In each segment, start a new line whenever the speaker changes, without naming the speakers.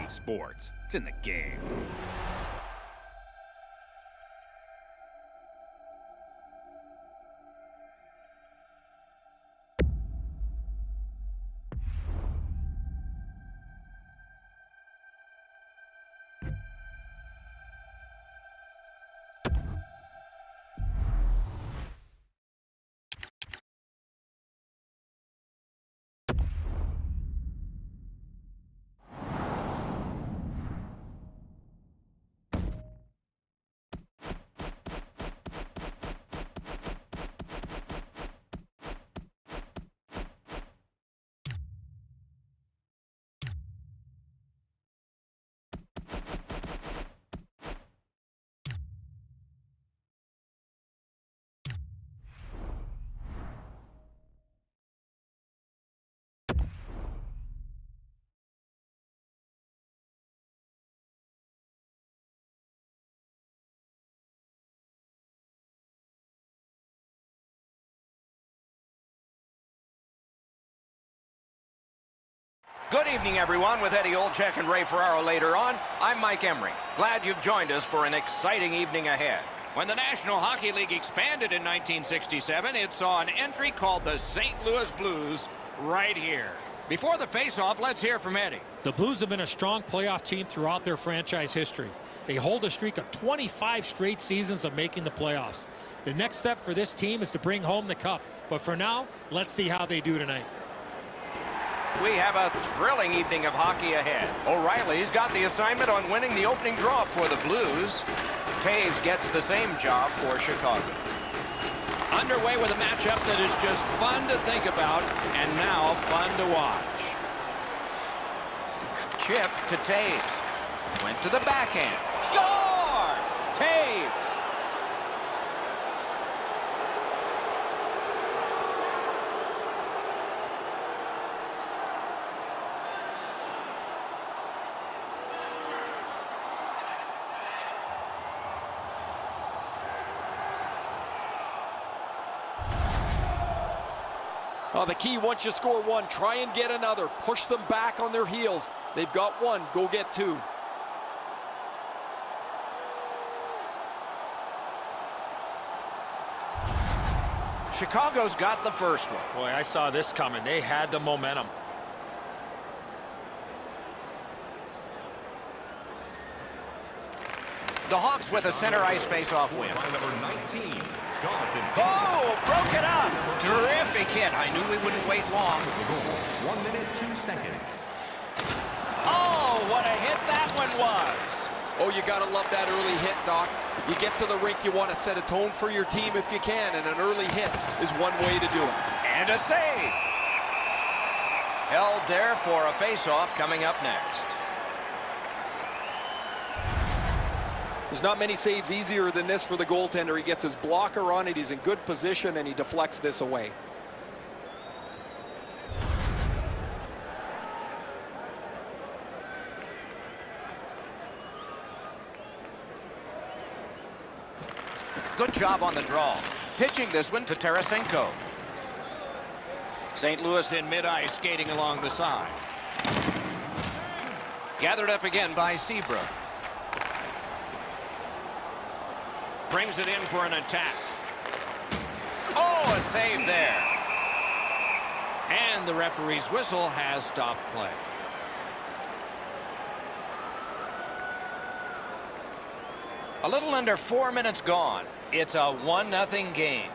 only sports. It's in the game. Good evening, everyone. With Eddie Olczyk and Ray Ferraro later on, I'm Mike Emery. Glad you've joined us for an exciting evening ahead. When the National Hockey League expanded in 1967, it saw an entry called the St. Louis Blues right here. Before the face-off, let's hear from Eddie.
The Blues have been a strong playoff team throughout their franchise history. They hold a streak of 25 straight seasons of making the playoffs. The next step for this team is to bring home the cup. But for now, let's see how they do tonight.
We have a thrilling evening of hockey ahead. O'Reilly's got the assignment on winning the opening draw for the Blues. Taves gets the same job for Chicago. Underway with a matchup that is just fun to think about and now fun to watch. Chip to Taves. Went to the backhand. Score! Taves.
The key, once you score one, try and get another. Push them back on their heels. They've got one, go get two.
Chicago's got the first one.
Boy, I saw this coming. They had the momentum.
The Hawks with a center ice face-off win.
By number 19.
Oh, broke it up. Terrific hit. I knew we wouldn't wait long.
1 minute, 2 seconds.
Oh, what a hit that one was.
Oh, you got to love that early hit, Doc. You get to the rink, you want to set a tone for your team if you can, and an early hit is one way to do it.
And a save. Held there for a face-off coming up next.
There's not many saves easier than this for the goaltender. He gets his blocker on it, he's in good position, and he deflects this away.
Good job on the draw. Pitching this one to Tarasenko. St. Louis in mid-ice, skating along the side. Gathered up again by Seabrook. Brings it in for an attack. Oh, a save there. And the referee's whistle has stopped play. A little under 4 minutes gone. It's a 1-0 game.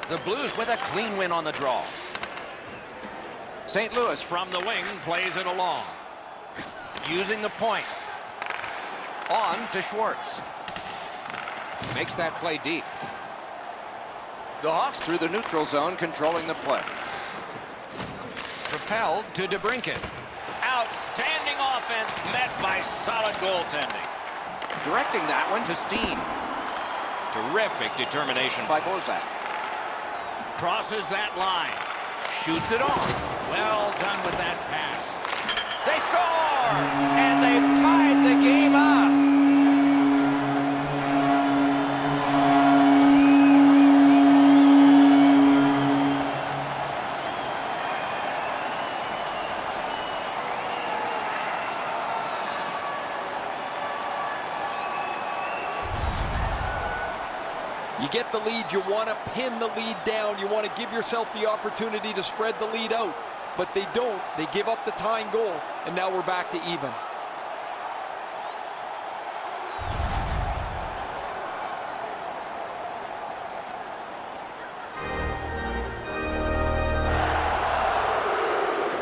The Blues with a clean win on the draw. St. Louis from the wing plays it along. Using the point. On to Schwartz. Makes that play deep. The Hawks through the neutral zone, controlling the play. Propelled to DeBrincat. Outstanding offense met by solid goaltending. Directing that one to Steen. Terrific determination by Bozak. Crosses that line. Shoots it on. Well done with that pass. They score! And they've tied the game up.
You get the lead, you want to pin the lead down. You want to give yourself the opportunity to spread the lead out. But they don't. They give up the tying goal, and now we're back to even.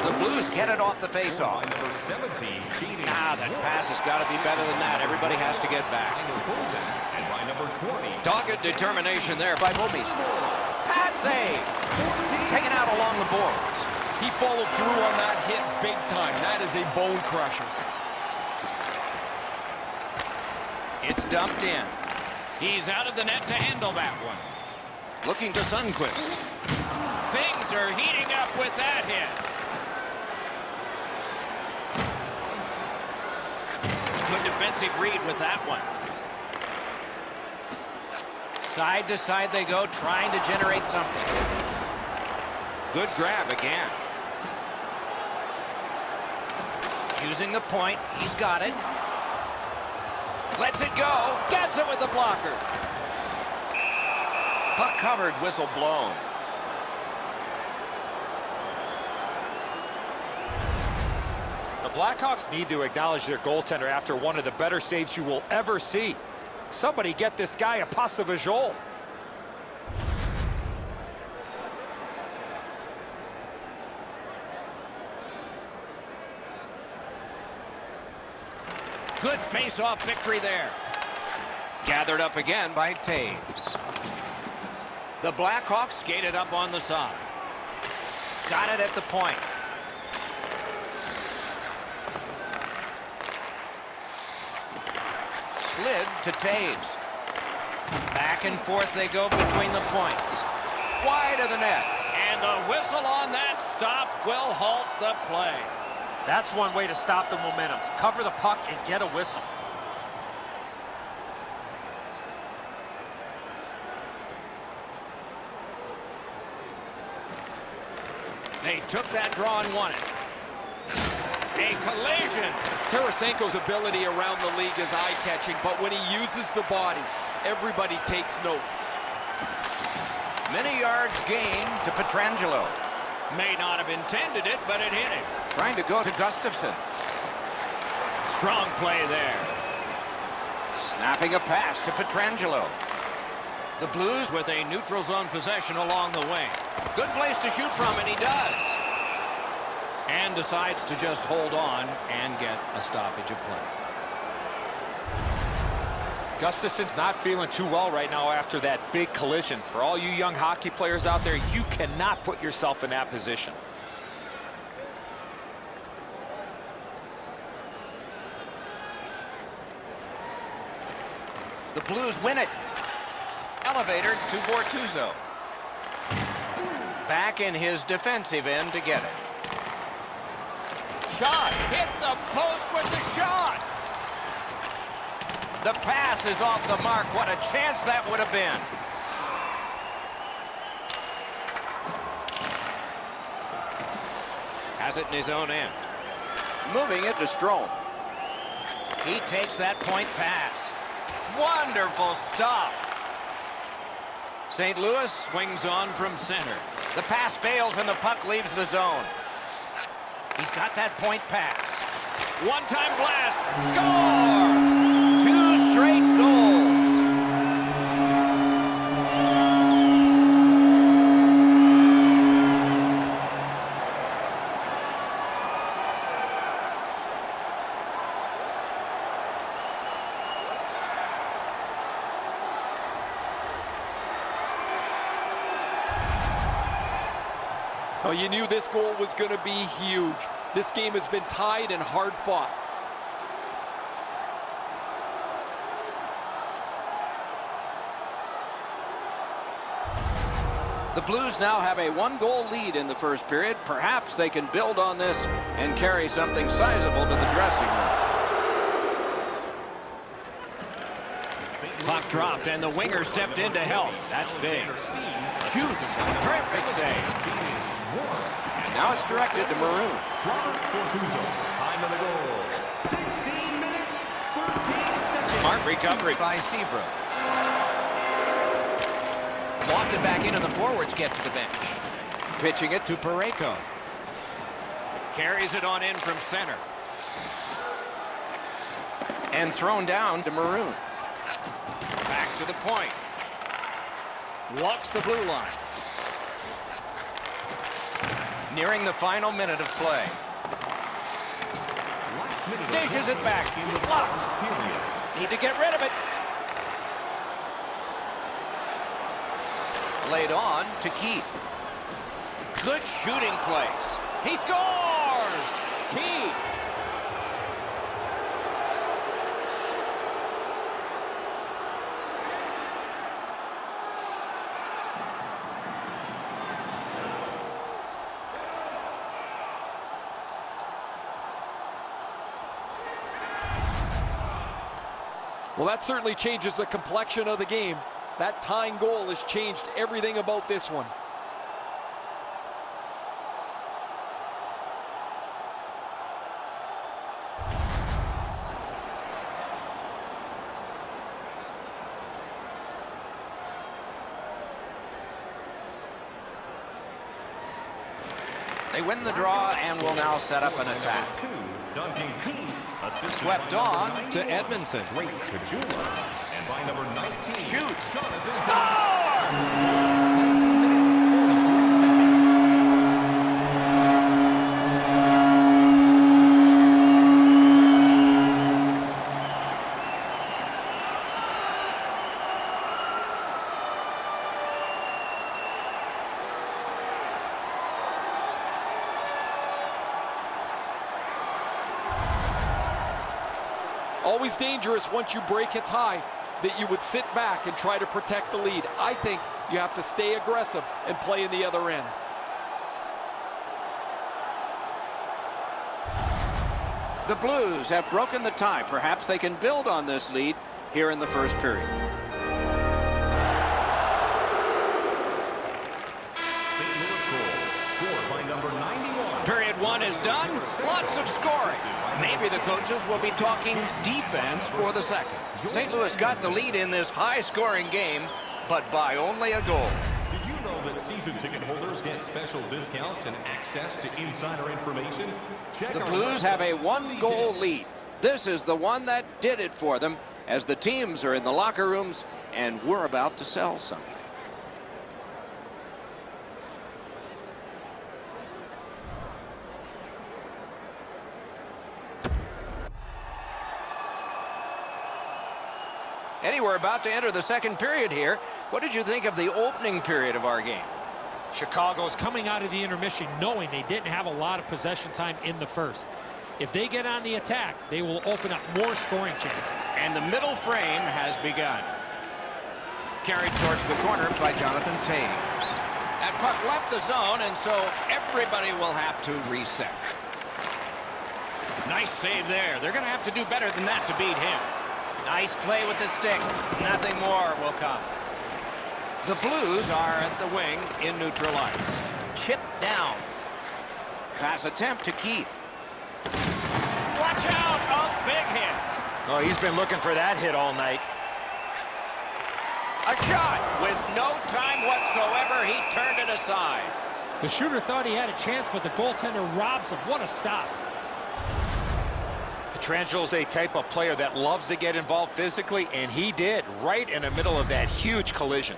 The Blues get it off the faceoff.
Number 17,
Ah, that pass has got to be better than that. Everybody has to get back.
and by number 20,
Dogged determination there by Bobist. Pad save. Taken out along the boards.
He followed through on that hit big time. That is a bone crusher.
It's dumped in. He's out of the net to handle that one. Looking to Sundqvist. Things are heating up with that hit. Good defensive read with that one. Side to side they go, trying to generate something. Good grab again. Using the point, he's got it. Lets it go, gets it with the blocker. Puck covered, whistle blown.
The Blackhawks need to acknowledge their goaltender after one of the better saves you will ever see. Somebody get this guy a pass de visual.
Good face-off victory there. Gathered up again by Taves. The Blackhawks skated up on the side. Got it at the point. Slid to Taves. Back and forth they go between the points. Wide of the net. And the whistle on that stop will halt the play.
That's one way to stop the momentum. Cover the puck and get a whistle.
They took that draw and won it. A collision.
Tarasenko's ability around the league is eye-catching, but when he uses the body, everybody takes note.
Many yards gained to Pietrangelo. May not have intended it, but it hit him. Trying to go to Gustafsson. Strong play there. Snapping a pass to Pietrangelo. The Blues with a neutral zone possession along the wing. Good place to shoot from, and he does. And decides to just hold on and get a stoppage of play.
Gustafsson's not feeling too well right now after that big collision. For all you young hockey players out there, you cannot put yourself in that position.
The Blues win it. Elevator to Bortuzzo. Back in his defensive end to get it. Shot. Hit the post with the shot. The pass is off the mark. What a chance that would have been. Has it in his own end. Moving it to Strome. He takes that point pass. Wonderful stop. St. Louis swings on from center. The pass fails and the puck leaves the zone. He's got that point pass. One-time blast. Score! 2 straight goals.
Well, you knew this goal was going to be huge. This game has been tied and hard fought.
The Blues now have a 1-goal lead in the first period. Perhaps they can build on this and carry something sizable to the dressing room. Puck dropped and the winger stepped in to help. That's big. Shoots. Perfect save. Now it's directed to Maroon.
time of the goal, 16 minutes, 13 seconds.
Smart recovery by Seabrook. Lofted back in and the forwards get to the bench. Pitching it to Parayko. Carries it on in from center. And thrown down to Maroon. Back to the point. Walks the blue line. Nearing the final minute of play. Dishes it back. Blocked. Need to get rid of it. Laid on to Keith. Good shooting place. He scores! Keith.
Well, that certainly changes the complexion of the game. That tying goal has changed everything about this one.
They win the draw and will now set up an attack. Swept on to Edmondson.
And by number 19,
Shoots. Score!
Always dangerous once you break a tie that you would sit back and try to protect the lead. I think you have to stay aggressive and play in the other end.
The Blues have broken the tie. Perhaps they can build on this lead here in the first period. Period one is done. Lots of scoring. Maybe the coaches will be talking defense for the second. St. Louis got the lead in this high-scoring game, but by only a goal.
Did you know that season ticket holders get special discounts and access to insider information? Check
The
our
Blues have a one-goal lead. This is the one that did it for them as the teams are in the locker rooms and we're about to sell something. Eddie, we're about to enter the second period here. What did you think of the opening period of our game?
Chicago's coming out of the intermission knowing they didn't have a lot of possession time in the first. If they get on the attack, they will open up more scoring chances.
And the middle frame has begun. Carried towards the corner by Jonathan Taves. That puck left the zone, and so everybody will have to reset. Nice save there. They're going to have to do better than that to beat him. Nice play with the stick. Nothing more will come. The Blues are at the wing in neutral ice. Chipped down. Pass attempt to Keith. Watch out! A big hit.
Oh, he's been looking for that hit all night.
A shot with no time whatsoever. He turned it aside.
The shooter thought he had a chance, but the goaltender robs him. What a stop.
Petrangelo's a type of player that loves to get involved physically, and he did right in the middle of that huge collision.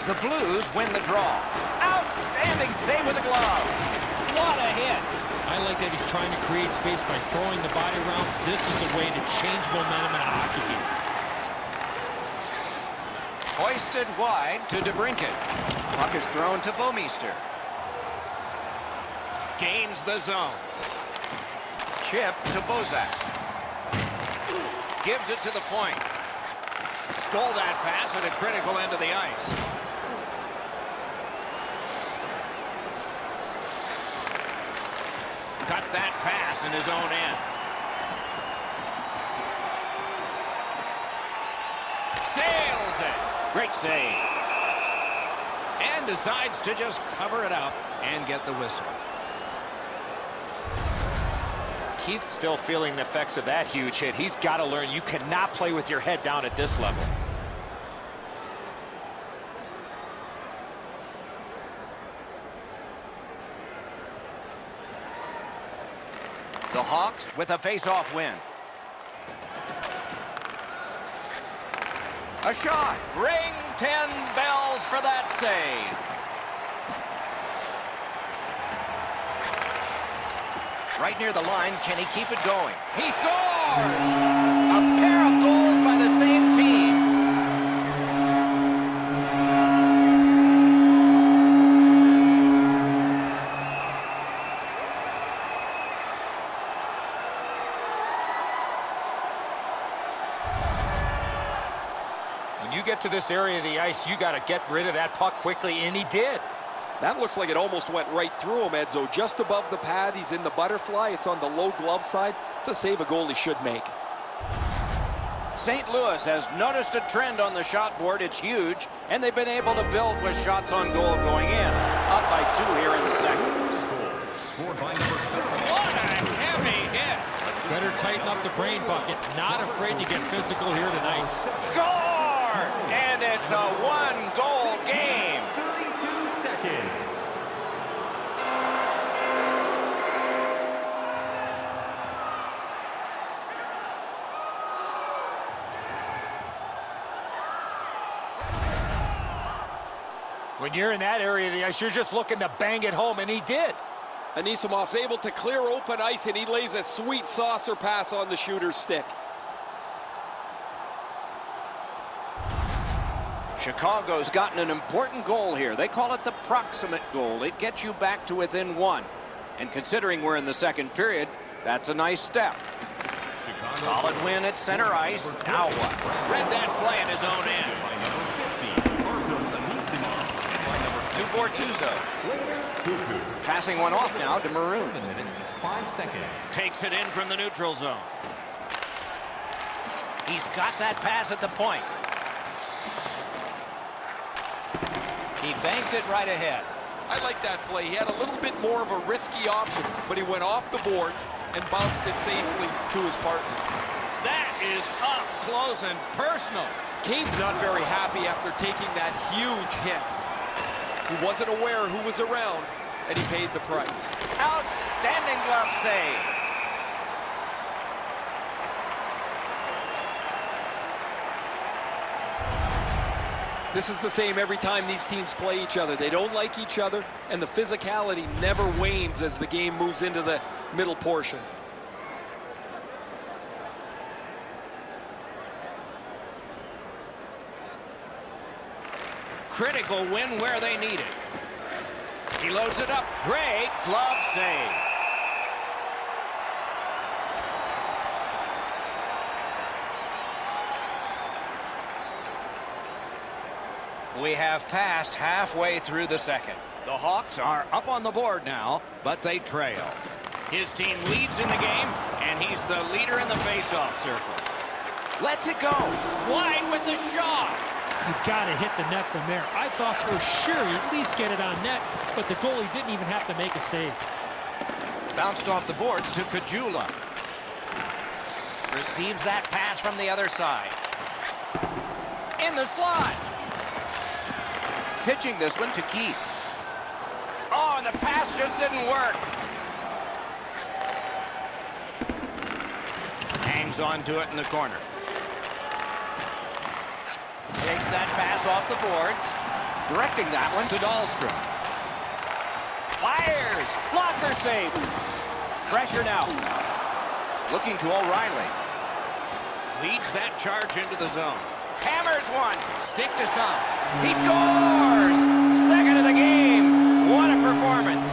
The Blues win the draw. Outstanding save with a glove. What a hit.
I like that he's trying to create space by throwing the body around. This is a way to change momentum in a hockey game.
Hoisted wide to DeBrincat. Puck is thrown to Bouwmeester. Gains the zone. Chip to Bozak. Gives it to the point. Stole that pass at a critical end of the ice. Cut that pass in his own end. Sails it. Great save. And decides to just cover it up and get the whistle.
Keith's still feeling the effects of that huge hit. He's got to learn you cannot play with your head down at this level.
The Hawks with a face-off win. A shot. Ring 10 bells for that save. Right near the line, can he keep it going? He scores! A pair of goals by the same team.
When you get to this area of the ice, you got to get rid of that puck quickly, and he did.
That looks like it almost went right through him, Edzo. Just above the pad, he's in the butterfly. It's on the low glove side. It's a save a goalie should make.
St. Louis has noticed a trend on the shot board. It's huge, and they've been able to build with shots on goal going in. Up by 2 here in the second. What a heavy hit.
Better tighten up the brain bucket. Not afraid to get physical here tonight.
Score! And it's a 1-goal game.
32 seconds.
When you're in that area of the ice, you're just looking to bang it home, and he did.
Anisimov's able to clear open ice, and he lays a sweet saucer pass on the shooter's stick.
Chicago's gotten an important goal here. They call it the proximate goal. It gets you back to within 1. And considering we're in the second period, that's a nice step. Solid win at center ice. Now what? Read that play in his own end. To Bortuzzo. Passing one off now to Maroon.
5 seconds.
Takes it in from the neutral zone. He's got that pass at the point. He banked it right ahead.
I like that play. He had a little bit more of a risky option, but he went off the boards and bounced it safely to his partner.
That is up close and personal.
Kane's not very happy after taking that huge hit. He wasn't aware who was around, and he paid the price.
Outstanding glove save.
This is the same every time these teams play each other. They don't like each other, and the physicality never wanes as the game moves into the middle portion.
Critical win where they need it. He loads it up. Great glove save. We have passed halfway through the second. The Hawks are up on the board now, but they trail. His team leads in the game, and he's the leader in the faceoff circle. Lets it go. Wide with the shot.
You got to hit the net from there. I thought for sure he'd at least get it on net, but the goalie didn't even have to make a save.
Bounced off the boards to Kajula. Receives that pass from the other side. In the slot. Pitching this one to Keith. Oh, and the pass just didn't work. Hangs on to it in the corner. Takes that pass off the boards. Directing that one to Dahlstrom. Fires! Blocker save. Pressure now. Looking to O'Reilly. Leads that charge into the zone. Hammers one. Stick to some. He scores! Second of the game. What a performance.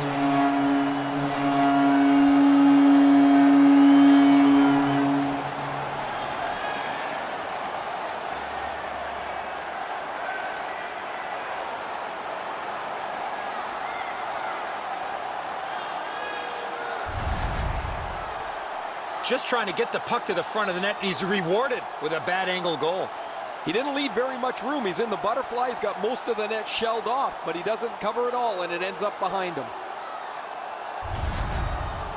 Just trying to get the puck to the front of the net, and he's rewarded with a bad angle goal.
He didn't leave very much room. He's in the butterfly. He's got most of the net shelled off, but he doesn't cover it all, and it ends up behind him.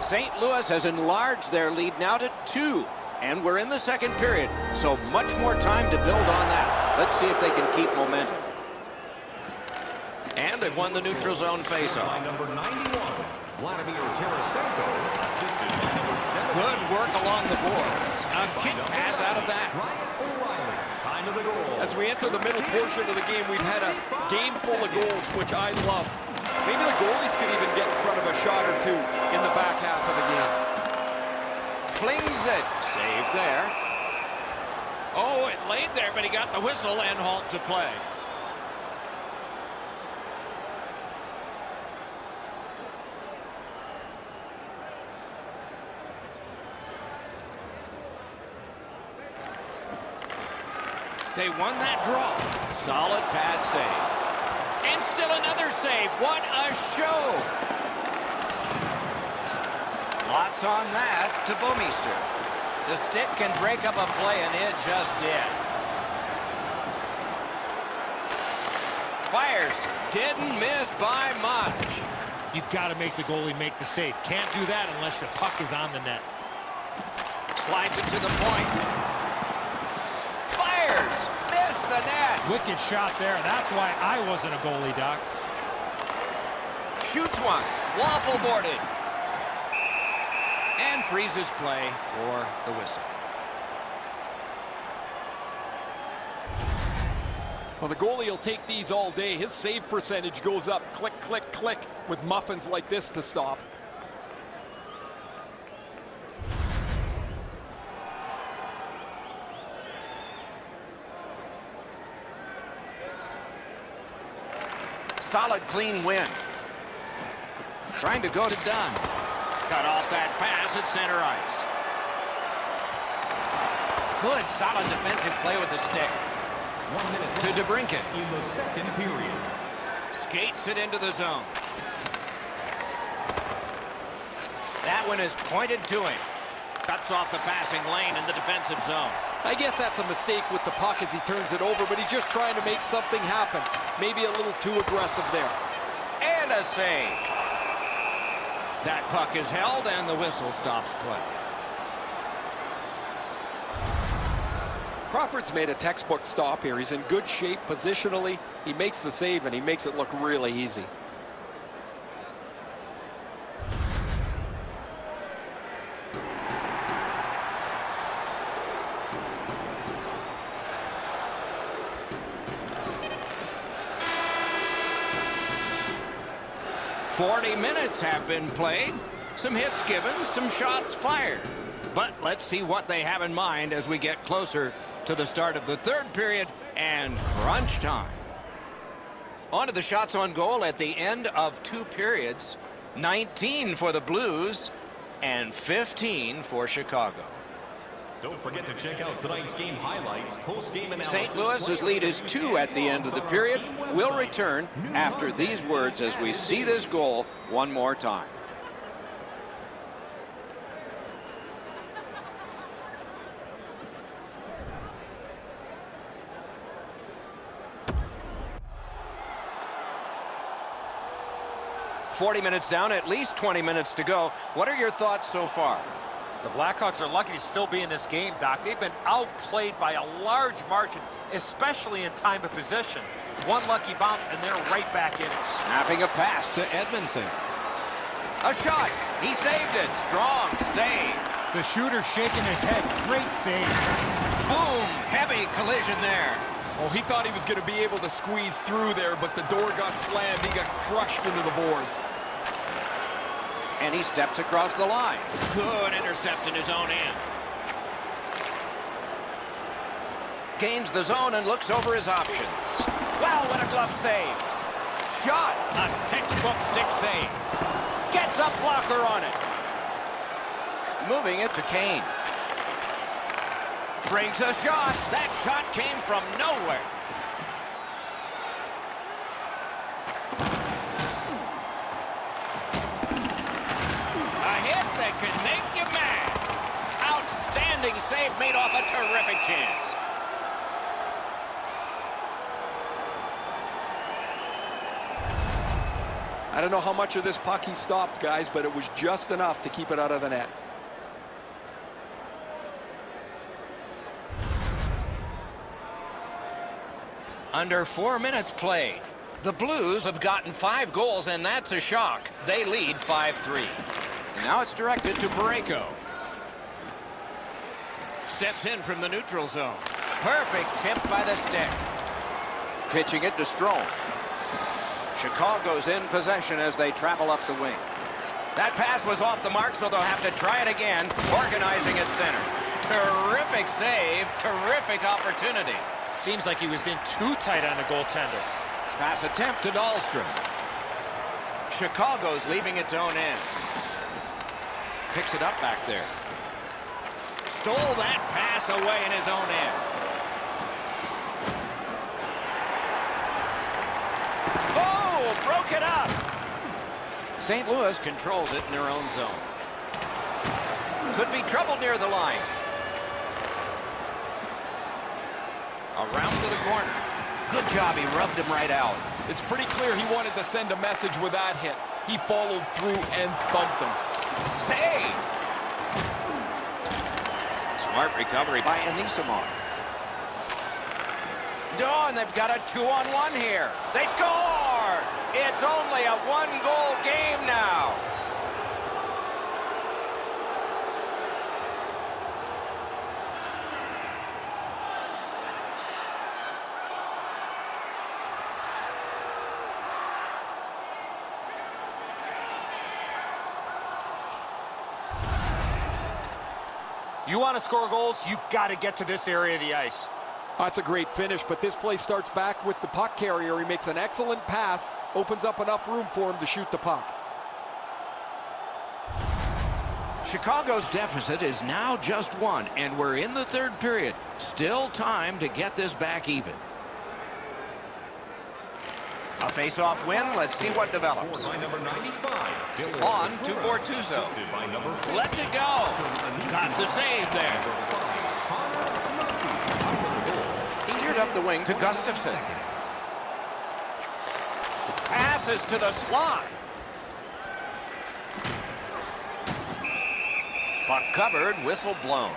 St. Louis has enlarged their lead now to 2. And we're in the second period, so much more time to build on that. Let's see if they can keep momentum. And they've won the neutral zone faceoff.
By number 91, Vladimir Tarasenko, assisted by number 7.
Good work along the boards. A kick pass out of that.
Time of the goal.
As we enter the middle portion of the game, we've had a game full of goals, which I love. Maybe the goalies could even get in front of a shot or two in the back half of the game.
Flings it. Save there. Oh, it laid there, but he got the whistle and halt to play. They won that draw. Solid pad save. And still another save. What a show. Lots on that to Bouwmeester. The stick can break up a play, and it just did. Fires. Didn't miss by much.
You've got to make the goalie make the save. Can't do that unless the puck is on the net.
Slides it to the point. Fires. Missed the net.
Wicked shot there. That's why I wasn't a goalie, Doc.
Shoots one. Waffle boarded. And freezes play for the whistle.
Well, the goalie will take these all day. His save percentage goes up. Click, click, click with muffins like this to stop.
Solid, clean win. Trying to go to Dunn. Cut off that pass at center ice. Good, solid defensive play with the stick.
1 minute
To DeBrincat.
in the second period.
Skates it into the zone. That one is pointed to him. Cuts off the passing lane in the defensive zone.
I guess that's a mistake with the puck as he turns it over, but he's just trying to make something happen. Maybe a little too aggressive there.
And a save. That puck is held, and the whistle stops play.
Crawford's made a textbook stop here. He's in good shape positionally. He makes the save, and he makes it look really easy.
"40 minutes have been played. Some hits given, some shots fired. But let's see what they have in mind as we get closer to the start of the third period and crunch time. On to the shots on goal at the end of 2 periods. 19 for the Blues and 15 for Chicago.
Don't forget to check out tonight's game highlights, post-game analysis.
St. Louis's lead is 2 at the end of the period. We'll return after these words as we see this goal one more time. "40 minutes down, at least 20 minutes to go. What are your thoughts so far?"
The Blackhawks are lucky to still be in this game, Doc. They've been outplayed by a large margin, especially in time of possession. One lucky bounce, and they're right back in it.
Snapping a pass to Edmondson. A shot. He saved it. Strong save.
The shooter shaking his head. Great save.
Boom. Heavy collision there.
Oh, he thought he was going to be able to squeeze through there, but the door got slammed. He got crushed into the boards.
And he steps across the line. Good intercept in his own end. Gains the zone and looks over his options. Wow, what a glove save. Shot. A textbook stick save. Gets a blocker on it. Moving it to Kane. Brings a shot. That shot came from nowhere. A hit that can make you mad. Outstanding save made off a terrific chance.
I don't know how much of this puck he stopped, guys, but it was just enough to keep it out of the net.
Under 4 minutes played. The Blues have gotten 5 goals, and that's a shock. They lead 5-3. And now it's directed to Parayko. Steps in from the neutral zone. Perfect tip by the stick. Pitching it to Strome. Chicago's in possession as they travel up the wing. That pass was off the mark, so they'll have to try it again, organizing at center. Terrific save, terrific opportunity.
Seems like he was in too tight on the goaltender.
Pass attempt to Dahlstrom. Chicago's leaving its own end. Picks it up back there. Stole that pass away in his own end. Oh, broke it up. St. Louis controls it in their own zone. Could be trouble near the line. Around to the corner. Good job, he rubbed him right out.
It's pretty clear he wanted to send a message with that hit. He followed through and thumped him.
Save! Smart recovery by Anisimov. And they've got a 2-on-1 here. They score! It's only a 1-goal game now.
You want to score goals, you got to get to this area of the ice.
That's a great finish, but this play starts back with the puck carrier. He makes an excellent pass, opens up enough room for him to shoot the puck.
Chicago's deficit is now just 1, and we're in the 3rd period. Still time to get this back even. A face-off win. Let's see what develops.
By number 95,
On to Bortuzzo.
by number 4.
Lets it go. Got the save there. Steered up the wing to Gustafsson. Passes to the slot. Puck covered, whistle blown.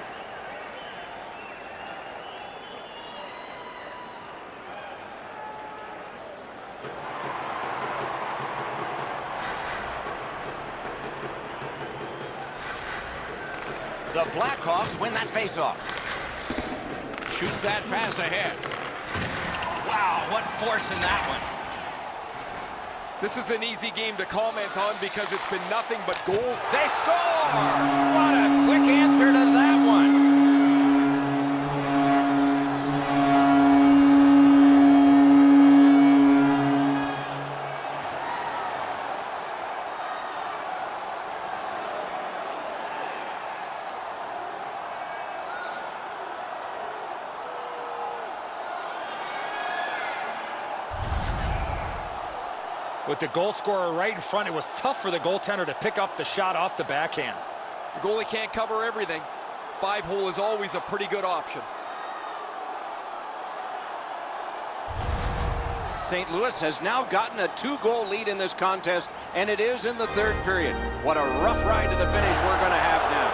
The Blackhawks win that faceoff. Shoots that pass ahead. Wow, what force in that one.
This is an easy game to comment on because it's been nothing but goals.
They score! What a quick answer to that one.
With the goal scorer right in front, it was tough for the goaltender to pick up the shot off the backhand.
The goalie can't cover everything. 5-hole is always a pretty good option.
St. Louis has now gotten a 2-goal lead in this contest, and it is in the 3rd period. What a rough ride to the finish we're going to have now.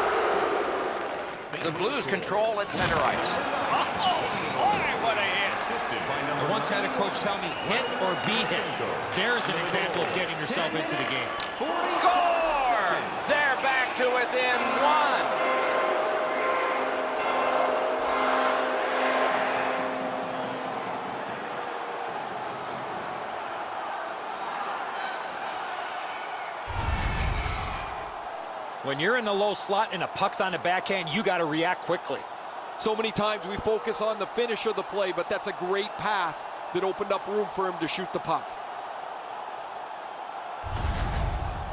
The Blues control at center ice. Oh, boy, what a hit.
I once had a coach tell me, hit or be hit. There's an example of getting yourself into the game.
Score! They're back to within 1.
When you're in the low slot and a puck's on the backhand, you got to react quickly.
So many times we focus on the finish of the play, but that's a great pass that opened up room for him to shoot the puck.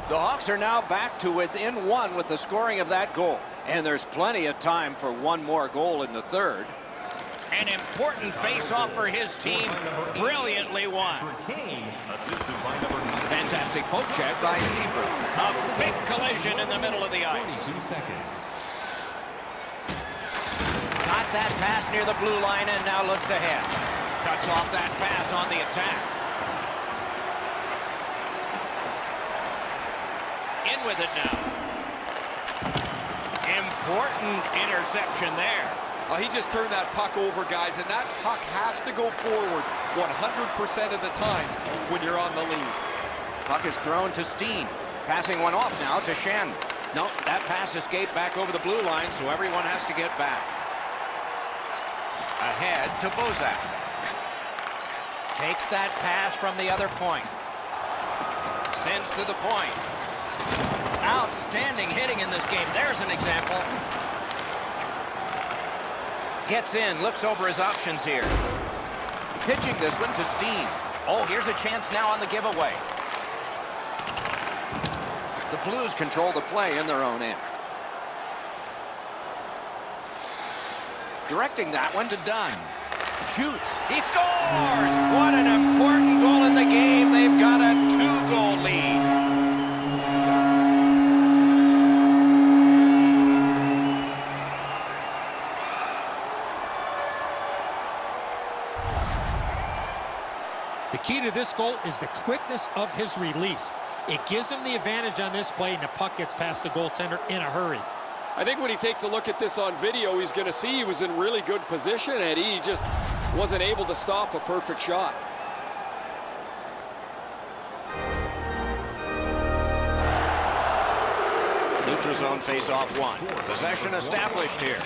The Hawks are now back to within 1 with the scoring of that goal. And there's plenty of time for one more goal in the 3rd. An important face-off for his team. Brilliantly won. Fantastic poke check by Seabrook. A big collision in the middle of the ice. Got that pass near the blue line and now looks ahead. Cuts off that pass on the attack. in with it now. Important interception there.
He just turned that puck over, guys, and that puck has to go forward 100% of the time when you're on the lead.
Puck is thrown to Steen. Passing one off now to Shen. Nope, that pass escaped back over the blue line, so everyone has to get back. Ahead to Bozak. Takes that pass from the other point. Sends to the point. Outstanding hitting in this game. There's an example. Gets in, looks over his options here. Pitching this one to Steen. Oh, here's a chance now on the giveaway. The Blues control the play in their own end. Directing that one to Dunn. Shoots. He scores! What an important goal in the game. They've got a 2-goal lead.
The key to this goal is the quickness of his release. It gives him the advantage on this play, and the puck gets past the goaltender in a hurry.
I think when he takes a look at this on video, he's going to see he was in really good position, and he just wasn't able to stop a perfect shot.
Neutral zone face-off one. Possession established here.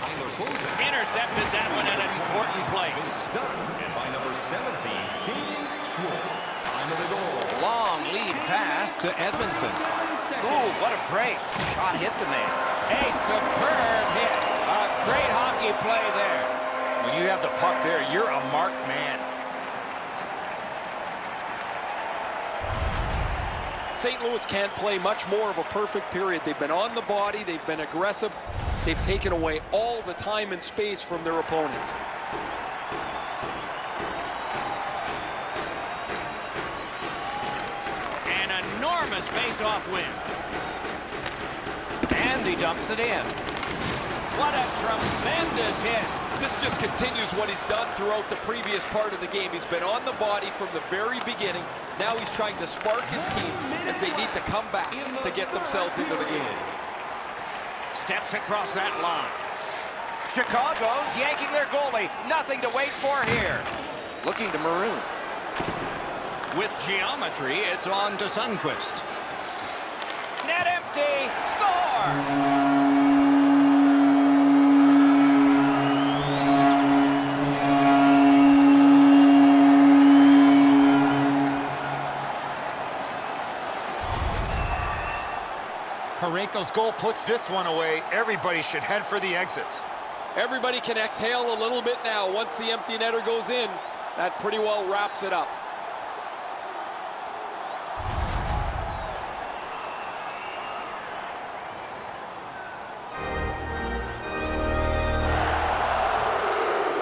Intercepted that one at an important place.
And by number 17, King Schwartz. Time of the goal.
Long lead pass to Edmondson. Ooh, what a break. Shot hit the man. A superb hit. A great hockey play there.
When you have the puck there, you're a marked man.
St. Louis can't play much more of a perfect period. They've been on the body. They've been aggressive. They've taken away all the time and space from their opponents.
An enormous face-off win. And he dumps it in. What a tremendous hit.
This just continues what he's done throughout the previous part of the game. He's been on the body from the very beginning. Now he's trying to spark his team as they need to come back to get themselves into the game.
Steps across that line. Chicago's yanking their goalie. Nothing to wait for here. Looking to Maroon. With geometry, it's on to Sundqvist. Net empty. Score!
Parayko's goal puts this one away. Everybody should head for the exits.
Everybody can exhale a little bit now. Once the empty netter goes in, that pretty well wraps it up.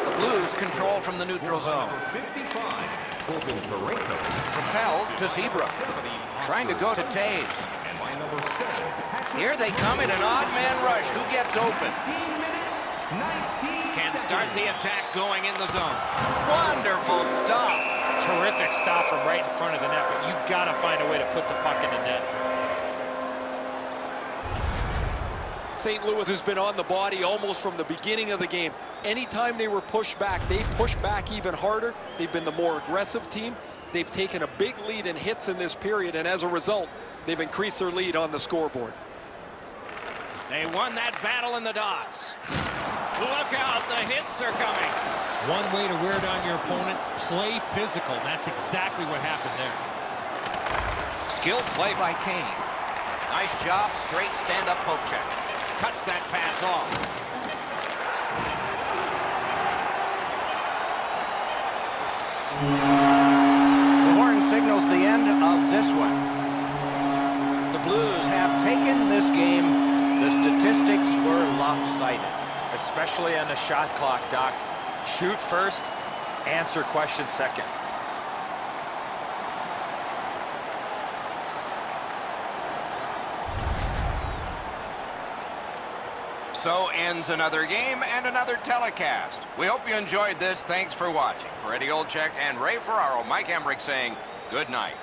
The Blues control from the neutral zone.
55, Colton Parayko.
Propelled to Seabrook. Trying to go to Taves.
And by number 7,
Here they come in an odd man rush. Who gets open?
19 minutes, 19
Can start the attack going in the zone. Wonderful stop.
Terrific stop from right in front of the net, but you got to find a way to put the puck in the net.
St. Louis has been on the body almost from the beginning of the game. Anytime they were pushed back, they pushed back even harder. They've been the more aggressive team. They've taken a big lead in hits in this period, and as a result, they've increased their lead on the scoreboard.
They won that battle in the dots. Look out, the hits are coming.
One way to wear down your opponent, play physical. That's exactly what happened there.
Skilled play by Kane. Nice job, straight stand-up poke check. Cuts that pass off. The horn signals the end of this one. The Blues have taken this game. The statistics were lopsided.
Especially on the shot clock, Doc. Shoot first, answer questions second.
So ends another game and another telecast. We hope you enjoyed this. Thanks for watching. For Eddie Olczyk and Ray Ferraro, Mike Emmerich saying good night.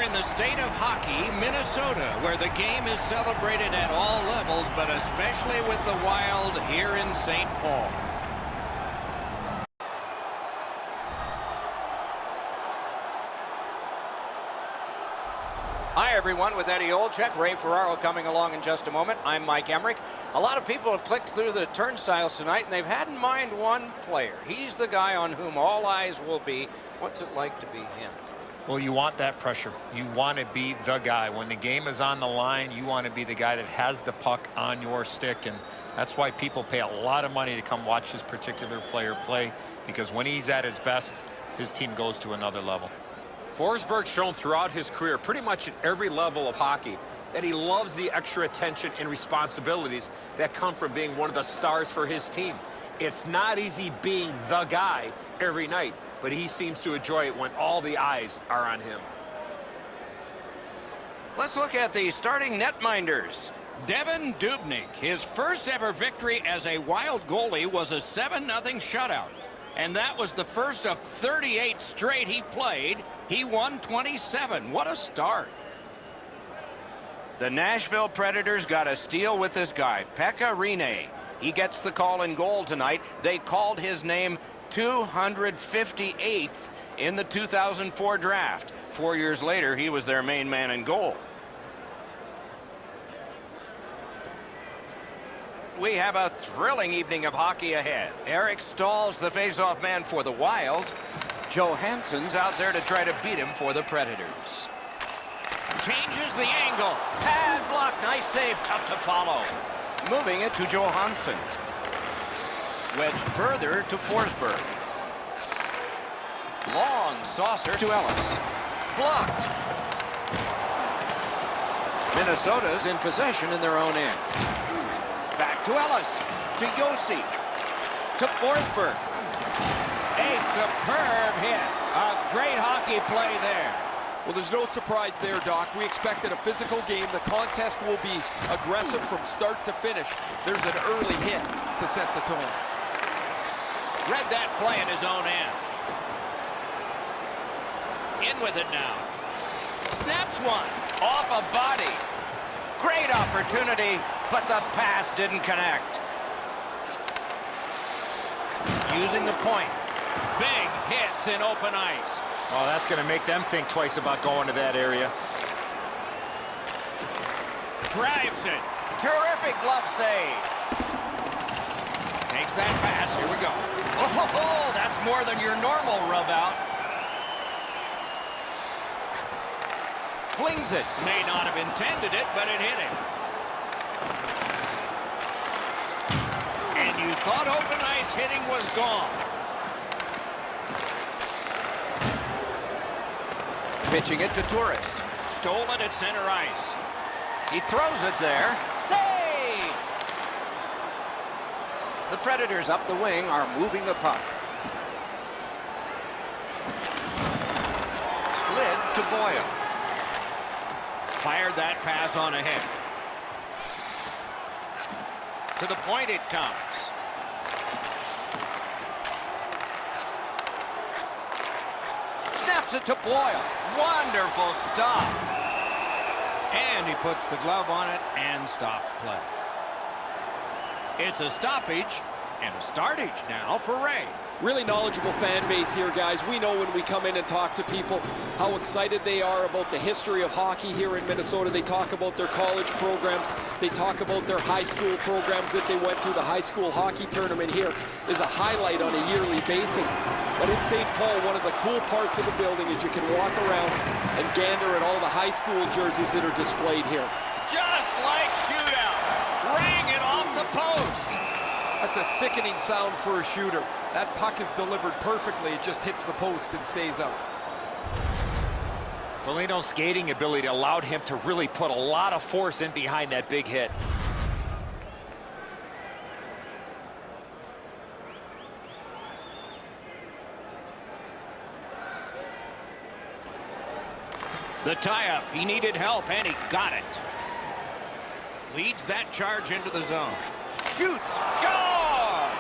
in the state of hockey, Minnesota, where the game is celebrated at all levels, but especially with the Wild here in St. Paul. Hi, everyone, with Eddie Olczyk, Ray Ferraro coming along in just a moment. I'm Mike Emmerich. A lot of people have clicked through the turnstiles tonight, and they've had in mind one player. He's the guy on whom all eyes will be. What's it like to be him?
Well, you want that pressure. You want to be the guy. When the game is on the line, you want to be the guy that has the puck on your stick, and that's why people pay a lot of money to come watch this particular player play, because when he's at his best, his team goes to another level.
Forsberg's shown throughout his career, pretty much at every level of hockey, that he loves the extra attention and responsibilities that come from being one of the stars for his team. It's not easy being the guy every night, but he seems to enjoy it when all the eyes are on him.
Let's look at the starting netminders. Devin Dubnyk, his first ever victory as a Wild goalie was a 7-0 shutout. And that was the first of 38 straight he played. He won 27. What a start. The Nashville Predators got a steal with this guy, Pekka Rinne. He gets the call in goal tonight. They called his name 258th in the 2004 draft. 4 years later, he was their main man in goal. We have a thrilling evening of hockey ahead. Eric Stahl's the face-off man for the Wild. Johansson's out there to try to beat him for the Predators. Changes the angle. Pad block. Nice save. Tough to follow. Moving it to Johansson. Wedged further to Forsberg. Long saucer to Ellis. Blocked. Minnesota's in possession in their own end. Back to Ellis, to Yossi, to Forsberg. A superb hit. A great hockey play there.
Well, there's no surprise there, Doc. We expected a physical game. The contest will be aggressive from start to finish. There's an early hit to set the tone.
Read that play in his own end. In with it now. Snaps one. Off a body. Great opportunity, but the pass didn't connect. Using the point. Big hits in open ice.
Oh, that's going to make them think twice about going to that area.
Drives it. Terrific glove save. Takes that pass. Here we go. Oh, that's more than your normal rub out. Flings it. May not have intended it, but it hit him. And you thought open ice hitting was gone. Pitching it to Turris. Stolen at center ice. He throws it there. Save! The Predators up the wing are moving the puck. Slid to Boyle. Fired that pass on ahead. To the point it comes. Snaps it to Boyle. Wonderful stop. And he puts the glove on it and stops play. It's a stoppage and a startage now for Ray.
Really knowledgeable fan base here, guys. We know when we come in and talk to people how excited they are about the history of hockey here in Minnesota. They talk about their college programs. They talk about their high school programs that they went to. The high school hockey tournament here is a highlight on a yearly basis. But in St. Paul, one of the cool parts of the building is you can walk around and gander at all the high school jerseys that are displayed here.
Just like shootout. Rang it off the post.
That's a sickening sound for a shooter. That puck is delivered perfectly. It just hits the post and stays out.
Foligno's skating ability allowed him to really put a lot of force in behind that big hit.
The tie-up. He needed help, and he got it. Leads that charge into the zone. Shoots. Score!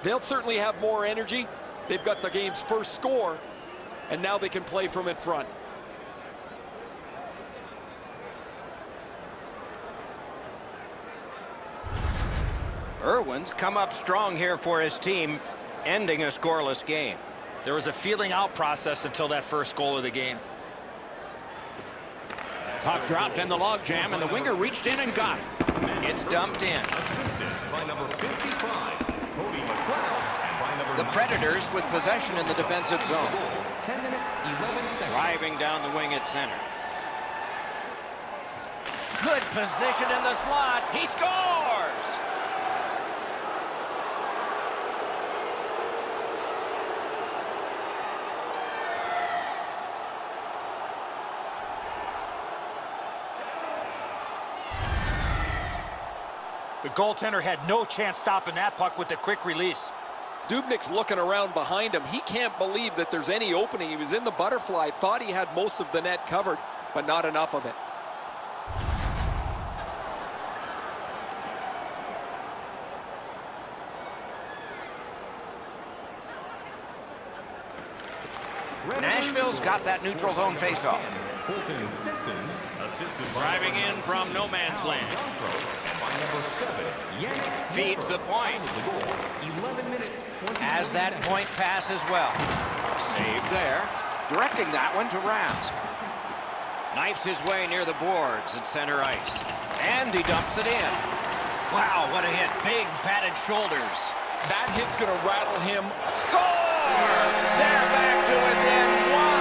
They'll certainly have more energy. They've got the game's first score, and now they can play from in front.
Irwin's come up strong here for his team, ending a scoreless game.
There was a feeling out process until that first goal of the game.
Puck dropped in the logjam, and the winger reached in and got it. It's dumped in.
By number 55, Cody McLeod, and by number
The Predators with possession in the defensive zone.
10 minutes, 11 seconds.
Driving down the wing at center. Good position in the slot. He scores!
The goaltender had no chance stopping that puck with the quick release.
Dubnik's looking around behind him. He can't believe that there's any opening. He was in the butterfly, thought he had most of the net covered, but not enough of it.
Nashville's got that neutral zone faceoff.
Colton Sissons, assisted by
Driving in from no man's land.
and by number 7, Yannick
Feeds the point.
the goal. 11 minutes, 20
Has that point pass as well. Save there. Directing that one to Rask. Knifes his way near the boards at center ice. And he dumps it in. Wow, what a hit. Big padded shoulders.
That hit's going to rattle him.
Score! They're back to within one.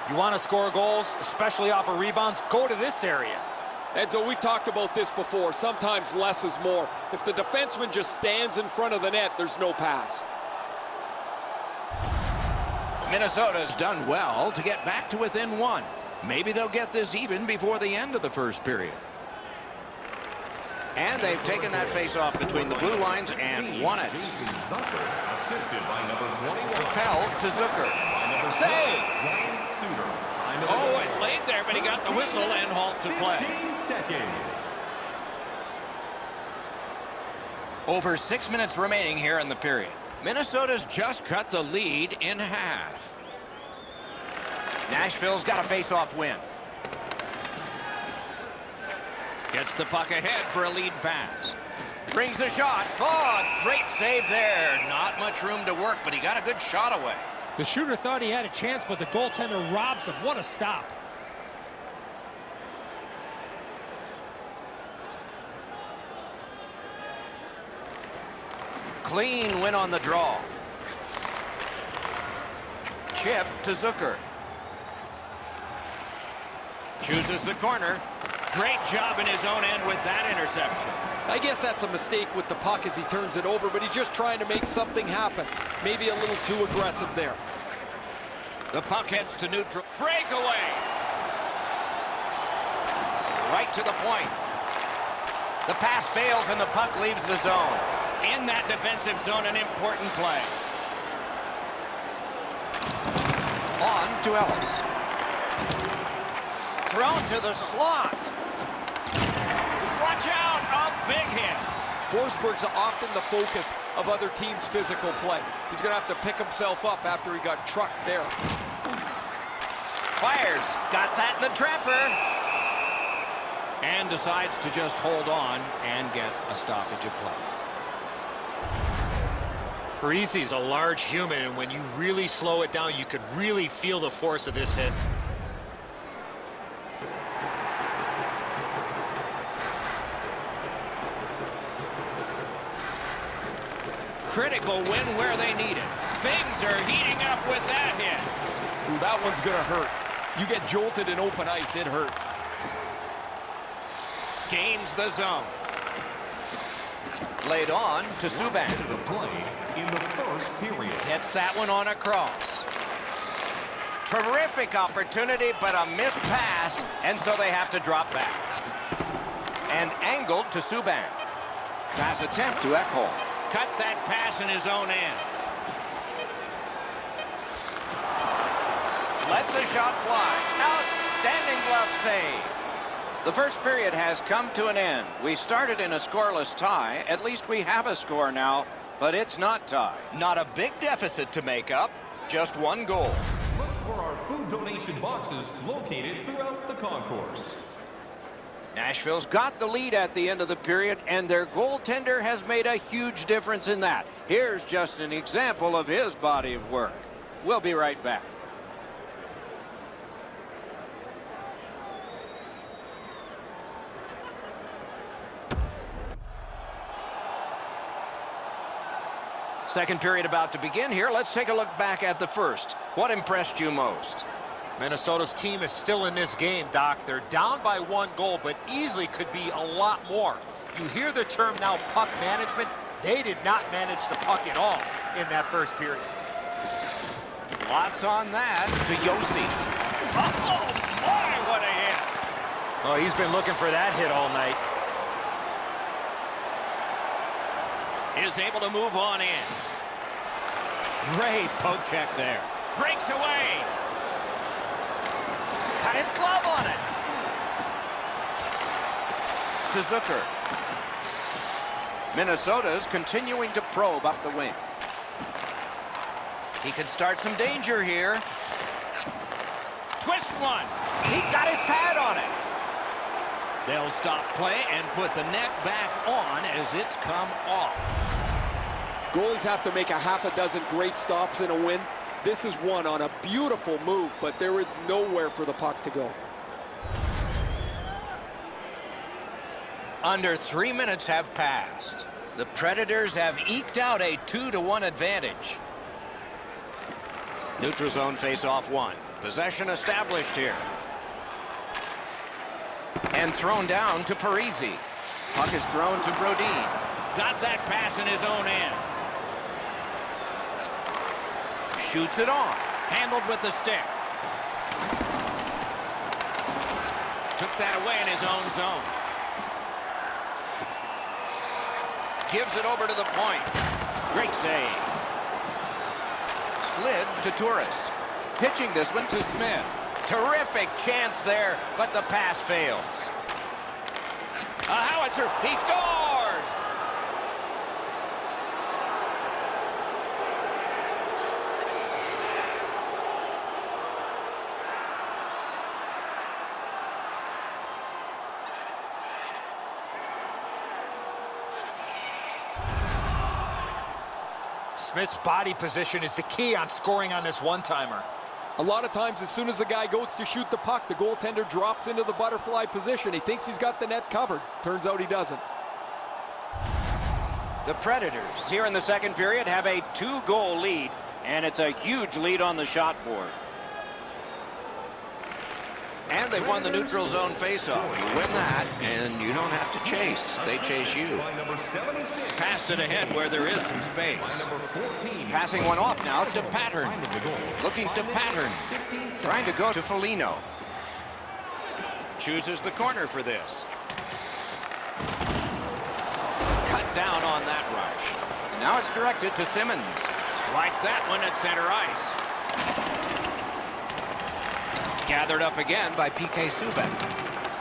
You want to score goals, especially off of rebounds, go to this area.
And so we've talked about this before. Sometimes less is more. If the defenseman just stands in front of the net, there's no pass.
Minnesota's done well to get back to within one. Maybe they'll get this even before the end of the first period. And they've taken that face-off between the blue lines and won it.
Jason Zucker, assisted by number 21.
Propelled to Zucker. Save!
Ryan Suter. Time of
Oh, it laid there, but he got the whistle and halt to play.
15 seconds.
Over 6 minutes remaining here in the period. Minnesota's just cut the lead in half. Nashville's got a face-off win. Gets the puck ahead for a lead pass. Brings a shot. Oh, great save there. Not much room to work, but he got a good shot away.
The shooter thought he had a chance, but the goaltender robs him. What a stop.
Clean win on the draw. Chip to Zucker. Chooses the corner. Great job in his own end with that interception.
I guess that's a mistake with the puck as he turns it over, but he's just trying to make something happen. Maybe a little too aggressive there.
The puck heads to neutral. Breakaway. Right to the point. The pass fails and the puck leaves the zone. In that defensive zone, an important play. On to Ellis. Thrown to the slot. Watch out, a big hit.
Forsberg's often the focus of other teams' physical play. He's going to have to pick himself up after he got trucked there.
Fires. Got that in the trapper. And decides to just hold on and get a stoppage of play.
Parisi's a large human, and when you really slow it down, you could really feel the force of this hit.
Critical win where they need it. Things are heating up with that hit.
Ooh, that one's going to hurt. You get jolted in open ice, it hurts.
Gains the zone. Laid on to Subban.
The play in the first period.
Gets that one on a cross. Terrific opportunity, but a missed pass, and so they have to drop back. And angled to Subban. Pass attempt to Ekholm. Cut that pass in his own end. Lets a shot fly. Outstanding glove save. The first period has come to an end. We started in a scoreless tie. At least we have a score now, but it's not tied. Not a big deficit to make up. Just one goal.
Look for our food donation boxes located throughout the concourse.
Nashville's got the lead at the end of the period, and their goaltender has made a huge difference in that. Here's just an example of his body of work. We'll be right back. Second period about to begin here. Let's take a look back at the first. What impressed you most?
Minnesota's team is still in this game, Doc. They're down by 1 goal, but easily could be a lot more. You hear the term now, puck management. They did not manage the puck at all in that first period.
Lots on that to Yossi. Oh, my, what a hit.
Oh, he's been looking for that hit all night.
Is able to move on in. Great poke check there. Breaks away. Got his glove on it. To Zucker. Minnesota's continuing to probe up the wing. He could start some danger here. Twist one. He got his pad on it. They'll stop play and put the net back on as it's come off.
Goalies have to make a half a dozen great stops in a win. This is one on a beautiful move, but there is nowhere for the puck to go.
Under 3 minutes have passed. The Predators have eked out a 2-1 advantage. Neutral zone face-off 1. Possession established here. And thrown down to Parisi. Puck is thrown to Brodin. Got that pass in his own end. Shoots it on. Handled with the stick. Took that away in his own zone. Gives it over to the point. Great save. Slid to Turris. Pitching this one to Smith. Terrific chance there, but the pass fails. A howitzer. He scores!
Smith's body position is the key on scoring on this one-timer.
A lot of times, as soon as the guy goes to shoot the puck, the goaltender drops into the butterfly position. He thinks he's got the net covered. Turns out he doesn't.
The Predators here in the second period have a 2-goal lead, and it's a huge lead on the shot board. And they won the neutral zone faceoff. You win that, and you don't have to chase. They chase you. Passed it ahead where there is some space. Passing one off now to Pattern. Looking to Pattern. Trying to go to Foligno. Chooses the corner for this. Cut down on that rush. And now it's directed to Simmons. Strike that one at center ice. Gathered up again by P.K. Subban.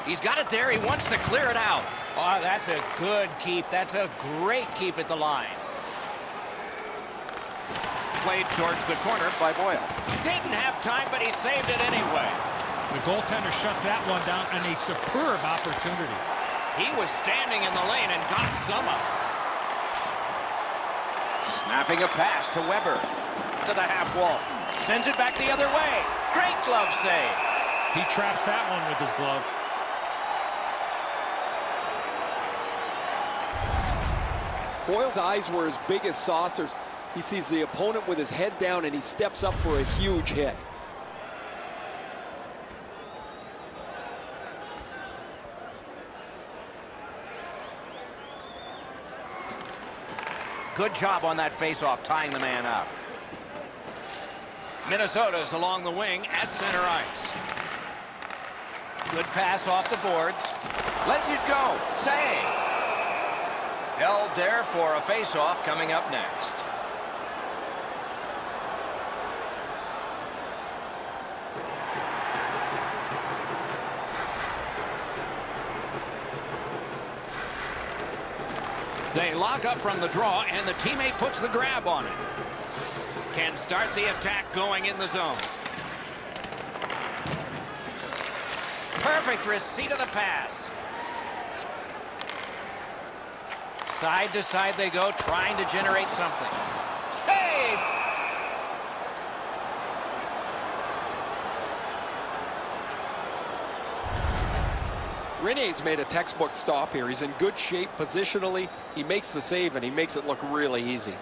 He's got it there. He wants to clear it out. Oh, that's a good keep. That's a great keep at the line. Played towards the corner by Boyle. Didn't have time, but he saved it anyway.
The goaltender shuts that one down, and a superb opportunity.
He was standing in the lane and got some of it. Snapping a pass to Weber. To the half wall. Sends it back the other way. Great glove save.
He traps that one with his glove.
Boyle's eyes were as big as saucers. He sees the opponent with his head down, and he steps up for a huge hit.
Good job on that faceoff, tying the man up. Minnesota's along the wing at center ice. Good pass off the boards. Lets it go. Save. Held there for a face-off coming up next. They lock up from the draw, and the teammate puts the grab on it. Can start the attack going in the zone. Perfect receipt of the pass. Side to side they go, trying to generate something. Save!
Rene's made a textbook stop here. He's in good shape positionally. He makes the save, and he makes it look really easy.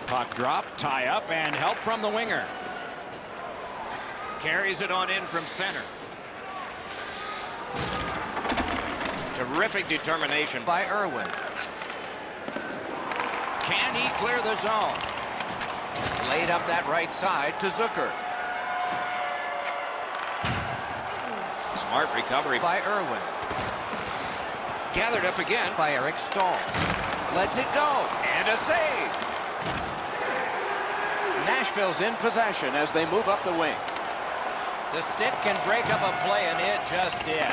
Puck drop, tie up, and help from the winger. Carries it on in from center. Terrific determination by Irwin. Can he clear the zone? Laid up that right side to Zucker. Smart recovery by Irwin. Gathered up again by Eric Stahl. Lets it go, and a save. Nashville's in possession as they move up the wing. The stick can break up a play, and it just did.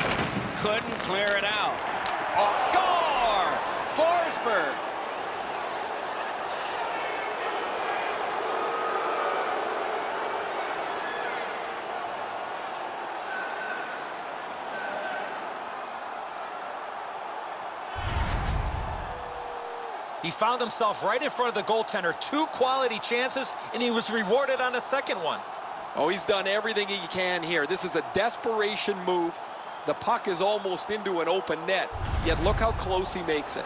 Couldn't clear it out. Oh, score! Forsberg.
He found himself right in front of the goaltender. 2 quality chances, and he was rewarded on the second one.
Oh, he's done everything he can here. This is a desperation move. The puck is almost into an open net, yet look how close he makes it.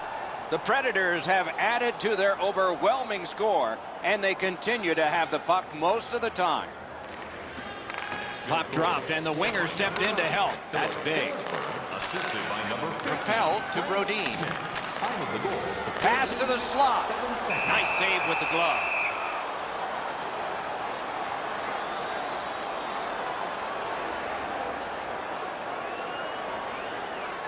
The Predators have added to their overwhelming score, and they continue to have the puck most of the time. Puck dropped, and the winger stepped in to help. That's big.
Assisted by number 50.
Propelled to Brodin.
Time of the goal.
Pass to the slot. Nice save with the glove.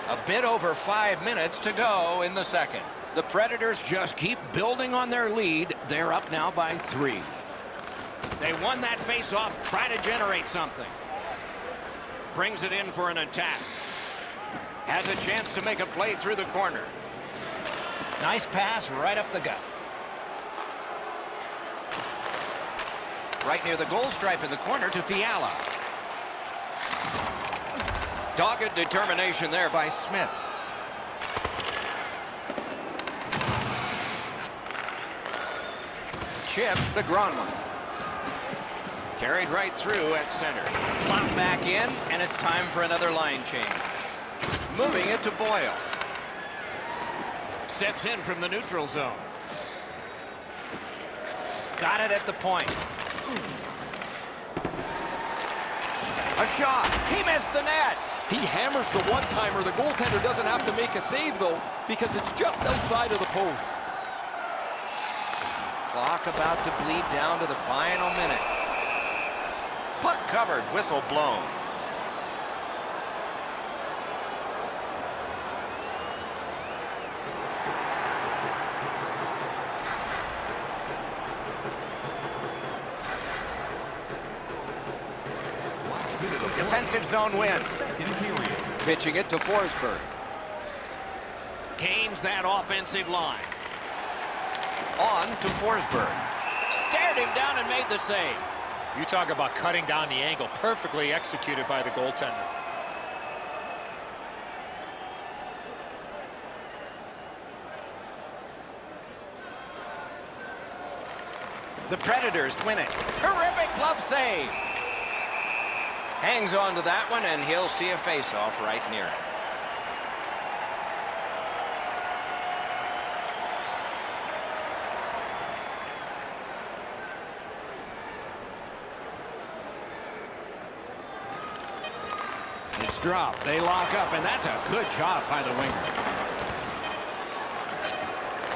A bit over 5 minutes to go in the second. The Predators just keep building on their lead. They're up now by 3. They won that face-off, trying to generate something. Brings it in for an attack. Has a chance to make a play through the corner. Nice pass right up the gut. Right near the goal stripe in the corner to Fiala. Dogged determination there by Smith. Chip to Gronwyn. Carried right through at center. Flop back in, and it's time for another line change. Moving it to Boyle. Steps in from the neutral zone. Got it at the point. A shot. He missed the net.
He hammers the one-timer. The goaltender doesn't have to make a save, though, because it's just outside of the post.
Clock about to bleed down to the final minute. Puck covered, whistle blown. Defensive zone win. Pitching it to Forsberg. Gains that offensive line. On to Forsberg. Stared him down and made the save.
You talk about cutting down the angle. Perfectly executed by the goaltender.
The Predators win it. Terrific glove save. Hangs on to that one, and he'll see a face-off right near it. It's dropped. They lock up, and that's a good job by the winger.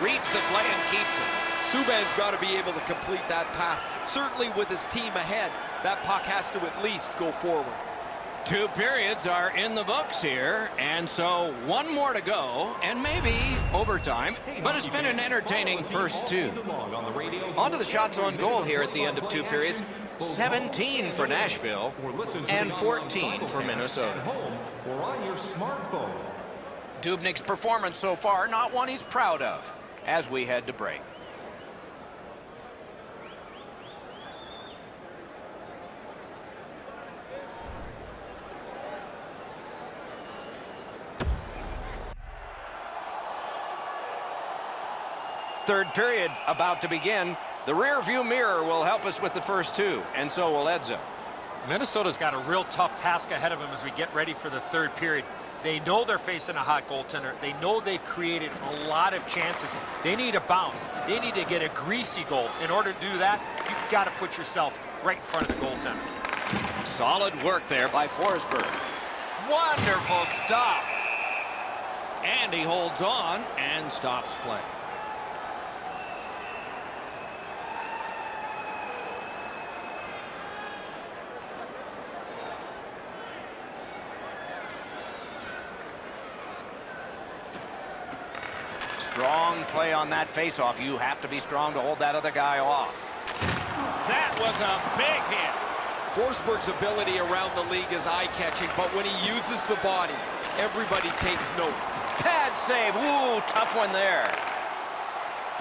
Reads the play and keeps it.
Subban's got to be able to complete that pass. Certainly with his team ahead, that puck has to at least go forward.
2 periods are in the books here, and so 1 more to go, and maybe overtime, but it's been an entertaining first 2. On to the shots on goal here at the end of 2 periods. 17 for Nashville and 14 for Minnesota.
Or on your smartphone.
Dubnyk's performance so far, not one he's proud of, as we head to break. Third period about to begin. The rear view mirror will help us with the first 2, and so will Edzo.
Minnesota's got a real tough task ahead of them as we get ready for the third period. They know they're facing a hot goaltender. They know they've created a lot of chances. They need a bounce. They need to get a greasy goal. In order to do that, you've got to put yourself right in front of the goaltender.
Solid work there by Forsberg. Wonderful stop. And he holds on and stops play. Strong play on that faceoff. You have to be strong to hold that other guy off. That was a big hit.
Forsberg's ability around the league is eye-catching, but when he uses the body, everybody takes note.
Pad save. Ooh, tough one there.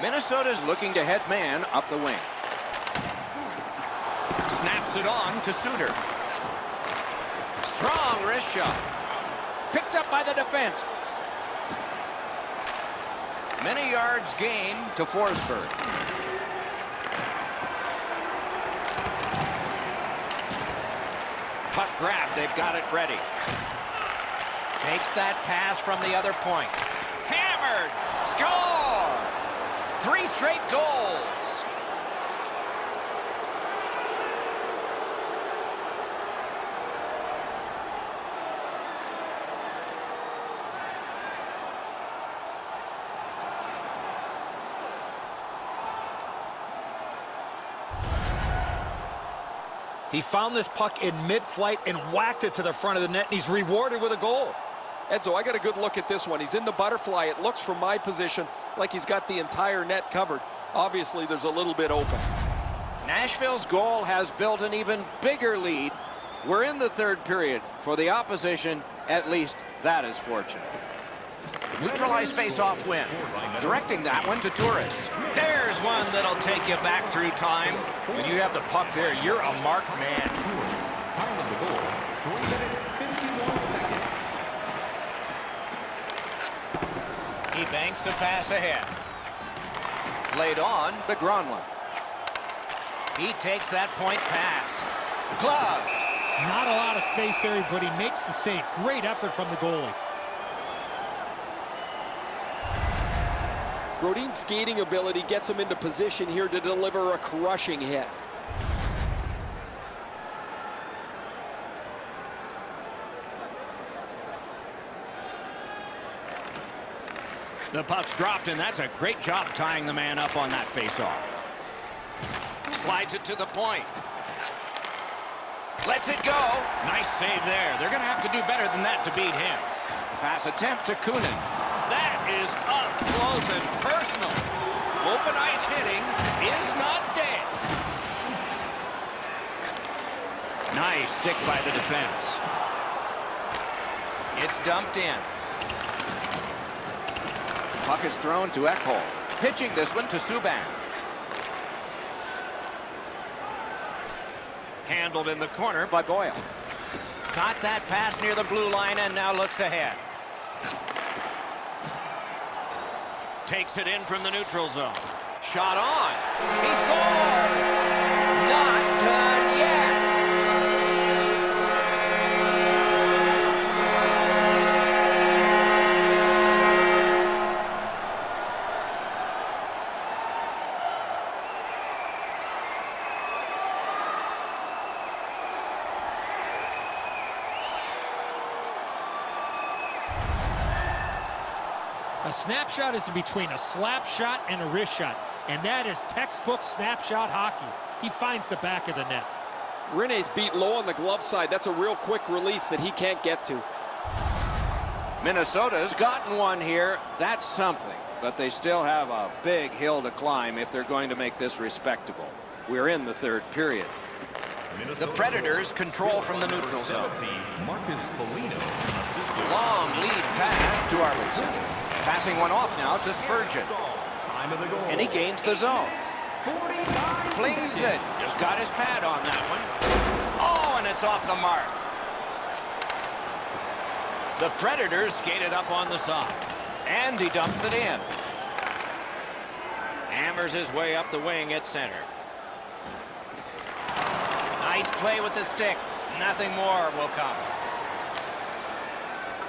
Minnesota's looking to head man up the wing. Snaps it on to Suter. Strong wrist shot. Picked up by the defense. Many yards gained to Forsberg. Puck grab, they've got it ready. Takes that pass from the other point. Hammered! Score! 3 straight goals.
He found this puck in mid-flight and whacked it to the front of the net, and he's rewarded with a goal.
Edzo, I got a good look at this one. He's in the butterfly. It looks from my position like he's got the entire net covered. Obviously, there's a little bit open.
Nashville's goal has built an even bigger lead. We're in the third period. For the opposition, at least that is fortunate. Neutralized face-off win. Directing that one to Turris. There's one that'll take you back through time.
When you have the puck there, you're a marked man.
Time of the goal, 3 minutes, 51 seconds.
He banks a pass ahead. Laid on to Gronlund. He takes that point pass. Gloved.
Not a lot of space there, but he makes the save. Great effort from the goalie.
Brodin's skating ability gets him into position here to deliver a crushing hit.
The puck's dropped, and that's a great job tying the man up on that faceoff. Slides it to the point. Lets it go. Nice save there. They're going to have to do better than that to beat him. Pass attempt to Kunin. That is up close and personal. Open ice hitting is not dead. Nice stick by the defense. It's dumped in. Puck is thrown to Ekholm. Pitching this one to Subban. Handled in the corner by Boyle. Got that pass near the blue line and now looks ahead. Takes it in from the neutral zone. Shot on. He scores! Not done yet.
A snapshot is in between a slap shot and a wrist shot. And that is textbook snapshot hockey. He finds the back of the net.
Rene's beat low on the glove side. That's a real quick release that he can't get to.
Minnesota's gotten one here. That's something. But they still have a big hill to climb if they're going to make this respectable. We're in the third period. The Predators control from the neutral zone. Long lead pass to Arvidsson. Passing one off now to Spurgeon. And he gains the zone. Flings it. Just got his pad on that one. Oh, and it's off the mark. The Predators skated up on the side. And he dumps it in. Hammers his way up the wing at center. Nice play with the stick. Nothing more will come.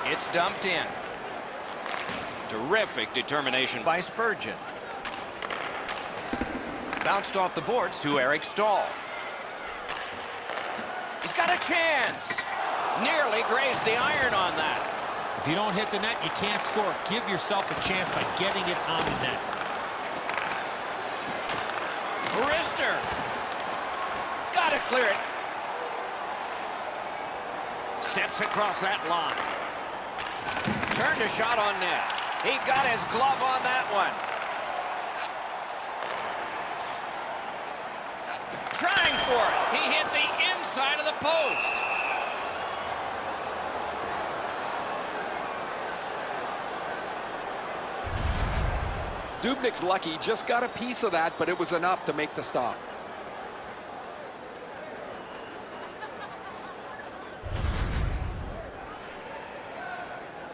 It's dumped in. Terrific determination by Spurgeon. Bounced off the boards to Eric Stahl. He's got a chance. Nearly grazed the iron on that.
If you don't hit the net, you can't score. Give yourself a chance by getting it on the net.
Rister. Gotta clear it. Steps across that line. Turned a shot on net. He got his glove on that one. Trying for it. He hit the inside of the post.
Dubnyk's lucky. Just got a piece of that, but it was enough to make the stop.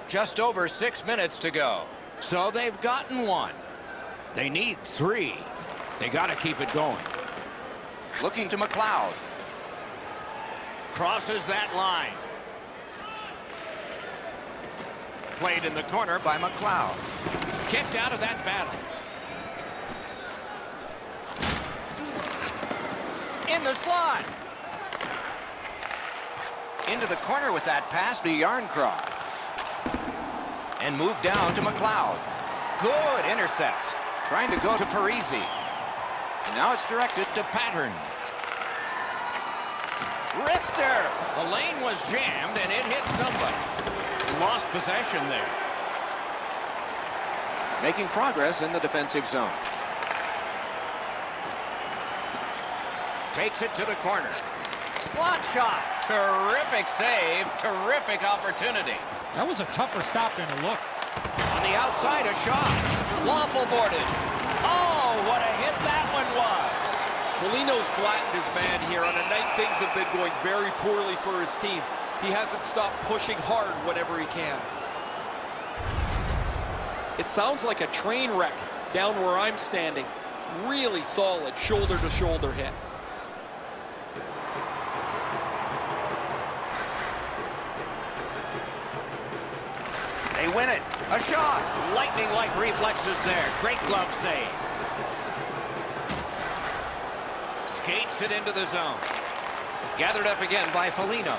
Just over 6 minutes to go. So they've gotten one. They need 3. They got to keep it going. Looking to McLeod. Crosses that line. Played in the corner by McLeod. Kicked out of that battle. In the slot. Into the corner with that pass to Yarncroft. And moved down to McLeod. Good intercept. Trying to go to Parisi. And now it's directed to Pattern. Rister. The lane was jammed and it hit somebody. Lost possession there. Making progress in the defensive zone. Takes it to the corner. Slot shot. Terrific save. Terrific opportunity.
That was a tougher stop than it looked.
On the outside, a shot. Waffle boarded. Oh, what a hit that one was.
Foligno's flattened his man here on a night things have been going very poorly for his team. He hasn't stopped pushing hard whenever he can. It sounds like a train wreck down where I'm standing. Really solid shoulder-to-shoulder hit.
They win it. A shot. Lightning-like reflexes there. Great glove save. Skates it into the zone. Gathered up again by Foligno.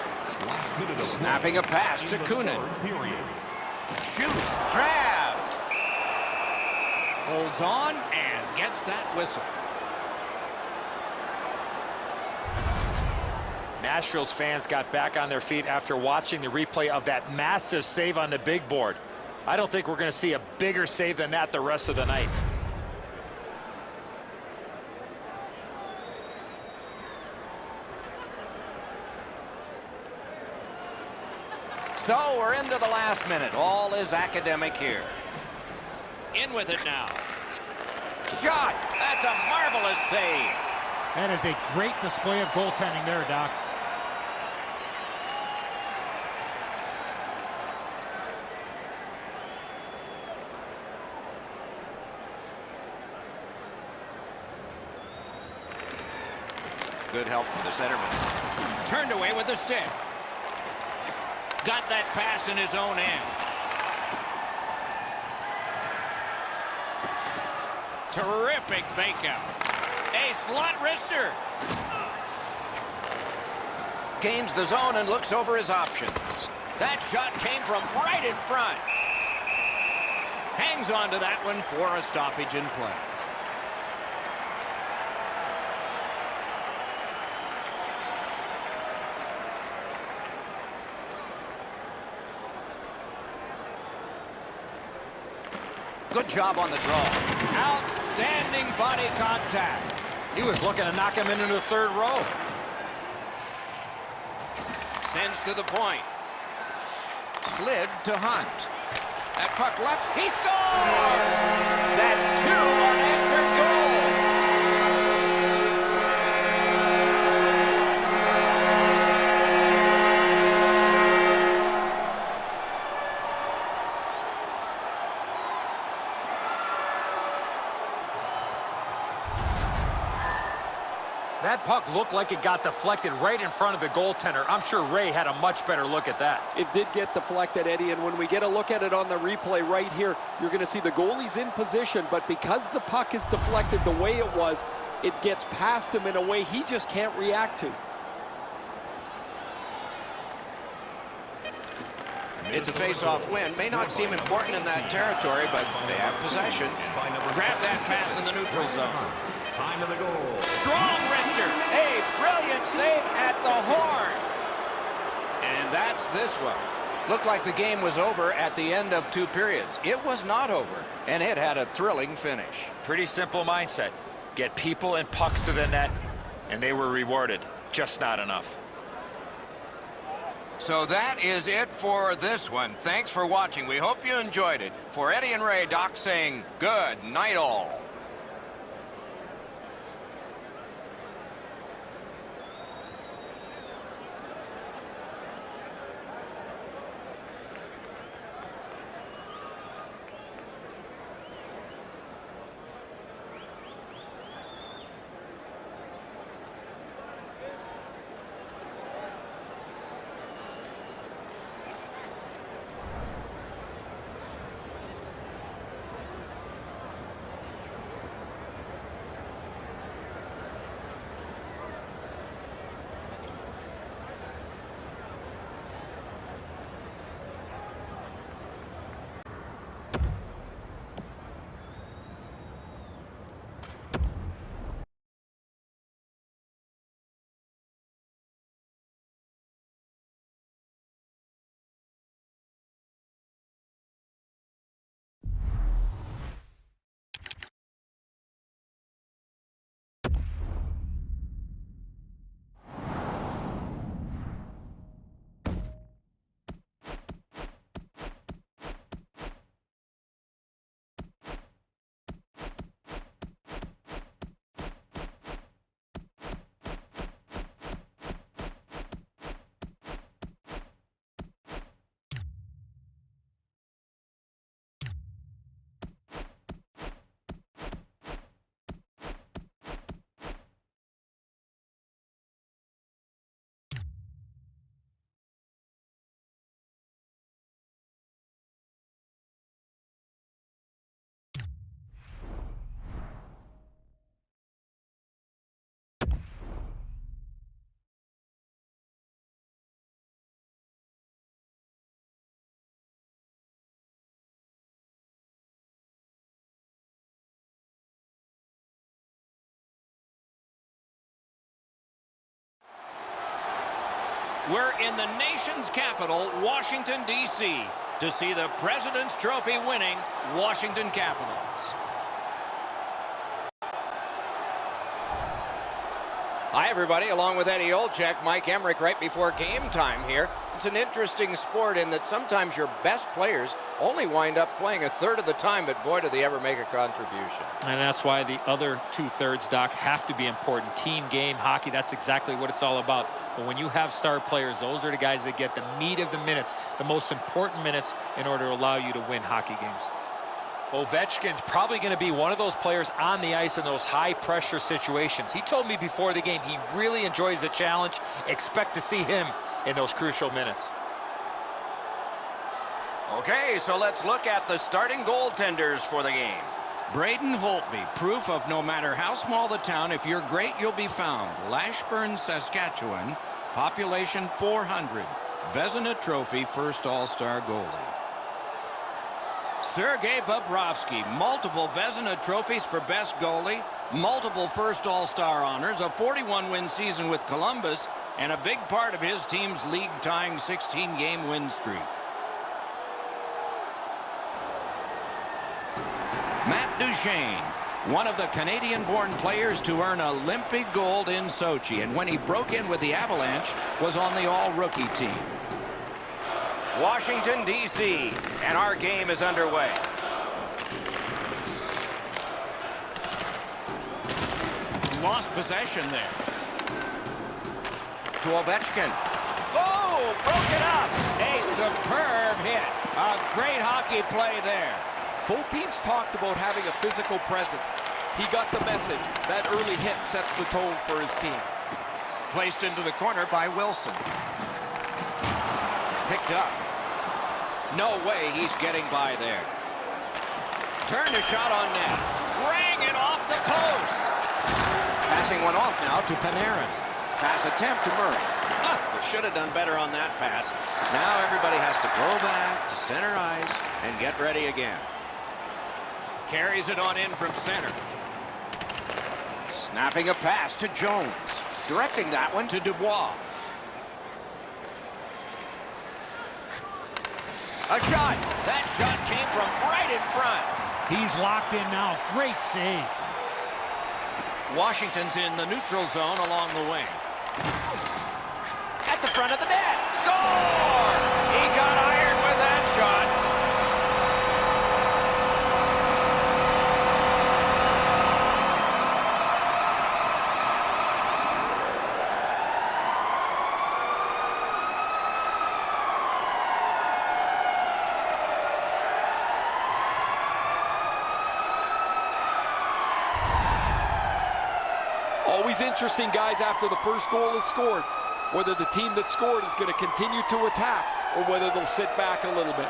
Snapping a pass to Kunin. Shoots. Grabbed. Holds on and gets that whistle.
Nashville's fans got back on their feet after watching the replay of that massive save on the big board. I don't think we're going to see a bigger save than that the rest of the night.
So we're into the last minute. All is academic here. In with it now. Shot. That's a marvelous save.
That is a great display of goaltending there, Doc.
Good help for the centerman. Turned away with the stick. Got that pass in his own end. Terrific fake out. A slot wrister. Gains the zone and looks over his options. That shot came from right in front. Hangs on to that one for a stoppage in play. Good job on the draw. Outstanding body contact.
He was looking to knock him into the third row.
Sends to the point. Slid to Hunt. That puck left. He scores! That's 2 unanswered goals.
That puck looked like it got deflected right in front of the goaltender. I'm sure Ray had a much better look at that.
It did get deflected, Eddie, and when we get a look at it on the replay right here, you're going to see the goalie's in position, but because the puck is deflected the way it was, it gets past him in a way he just can't react to.
It's a face-off win. May not seem important in that territory, but they have possession. Grab that pass in the neutral zone.
Time of the goal.
Strong wrister. A brilliant save at the horn. And that's this one. Looked like the game was over at the end of 2 periods. It was not over, and it had a thrilling finish.
Pretty simple mindset. Get people and pucks to the net, and they were rewarded. Just not enough.
So that is it for this one. Thanks for watching. We hope you enjoyed it. For Eddie and Ray, Doc saying good night all. We're in the nation's capital, Washington, D.C., to see the President's Trophy winning Washington Capitals. Hi, everybody. Along with Eddie Olczyk, Mike Emmerich right before game time here. It's an interesting sport in that sometimes your best players only wind up playing a third of the time, but boy, do they ever make a contribution.
And that's why the other 2/3, Doc, have to be important. Team game, hockey, that's exactly what it's all about. But when you have star players, those are the guys that get the meat of the minutes, the most important minutes in order to allow you to win hockey games.
Ovechkin's probably going to be one of those players on the ice in those high-pressure situations. He told me before the game he really enjoys the challenge. Expect to see him in those crucial minutes.
Okay, so let's look at the starting goaltenders for the game. Braden Holtby, proof of no matter how small the town, if you're great, you'll be found. Lashburn, Saskatchewan, population 400. Vezina Trophy, first All-Star goalie. Sergei Bobrovsky, multiple Vezina trophies for best goalie, multiple first All-Star honors, a 41-win season with Columbus, and a big part of his team's league-tying 16-game win streak. Matt Duchene, one of the Canadian-born players to earn Olympic gold in Sochi, and when he broke in with the Avalanche, was on the all-rookie team. Washington, D.C., and our game is underway. Lost possession there. To Ovechkin. Oh, broken up. A superb hit. A great hockey play there.
Both teams talked about having a physical presence. He got the message. That early hit sets the tone for his team.
Placed into the corner by Wilson. Picked up. No way he's getting by there. Turned a shot on net. Rang it off the post. Passing one off now to Panarin. Pass attempt to Murray. They should have done better on that pass. Now everybody has to go back to center ice and get ready again. Carries it on in from center. Snapping a pass to Jones. Directing that one to Dubois. A shot. That shot came from right in front.
He's locked in now. Great save.
Washington's in the neutral zone along the wing. At the front of the net. Score! He got iron with that shot.
Always interesting, guys, after the first goal is scored, whether the team that scored is going to continue to attack or whether they'll sit back a little bit.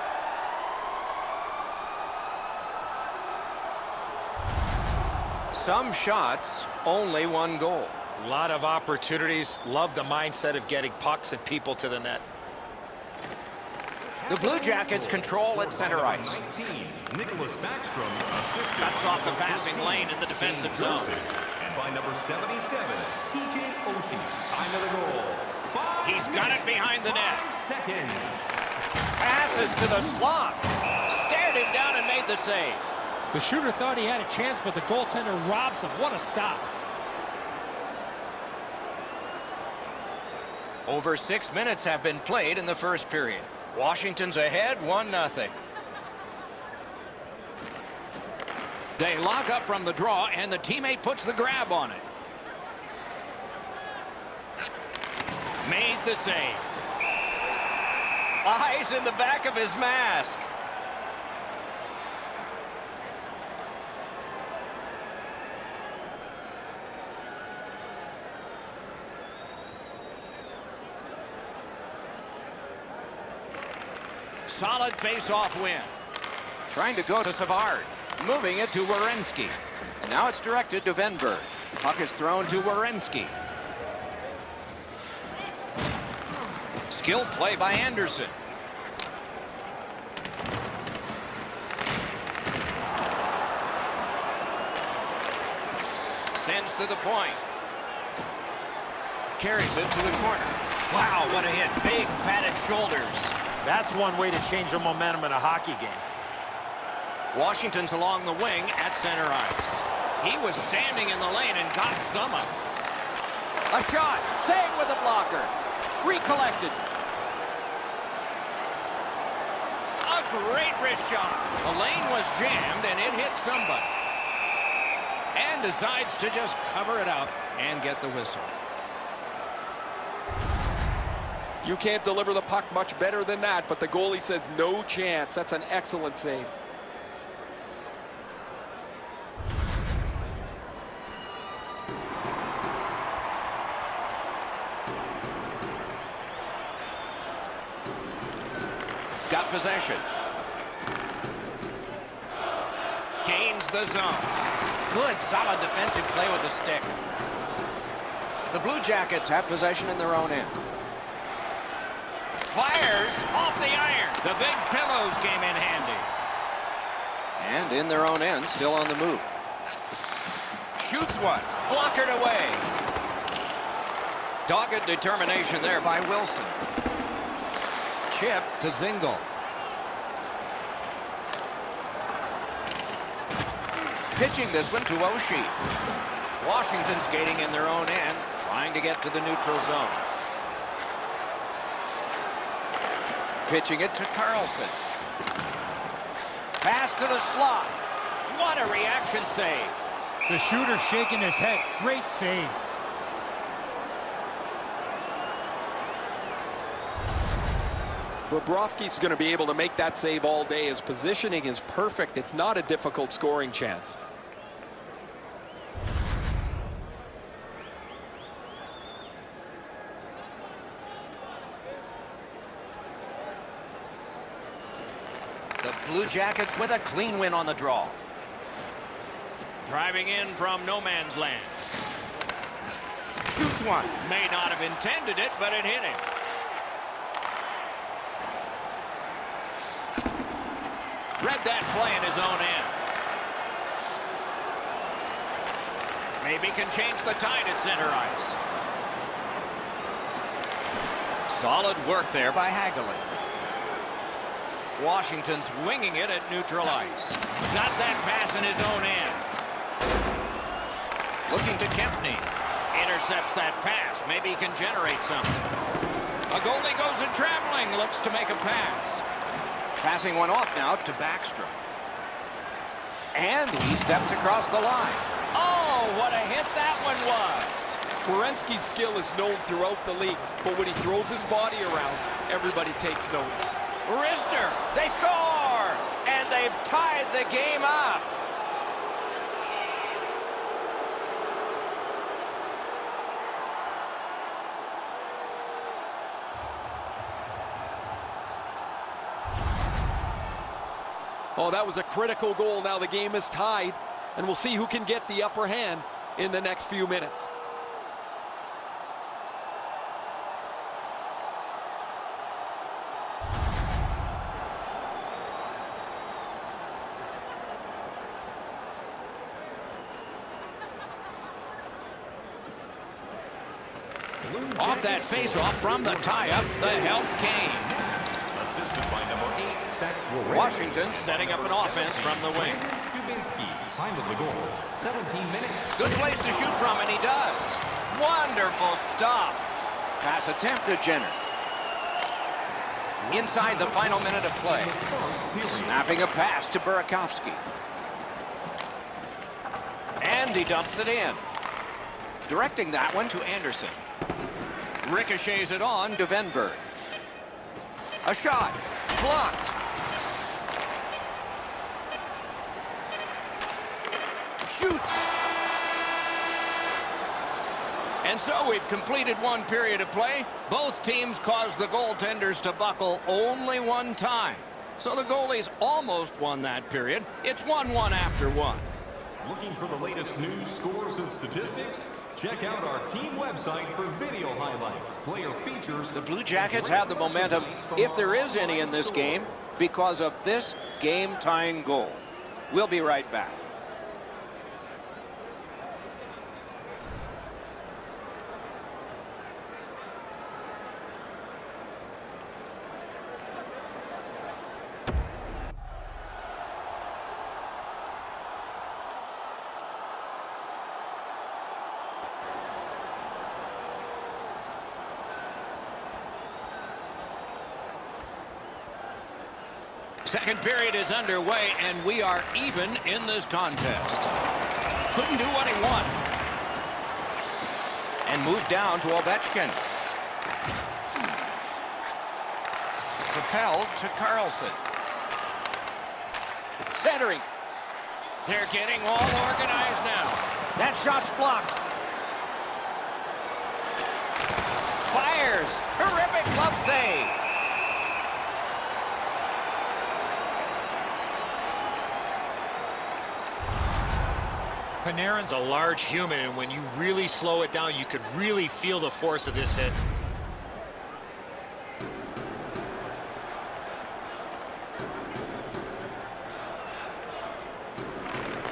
Some shots, only one goal.
A lot of opportunities. Love the mindset of getting pucks and people to the net.
The Blue Jackets control at center ice. Cuts off the passing lane in the defensive zone.
And by number 77, TJ Oshie. Time of the goal.
He's got it behind the net.
5 seconds.
Passes to the slot. Stared him down and made the save.
The shooter thought he had a chance, but the goaltender robs him. What a stop.
Over 6 minutes have been played in the first period. Washington's ahead 1-0. They lock up from the draw, and the teammate puts the grab on it. Made the save. Eyes in the back of his mask. Solid face-off win. Trying to go to Savard. Moving it to Werenski. And now it's directed to Venberg. Puck is thrown to Werenski. Skilled play by Anderson. Sends to the point. Carries it to the corner. Wow, what a hit. Big padded shoulders.
That's one way to change the momentum in a hockey game.
Washington's along the wing at center ice. He was standing in the lane and got some of it. A shot. Saved with a blocker. Recollected. A great wrist shot. The lane was jammed and it hit somebody. And decides to just cover it up and get the whistle.
You can't deliver the puck much better than that, but the goalie says no chance. That's an excellent save.
Got possession. Gains the zone. Good, solid defensive play with the stick. The Blue Jackets have possession in their own end. Fires off the iron. The big pillows came in handy. And in their own end, still on the move. Shoots one. Blockered away. Dogged determination there by Wilson. Chip to Zingle. Pitching this one to Oshie. Washington skating in their own end, trying to get to the neutral zone. Pitching it to Carlson. Pass to the slot. What a reaction save.
The shooter shaking his head. Great save.
Bobrovsky's going to be able to make that save all day. His positioning is perfect. It's not a difficult scoring chance.
The Blue Jackets with a clean win on the draw.
Driving in from no man's land.
Shoots one.
May not have intended it, but it hit him. Read that play in his own end. Maybe can change the tide at center ice.
Solid work there by Hagelin. Washington's winging it at neutral ice.
Got that pass in his own end.
Looking to Kempney.
Intercepts that pass. Maybe he can generate something. A goalie goes in traveling. Looks to make a pass.
Passing one off now to Backstrom. And he steps across the line.
Oh, what a hit that one was.
Werenski's skill is known throughout the league, but when he throws his body around, everybody takes notice.
Rister, they score! And they've tied the game up.
Oh, that was a critical goal. Now the game is tied, and we'll see who can get the upper hand in the next few minutes.
Off that face-off from the tie-up, the help came.
Assisted by number 8, Zach Werenski.
Washington setting up an offense from the wing.
Time of the goal, 17 minutes.
Good place to shoot from, and he does. Wonderful stop.
Pass attempt to Jenner. Inside the final minute of play. Snapping a pass to Burakovsky. And he dumps it in. Directing that one to Anderson. Ricochets it on to Venberg. A shot. Blocked. Shoots.
And so we've completed one period of play. Both teams caused the goaltenders to buckle only one time. So the goalies almost won that period. It's 1-1 after one.
Looking for the latest news, scores, and statistics? Check out our team website for video highlights, player features.
The Blue Jackets have the momentum, if there is any in this game, because of this game-tying goal. We'll be right back.
Second period is underway, and we are even in this contest. Couldn't do what he wanted.
And move down to Ovechkin. Propelled to Carlson. Centering.
They're getting all organized now.
That shot's blocked. Fires. Terrific glove save.
Panarin's a large human, and when you really slow it down, you could really feel the force of this hit.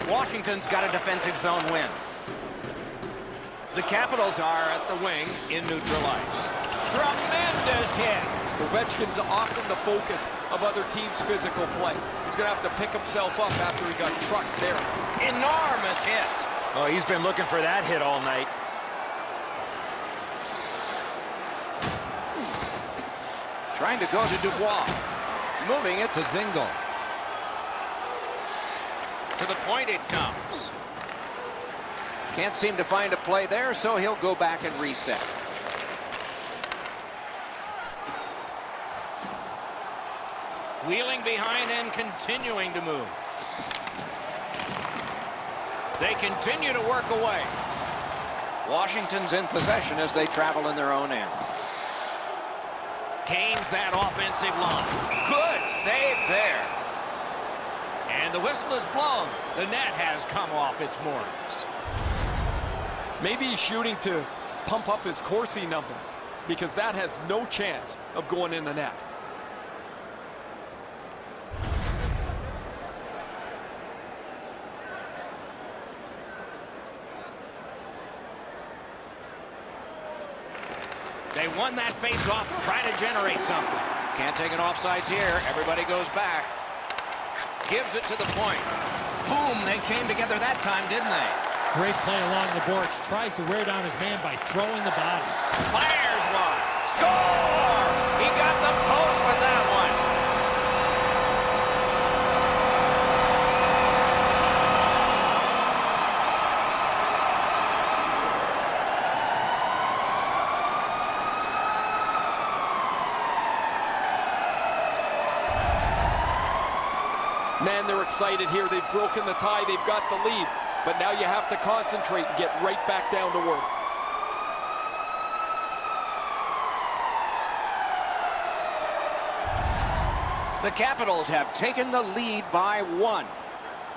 Washington's got a defensive zone win.
The Capitals are at the wing in neutral ice. Tremendous hit.
Ovechkin's often the focus of other teams' physical play. He's going to have to pick himself up after he got trucked there.
Enormous hit.
Oh, he's been looking for that hit all night.
Trying to go to Dubois. Moving it to Zingle. To the point it comes. Can't seem to find a play there, so he'll go back and reset. Wheeling behind and continuing to move. They continue to work away. Washington's in possession as they travel in their own end. Gains that offensive line. Good save there. And the whistle is blown. The net has come off its moorings.
Maybe he's shooting to pump up his Corsi number, because that has no chance of going in the net.
They won that face-off, try to generate something. Can't take an offsides here. Everybody goes back. Gives it to the point. Boom, they came together that time, didn't they?
Great play along the boards. Tries to wear down his man by throwing the body.
Fires one. Score! He got the post with that one.
Man, they're excited here. They've broken the tie. They've got the lead. But now you have to concentrate and get right back down to work.
The Capitals have taken the lead by 1.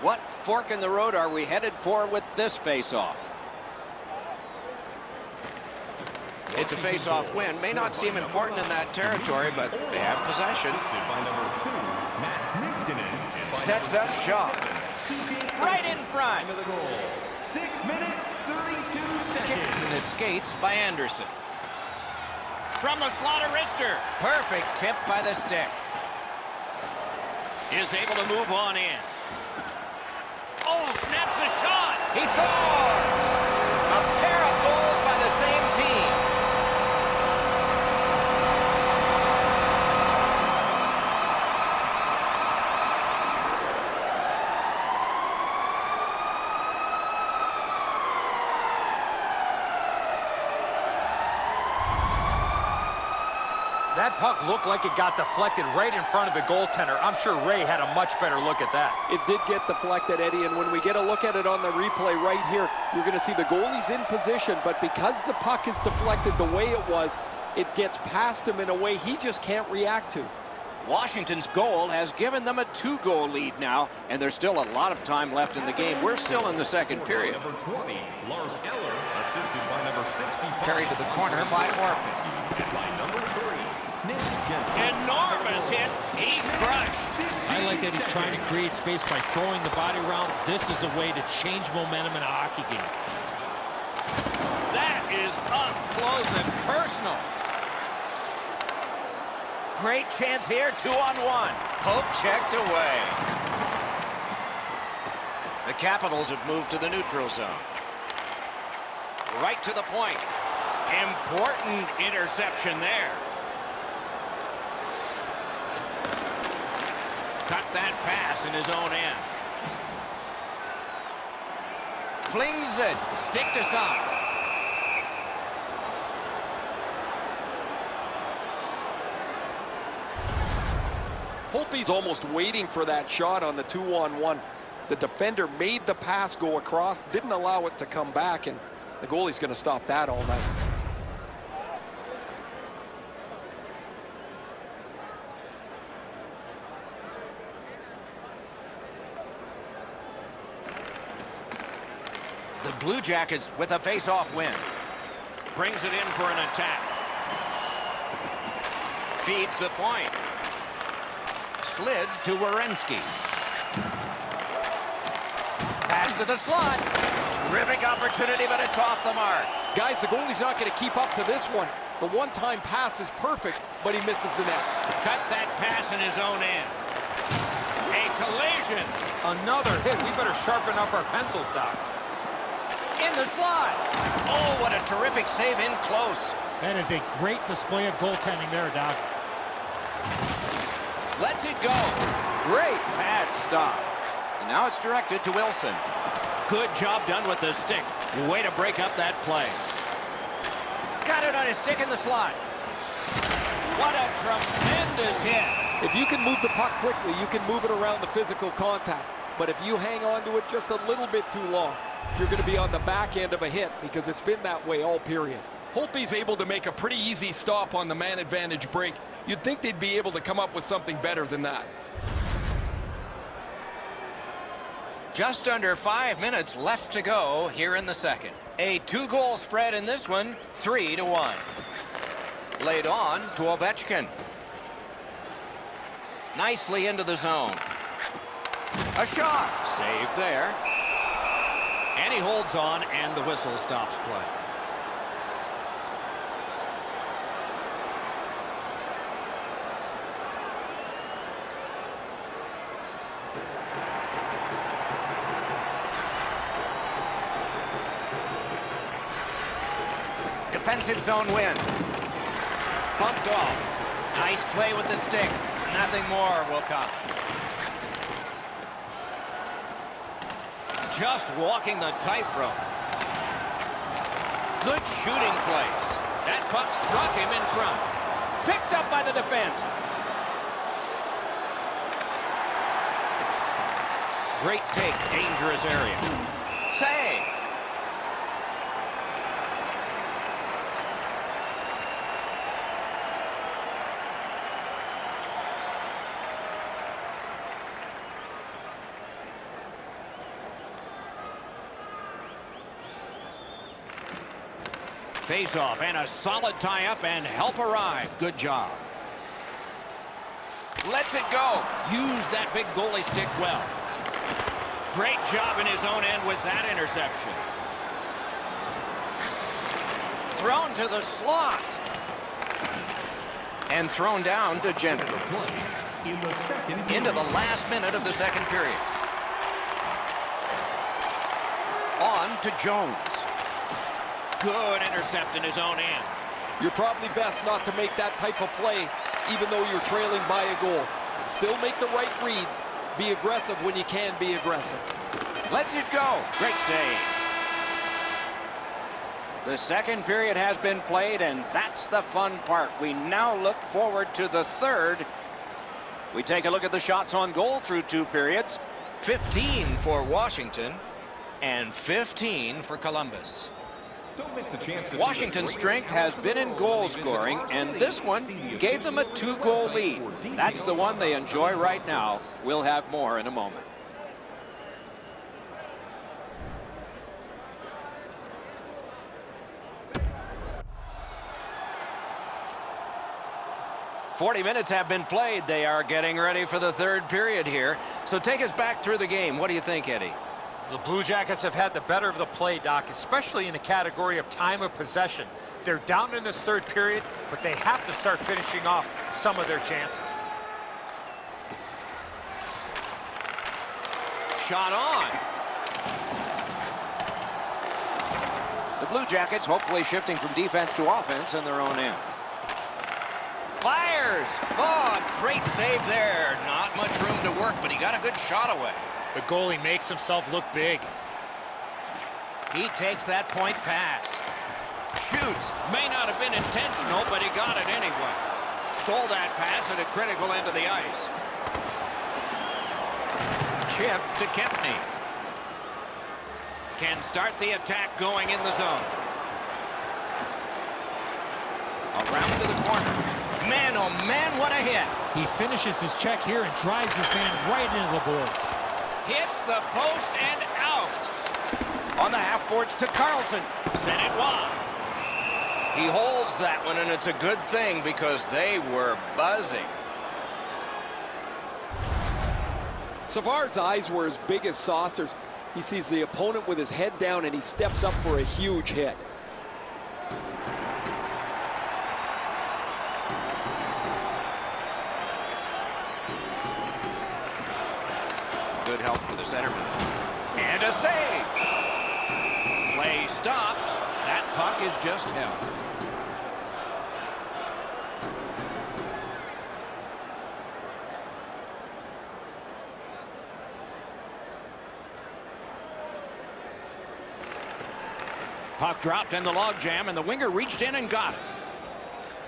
What fork in the road are we headed for with this face-off? It's a face-off win. May not seem important in that territory, but they have possession. Sets up shot. Right in front.
6 minutes, 32 seconds.
Kicks and escapes by Anderson. From the slot of wrister. Perfect tip by the stick. Is able to move on in. Oh, snaps the shot. He scores. A pair of goals by the same team.
That puck looked like it got deflected right in front of the goaltender. I'm sure Ray had a much better look at that.
It did get deflected, Eddie, and when we get a look at it on the replay right here, you're going to see the goalie's in position, but because the puck is deflected the way it was, it gets past him in a way he just can't react to.
Washington's goal has given them a 2-goal lead now, and there's still a lot of time left in the game. We're still in the second period.
Number 20, Lars Eller, assisted by number 65.
Carried to the corner by Morgan.
And by number 3, Nick Jensen.
Enormous hit. He's crushed.
I like that he's trying to create space by throwing the body around. This is a way to change momentum in a hockey game.
That is up close and personal. Great chance here, 2-on-1. Poke checked away. The Capitals have moved to the neutral zone. Right to the point. Important interception there. Cut that pass in his own end. Flings it. Stick to side.
Holtby's almost waiting for that shot on the 2-on-1. The defender made the pass go across, didn't allow it to come back, and the goalie's going to stop that all night.
The Blue Jackets with a face-off win. Brings it in for an attack. Feeds the point. Slid to Werenski. Pass to the slot. Terrific opportunity, but it's off the mark.
Guys, the goalie's not going to keep up to this one. The one-time pass is perfect, but he misses the net.
Cut that pass in his own end. A collision.
Another hit. We better sharpen up our pencils, Doc.
In the slot. Oh, what a terrific save in close.
That is a great display of goaltending there, Doc.
Lets it go.
Great pad stop. And now it's directed to Wilson.
Good job done with the stick. Way to break up that play. Got it on his stick in the slot. What a tremendous hit.
If you can move the puck quickly, you can move it around the physical contact. But if you hang on to it just a little bit too long, you're going to be on the back end of a hit because it's been that way all period.
Holtby's able to make a pretty easy stop on the man advantage break. You'd think they'd be able to come up with something better than that.
Just under 5 minutes left to go here in the second. A 2-goal spread in this one, 3-1. Laid on to Ovechkin. Nicely into the zone. A shot. Save there. And he holds on, and the whistle stops play. Defensive zone win. Bumped off. Nice play with the stick. Nothing more will come. Just walking the tightrope. Good shooting place. That puck struck him in front. Picked up by the defense. Great take. Dangerous area. Save. Face-off and a solid tie-up and help arrive. Good job. Lets it go. Use that big goalie stick well. Great job in his own end with that interception. Thrown to the slot. And thrown down to Jenner. Into the last minute of the second period. On to Jones. Good intercept in his own end.
You're probably best not to make that type of play, even though you're trailing by a goal. Still make the right reads. Be aggressive when you can be aggressive.
Lets it go. Great save. The second period has been played, and that's the fun part. We now look forward to the third. We take a look at the shots on goal through 2 periods. 15 for Washington and 15 for Columbus. Washington's strength has been in goal scoring, and this one gave them a 2-goal lead. That's the one they enjoy right now. We'll have more in a moment. "40 minutes have been played. They are getting ready for the third period here. So take us back through the game. What do you think, Eddie?
The Blue Jackets have had the better of the play, Doc, especially in the category of time of possession. They're down in this third period, but they have to start finishing off some of their chances.
Shot on. The Blue Jackets hopefully shifting from defense to offense in their own end. Fires! Oh, great save there. Not much room to work, but he got a good shot away.
The goalie makes himself look big.
He takes that point pass. Shoots. May not have been intentional, but he got it anyway. Stole that pass at a critical end of the ice. Chip to Kempney. Can start the attack going in the zone. Around to the corner. Man, oh man, what a hit.
He finishes his check here and drives his man right into the boards.
Hits the post and out. On the half boards to Carlson. Sent it wide. He holds that one, and it's a good thing because they were buzzing.
Savard's eyes were as big as saucers. He sees the opponent with his head down, and he steps up for a huge hit.
Good help for the centerman. And a save. Play stopped. That puck is just held. Puck dropped in the logjam, and the winger reached in and got it.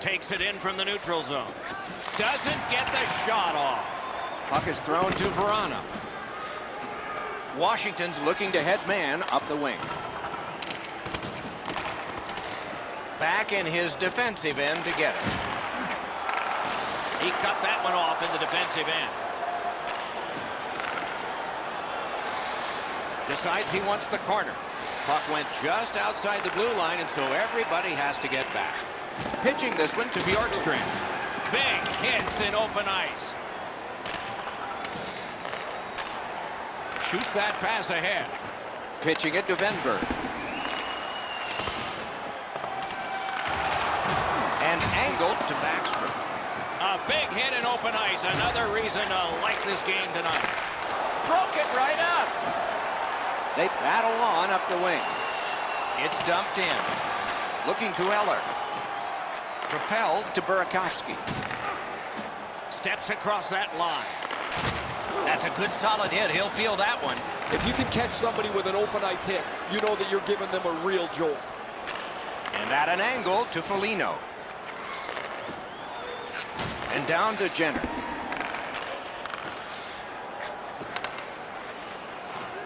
Takes it in from the neutral zone. Doesn't get the shot off. Puck is thrown to Verana. Washington's looking to head man up the wing. Back in his defensive end to get it. He cut that one off in the defensive end. Decides he wants the corner. Puck went just outside the blue line, and so everybody has to get back. Pitching this one to Bjorkstrand. Big hits in open ice. Shoots that pass ahead. Pitching it to Venberg. And angled to Backstrom. A big hit in open ice. Another reason to like this game tonight. Broke it right up. They battle on up the wing. It's dumped in. Looking to Eller. Propelled to Burakovsky. Steps across that line. That's a good solid hit. He'll feel that one.
If you can catch somebody with an open ice hit, you know that you're giving them a real jolt.
And at an angle to Foligno. And down to Jenner.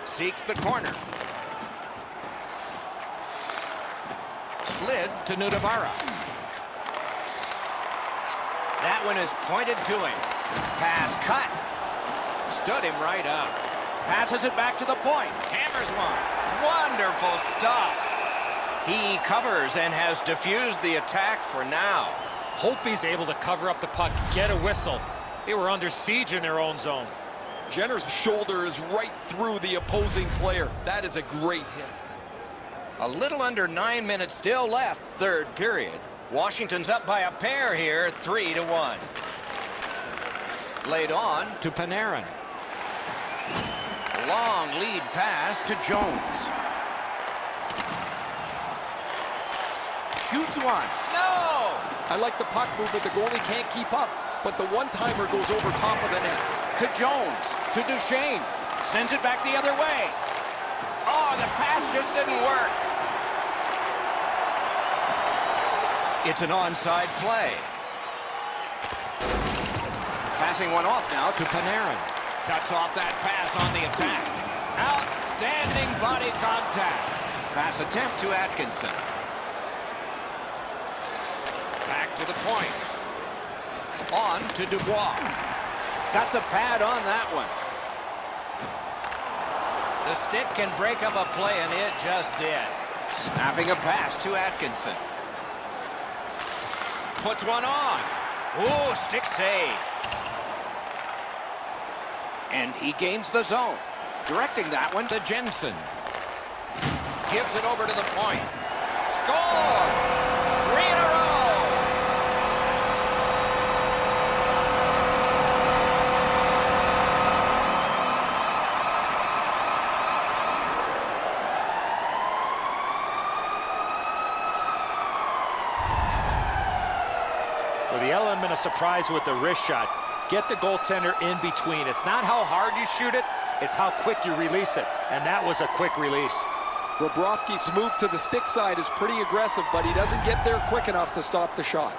Seeks the corner. Slid to Nudavara. That one is pointed to him. Pass cut. Stood him right up. Passes it back to the point. Hammers one. Wonderful stop. He covers and has diffused the attack for now.
Holtby's able to cover up the puck, get a whistle. They were under siege in their own zone.
Jenner's shoulder is right through the opposing player. That is a great hit.
A little under 9 minutes still left, third period. Washington's up by a pair here, 3-1. Laid on to Panarin. Long lead pass to Jones. Shoots one. No!
I like the puck movement. The goalie can't keep up, but the one-timer goes over top of the net.
To Jones, to Duchesne. Sends it back the other way. Oh, the pass just didn't work. It's an onside play. Passing one off now to Panarin. Cuts off that pass on the attack. Outstanding body contact. Pass attempt to Atkinson. Back to the point. On to Dubois. Got the pad on that one. The stick can break up a play, and it just did. Snapping a pass to Atkinson. Puts one on. Ooh, stick save. And he gains the zone. Directing that one to Jensen. Gives it over to the point. Score! 3 in a row!
With the element of surprise with the wrist shot, get the goaltender in between. It's not how hard you shoot it, it's how quick you release it. And that was a quick release.
Bobrovsky's move to the stick side is pretty aggressive, but he doesn't get there quick enough to stop the shot.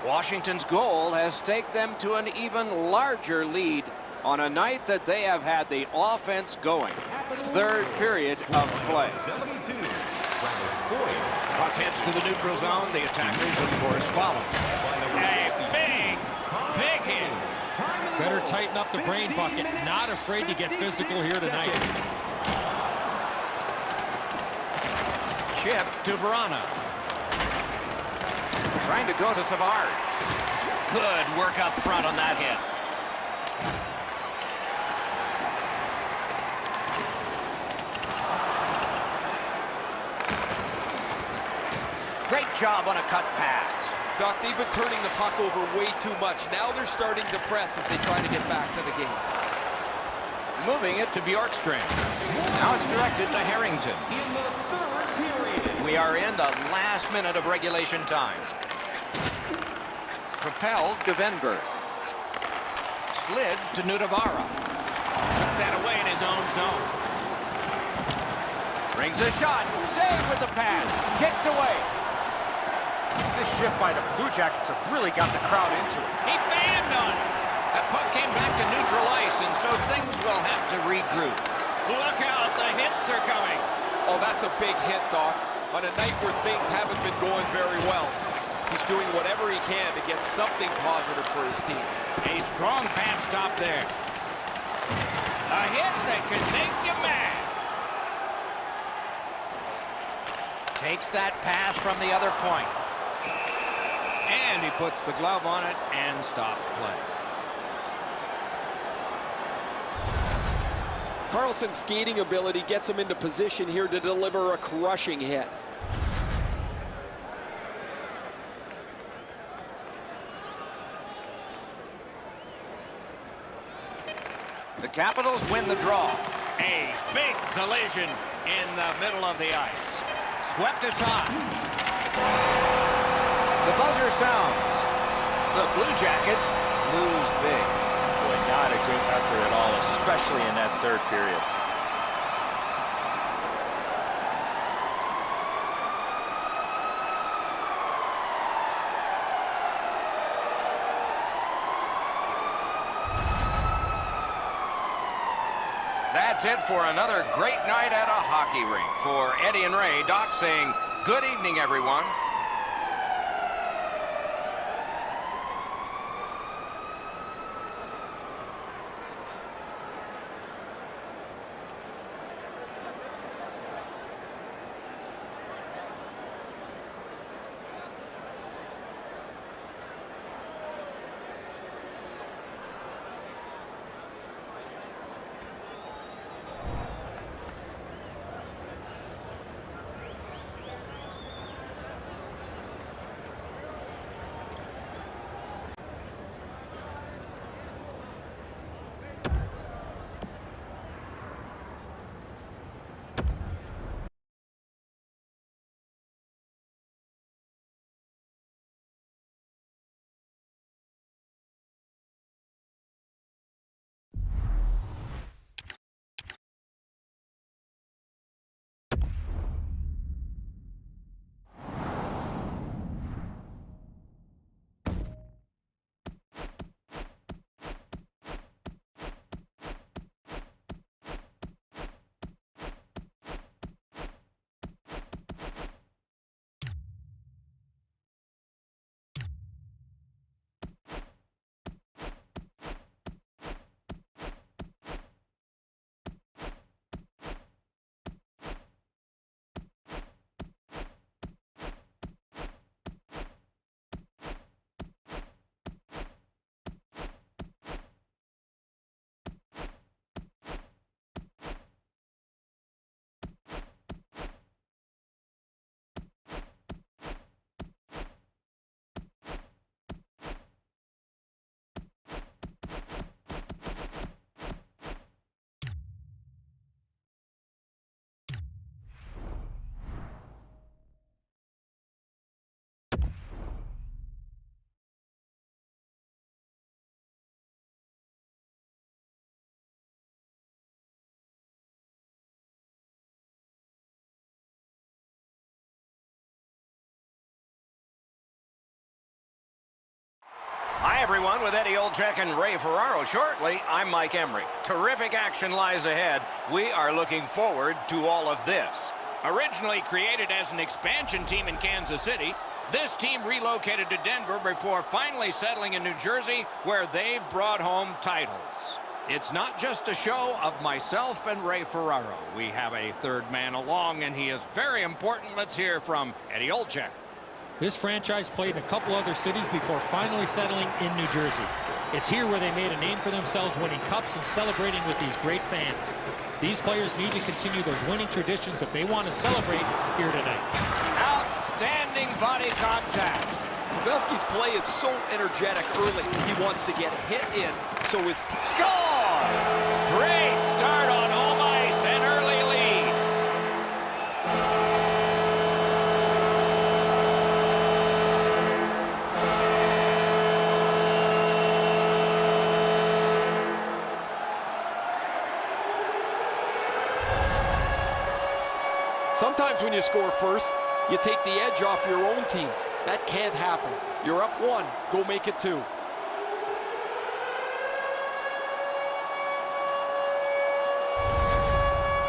Washington's goal has staked them to an even larger lead on a night that they have had the offense going. Third period of play. Puck heads to the neutral zone. The attackers, of course, follow. A big hit.
Better tighten up the brain bucket. Not afraid to get physical here tonight.
Chip to Verana. Trying to go to Savard. Good work up front on that hit. Great job on a cut pass.
Doc, they've been turning the puck over way too much. Now they're starting to press as they try to get back to the game.
moving it to Bjorkstrand. Now it's directed to Harrington.
In the third period.
We are in the last minute of regulation time. Propelled to Venberg. Slid to Nudavara. Took that away in his own zone. Brings a shot. Saved with the pad. Kicked away.
This shift by the Blue Jackets have really got the crowd into it.
He fanned on it. That puck came back to neutral ice, and so things will have to regroup. Look out, the hits are coming.
Oh, that's a big hit, Doc. On a night where things haven't been going very well, he's doing whatever he can to get something positive for his team.
A strong pad stop there. A hit that can make you mad. Takes that pass from the other point. And he puts the glove on it and stops play.
Carlson's skating ability gets him into position here to deliver a crushing hit.
The Capitals win the draw. A big collision in the middle of the ice. Swept aside. The buzzer sounds. The Blue Jackets lose big.
Boy, not a good effort at all, especially in that third period.
That's it for another great night at a hockey rink. For Eddie and Ray, Doc saying good evening, everyone. Hi, everyone, with Eddie Olczyk and Ray Ferraro shortly. I'm Mike Emery. Terrific action lies ahead. We are looking forward to all of this. Originally created as an expansion team in Kansas City, this team relocated to Denver before finally settling in New Jersey, where they've brought home titles. It's not just a show of myself and Ray Ferraro. We have a third man along, and he is very important. Let's hear from Eddie Olczyk.
This franchise played in a couple other cities before finally settling in New Jersey. It's here where they made a name for themselves, winning cups and celebrating with these great fans. These players need to continue those winning traditions if they want to celebrate here tonight.
Outstanding body contact.
Pavelski's play is so energetic early. He wants to get hit in, so his...
Score! Great
Sometimes when you score first, you take the edge off your own team. That can't happen. You're up 1. Go make it 2.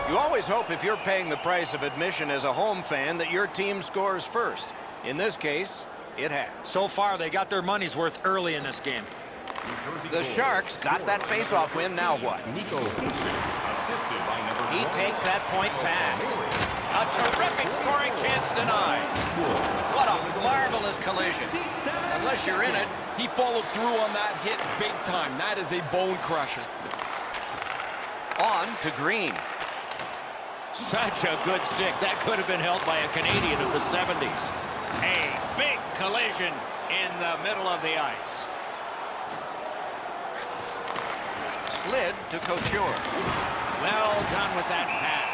You always hope if you're paying the price of admission as a home fan that your team scores first. In this case, it has.
So far, they got their money's worth early in this game.
The Sharks got that face-off win. Now what? He takes that point pass. A terrific scoring chance denied. What a marvelous collision. Unless you're in it.
He followed through on that hit big time. That is a bone crusher.
On to Green. Such a good stick. That could have been held by a Canadian of the 70s. A big collision in the middle of the ice. Slid to Couture. Well done with that pass.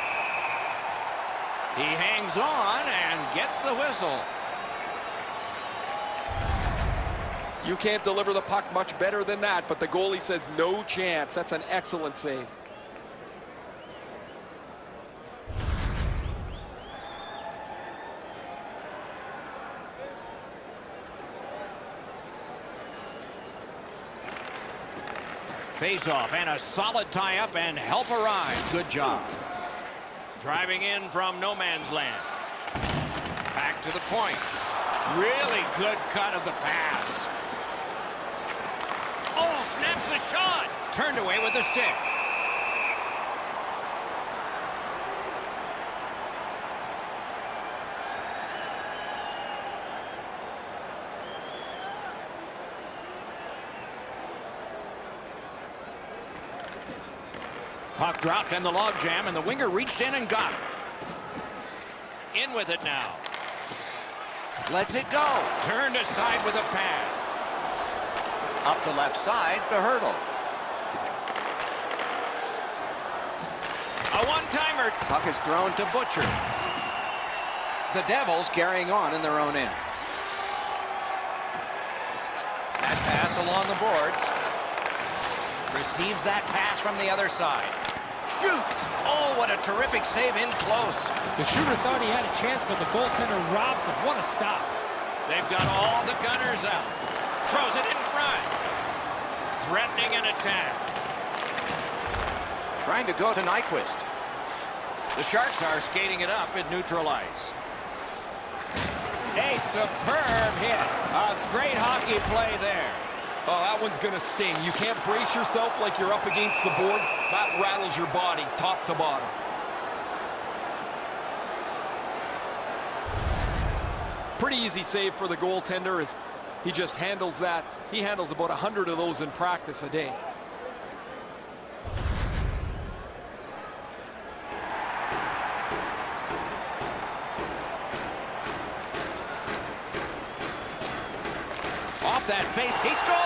He hangs on and gets the whistle.
You can't deliver the puck much better than that, but the goalie says no chance. That's an excellent save.
Face-off and a solid tie-up and help arrive. Good job. Driving in from no man's land. Back to the point. Really good cut of the pass. Oh, snaps the shot. Turned away with the stick. Puck dropped and the log jam, and the winger reached in and got it. In with it now. Lets it go. Turned aside with a pad. Up the left side, the hurdle. A one-timer. Puck is thrown to Butcher. The Devils carrying on in their own end. That pass along the boards. Receives that pass from the other side. Shoots. Oh, what a terrific save in close.
The shooter thought he had a chance, but the goaltender robs him. What a stop.
They've got all the gunners out. Throws it in front. Threatening an attack. Trying to go to Nyquist. The Sharks are skating it up at neutral ice. A superb hit. A great hockey play there.
Oh, that one's going to sting. You can't brace yourself like you're up against the boards. That rattles your body top to bottom. Pretty easy save for the goaltender as he just handles that. He handles about 100 of those in practice a day.
Off that face, he scores!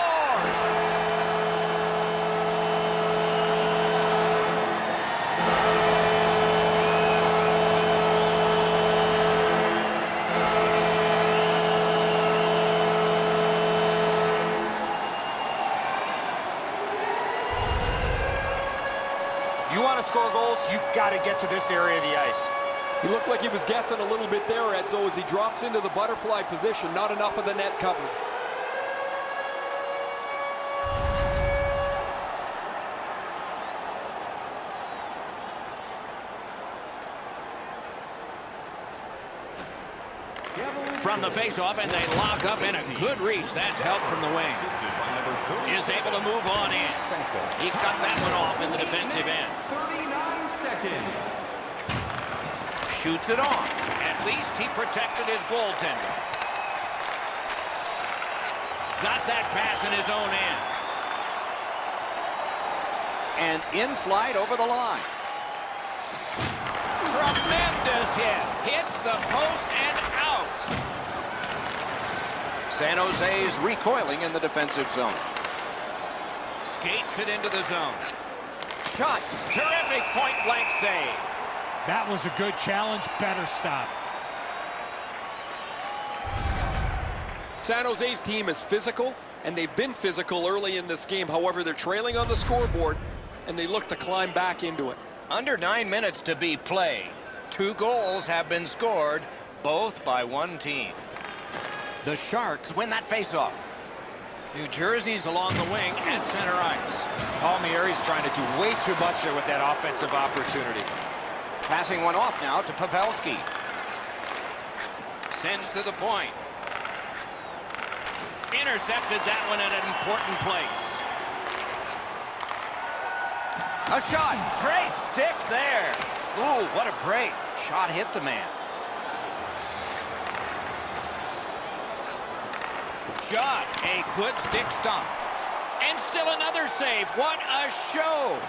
You want to score goals, you got to get to this area of the ice.
He looked like he was guessing a little bit there, Edzo, as he drops into the butterfly position. Not enough of the net covered.
From the face-off, and they lock up in a good reach. That's help from the wing. Is able to move on in. He cut that one off in the defensive end.
39 seconds.
Shoots it on. At least he protected his goaltender. Got that pass in his own end. And in flight over the line. Tremendous hit. Hits the post and out. San Jose's recoiling in the defensive zone. Skates it into the zone. Shot. Terrific point-blank save.
That was a good challenge. Better stop.
San Jose's team is physical, and they've been physical early in this game. However, they're trailing on the scoreboard, and they look to climb back into it.
Under 9 minutes to be played. 2 goals have been scored, both by one team. The Sharks win that faceoff. New Jersey's along the wing at center ice.
Palmieri's trying to do way too much there with that offensive opportunity.
Passing one off now to Pavelski. Sends to the point. Intercepted that one at an important place. A shot. Great stick there. Ooh, what a break. Shot hit the man. Shot. A good stick stump. And still another save. What a show.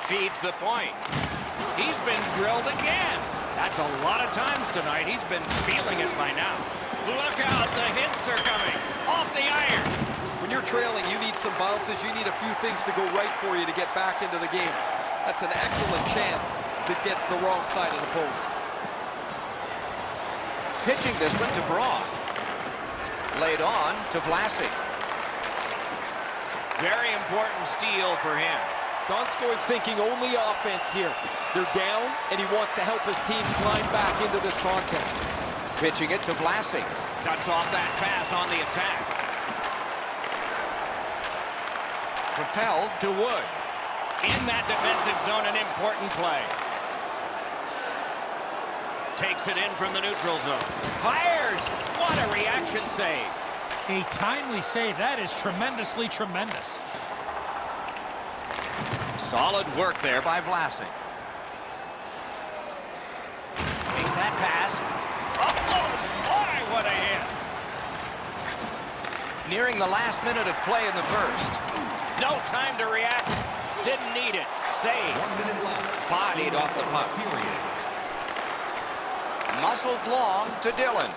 Feeds the point. He's been drilled again. That's a lot of times tonight. He's been feeling it by now. Look out. The hits are coming. Off the iron.
When you're trailing, you need some bounces. You need a few things to go right for you to get back into the game. That's an excellent chance that gets the wrong side of the post.
Pitching this one to Braun. Laid on to Vlasic. Very important steal for him.
Donsko is thinking only offense here. They're down, and he wants to help his team climb back into this contest.
Pitching it to Vlasic. Cuts off that pass on the attack. Propelled to Wood. In that defensive zone, an important play. Takes it in from the neutral zone. Fires! What a reaction save.
A timely save. That is tremendously tremendous.
Solid work there by Vlasic. Takes that pass. Oh, boy, what a hit. Nearing the last minute of play in the first. No time to react. Didn't need it. Save.
1 minute left.
Bodied off the puck.
Period.
Muscled long to Dillon.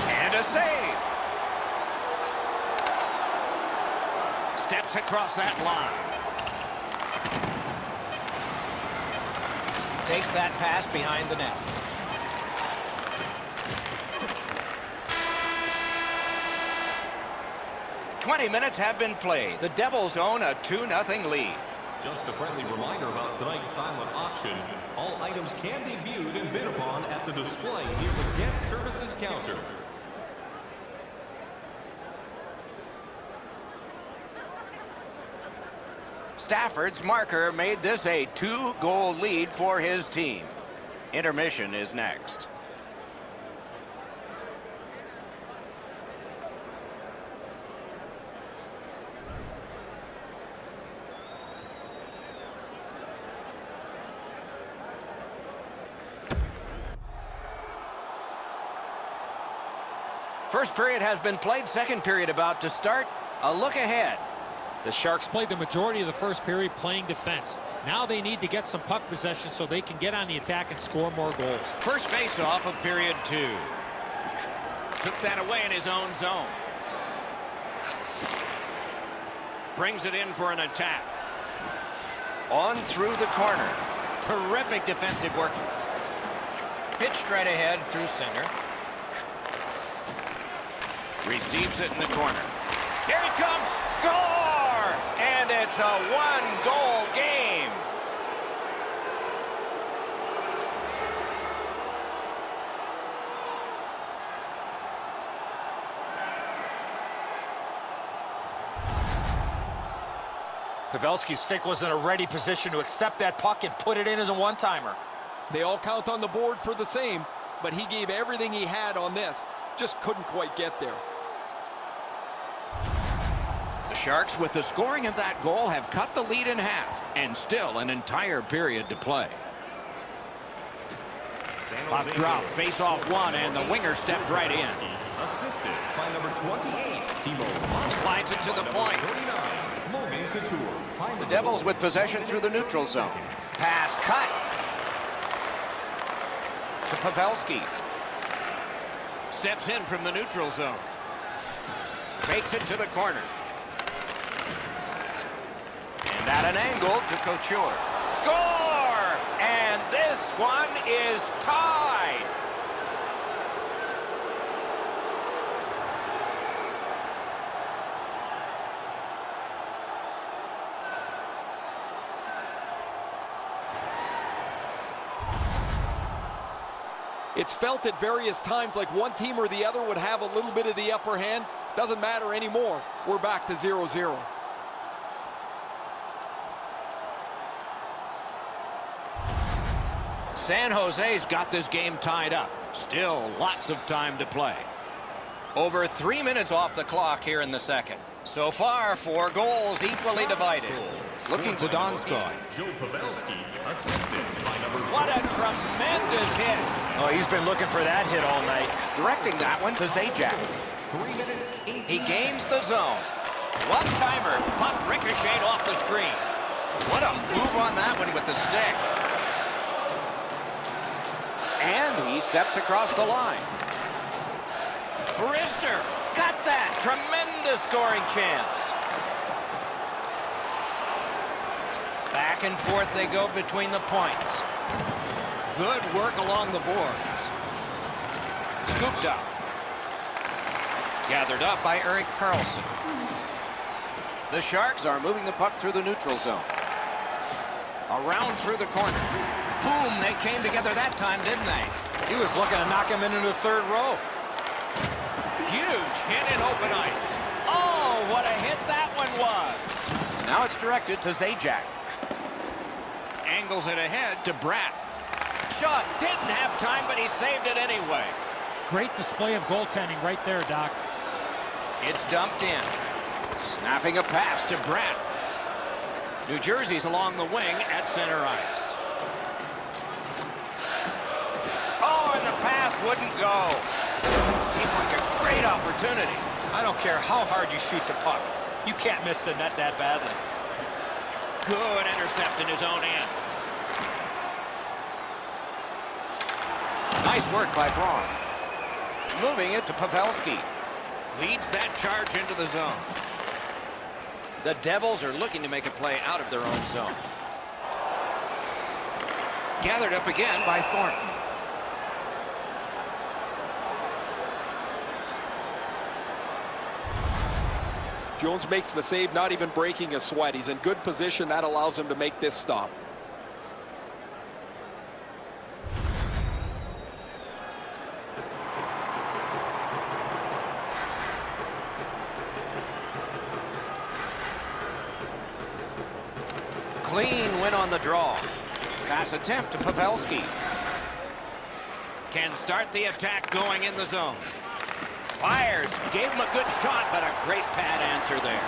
And a save. Steps across that line. Takes that pass behind the net. "20 minutes have been played. The Devils own a 2-0 lead.
Just a friendly reminder about tonight's silent auction. All items can be viewed and bid upon at the display near the guest services counter.
Stafford's marker made this a 2-goal lead for his team. Intermission is next. First period has been played. Second period about to start. A look ahead.
The Sharks played the majority of the first period playing defense. Now they need to get some puck possession so they can get on the attack and score more goals.
First face-off of period 2. Took that away in his own zone. Brings it in for an attack. On through the corner. Terrific defensive work. Pitched right ahead through center. Receives it in the corner. Here he comes. Score! And it's a 1-goal game.
Pavelski's stick was in a ready position to accept that puck and put it in as a one-timer.
They all count on the board for the same, but he gave everything he had on this. Just couldn't quite get there.
The Sharks, with the scoring of that goal, have cut the lead in half, and still an entire period to play. Puck drop, face-off one, and the winger stepped right in.
Assisted by number 28, Timo.
Slides it to the point.
39, Logan Couture.
The Devils with possession through the neutral zone. Pass cut. To Pavelski. Steps in from the neutral zone. Takes it to the corner. And at an angle to Couture. Score! And this one is tied.
It's felt at various times like one team or the other would have a little bit of the upper hand. Doesn't matter anymore. We're back to 0-0.
San Jose's got this game tied up. Still lots of time to play. Over 3 minutes off the clock here in the second. So far, 4 goals equally divided. Looking to Donskoy. What a tremendous hit.
Oh, he's been looking for that hit all night.
Directing that one to Zajac.
He gains the zone. One-timer. Puck ricocheted off the screen. What a move on that one with the stick.
And he steps across the line.
Brister got that. Tremendous scoring chance. Back and forth they go between the points. Good work along the boards. Scooped up. Gathered up by Erik Karlsson. The Sharks are moving the puck through the neutral zone. Around through the corner. Boom, they came together that time, didn't they?
He was looking to knock him into the third row.
Huge hit in open ice. Oh, what a hit that one was.
Now it's directed to Zajac.
Angles it ahead to Bratt. Shot didn't have time, but he saved it anyway.
Great display of goaltending right there, Doc.
It's dumped in. Snapping a pass to Bratt. New Jersey's along the wing at center ice. Oh, and the pass wouldn't go. It seemed like a great opportunity.
I don't care how hard you shoot the puck. You can't miss the net that badly.
Good intercept in his own end.
Nice work by Braun. Moving it to Pavelski.
Leads that charge into the zone. The Devils are looking to make a play out of their own zone.
Gathered up again by Thornton.
Jones makes the save, not even breaking a sweat. He's in good position. That allows him to make this stop.
Clean win on the draw. Pass attempt to Pavelski. Can start the attack going in the zone. Fires. Gave him a good shot, but a great pad answer there.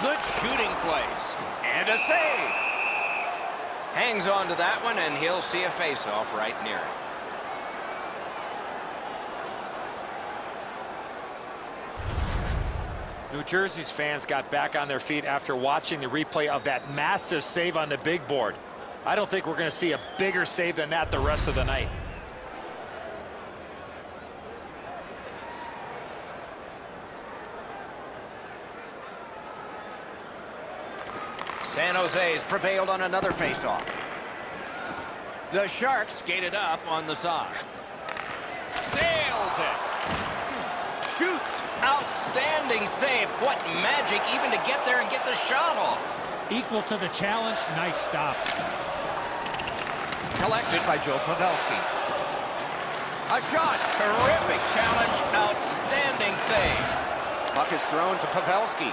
Good shooting place. And a save. Hangs on to that one, and he'll see a face-off right near it.
New Jersey's fans got back on their feet after watching the replay of that massive save on the big board. I don't think we're going to see a bigger save than that the rest of the night.
San Jose's prevailed on another faceoff. The Sharks skated up on the side. Sails it. Shoots. Outstanding save. What magic even to get there and get the shot off.
Equal to the challenge. Nice stop.
Collected by Joe Pavelski. A shot. Terrific challenge. Outstanding save.
Puck is thrown to Pavelski.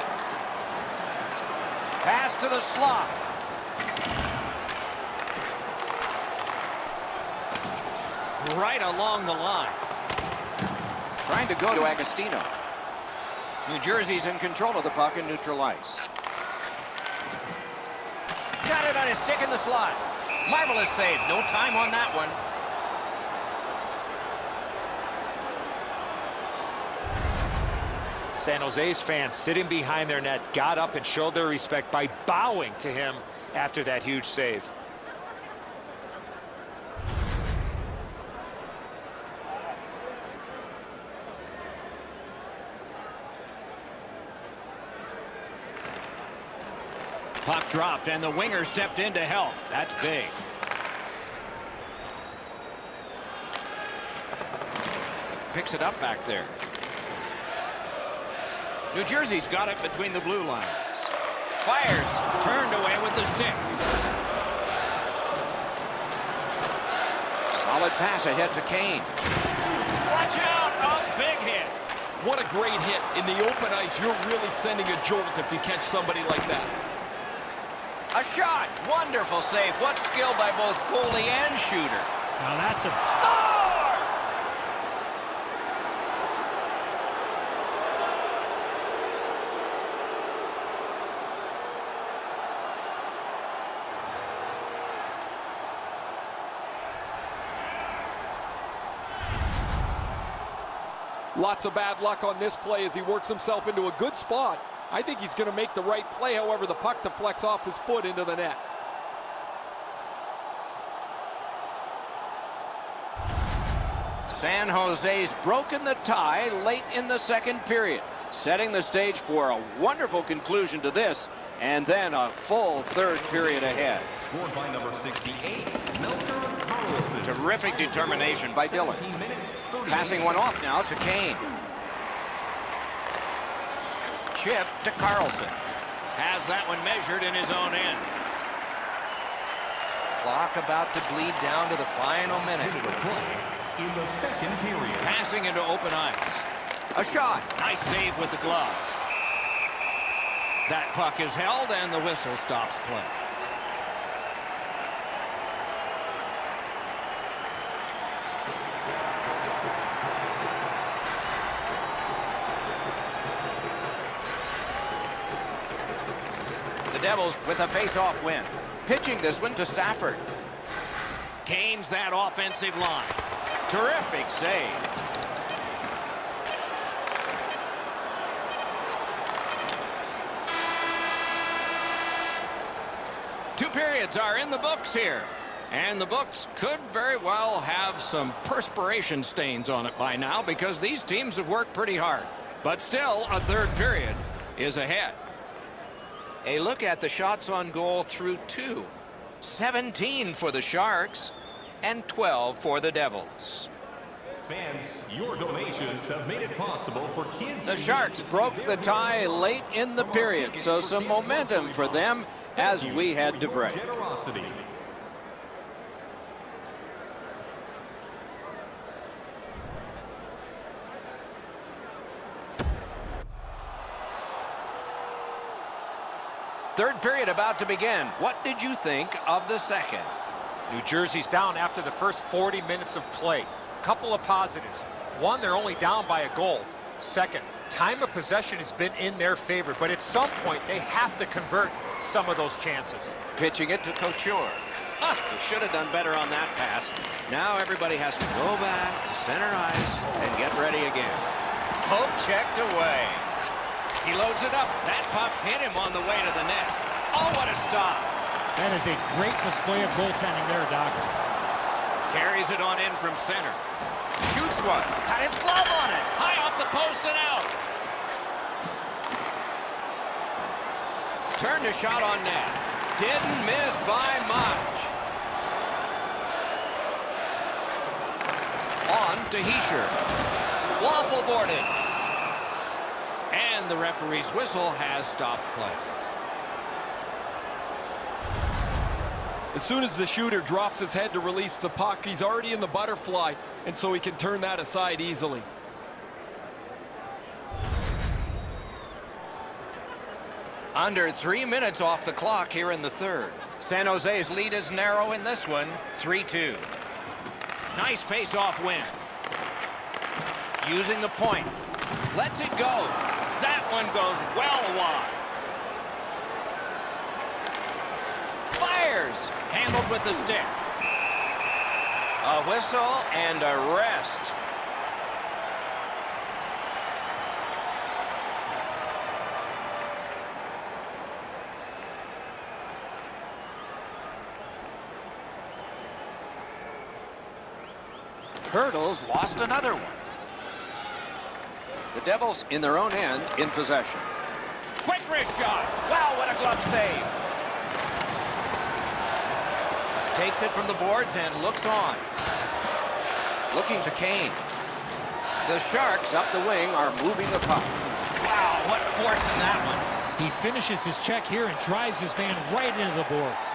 Pass to the slot. Right along the line.
Trying to go to Agostino. New Jersey's in control of the puck in neutral ice.
Got it on his stick in the slot. Marvelous save. No time on that one.
San Jose's fans sitting behind their net got up and showed their respect by bowing to him after that huge save.
Puck dropped, and the winger stepped in to help. That's big. Picks it up back there. New Jersey's got it between the blue lines. Fires. Turned away with the stick.
Solid pass ahead to Kane.
Watch out, a big hit.
What a great hit. In the open ice, you're really sending a jolt if you catch somebody like that.
A shot. Wonderful save. What skill by both goalie and shooter.
Now that's a...
Score!
Lots of bad luck on this play as he works himself into a good spot. I think he's going to make the right play. However, the puck deflects off his foot into the net.
San Jose's broken the tie late in the second period, setting the stage for a wonderful conclusion to this, and then a full third period ahead.
Scored by number 68, Melker Carlson.
Terrific determination by Dylan. Passing one off now to Kane. Chip to Carlson.
Has that one measured in his own end.
Clock about to bleed down to the final minute.
Minute of play in the second period.
Passing into open ice.
A shot.
Nice save with the glove. That puck is held and the whistle stops play.
Devils with a face-off win. Pitching this one to Stafford.
Kane's that offensive line. Terrific save. Two periods are in the books here. And the books could very well have some perspiration stains on it by now because these teams have worked pretty hard. But still, a third period is ahead. A look at the shots on goal through two. 17 for the Sharks and 12 for the Devils.
Fans, your donations have made it possible for kids.
The Sharks broke the tie late in the period, so some momentum for them as we head to break.
Generosity.
Third period about to begin. What did you think of the second?
New Jersey's down after the first 40 minutes of play. Couple of positives. One, they're only down by a goal. Second, time of possession has been in their favor, but at some point they have to convert some of those chances.
Pitching it to Couture. They should have done better on that pass. Now everybody has to go back to center ice and get ready again. Poke checked away. He loads it up. That puck hit him on the way to the net. Oh, what a stop.
That is a great display of goaltending there, Doc.
Carries it on in from center. Shoots one. Got his glove on it. High off the post and out. Turned a shot on net. Didn't miss by much. On to Heischer. Waffle boarded. And the referee's whistle has stopped play.
As soon as the shooter drops his head to release the puck, he's already in the butterfly, and so he can turn that aside easily.
Under 3 minutes off the clock here in the third. San Jose's lead is narrow in this one, 3-2. Nice face-off win. Using the point. Lets it go. That one goes well wide. Fires. Handled with the stick. A whistle and a rest. Hurdles lost another one. The Devils in their own end in possession. Quick wrist shot. Wow, what a glove save. Takes it from the boards and looks on. Looking to Kane. The Sharks up the wing are moving the puck. Wow, what force in that one.
He finishes his check here and drives his man right into the boards.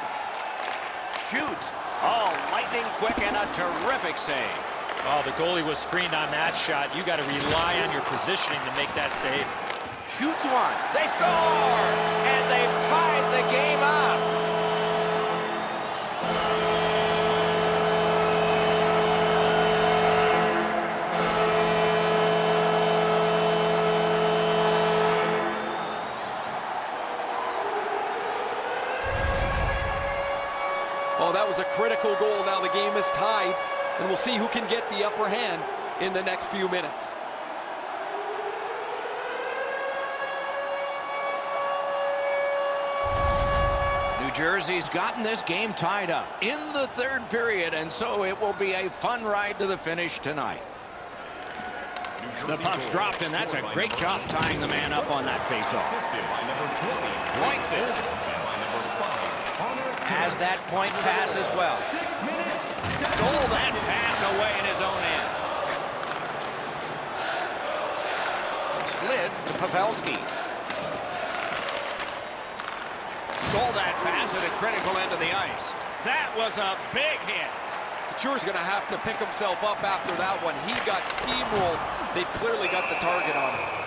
Shoots. Oh, lightning quick and a terrific save.
Oh, the goalie was screened on that shot. You got to rely on your positioning to make that save.
Shoots one. They score! And they've tied the game up.
Oh, that was a critical goal. Now the game is tied, and we'll see who can get the upper hand in the next few minutes.
New Jersey's gotten this game tied up in the third period, and so it will be a fun ride to the finish tonight. The puck's dropped, and that's a great job tying the man up on that faceoff. Points it. Has that point pass as well. Stole that pass away in his own end. Slid to Pavelski. Stole that pass at a critical end of the ice. That was a big hit.
Couture's going to have to pick himself up after that one. He got steamrolled. They've clearly got the target on him.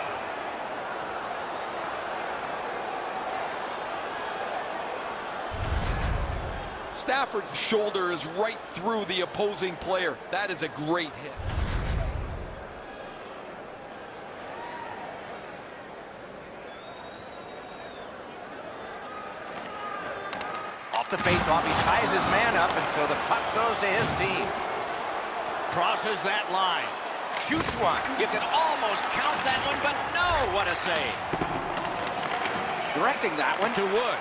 Stafford's shoulder is right through the opposing player. That is a great hit.
Off the faceoff, he ties his man up, and so the puck goes to his team. Crosses that line. Shoots one. You can almost count that one, but no, what a save. Directing that one to Wood.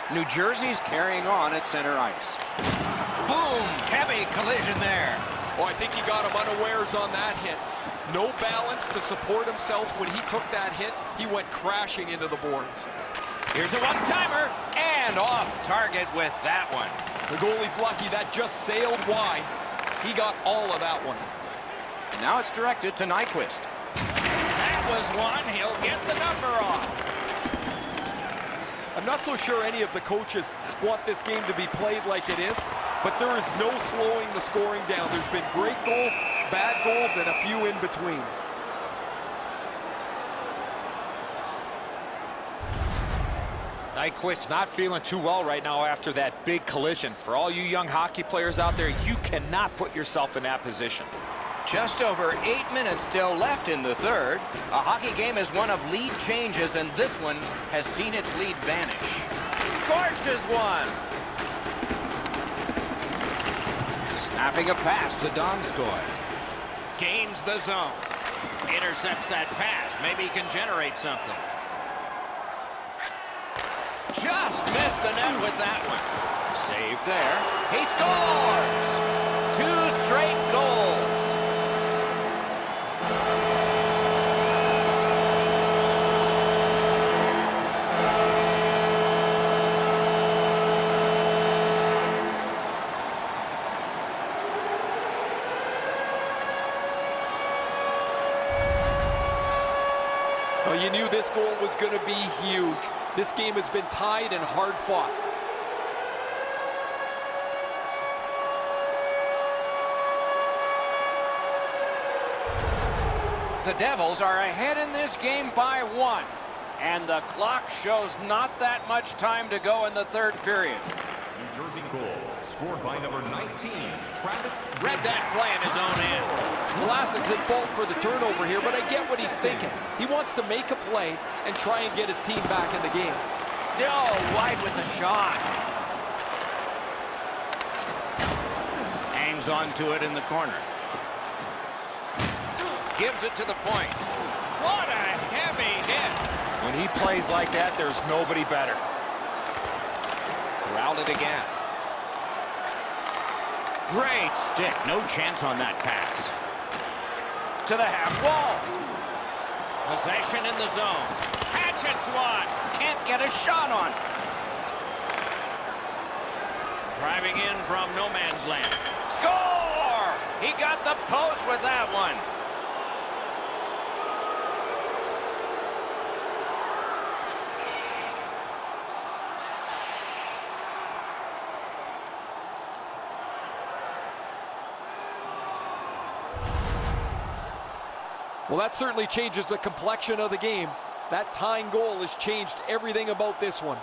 New Jersey's carrying on at center ice. Boom! Heavy collision there.
Oh, I think he got him unawares on that hit. No balance to support himself when he took that hit. He went crashing into the boards.
Here's a one-timer, and off target with that one.
The goalie's lucky. That just sailed wide. He got all of that one.
Now it's directed to Nyquist. That was one. He'll get the number on.
I'm not so sure any of the coaches want this game to be played like it is, but there is no slowing the scoring down. There's been great goals, bad goals, and a few in between.
Nyquist's not feeling too well right now after that big collision. For all you young hockey players out there, you cannot put yourself in that position.
Just over 8 minutes still left in the third. A hockey game is one of lead changes, and this one has seen its lead vanish. Scorches one. Snapping a pass to Donskoy. Gains the zone. Intercepts that pass. Maybe he can generate something. Just missed the net with that one. Saved there. He scores! 2 straight goals.
Well, you knew this goal was going to be huge. This game has been tied and hard fought.
The Devils are ahead in this game by 1. And the clock shows not that much time to go in the third period.
New Jersey goal scored by number 19, Travis.
Read that play in his own end.
Vlasic's at fault for the turnover here, but I get what he's thinking. He wants to make a play and try and get his team back in the game.
Oh, wide with the shot. Hangs on to it in the corner. Gives it to the point. What a heavy hit.
When he plays like that, there's nobody better.
Corralled it again. Great stick. No chance on that pass. To the half wall. Possession in the zone. Hatchets one. Can't get a shot on. Driving in from no man's land. Score! He got the post with that one.
Well, that certainly changes the complexion of the game. That tying goal has changed everything about this one.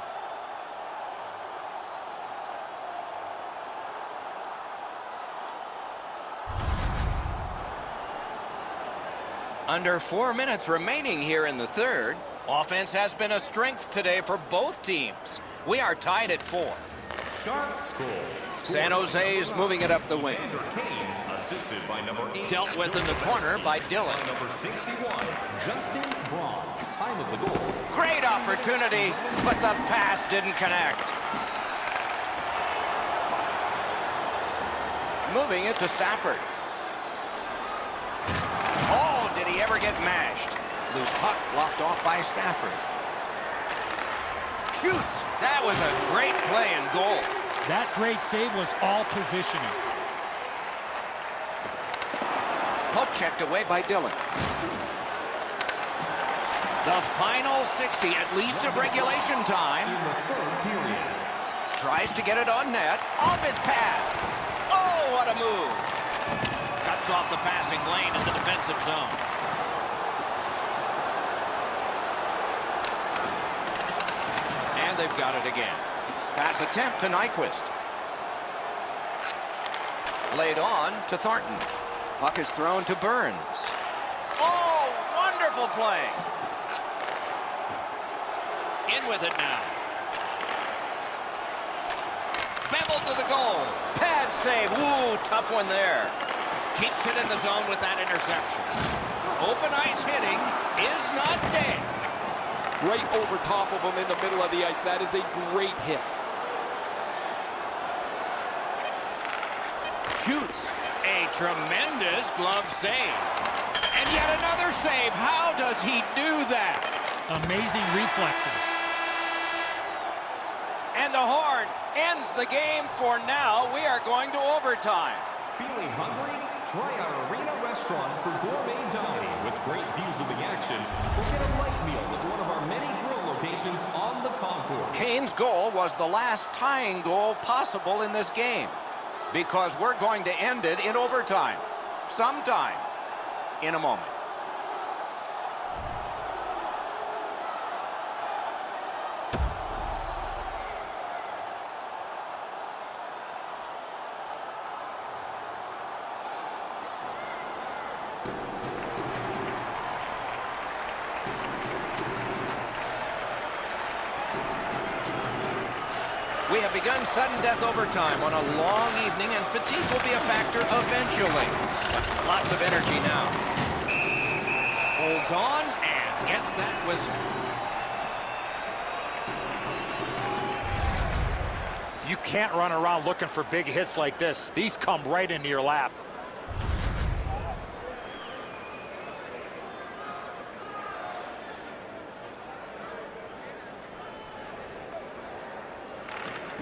Under 4 minutes remaining here in the third. Offense has been a strength today for both teams. We are tied at 4.
Sharks score.
San Jose's moving it up the wing.
Kane, assisted by number 8.
Dealt with in the corner by Dillon.
Number 61, Justin Braun. Time of the goal.
Great opportunity, but the pass didn't connect. Moving it to Stafford. Oh, did he ever get mashed? Loose puck blocked off by Stafford. Shoots. That was a great play and goal.
That great save was all positioning.
Puck checked away by Dillon. The final 60, at least of regulation time.
In the third period.
Tries to get it on net. Off his pad. Oh, what a move. Cuts off the passing lane in the defensive zone. And they've got it again. Pass attempt to Nyquist. Laid on to Thornton. Puck is thrown to Burns. Oh, wonderful play. In with it now. Beveled to the goal. Pad save. Ooh, tough one there. Keeps it in the zone with that interception. Open ice hitting is not dead.
Right over top of him in the middle of the ice. That is a great hit.
Shoots. A tremendous glove save. And yet another save. How does he do that?
Amazing reflexes.
And the horn ends the game for now. We are going to overtime.
Feeling hungry? Try our arena restaurant for gourmet dining with great views of the action. Or get a light meal at one of our many grill locations on the concourse.
Kane's goal was the last tying goal possible in this game, because we're going to end it in overtime sometime in a moment. We have begun sudden death overtime on a long evening, and fatigue will be a factor eventually. But lots of energy now. Holds on and gets that whistle.
You can't run around looking for big hits like this. These come right into your lap.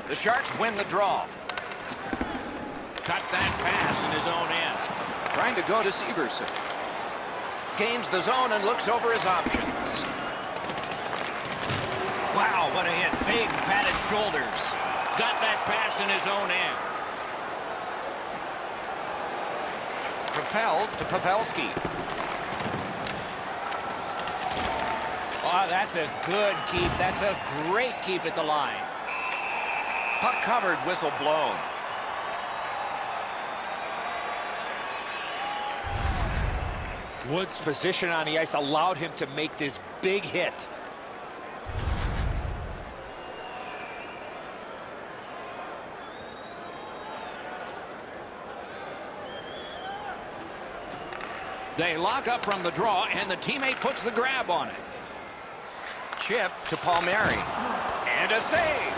The Sharks win the draw. Cut that pass in his own end. Trying to go to Severson. Gains the zone and looks over his options. Wow, what a hit. Big padded shoulders. Got that pass in his own end. Propelled to Pavelski. Oh, that's a good keep. That's a great keep at the line. Puck covered, whistle blown.
Wood's position on the ice allowed him to make this big hit.
They lock up from the draw, and the teammate puts the grab on it. Chip to Palmieri. And a save.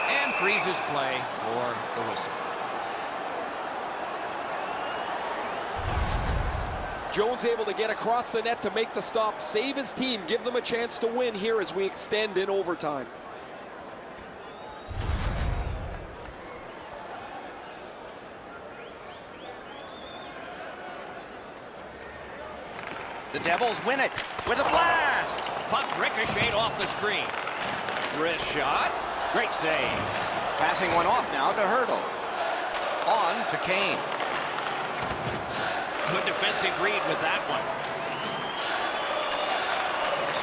And freezes play for the whistle.
Jones able to get across the net to make the stop, save his team, give them a chance to win here as we extend in overtime.
The Devils win it with a blast. Puck ricocheted off the screen. Wrist shot. Great save. Passing one off now to Hurdle. On to Kane. Good defensive read with that one.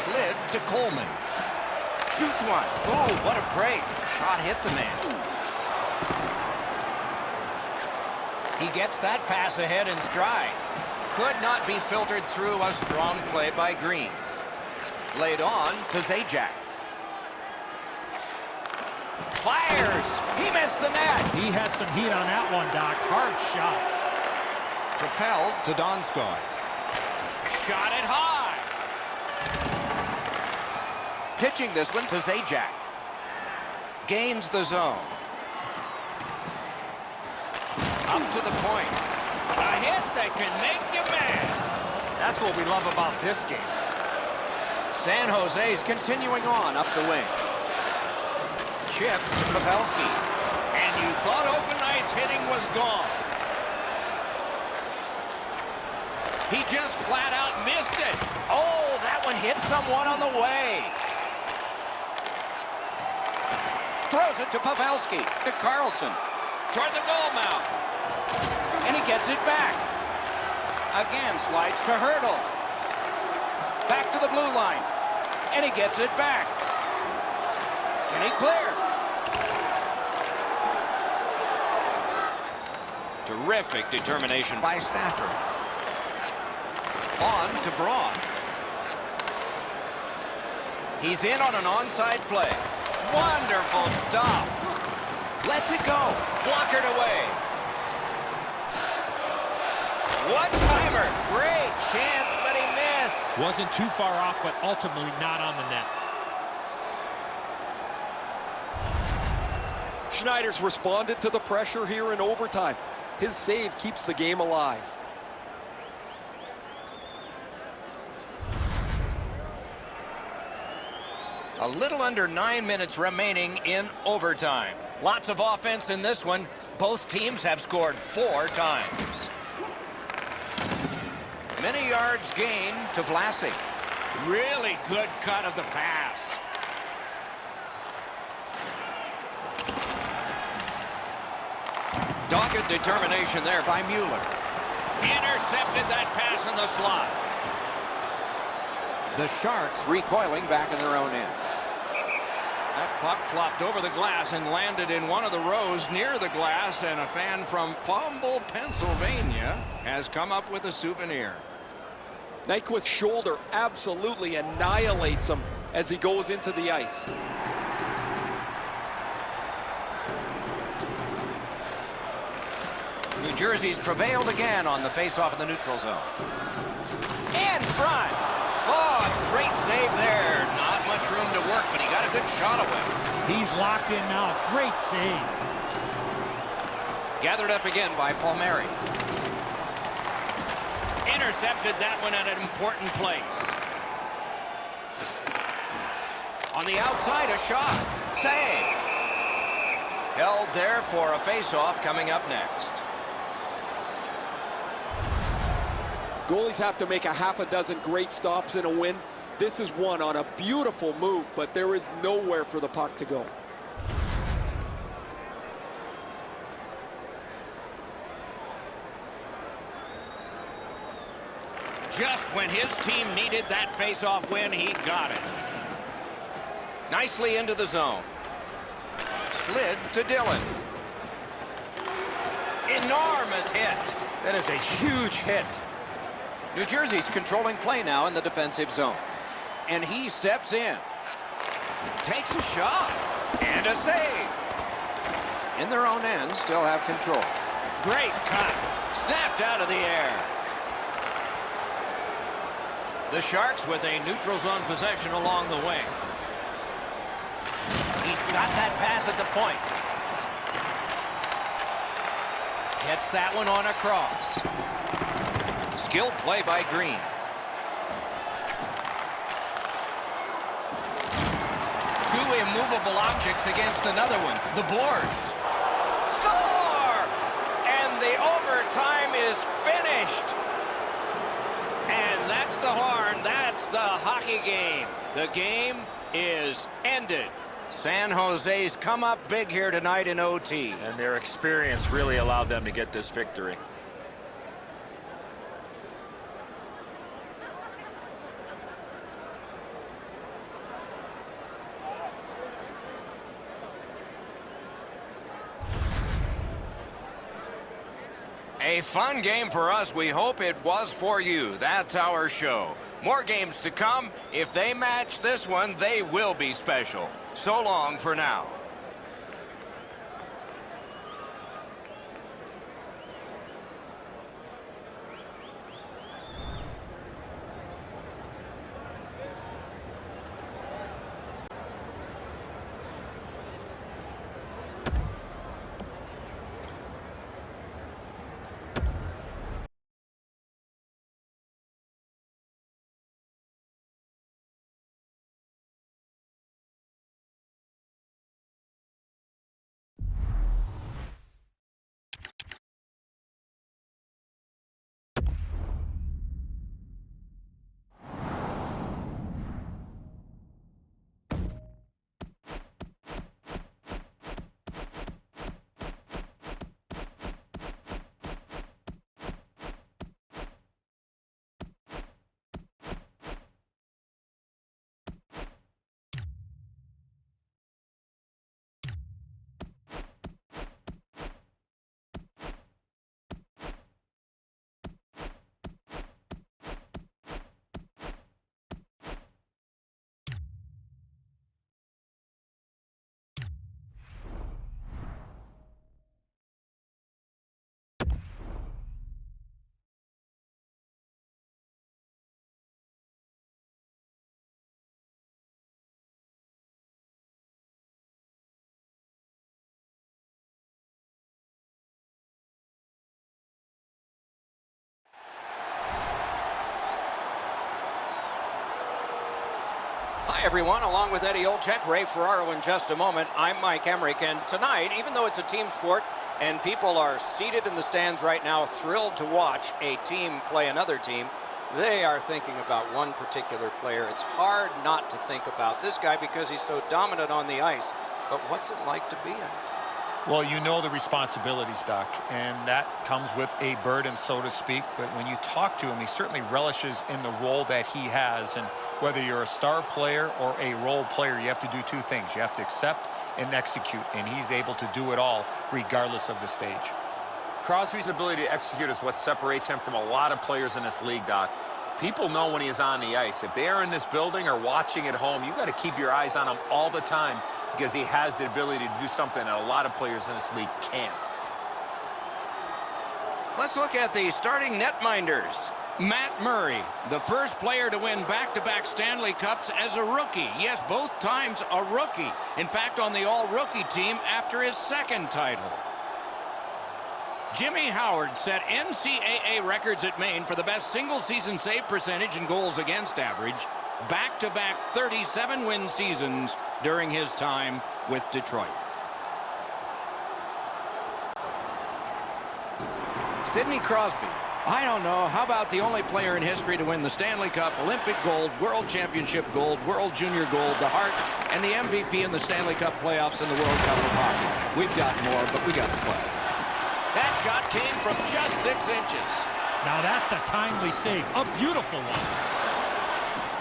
Slid to Coleman. Shoots one. Ooh, what a break. Shot hit the man. He gets that pass ahead in stride. Could not be filtered through. A strong play by Green. Laid on to Zajac. Fires. He missed the net.
He had some heat on that one, Doc. Hard shot.
Propelled to Donskoy. Shot it high. Pitching this one to Zajac. Gains the zone. Up to the point. A hit that can make you mad.
That's what we love about this game.
San Jose's continuing on up the wing. Chip to Pavelski. And you thought open ice hitting was gone. He just flat out missed it. Oh, that one hit someone on the way. Throws it to Pavelski. To Carlson. Toward the goal mouth. And he gets it back. Again slides to Hurdle. Back to the blue line. And he gets it back. Can he clear? Terrific determination by Stafford. On to Braun. He's in on an onside play. Wonderful stop. Lets it go. Blockered away. One-timer. Great chance, but he missed.
Wasn't too far off, but ultimately not on the net.
Schneider's responded to the pressure here in overtime. His save keeps the game alive.
A little under 9 minutes remaining in overtime. Lots of offense in this one. Both teams have scored 4 times. Many yards gained to Vlasic. Really good cut of the pass. Dogged determination there by Mueller. Intercepted that pass in the slot. The Sharks recoiling back in their own end. That puck flopped over the glass and landed in one of the rows near the glass, and a fan from Fumble, Pennsylvania has come up with a souvenir.
Nyquist's shoulder absolutely annihilates him as he goes into the ice.
New Jersey's prevailed again on the faceoff in the neutral zone. In front. Oh, great save there. Not much room to work, but he got a good shot away.
He's locked in now. Great save.
Gathered up again by Palmieri. Intercepted that one at an important place. On the outside, a shot. Save. Held there for a faceoff coming up next.
Goalies have to make a half a dozen great stops in a win. This is one on a beautiful move, but there is nowhere for the puck to go.
Just when his team needed that face-off win, he got it. Nicely into the zone. Slid to Dillon. Enormous hit.
That is a huge hit.
New Jersey's controlling play now in the defensive zone. And he steps in. Takes a shot. And a save. In their own end, still have control. Great cut. Snapped out of the air. The Sharks with a neutral zone possession along the wing. He's got that pass at the point. Gets that one on across. Skilled play by Green. Two immovable objects against another one. The boards. Score! And the overtime is finished. And that's the horn. That's the hockey game. The game is ended. San Jose's come up big here tonight in OT.
And their experience really allowed them to get this victory.
A fun game for us. We hope it was for you. That's our show. More games to come. If they match this one, they will be special. So long for now. Hi, everyone. Along with Eddie Olczyk, Ray Ferraro in just a moment. I'm Mike Emmerich, and tonight, even though it's a team sport and people are seated in the stands right now thrilled to watch a team play another team, they are thinking about one particular player. It's hard not to think about this guy because he's so dominant on the ice. But what's it like to be in it?
Well, you know the responsibilities, Doc, and that comes with a burden, so to speak. But when you talk to him, he certainly relishes in the role that he has. And whether you're a star player or a role player, you have to do two things. You have to accept and execute, and he's able to do it all regardless of the stage.
Crosby's ability to execute is what separates him from a lot of players in this league, Doc. People know when he's on the ice. If they are in this building or watching at home, you got to keep your eyes on him all the time because he has the ability to do something that a lot of players in this league can't.
Let's look at the starting netminders. Matt Murray, the first player to win back-to-back Stanley Cups as a rookie. Yes, both times a rookie. In fact, on the all-rookie team after his second title. Jimmy Howard set NCAA records at Maine for the best single-season save percentage and goals against average. Back-to-back 37-win seasons during his time with Detroit. Sidney Crosby. I don't know. How about the only player in history to win the Stanley Cup, Olympic gold, World Championship gold, World Junior gold, the Hart, and the MVP in the Stanley Cup playoffs and the World Cup of Hockey. We've got more, but we got to play. That shot came from just 6 inches.
Now that's a timely save. A beautiful one.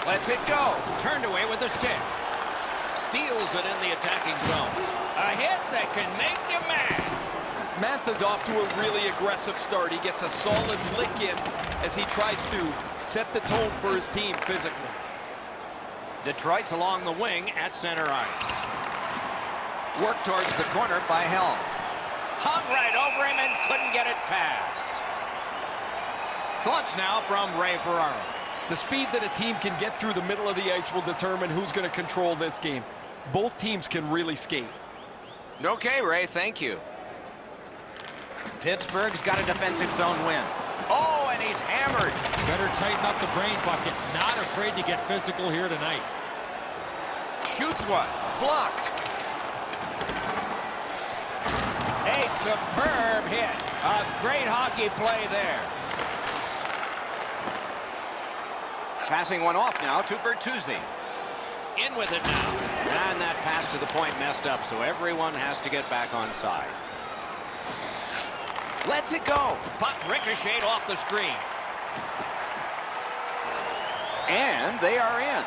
Lets it go. Turned away with a stick. Steals it in the attacking zone. A hit that can make you mad.
Mantha's off to a really aggressive start. He gets a solid lick in as he tries to set the tone for his team physically.
Detroit's along the wing at center ice. Work towards the corner by Helm. Hung right over him and couldn't get it past. Thoughts now from Ray Ferraro.
The speed that a team can get through the middle of the ice will determine who's going to control this game. Both teams can really skate.
Okay, Ray, thank you. Pittsburgh's got a defensive zone win. Oh, and he's hammered.
Better tighten up the brain bucket. Not afraid to get physical here tonight.
Shoots one. Blocked. A superb hit. A great hockey play there. Passing one off now to Bertuzzi. In with it now. And that pass to the point messed up, so everyone has to get back on side. Lets it go. Puck ricocheted off the screen. And they are in.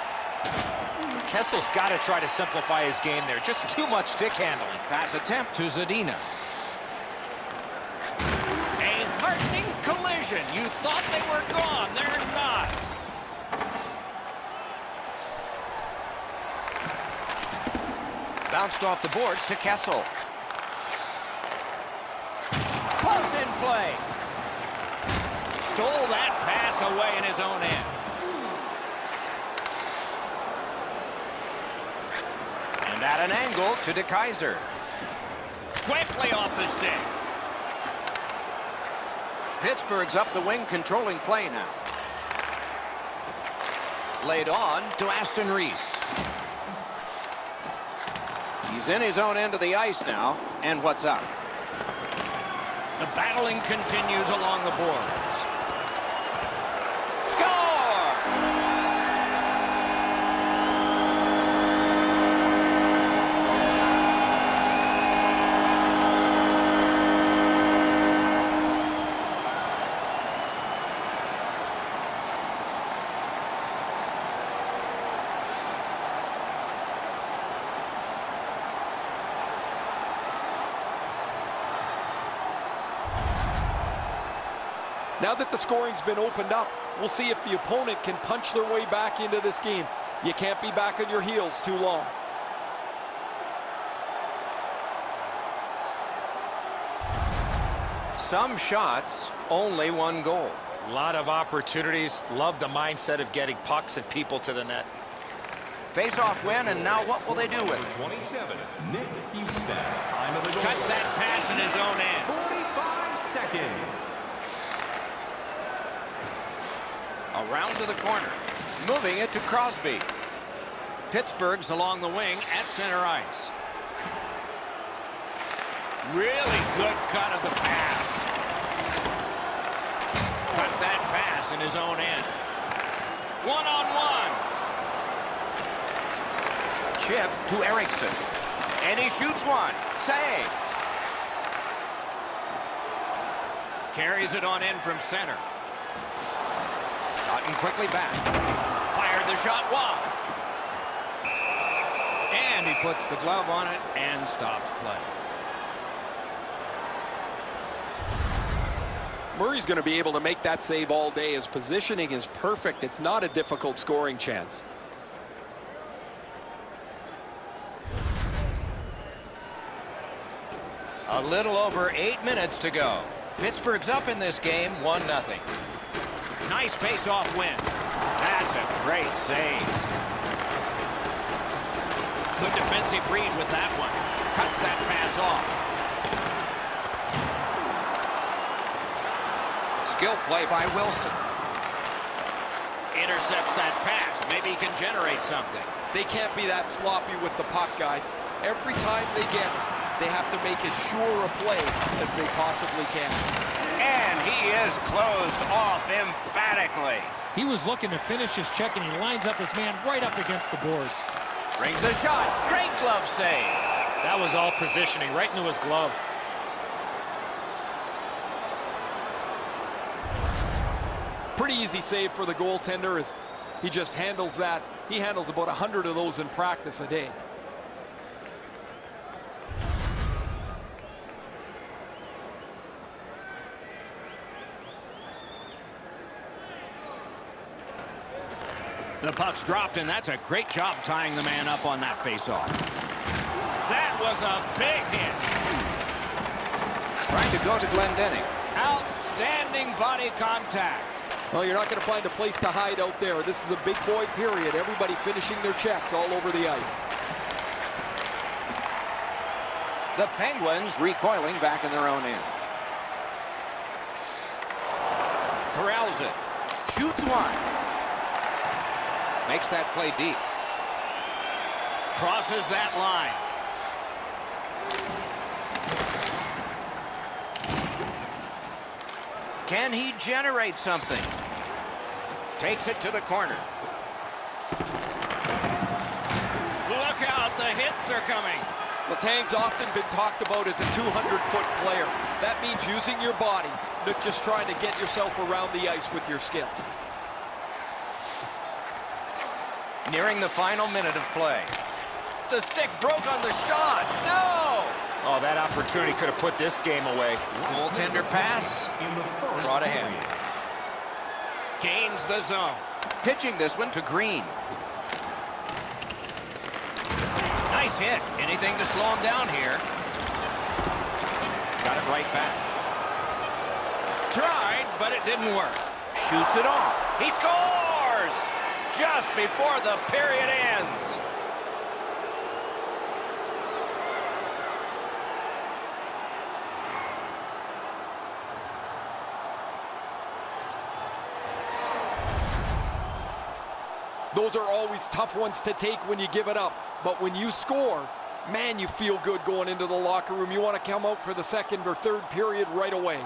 Kessel's got to try to simplify his game there. Just too much stick handling.
Pass attempt to Zadina. A heartening possession. You thought they were gone. They're not. Bounced off the boards to Kessel. Close in play. Stole that pass away in his own end. And at an angle to DeKaiser. Quickly off the stick. Pittsburgh's up the wing, controlling play now. Laid on to Aston Reese. He's in his own end of the ice now. And what's up? The battling continues along the boards. Score!
Now that the scoring's been opened up, we'll see if the opponent can punch their way back into this game. You can't be back on your heels too long.
Some shots, only one goal.
A lot of opportunities. Love the mindset of getting pucks and people to the net.
Face-off win, and now what will they do with it?
27, Nick Hugstad. Time of the goal.
Cut that pass in his own end.
45 seconds.
Around to the corner. Moving it to Crosby. Pittsburgh's along the wing at center ice. Really good cut of the pass. Cut that pass in his own end. One-on-one. Chip to Erickson. And he shoots one. Save. Carries it on in from center. Gotten quickly back. Fired the shot wide. And he puts the glove on it and stops play.
Murray's going to be able to make that save all day. His positioning is perfect. It's not a difficult scoring chance.
A little over 8 minutes to go. Pittsburgh's up in this game, 1-0. Nice face-off win. That's a great save. Good defensive read with that one. Cuts that pass off. Skill play by Wilson. Intercepts that pass. Maybe he can generate something.
They can't be that sloppy with the puck, guys. Every time they get it, they have to make as sure a play as they possibly can.
And he is closed off emphatically.
He was looking to finish his check, and he lines up his man right up against the boards.
Brings a shot. Great glove save.
That was all positioning, right into his glove.
Pretty easy save for the goaltender as he just handles that. He handles about 100 of those in practice a day.
The puck's dropped, and that's a great job tying the man up on that faceoff. That was a big hit. Trying to go to Glendening. Outstanding body contact.
Well, you're not going to find a place to hide out there. This is a big boy period. Everybody finishing their checks all over the ice.
The Penguins recoiling back in their own end. Corrals it. Shoots one. Makes that play deep. Crosses that line. Can he generate something? Takes it to the corner. Look out, the hits are coming.
Letang's often been talked about as a 200-foot player. That means using your body, not just trying to get yourself around the ice with your skill.
Nearing the final minute of play. The stick broke on the shot. No!
Oh, that opportunity could have put this game away.
Goaltender pass. Brought ahead. Gains the zone.
Pitching this one to Green.
Nice hit. Anything to slow him down here. Got it right back. Tried, but it didn't work.
Shoots it off.
He scores! Just before the period ends.
Those are always tough ones to take when you give it up. But when you score, man, you feel good going into the locker room. You want to come out for the second or third period right away.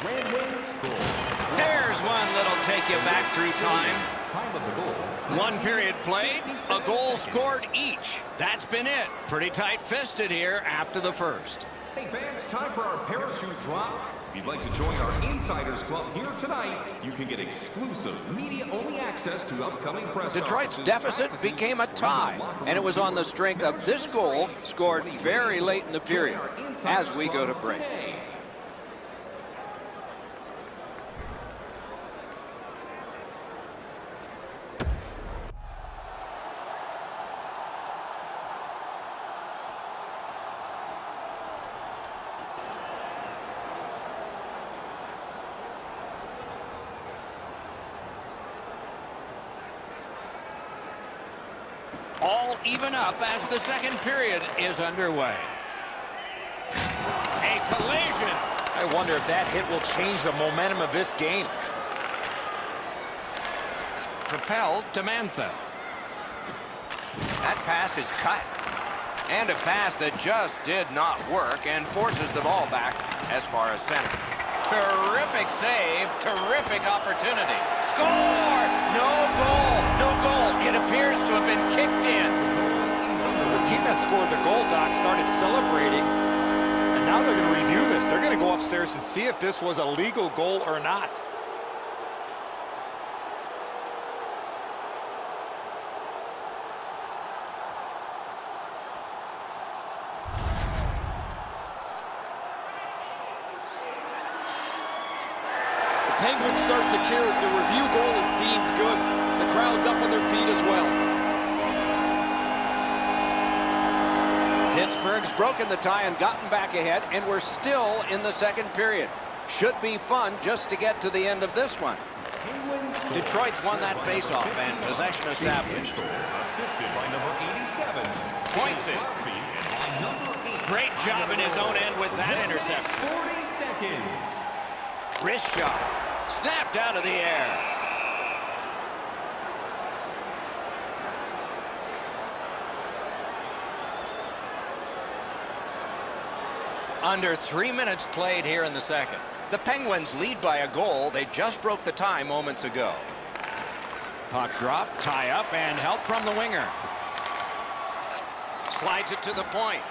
Red Wings score.
There's one that'll take you back through time.
Time of the goal.
One period played, a goal scored each. That's been it. Pretty tight-fisted here after the first.
Hey fans, time for our parachute drop. If you'd like to join our Insiders Club here tonight, you can get exclusive media-only access to upcoming press
Detroit's
conferences,
deficit
practices,
became a tie, and it was on the strength of this goal scored very late in the period as we go to break.
All even up as the second period is underway. A collision.
I wonder if that hit will change the momentum of this game.
Propelled to Mantha.
That pass is cut. And a pass that just did not work and forces the ball back as far as center. Terrific save, terrific opportunity. Score! No goal, no goal. It appears to have been kicked in.
The team that scored the goal, Doc, started celebrating, and now they're going to review this. They're going to go upstairs and see if this was a legal goal or not.
Penguins start to cheer as the review goal is deemed good. The crowd's up on their feet as well.
Pittsburgh's broken the tie and gotten back ahead, and we're still in the second period. Should be fun just to get to the end of this one. Detroit's won that faceoff and possession established.
Assisted by number 87.
Points it. Great job in his own end with that interception.
40 seconds.
Wrist shot. Snapped out of the air. Under 3 minutes played here in the second. The Penguins lead by a goal. They just broke the tie moments ago. Puck drop, tie up, and help from the winger. Slides it to the point.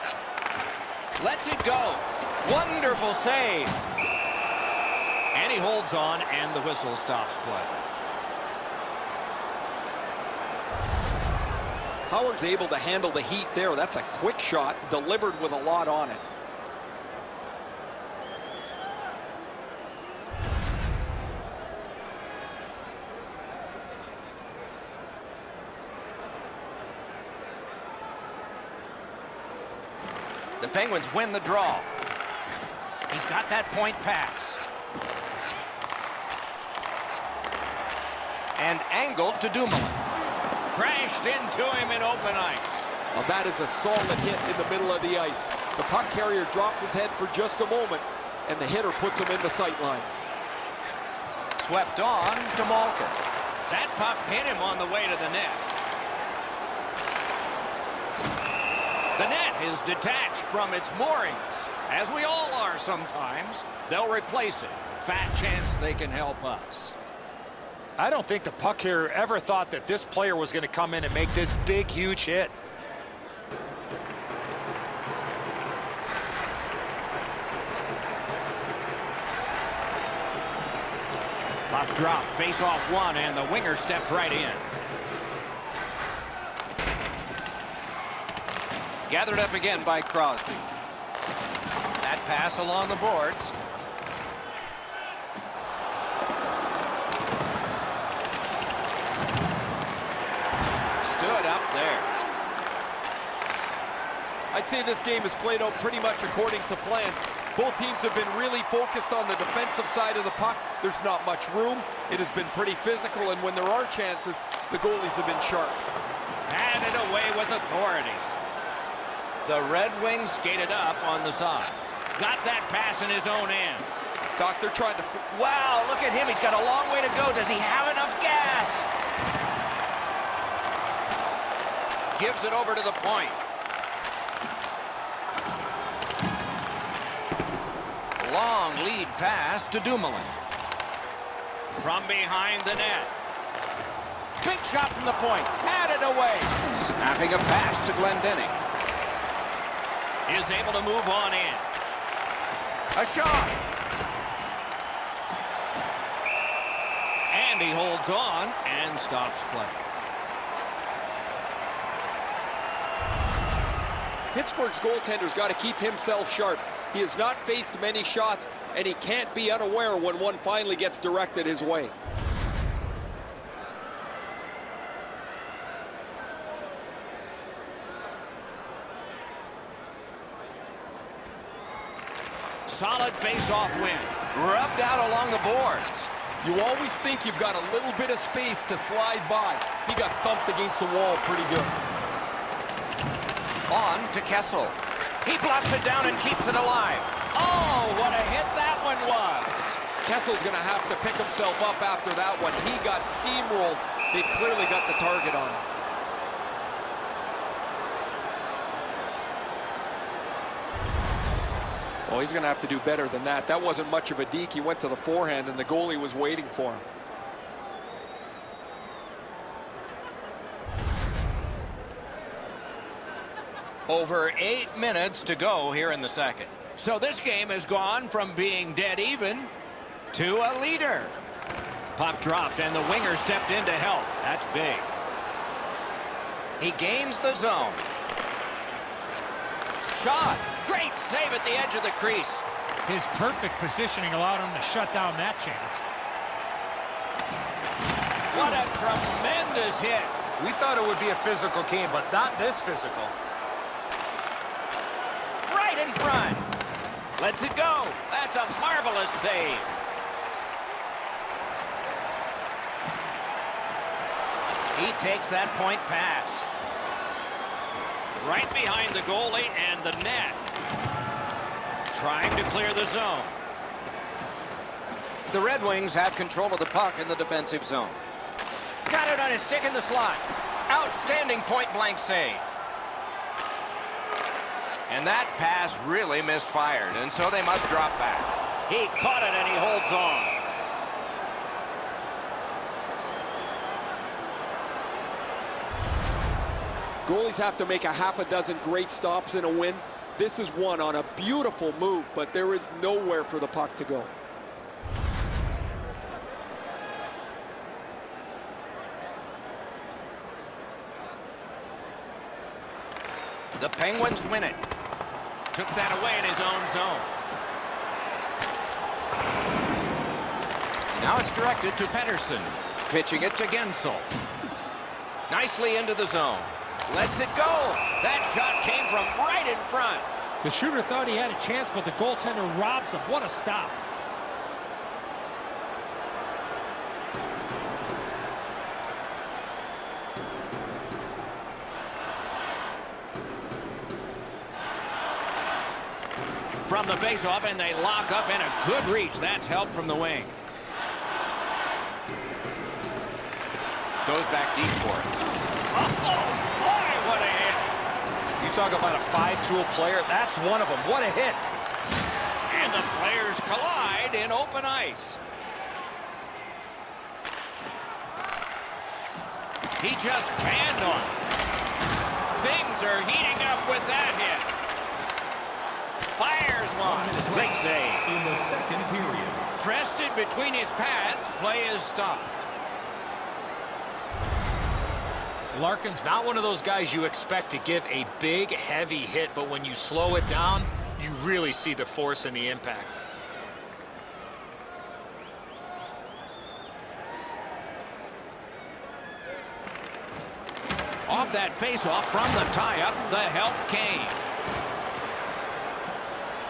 Lets it go. Wonderful save. And he holds on, and the whistle stops play.
Howard's able to handle the heat there. That's a quick shot, delivered with a lot on it.
The Penguins win the draw. He's got that point pass. And angled to Dumoulin.
Crashed into him in open ice.
Well, that is a solid hit in the middle of the ice. The puck carrier drops his head for just a moment, and the hitter puts him in the sight lines.
Swept on to Malkin.
That puck hit him on the way to the net. The net is detached from its moorings, as we all are sometimes. They'll replace it. Fat chance they can help us.
I don't think the puck carrier ever thought that this player was going to come in and make this big, huge hit.
Puck drop, face off one, and the winger stepped right in. Gathered up again by Crosby. That pass along the boards. Stood up there.
I'd say this game has played out pretty much according to plan. Both teams have been really focused on the defensive side of the puck. There's not much room. It has been pretty physical, and when there are chances, the goalies have been sharp.
Handed away with authority. The Red Wings skated up on the side. Got that pass in his own end.
Doctor tried to...
Wow, look at him. He's got a long way to go. Does he have enough gas? Gives it over to the point. Long lead pass to Dumoulin. From behind the net. Big shot from the point. Handed away. Snapping a pass to Glendening. Is able to move on in. A shot. And he holds on and stops play.
Pittsburgh's goaltender's got to keep himself sharp. He has not faced many shots, and he can't be unaware when one finally gets directed his way.
Solid face-off win. Rubbed out along the boards.
You always think you've got a little bit of space to slide by. He got thumped against the wall pretty good.
On to Kessel. He blocks it down and keeps it alive. Oh, what a hit that one was.
Kessel's going to have to pick himself up after that one. He got steamrolled. They've clearly got the target on him. Oh, he's going to have to do better than that. That wasn't much of a deke. He went to the forehand, and the goalie was waiting for him.
Over 8 minutes to go here in the second. So this game has gone from being dead even to a leader. Puck dropped and the winger stepped in to help. That's big. He gains the zone. Shot. Great save at the edge of the crease.
His perfect positioning allowed him to shut down that chance.
What a tremendous hit.
We thought it would be a physical game, but not this physical.
Right in front. Lets it go. That's a marvelous save. He takes that point pass. Right behind the goalie and the net. Trying to clear the zone. The Red Wings have control of the puck in the defensive zone. Got it on his stick in the slot. Outstanding point-blank save. And that pass really misfired, and so they must drop back. He caught it and he holds on.
Goalies have to make a half a dozen great stops in a win. This is one on a beautiful move, but there is nowhere for the puck to go.
The Penguins win it. Took that away in his own zone. Now it's directed to Pettersson. Pitching it to Gensel. Nicely into the zone. Lets it go. That shot came from right in front.
The shooter thought he had a chance, but the goaltender robs him. What a stop.
From the faceoff, and they lock up in a good reach. That's help from the wing. Goes back deep for it. Oh, boy, what a hit.
You talk about a five-tool player. That's one of them. What a hit.
And the players collide in open ice. He just fanned on it. Things are heating up with that hit. Fires one. Big save.
In the second period.
Pressed it between his pads. Play is stopped.
Larkin's not one of those guys you expect to give a big, heavy hit, but when you slow it down, you really see the force and the impact.
Off that faceoff from the tie-up, the help came.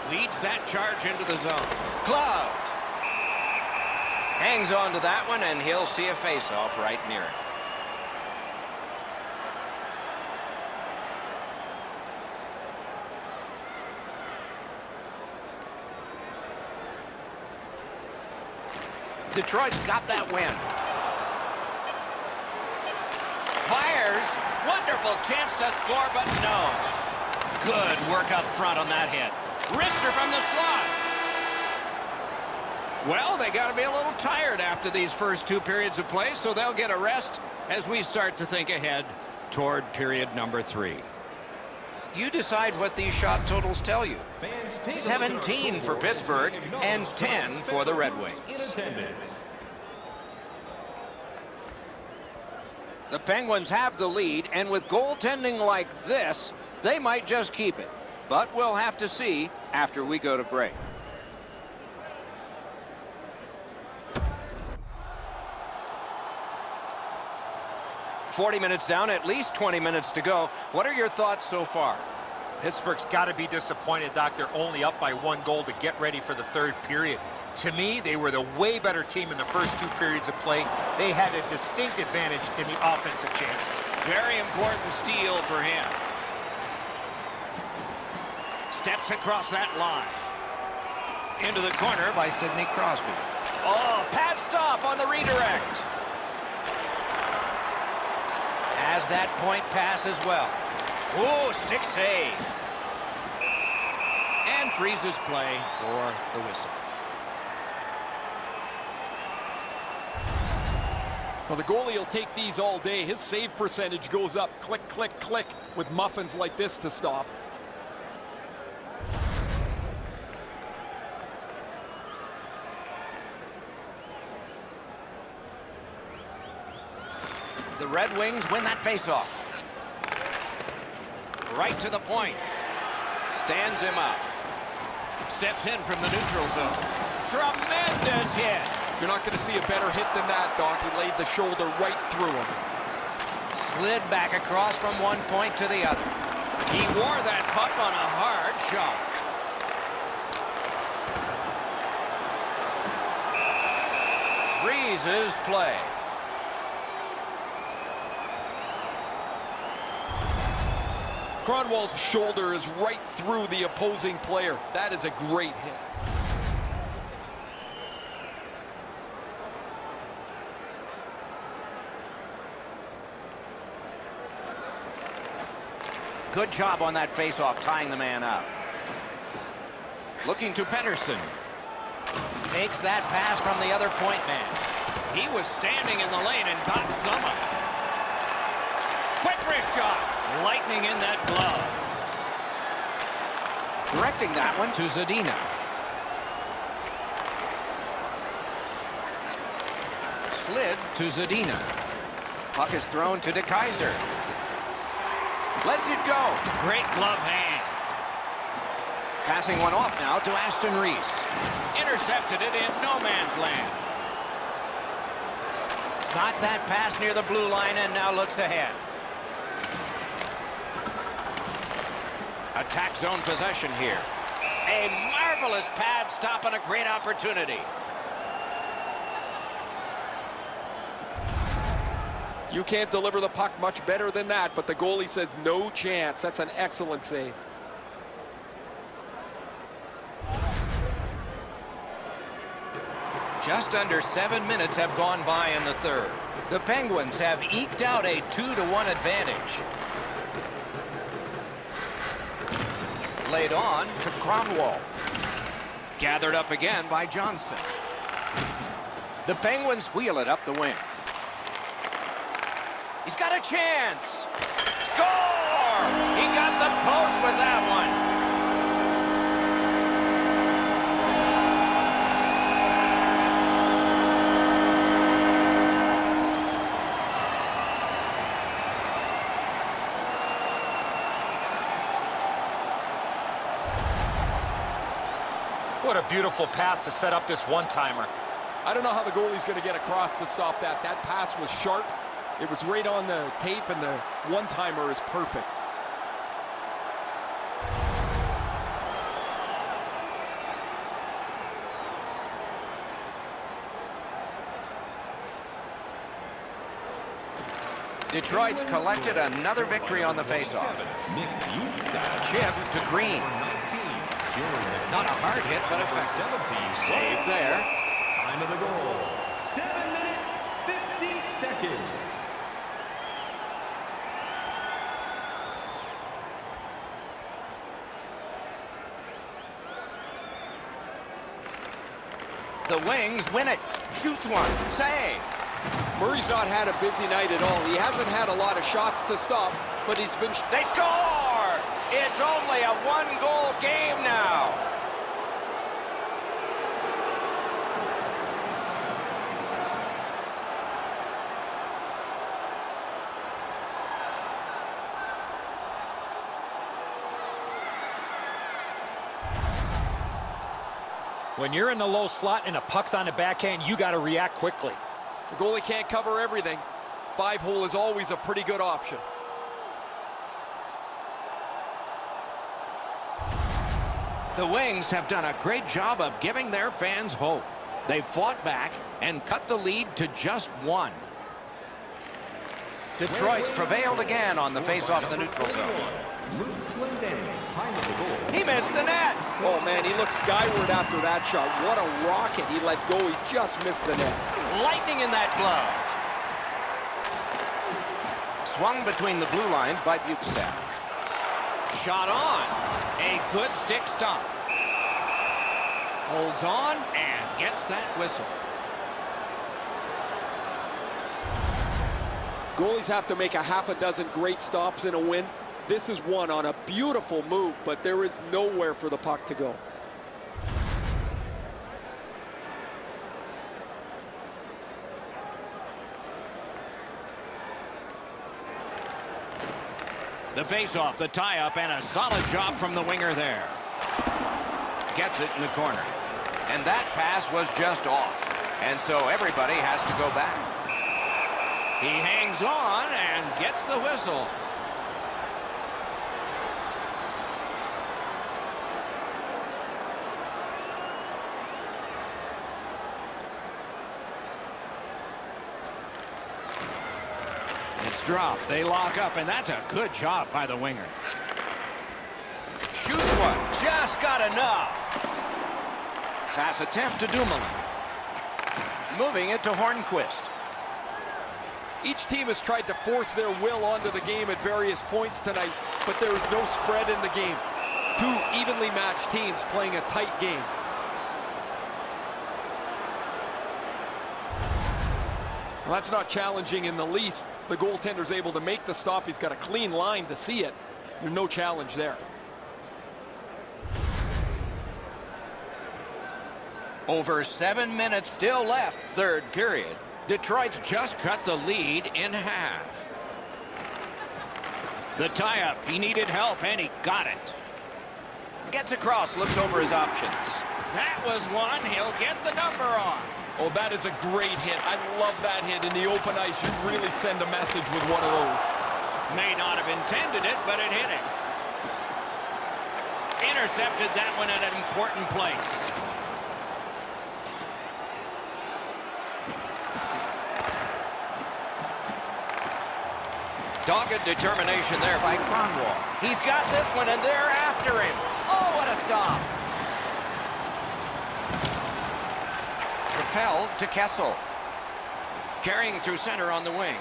Leads that charge into the zone. Gloved. Hangs on to that one, and he'll see a faceoff right near it. Detroit's got that win. Fires. Wonderful chance to score, but no. Good work up front on that hit. Wrister from the slot. Well, they got to be a little tired after these first two periods of play, so they'll get a rest as we start to think ahead toward period number 3. You decide what these shot totals tell you. 17 for Pittsburgh and 10 for the Red Wings. The Penguins have the lead, and with goaltending like this, they might just keep it. But we'll have to see after we go to break. "40 minutes down, at least 20 minutes to go. What are your thoughts so far?"
Pittsburgh's got to be disappointed, Doc. They're only up by 1 goal to get ready for the 3rd period. To me, they were the way better team in the first 2 periods of play. They had a distinct advantage in the offensive chances.
Very important steal for him. Steps across that line. Into the corner by Sidney Crosby. Oh, pad stop on the redirect. Has that point pass as well. Oh, stick save. And freezes play for the whistle.
Well, the goalie will take these all day. His save percentage goes up. Click, click, click with muffins like this to stop.
The Red Wings win that faceoff. Right to the point. Stands him up. Steps in from the neutral zone. Tremendous hit.
You're not going to see a better hit than that, Doc. He laid the shoulder right through him.
Slid back across from one point to the other. He wore that puck on a hard shot. Freezes play.
Cronwall's shoulder is right through the opposing player. That is a great hit.
Good job on that faceoff, tying the man up. Looking to Pettersson. Takes that pass from the other point man. He was standing in the lane and got some of it. Quick wrist shot. Lightning in that glove. Directing that one to Zadina. Slid to Zadina. Puck is thrown to DeKaiser. Lets it go. Great glove hand. Passing one off now to Aston Reese. Intercepted it in no man's land. Got that pass near the blue line and now looks ahead. Attack zone possession here. A marvelous pad stop and a great opportunity.
You can't deliver the puck much better than that, but the goalie says no chance. That's an excellent save.
Just under 7 minutes have gone by in the 3rd. The Penguins have eked out a 2-1 advantage. Laid on to Cronwall. Gathered up again by Johnson. The Penguins wheel it up the wing. He's got a chance. Score! He got the post with that one.
What a beautiful pass to set up this one-timer.
I don't know how the goalie's going to get across to stop that. That pass was sharp. It was right on the tape, and the one-timer is perfect.
Detroit's collected another victory on the faceoff. Chip to Green. Not a hard hit, but effective. Save there.
Time of the goal, 7 minutes, 50 seconds.
The Wings win it. Shoots one. Save.
Murray's not had a busy night at all. He hasn't had a lot of shots to stop, but he's been...
They score! It's only a one-goal game now.
When you're in the low slot and a puck's on the backhand, you got to react quickly.
The goalie can't cover everything. 5-hole is always a pretty good option.
The Wings have done a great job of giving their fans hope. They fought back and cut the lead to just one. Detroit's prevailed again on the faceoff in the neutral zone. He missed the net.
Oh, man, he looked skyward after that shot. What a rocket he let go. He just missed the net.
Lightning in that glove. Swung between the blue lines by Bukestad. Shot on. A good stick stop. Holds on and gets that whistle.
Goalies have to make a half a dozen great stops in a win. This is one on a beautiful move, but there is nowhere for the puck to go.
The face-off, the tie-up, and a solid job from the winger there. Gets it in the corner. And that pass was just off. And so everybody has to go back. He hangs on and gets the whistle. It's dropped. They lock up, and that's a good job by the winger. Shoots one. Just got enough. Pass attempt to Dumoulin. Moving it to Hornquist.
Each team has tried to force their will onto the game at various points tonight, but there is no spread in the game. Two evenly matched teams playing a tight game. Well, that's not challenging in the least. The goaltender's able to make the stop. He's got a clean line to see it. There's no challenge there.
Over 7 minutes still left, third period. Detroit's just cut the lead in half. The tie-up, he needed help, and he got it. Gets across, looks over his options. That was one, he'll get the number on.
Oh, that is a great hit. I love that hit. In the open ice, you really send a message with one of those.
May not have intended it, but it hit him. Intercepted that one at an important place. Dogged determination there by Cronwall. He's got this one, and they're after him. Oh, what a stop. Propelled to Kessel. Carrying through center on the wing.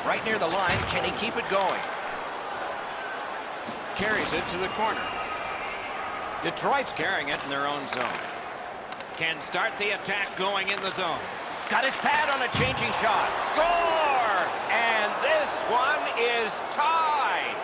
Right near the line, can he keep it going? Carries it to the corner. Detroit's carrying it in their own zone. Can start the attack going in the zone. Got his pad on a changing shot. Score! And this one is tied.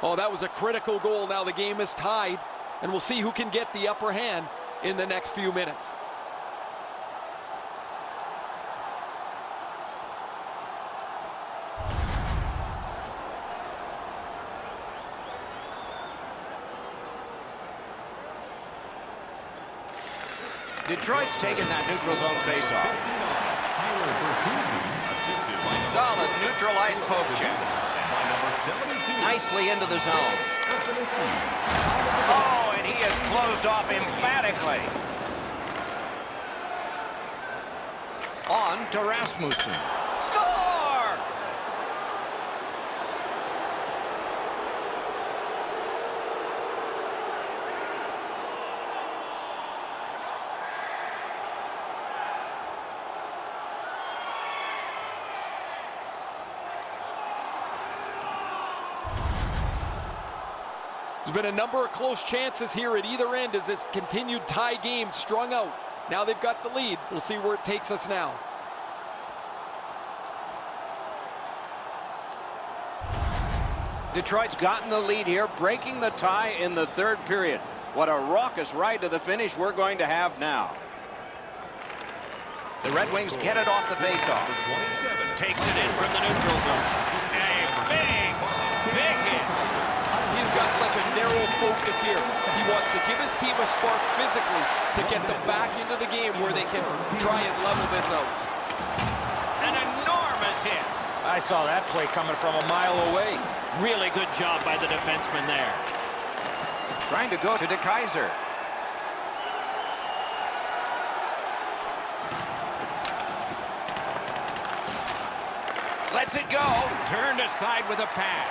Oh, that was a critical goal. Now the game is tied, and we'll see who can get the upper hand in the next few minutes.
Detroit's taken that neutral zone faceoff. Solid neutral ice poke check. Nicely into the zone. Oh, and he is closed off emphatically. On to Rasmussen. Score!
There's been a number of close chances here at either end as this continued tie game strung out. Now they've got the lead. We'll see where it takes us now.
Detroit's gotten the lead here, breaking the tie in the third period. What a raucous ride to the finish we're going to have now. The Red Wings get it off the faceoff. Takes it in from the neutral zone. A big hit.
He's got such a narrow focus here. He wants to give his team a spark physically to get them back into the game where they can try and level this out.
An enormous hit.
I saw that play coming from a mile away.
Really good job by the defenseman there. Trying to go to DeKaiser. Lets it go. Turned aside with a pad.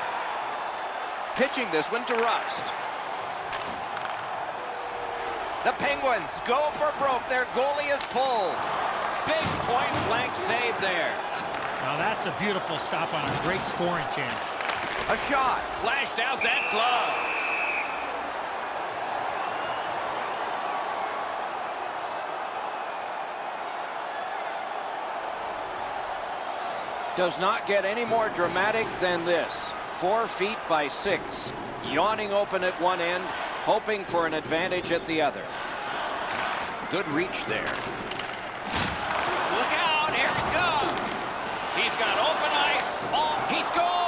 Pitching this one to Rust. The Penguins go for broke. Their goalie is pulled. Big point-blank save there.
Now that's a beautiful stop on a great scoring chance.
A shot. Flashed out that glove. Does not get any more dramatic than this. 4 feet by 6. Yawning open at one end, hoping for an advantage at the other. Good reach there. Look out, here it comes. He's got open ice. Oh, he scores!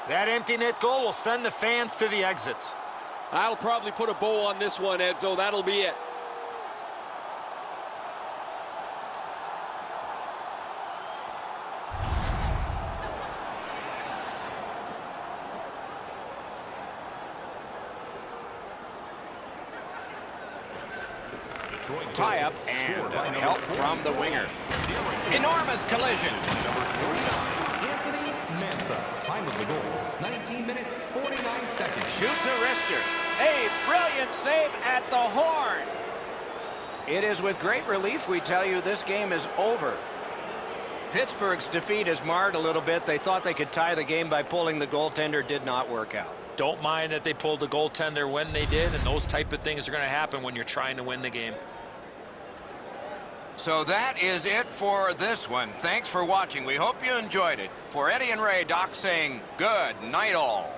That empty net goal will send the fans to the exits.
I'll probably put a bow on this one, Edzo. That'll be it.
Tie-up and help from the winger. Enormous collision.
Time of the goal, 19 minutes, 49 seconds.
Shoots a wrister. A brilliant save at the horn. It is with great relief we tell you this game is over. Pittsburgh's defeat is marred a little bit. They thought they could tie the game by pulling the goaltender. Did not work out.
Don't mind that they pulled the goaltender when they did, and those type of things are going to happen when you're trying to win the game.
So that is it for this one. Thanks for watching. We hope you enjoyed it. For Eddie and Ray, Doc saying good night all.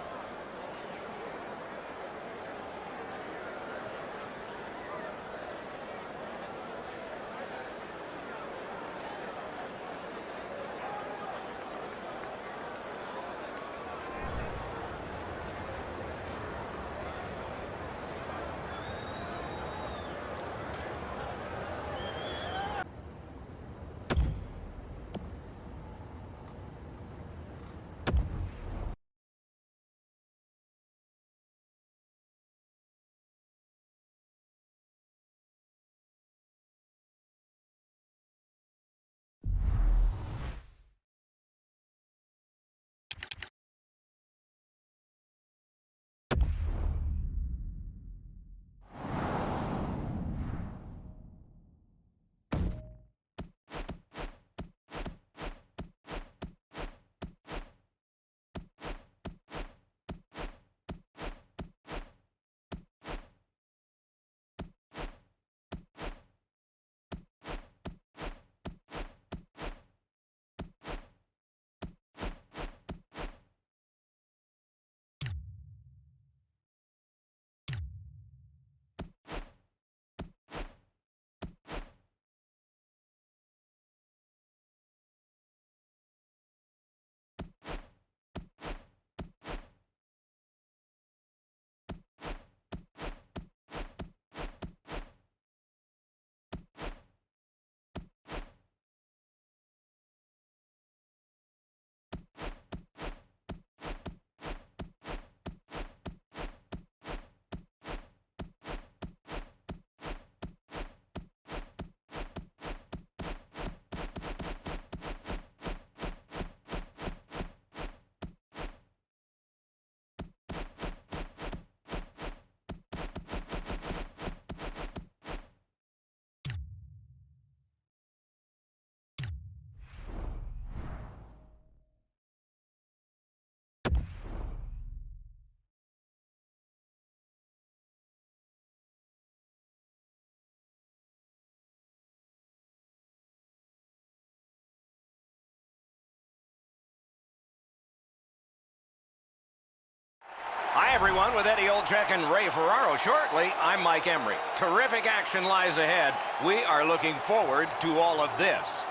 Hi, everyone, with Eddie Olczyk and Ray Ferraro shortly. I'm Mike Emery. Terrific action lies ahead. We are looking forward to all of this.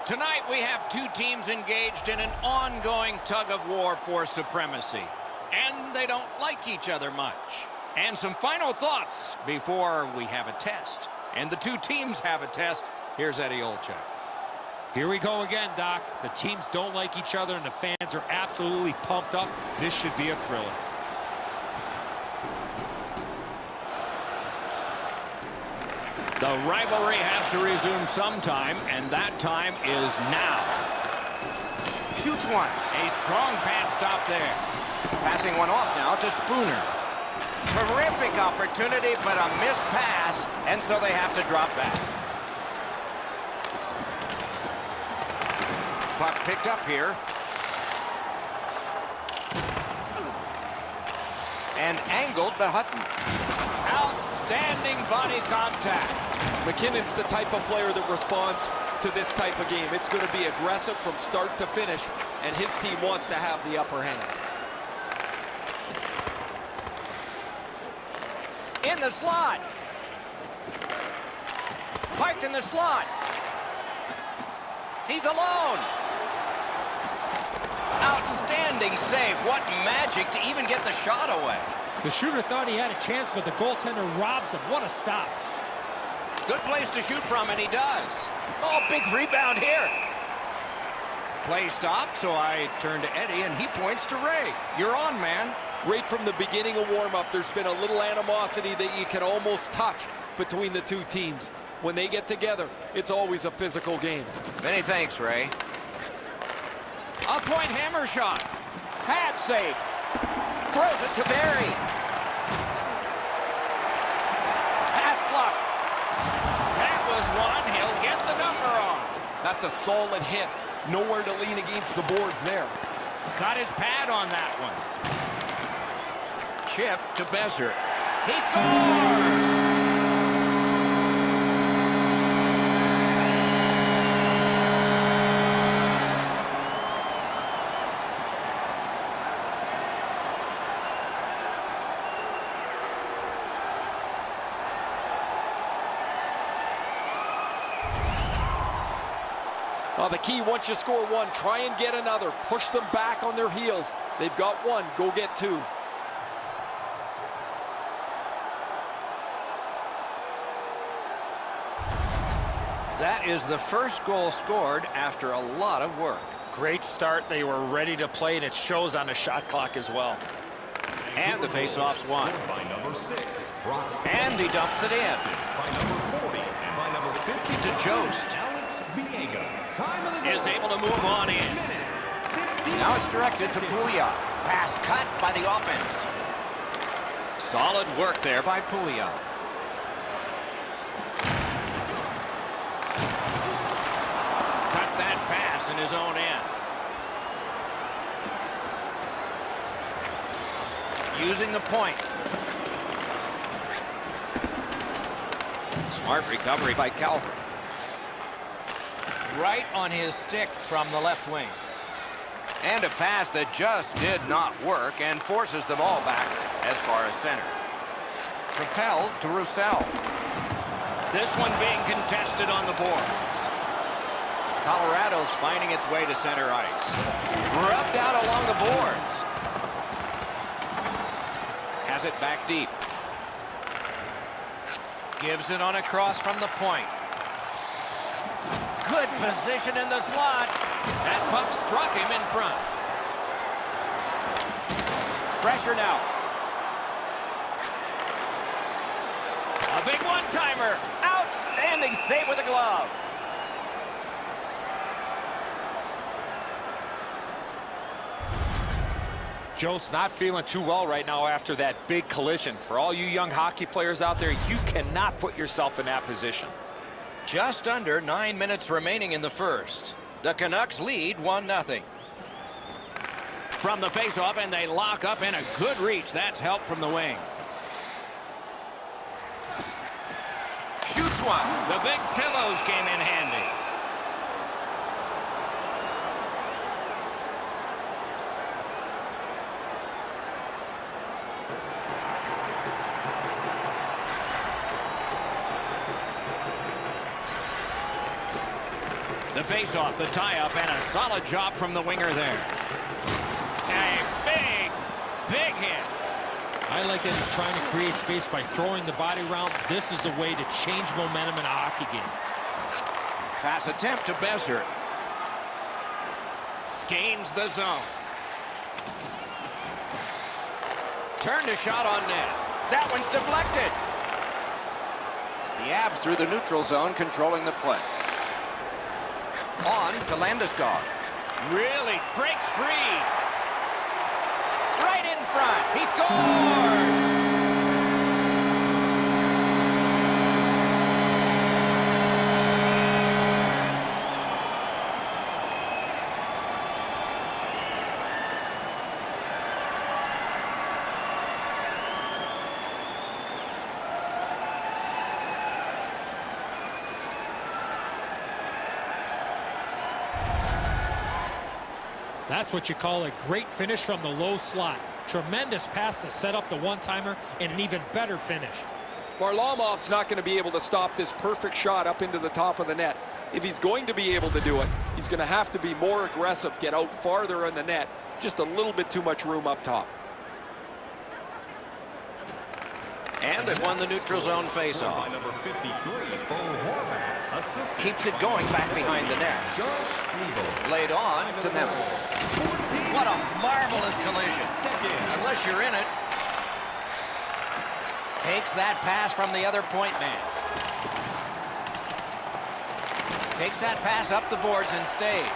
Tonight, we have two teams engaged in an ongoing tug-of-war for supremacy. And they don't like each other much. And some final thoughts before we have a test. And the two teams have a test. Here's Eddie Olczyk.
Here we go again, Doc. The teams don't like each other, and the fans are absolutely pumped up. This should be a thriller.
The rivalry has to resume sometime, and that time is now. Shoots one. A strong pad stop there. Passing one off now to Spooner. Terrific opportunity, but a missed pass, and so they have to drop back. Puck picked up here. And angled to Hutton. Outstanding body contact.
McKinnon's the type of player that responds to this type of game. It's going to be aggressive from start to finish, and his team wants to have the upper hand.
In the slot. Parked in the slot. He's alone. Outstanding save. What magic to even get the shot away.
The shooter thought he had a chance, but the goaltender robs him. What a stop.
Good place to shoot from, and he does. Oh, big rebound here. Play stopped, so I turn to Eddie, and he points to Ray. You're on, man.
Right from the beginning of warm-up, there's been a little animosity that you can almost touch between the two teams. When they get together, it's always a physical game.
Many thanks, Ray. A point hammer shot. Pad save. Throws it to Barry. Pass block. That was one. He'll get the number on.
That's a solid hit. Nowhere to lean against the boards there.
Got his pad on that one. Chip to Besser. He scores!
The key, once you score one, try and get another. Push them back on their heels. They've got one. Go get two.
That is the first goal scored after a lot of work.
Great start. They were ready to play, and it shows on the shot clock as well.
And the faceoff's won.
By number 6, Brock.
And he dumps it in.
By number 40 and by number 50.
To Jost.
Alex Viega. Time of the
Is able to move on in. Now it's directed to Pouliot. Pass cut by the offense. Solid work there by Pouliot. Cut that pass in his own end. Using the point. Smart recovery by Calvert. Right on his stick from the left wing. And a pass that just did not work and forces the ball back as far as center. Propelled to Roussel. This one being contested on the boards. Colorado's finding its way to center ice. Rubbed out along the boards. Has it back deep. Gives it on a cross from the point. Good position in the slot. That puck struck him in front. Pressure now. A big one-timer. Outstanding save with a glove.
Joe's not feeling too well right now after that big collision. For all you young hockey players out there, you cannot put yourself in that position.
Just under 9 minutes remaining in the first. The Canucks lead 1-0. From the faceoff, and they lock up in a good reach. That's help from the wing. Shoots one. The big pillows came in handy. the face-off, the tie-up, and a solid job from the winger there. A big hit.
I like that he's trying to create space by throwing the body around. This is a way to change momentum in a hockey game.
Pass attempt to Besser. Gains the zone. Turned a shot on net. That one's deflected.
The Avs through the neutral zone, controlling the play.
On to Landeskog. Really breaks free. Right in front. He scores!
That's what you call a great finish from the low slot. Tremendous pass to set up the one-timer and an even better finish.
Varlamov's not going to be able to stop this perfect shot up into the top of the net. If he's going to be able to do it, he's going to have to be more aggressive, get out farther in the net. Just a little bit too much room up top.
And they've won the neutral zone face-off.
Number 53, Bo Horvat, assisted
Keeps it going back behind the net. Laid on to Nemeth. What a marvelous collision. Unless you're in it. Takes that pass from the other point man. Takes that pass up the boards and stays.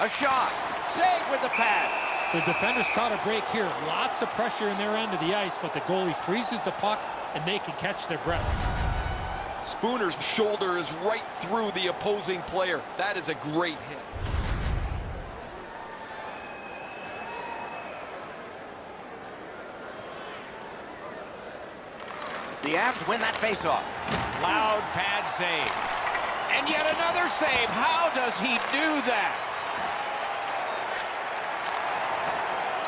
A shot. Saved with the pad.
The defenders caught a break here. Lots of pressure in their end of the ice, but the goalie freezes the puck and they can catch their breath.
Spooner's shoulder is right through the opposing player. That is a great hit.
The Avs win that faceoff. Loud pad save. And yet another save. How does he do that?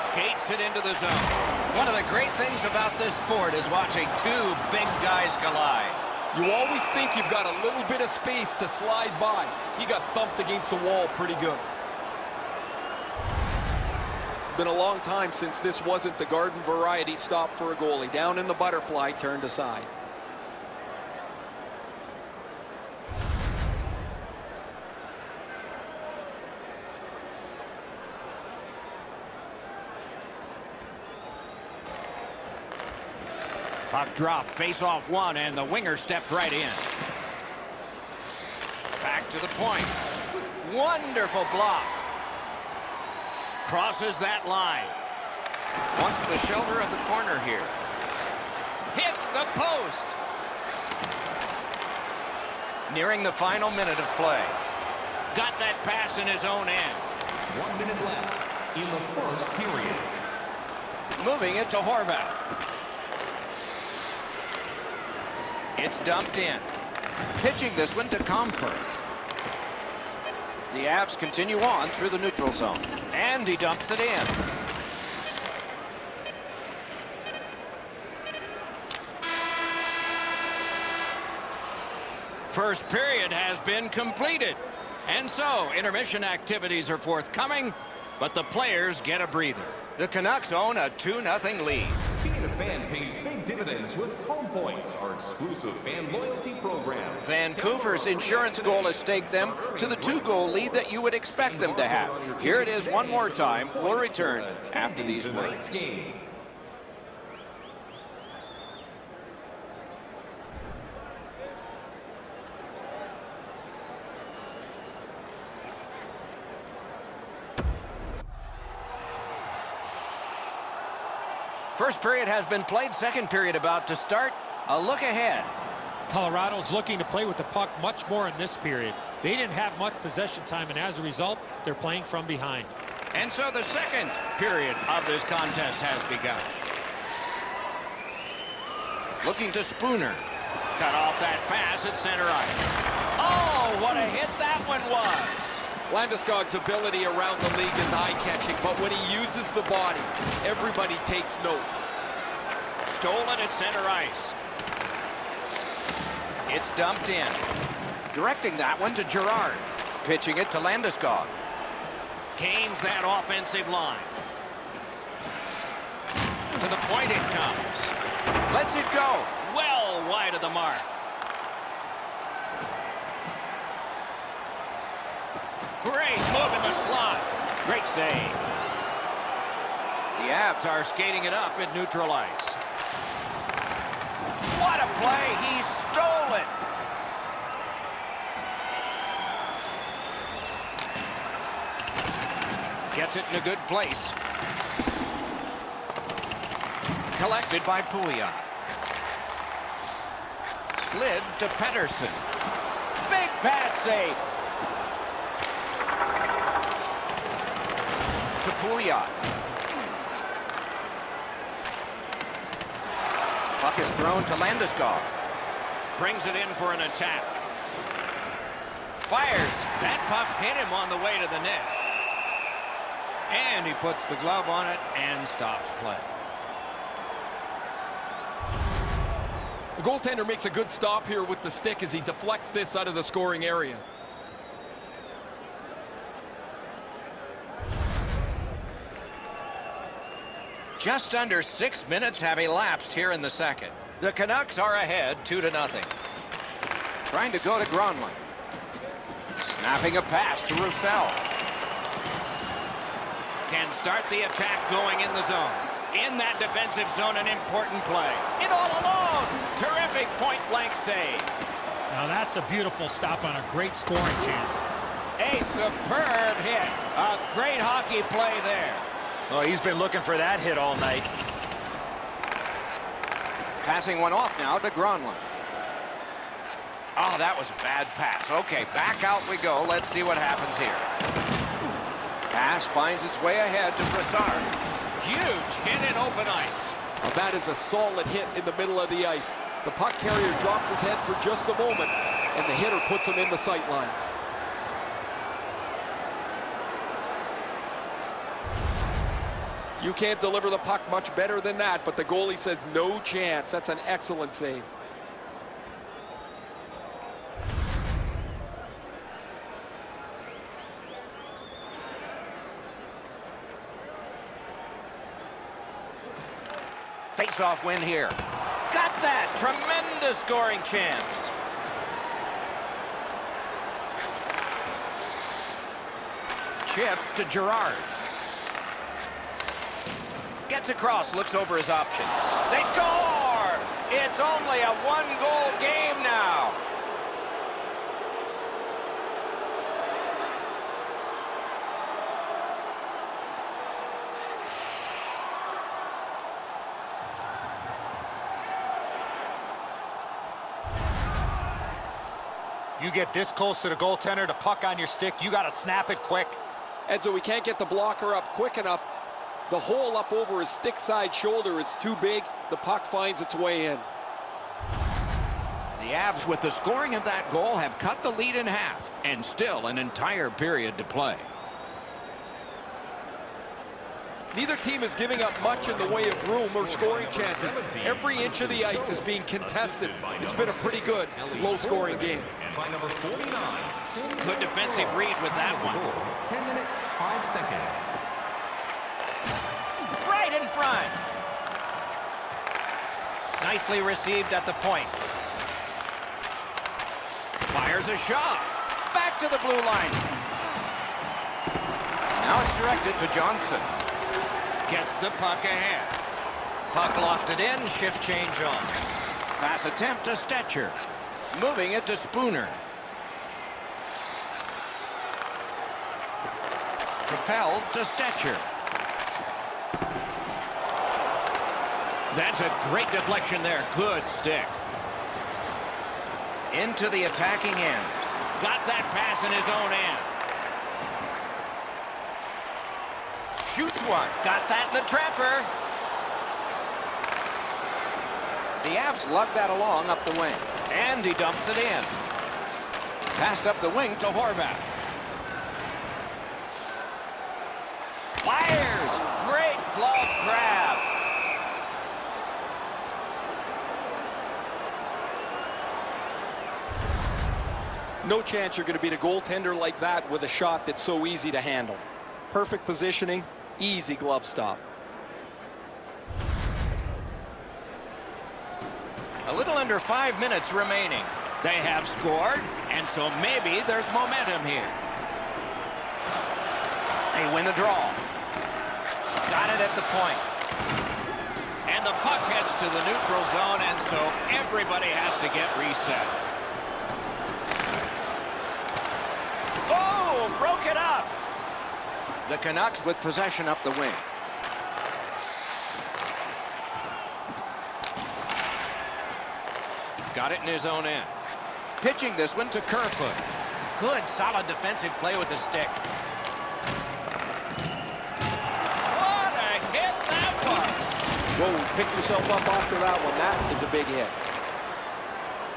Skates it into the zone. One of the great things about this sport is watching two big guys collide.
You always think you've got a little bit of space to slide by. He got thumped against the wall pretty good. Been a long time since this wasn't the garden variety stop for a goalie. Down in the butterfly, turned aside.
Puck drop, face-off one, and the winger stepped right in. Back to the point. Wonderful block. Crosses that line. Wants the shoulder of the corner here. Hits the post. Nearing the final minute of play. Got that pass in his own end.
1 minute left in the first period.
Moving it to Horvat. It's dumped in. Pitching this one to Comfort. The Avs continue on through the neutral zone. And he dumps it in. First period has been completed. And so intermission activities are forthcoming, but the players get a breather. The Canucks own a 2-0 lead.
Being a fan pays big dividends with Home Points, our exclusive fan loyalty program.
Vancouver's insurance goal has staked them to the 2-goal lead that you would expect them to have. Here it is one more time. We'll return after these breaks. First period has been played. Second period about to start. A look ahead.
Colorado's looking to play with the puck much more in this period. They didn't have much possession time, and as a result, they're playing from behind.
And so the second period of this contest has begun. Looking to Spooner. Cut off that pass at center ice. Oh, what a hit that one was.
Landeskog's ability around the league is eye-catching, but when he uses the body, everybody takes note.
Stolen at center ice. It's dumped in. Directing that one to Girard. Pitching it to Landeskog. Gains that offensive line. To the point it comes. Lets it go. Well wide of the mark. Great move in the slot. Great save. The Avs are skating it up at neutral ice. What a play. He stole it. Gets it in a good place. Collected by Pouliot. Slid to Pettersson. Big pad save. To Pouliot. Puck is thrown to Landeskog. Brings it in for an attack. Fires. That puck hit him on the way to the net. And he puts the glove on it and stops play.
The goaltender makes a good stop here with the stick as he deflects this out of the scoring area.
Just under 6 minutes have elapsed here in the second. The Canucks are ahead 2-0. Trying to go to Gronlund. Snapping a pass to Roussel. Can start the attack going in the zone. In that defensive zone, an important play. It all alone. Terrific point-blank save.
Now that's a beautiful stop on a great scoring chance.
A superb hit. A great hockey play there.
Oh, he's been looking for that hit all night.
Passing one off now to Gronlund. Oh, that was a bad pass. Okay, back out we go. Let's see what happens here. Pass finds its way ahead to Brassard. Huge hit in open ice.
Now that is a solid hit in the middle of the ice. The puck carrier drops his head for just a moment, and the hitter puts him in the sight lines. You can't deliver the puck much better than that, but the goalie says no chance. That's an excellent save.
Face-off win here. Got that. Tremendous scoring chance. Chip to Girard. Gets across, looks over his options. They score! It's only a one-goal game now.
You get this close to the goaltender, the puck on your stick, you got to snap it quick.
Edzo, we can't get the blocker up quick enough. The hole up over his stick side shoulder is too big. The puck finds its way in.
The Avs, with the scoring of that goal, have cut the lead in half, and still an entire period to play.
Neither team is giving up much in the way of room or scoring chances. Every inch of the ice is being contested. It's been a pretty good, low-scoring game.
By number 49.
Good defensive read with that one.
10 minutes, 5 seconds.
Right in front. Nicely received at the point. Fires a shot. Back to the blue line. Now it's directed to Johnson. Gets the puck ahead. Puck lofted in, shift change on. Pass attempt to Stetcher. Moving it to Spooner. Propelled to Stetcher. That's a great deflection there. Good stick. Into the attacking end. Got that pass in his own end. Shoots one. Got that in the trapper. The Avs lug that along up the wing. And he dumps it in. Passed up the wing to Horvat. Fires. Great glove grab.
no chance you're going to beat a goaltender like that with a shot that's so easy to handle. Perfect positioning, easy glove stop.
A little under 5 minutes remaining. They have scored, and so maybe there's momentum here. They win the draw. Got it at the point. And the puck heads to the neutral zone, and so everybody has to get reset. Oh, broke it up. The Canucks with possession up the wing. Got it in his own end. Pitching this one to Kerfoot. Good, solid defensive play with the stick. What a hit that was!
Whoa, pick yourself up after that one. That is a big hit.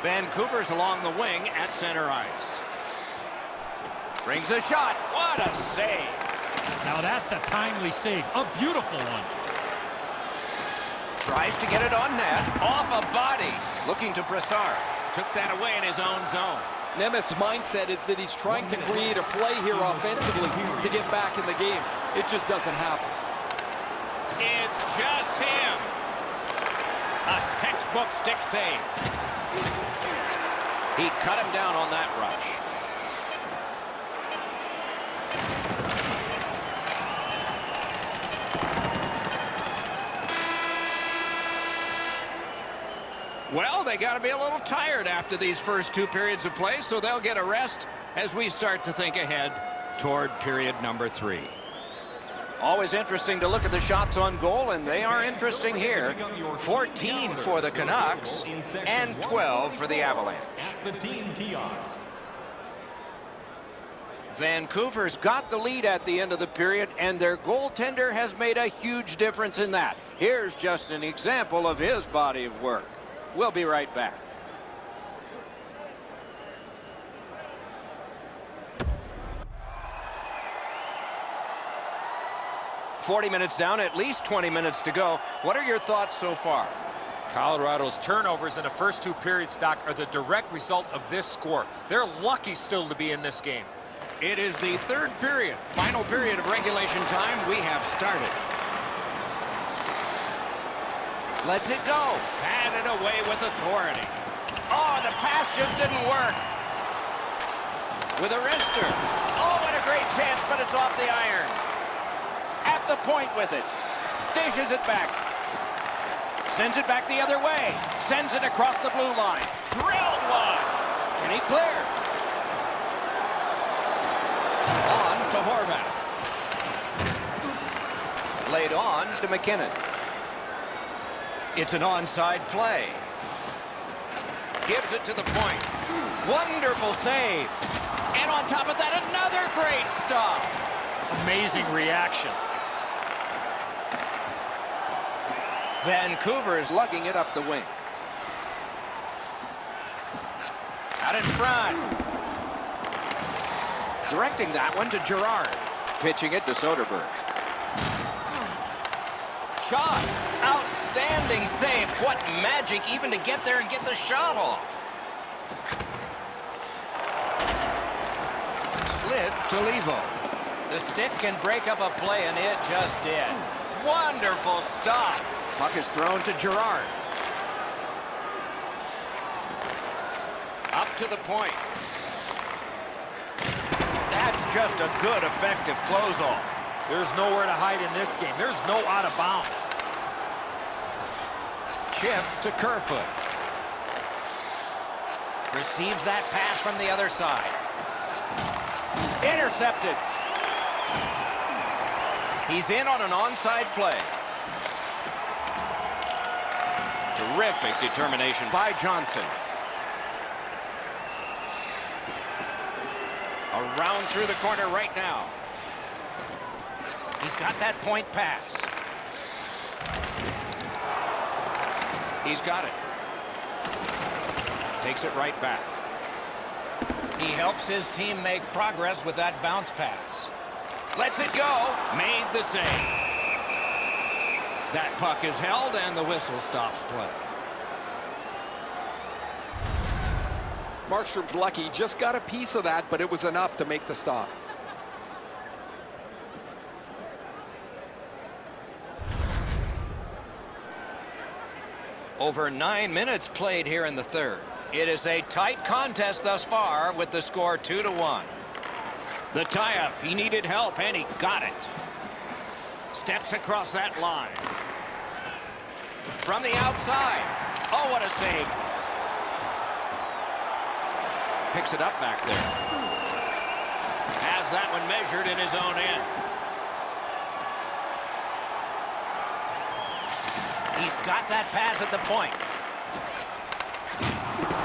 Vancouver's along the wing at center ice. Brings a shot. What a save!
Now that's a timely save. A beautiful one.
Tries to get it on net. Off a body. Looking to Brassard. Took that away in his own zone.
Nemeth's mindset is that he's trying to create a play here offensively to get back in the game. It just doesn't happen.
It's just him. A textbook stick save. He cut him down on that rush. Well, they got to be a little tired after these first 2 periods of play, so they'll get a rest as we start to think ahead toward period number 3. Always interesting to look at the shots on goal, and they are interesting here. 14 for the Canucks and 12 for the Avalanche.
The team kiosk.
Vancouver's got the lead at the end of the period, and their goaltender has made a huge difference in that. Here's just an example of his body of work. We'll be right back. "40 minutes down, at least 20 minutes to go. What are your thoughts so far?"
Colorado's turnovers in the first 2 periods, Doc, are the direct result of this score. They're lucky still to be in this game.
It is the 3rd period, final period of regulation time. We have started. Lets it go. Batted away with authority. Oh, the pass just didn't work. With a wrister. Oh, what a great chance, but it's off the iron. At the point with it. Dishes it back. Sends it back the other way. Sends it across the blue line. Drilled one. Can he clear? On to Horvath. Laid on to McKinnon. It's an onside play. Gives it to the point. Wonderful save. And on top of that, another great stop.
Amazing reaction.
Vancouver is lugging it up the wing. Out in front. Directing that one to Girard. Pitching it to Soderberg. Shot. Outstanding save. What magic even to get there and get the shot off. Slid to Levo. The stick can break up a play, and it just did. Wonderful stop. Puck is thrown to Girard. Up to the point. That's just a good, effective close-off.
There's nowhere to hide in this game. There's no out of bounds.
Chip to Kerfoot. Receives that pass from the other side. Intercepted. He's in on an onside play. Terrific determination by Johnson. Around through the corner right now. He's got that point pass. He's got it. Takes it right back. He helps his team make progress with that bounce pass. Lets it go. Made the save. That puck is held and the whistle stops play.
Markstrom's lucky, just got a piece of that, but it was enough to make the stop.
Over 9 minutes played here in the third. It is a tight contest thus far with the score 2-1. The tie-up, he needed help and he got it. Steps across that line. From the outside. Oh, what a save. Picks it up back there. Has that one measured in his own end. He's got that pass at the point.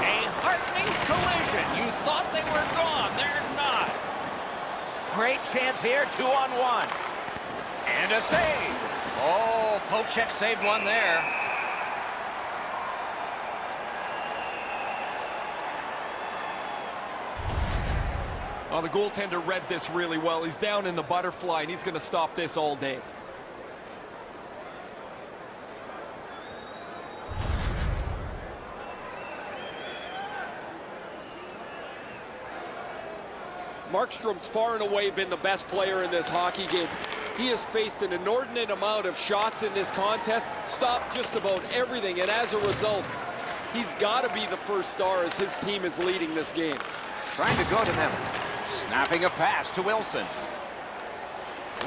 A heartening collision. You thought they were gone. They're not. Great chance here, 2-on-1. And a save. Oh, poke check saved one there.
Oh, the goaltender read this really well. He's down in the butterfly, and he's going to stop this all day.
Markstrom's far and away been the best player in this hockey game. He has faced an inordinate amount of shots in this contest, stopped just about everything, and as a result, he's got to be the first star as his team is leading this game.
Trying to go to them. Snapping a pass to Wilson.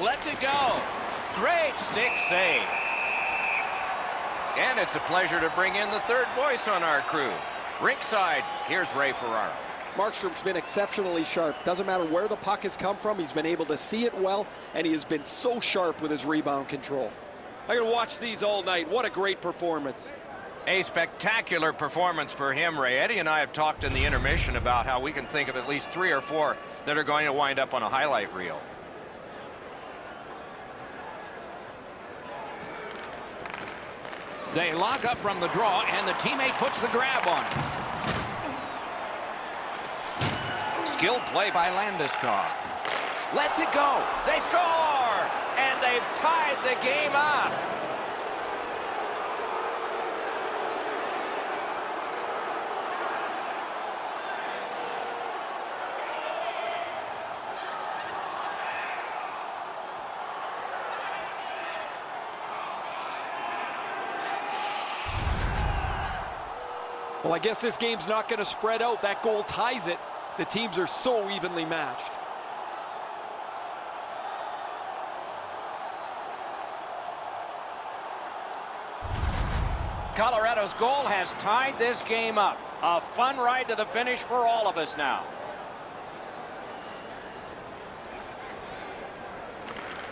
Lets it go. Great stick save. And it's a pleasure to bring in the third voice on our crew. Rinkside, here's Ray Ferraro.
Markstrom's been exceptionally sharp. Doesn't matter where the puck has come from, he's been able to see it well, and he has been so sharp with his rebound control. I'm going to watch these all night. What a great performance.
A spectacular performance for him, Ray. Eddie and I have talked in the intermission about how we can think of at least 3 or 4 that are going to wind up on a highlight reel. They lock up from the draw, and the teammate puts the grab on it. Skilled play by Landeskog. Lets it go. They score! And they've tied the game up.
Well, I guess this game's not going to spread out. That goal ties it. The teams are so evenly matched.
Colorado's goal has tied this game up. A fun ride to the finish for all of us now.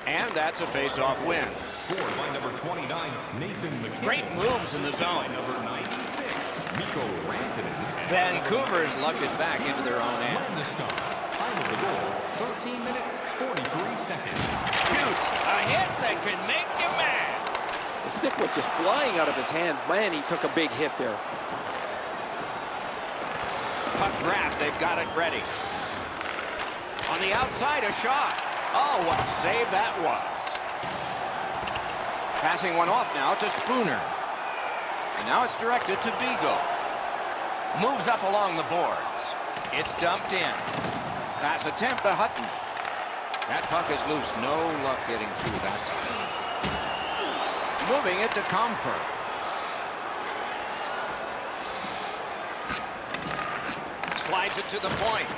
And that's a face-off win.
Scored by number 29, Nathan McKinnon.
Great moves in the zone.
By number 96, Mikko Rantanen.
Vancouver's lugged it back into their own end.
Landeskog. Time of the goal, 13 minutes, 43 seconds.
Shoots a hit that can make you mad.
The stick was just flying out of his hand. Man, he took a big hit there.
Puck grab, they've got it ready. On the outside, a shot. Oh, what a save that was. Passing one off now to Spooner. And now it's directed to Beagle. Moves up along the boards. It's dumped in. Pass attempt to Hutton. That puck is loose. No luck getting through that time. Moving it to Comfort. Slides it to the point.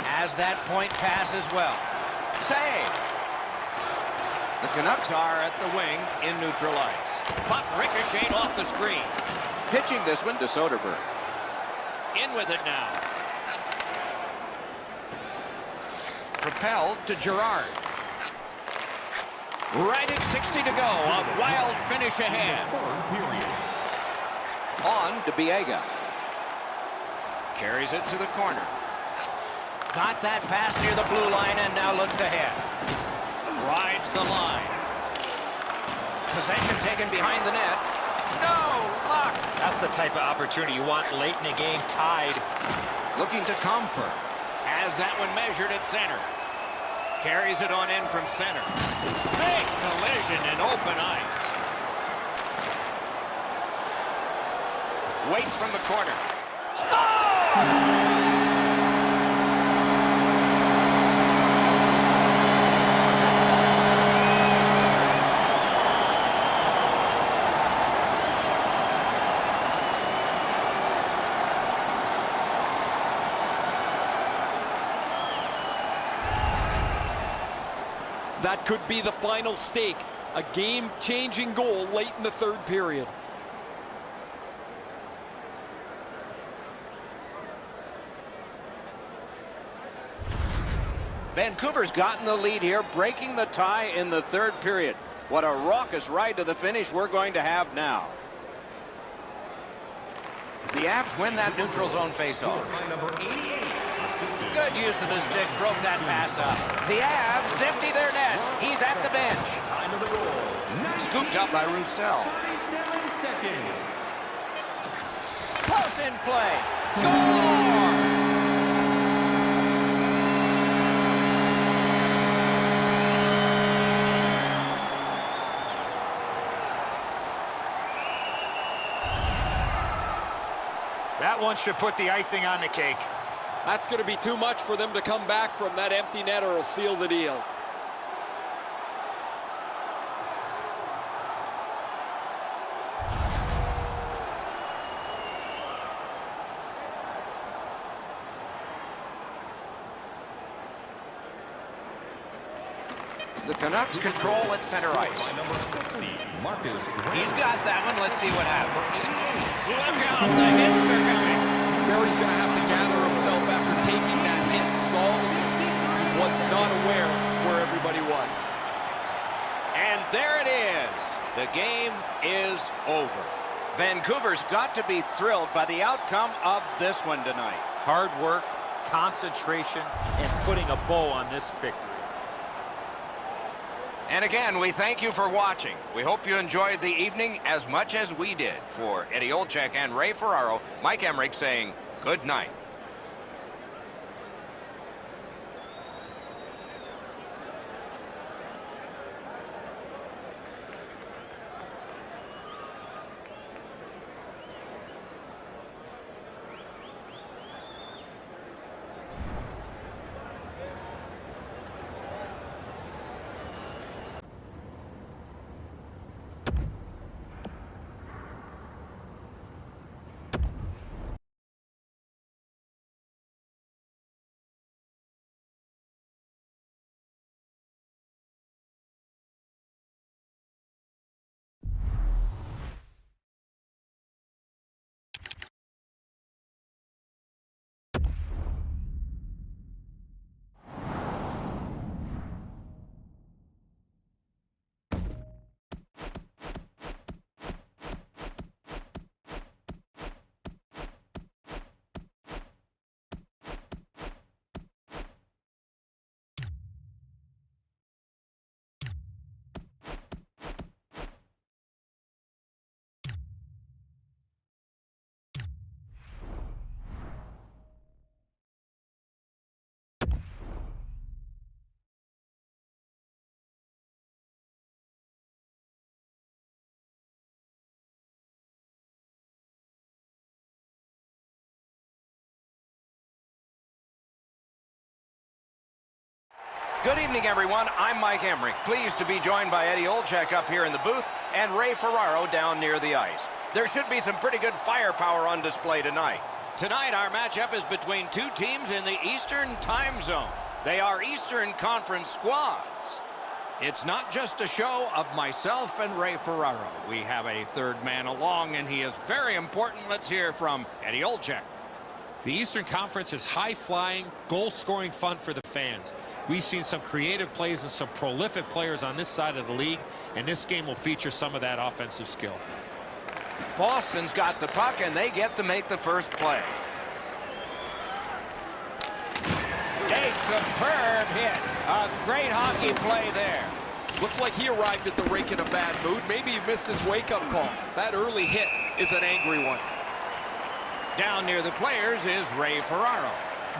Has that point pass as well. Save. The Canucks are at the wing in neutral ice. Puck ricocheted off the screen. Pitching this one to Soderberg. In with it now. Propelled to Girard. Right at 60 to go. A wild finish ahead. On to Biega. Carries it to the corner. Got that pass near the blue line and now looks ahead. Rides the line. Possession taken behind the net. No luck.
That's the type of opportunity you want late in the game, tied.
Looking to Comfort. Has that one measured at center. Carries it on in from center. Big collision in open ice. waits from the corner. Score!
That could be the final stake. A game-changing goal late in the third period.
Vancouver's gotten the lead here, breaking the tie in the third period. What a raucous ride to the finish we're going to have now. The Avs win that neutral zone faceoff. Good use of the stick, broke that pass up. The Avs empty their net. He's at the bench. Scooped up by Roussel.
37 seconds.
Close in play. Score!
That one should put the icing on the cake.
That's going to be too much for them to come back from. That empty netter will seal the deal.
The Canucks control at center ice. He's got that one. Let's see what happens. Look out, the hits are coming.
Barry's going to have to gather himself after taking that hit. Saul was not aware where everybody was.
And there it is. The game is over. Vancouver's got to be thrilled by the outcome of this one tonight.
Hard work, concentration, and putting a bow on this victory.
And again, we thank you for watching. We hope you enjoyed the evening as much as we did. For Eddie Olczyk and Ray Ferraro, Mike Emmerich saying good night. Good evening, everyone. I'm Mike Emmerich. Pleased to be joined by Eddie Olczyk up here in the booth and Ray Ferraro down near the ice. There should be some pretty good firepower on display tonight. Tonight, our matchup is between two teams in the Eastern time zone. They are Eastern Conference squads. It's not just a show of myself and Ray Ferraro. We have a third man along, and he is very important. Let's hear from Eddie Olczyk.
The Eastern Conference is high-flying, goal-scoring fun for the fans. We've seen some creative plays and some prolific players on this side of the league, and this game will feature some of that offensive skill.
Boston's got the puck, and they get to make the first play. A superb hit. A great hockey play there.
Looks like he arrived at the rink in a bad mood. Maybe he missed his wake-up call. That early hit is an angry one.
Down near the players is Ray Ferraro.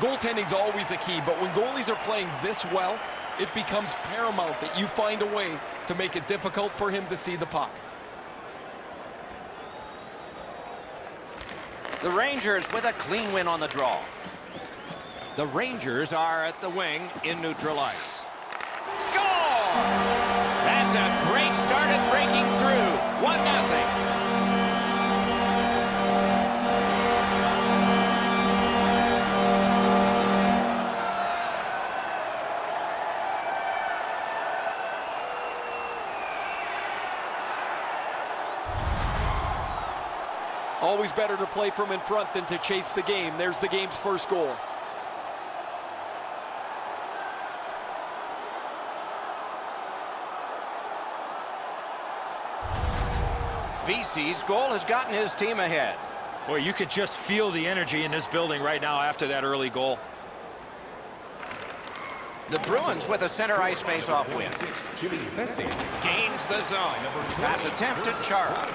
Goaltending's always a key, but when goalies are playing this well, it becomes paramount that you find a way to make it difficult for him to see the puck.
The Rangers with a clean win on the draw. The Rangers are at the wing in neutral ice. Score! That's a great start at breaking through. 1-0.
Always better to play from in front than to chase the game. There's the game's first goal.
VC's goal has gotten his team ahead.
Boy, you could just feel the energy in this building right now after that early goal.
The Bruins with a center ice face-off win. Gains the zone. Pass attempt at Chara.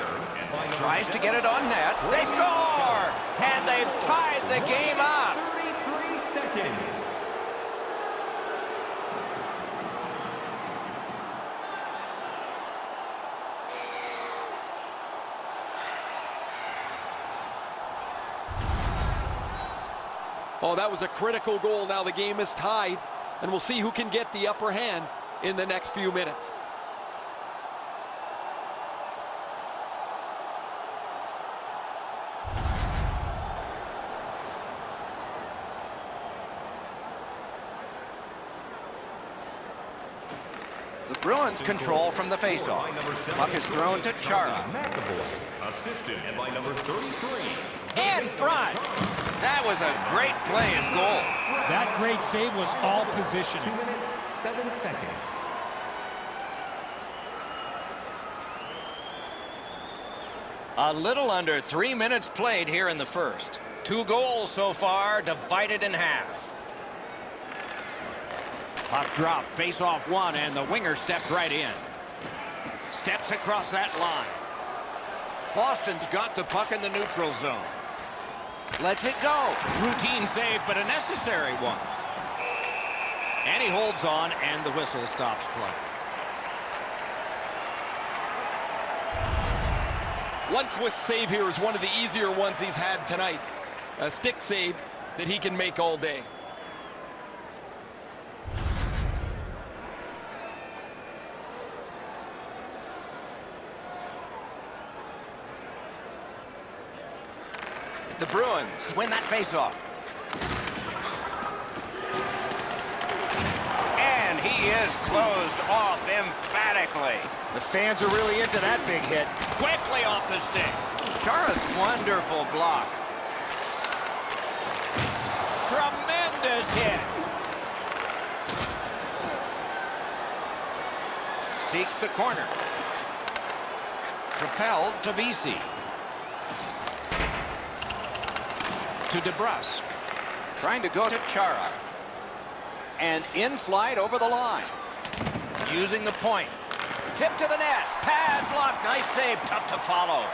Tries to get it on net. They score! And they've tied the game up.
33 seconds.
Oh, that was a critical goal. Now the game is tied, and we'll see who can get the upper hand in the next few minutes.
The Bruins control from the faceoff. Puck is thrown to Chara.
Assisted by number 33.
In front. That was a great play and goal.
That great save was all positioning.
2 minutes, 7 seconds.
A little under 3 minutes played here in the first. 2 goals so far, divided in half. Puck drop, face-off one, and the winger stepped right in. Steps across that line. Boston's got the puck in the neutral zone. Lets it go. Routine save, but a necessary one. And he holds on, and the whistle stops play.
Lundqvist's save here is one of the easier ones he's had tonight. A stick save that he can make all day.
The Bruins win that faceoff. And he is closed off emphatically.
The fans are really into that big hit.
Quickly off the stick. Chara's wonderful block. Tremendous hit. Seeks the corner. Propelled to VC. To DeBrusque. Trying to go to Chara. And in flight over the line. Using the point. Tip to the net. Pad block. Nice save. Tough to follow.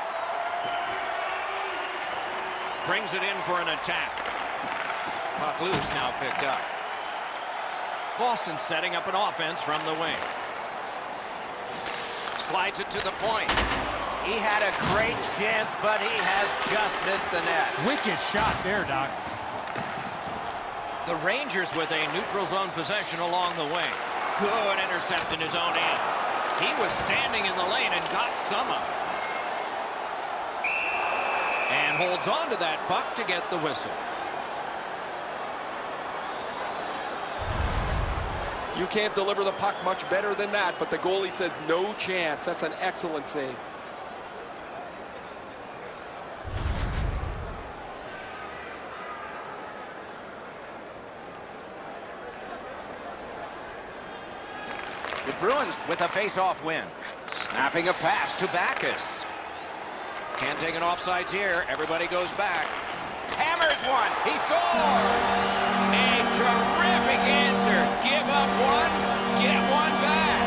Brings it in for an attack. Puck loose, now picked up. Boston setting up an offense from the wing. Slides it to the point. He had a great chance, but he has just missed the net.
Wicked shot there, Doc.
The Rangers with a neutral zone possession along the wing. Good intercept in his own end. He was standing in the lane and got some of it. And holds on to that puck to get the whistle.
You can't deliver the puck much better than that, but the goalie says no chance. That's an excellent save.
The Bruins with a face-off win. Snapping a pass to Backus. Can't take an offsides here. Everybody goes back. Hammers one. He scores! A terrific answer. Give up one, get one back.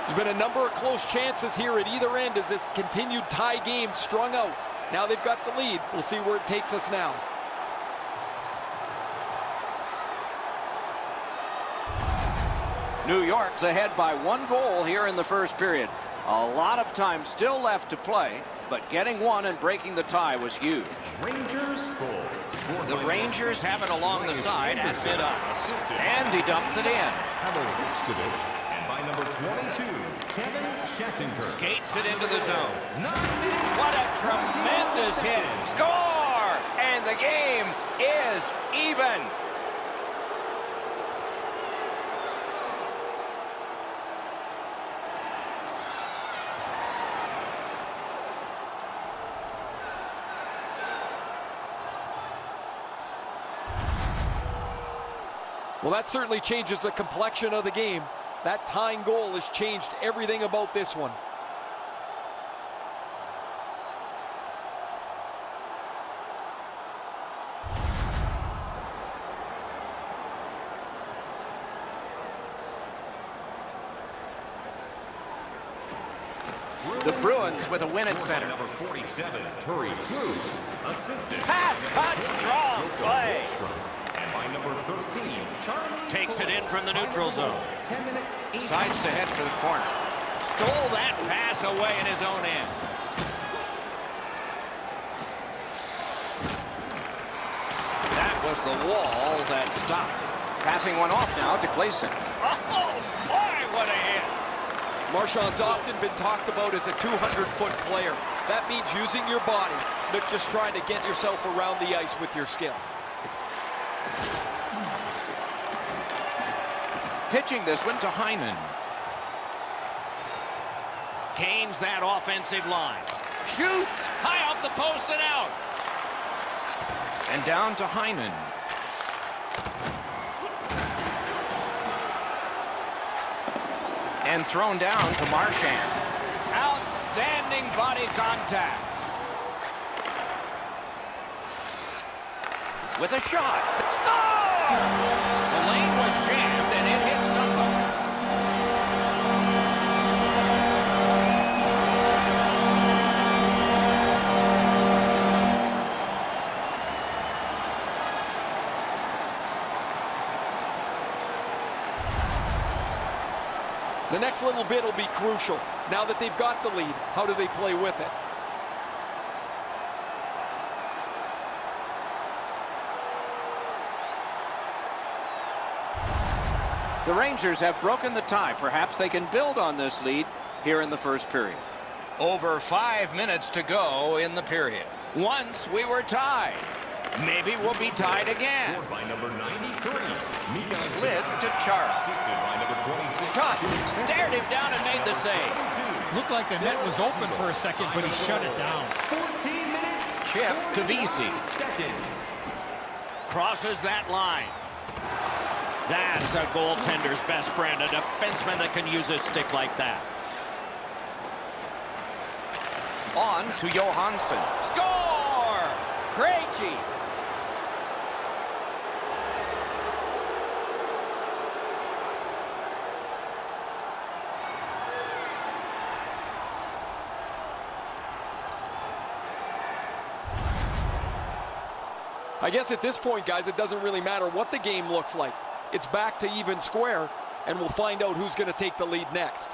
There's been a number of close chances here at either end as this continued tie game strung out. Now they've got the lead. We'll see where it takes us now.
New York's ahead by 1 goal here in the first period. A lot of time still left to play, but getting one and breaking the tie was huge.
Rangers score.
The Rangers have it along the side at mid-ice. And he dumps it in.
And by number 22, Kevin Shattenkirk.
Skates it into the zone. What a tremendous hit. Score! And the game is even.
Well, that certainly changes the complexion of the game. That tying goal has changed everything about this one.
The Bruins with a win at center.
Number 47, Turi Cruz, assisted.
Pass cut, strong play.
And by number 13, Charlie
Takes it in from the neutral zone.
10 minutes, 8
Sides to head for the corner. Stole that pass away in his own end. That was the wall that stopped. Passing one off now to Clayson. Oh, boy, what a hit.
Marchand's often been talked about as a 200-foot player. That means using your body, not just trying to get yourself around the ice with your skill.
Pitching this one to Hyman. Gains that offensive line. Shoots high off the post and out. And down to Hyman. And thrown down to Marchand. Outstanding body contact. With a shot. Score! The lane was jammed and it hit somebody.
The next little bit will be crucial. Now that they've got the lead, how do they play with it?
The Rangers have broken the tie. Perhaps they can build on this lead here in the first period. Over 5 minutes to go in the period. Once we were tied. Maybe we'll be tied again.
Scored by number 93, Mika
Slid to Chara.
assisted by number 26.
Shot. Stared him down and made the save.
Looked like the net was open for a second, but he shut it down.
14 minutes,
Chip to VC.
seconds.
Crosses that line. That's a goaltender's best friend, a defenseman that can use his stick like that. On to Johansson. Score! Krejci.
I guess at this point, guys, it doesn't really matter what the game looks like. It's back to even square, and we'll find out who's going to take the lead next.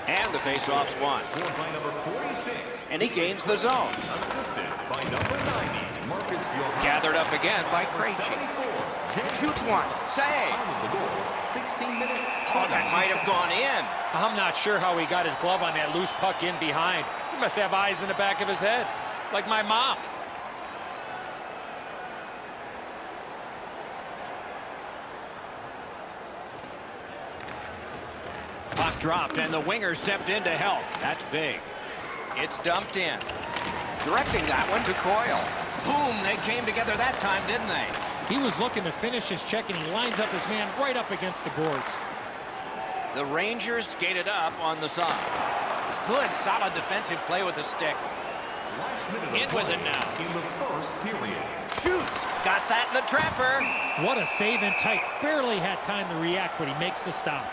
And the faceoff's won.
Scored by number 46,
And he gains the zone.
assisted by number 90, Marcus Johansson.
Gathered up again by Krejci. Shoots one. Save.
The goal, 16 minutes.
Oh, that might have gone in.
I'm not sure how he got his glove on that loose puck in behind. He must have eyes in the back of his head, like my mom.
Puck dropped, and the winger stepped in to help. That's big. It's dumped in. Directing that one to Coyle. Boom, they came together that time, didn't they?
He was looking to finish his check, and he lines up his man right up against the boards.
The Rangers skated up on the side. Good, solid defensive play with the stick.
Last minute of
In with
play
it now.
in the first period.
Shoots. Got that in the trapper.
What a save in tight. Barely had time to react, but he makes the stop.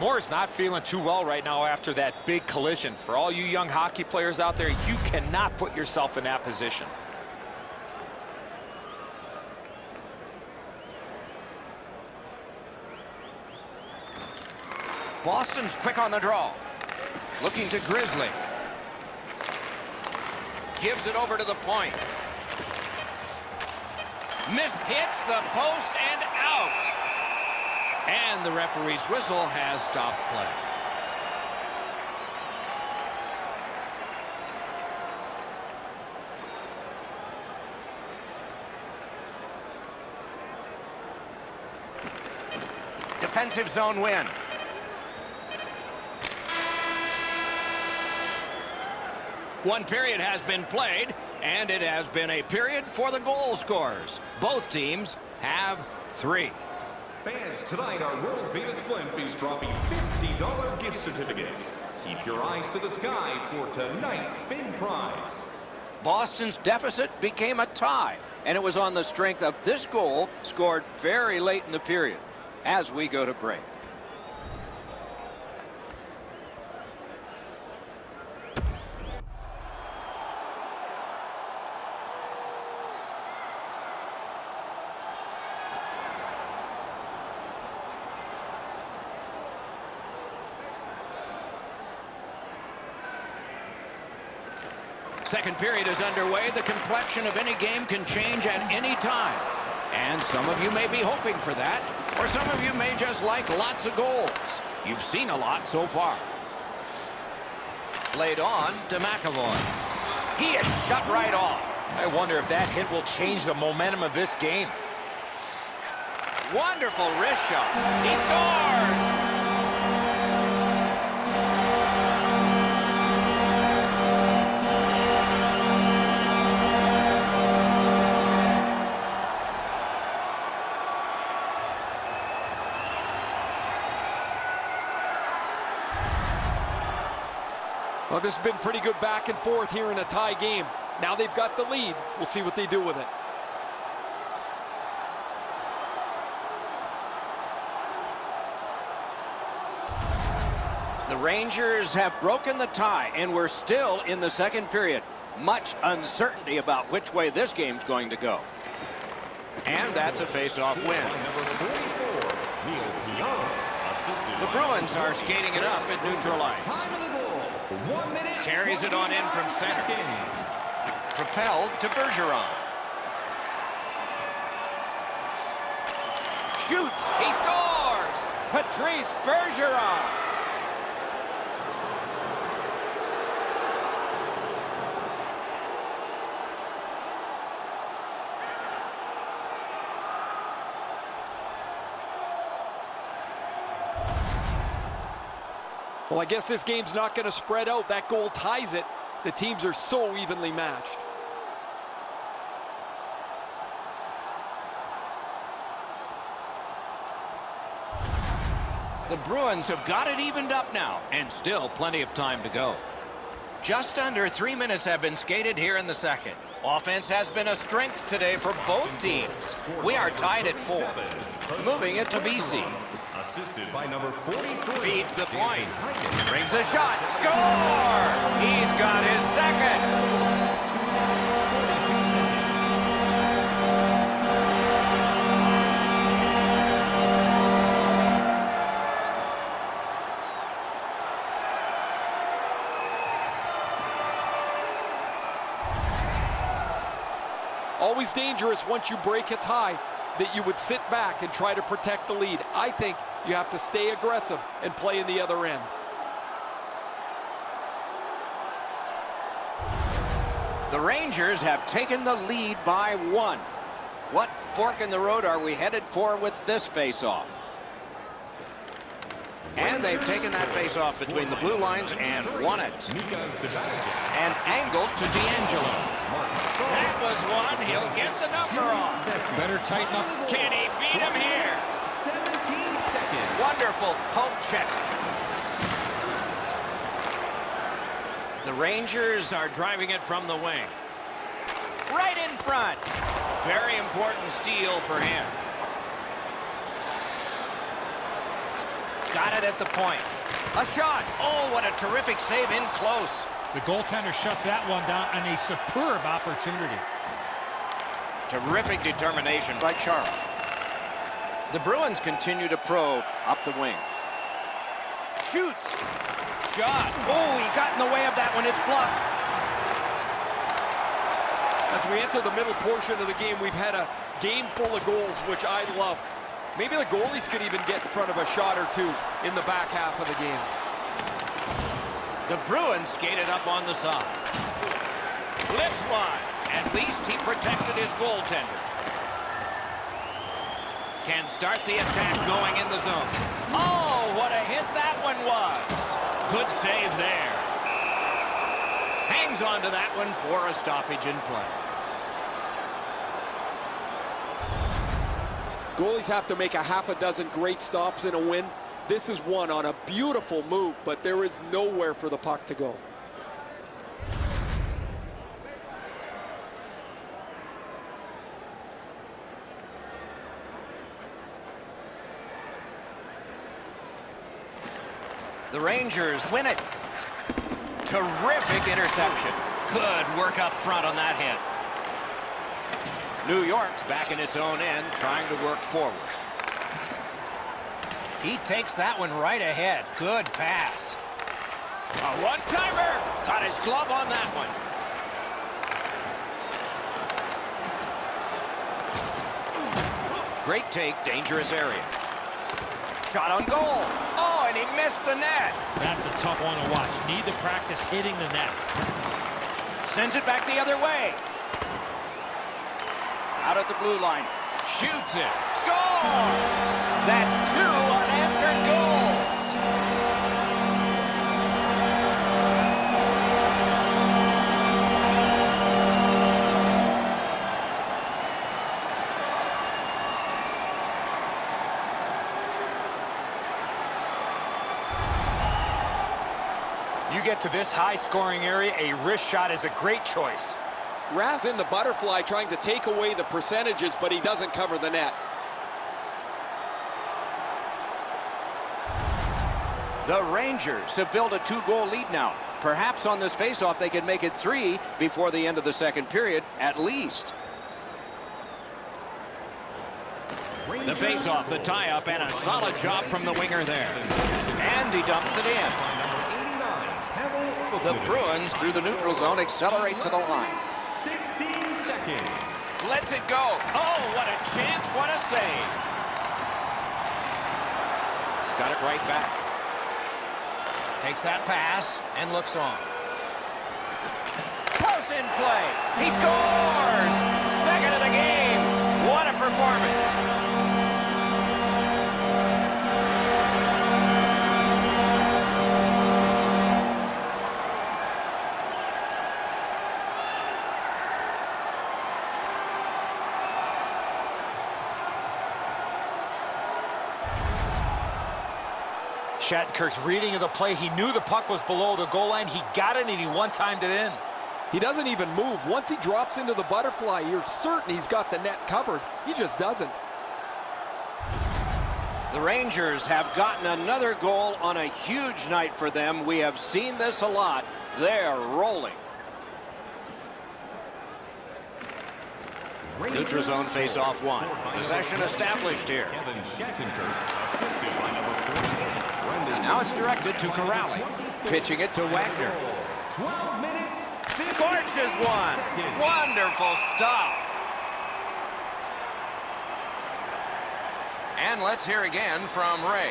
Moore's not feeling too well right now after that big collision. For all you young hockey players out there, you cannot put yourself in that position.
Boston's quick on the draw. Looking to Grizzly. Gives it over to the point. Hits the post and out. And the referee's whistle has stopped play. Defensive zone win. One period has been played, and it has been a period for the goal scorers. Both teams have 3.
Fans, tonight our world-famous Blend is dropping $50 gift certificates. Keep your eyes to the sky for tonight's big prize.
Boston's deficit became a tie, and it was on the strength of this goal scored very late in the period as we go to break. Second period is underway. The complexion of any game can change at any time. And some of you may be hoping for that, or some of you may just like lots of goals. You've seen a lot so far. Laid on to McAvoy. He is shut right off.
I wonder if that hit will change the momentum of this game.
Wonderful wrist shot. He scores!
Well, this has been pretty good back and forth here in a tie game. Now they've got the lead. We'll see what they do with it.
The Rangers have broken the tie, and we're still in the second period. Much uncertainty about which way this game's going to go. And that's a face-off win. The Bruins are skating it up at neutral ice. Carries it on in from center. Propelled to Bergeron. Shoots. He scores. Patrice Bergeron.
Well, I guess this game's not going to spread out. That goal ties it. The teams are so evenly matched.
The Bruins have got it evened up now, and still plenty of time to go. Just under 3 minutes have been skated here in the second. Offense has been a strength today for both teams. We are tied at 4. Moving it to BC.
Assisted by number 43.
Feeds the point. Brings a shot. Score! He's got his second.
Always dangerous once you break a tie that you would sit back and try to protect the lead. I think you have to stay aggressive and play in the other end.
The Rangers have taken the lead by 1. What fork in the road are we headed for with this face-off? And they've taken that face-off between the blue lines and won it. And angled to D'Angelo. That was one. He'll get the number on.
Better tighten up.
Can he beat him here?
17 seconds.
Wonderful poke check. The Rangers are driving it from the wing. Right in front. Very important steal for him. Got it at the point. A shot. Oh, what a terrific save in close.
The goaltender shuts that one down on a superb opportunity.
Terrific determination by Charles. The Bruins continue to probe up the wing. Shoots. Shot. Oh, he got in the way of that one. It's blocked.
As we enter the middle portion of the game, we've had a game full of goals, which I love. Maybe the goalies could even get in front of a shot or two in the back half of the game.
The Bruins skated up on the side. Lifts one. At least he protected his goaltender. Can start the attack going in the zone. Oh, what a hit that one was. Good save there. Hangs on to that one for a stoppage in play.
Goalies have to make a half a dozen great stops in a win. This is one on a beautiful move, but there is nowhere for the puck to go.
The Rangers win it. Terrific interception. Good work up front on that hit. New York's back in its own end, trying to work forward. He takes that one right ahead. Good pass. A one-timer. Got his glove on that one. Great take, dangerous area. Shot on goal. Oh, and he missed the net.
That's a tough one to watch. Need to practice hitting the net.
Sends it back the other way. Out at the blue line. Shoots it. Score! That's 2 unanswered goals.
You get to this high-scoring area, a wrist shot is a great choice.
Raz in the butterfly trying to take away the percentages, but he doesn't cover the net.
The Rangers have built a 2-goal lead now. Perhaps on this faceoff they could make it 3 before the end of the second period, at least. The faceoff, the tie-up, and a solid job from the winger there. And he dumps it in. The Bruins, through the neutral zone, accelerate to the line.
16 seconds.
Lets it go. Oh, what a chance, what a save. Got it right back. Takes that pass and looks on. Close in play. He scores! Second of the game. What a performance.
Shattenkirk's reading of the play. He knew the puck was below the goal line. He got it, and he one-timed it in.
He doesn't even move. Once he drops into the butterfly, you're certain he's got the net covered. He just doesn't.
The Rangers have gotten another goal on a huge night for them. We have seen this a lot. They're rolling. Neutral zone face-off 1. Possession established here. Now it's directed to Corrali. Pitching it to Wagner.
12 minutes.
Scorches one. Wonderful stop. And let's hear again from Ray.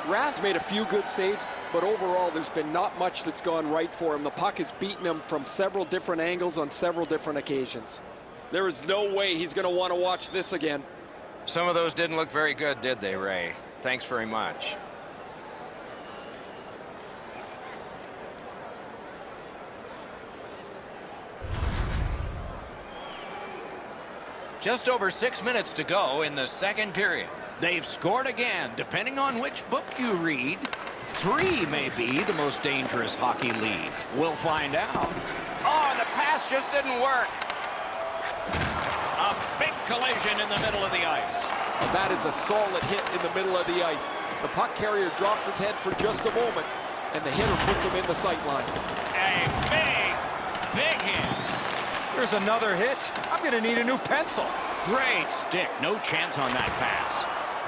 Raz made a few good saves, but overall there's been not much that's gone right for him. The puck has beaten him from several different angles on several different occasions. There is no way he's going to want to watch this again.
Some of those didn't look very good, did they, Ray? Thanks very much. Just over 6 minutes to go in the second period. They've scored again, depending on which book you read. 3 may be the most dangerous hockey league. We'll find out. Oh, the pass just didn't work. A big collision in the middle of the ice.
That is a solid hit in the middle of the ice. The puck carrier drops his head for just a moment, and the hitter puts him in the sight lines.
A big hit.
Here's another hit. I'm going to need a new pencil.
Great stick. No chance on that pass.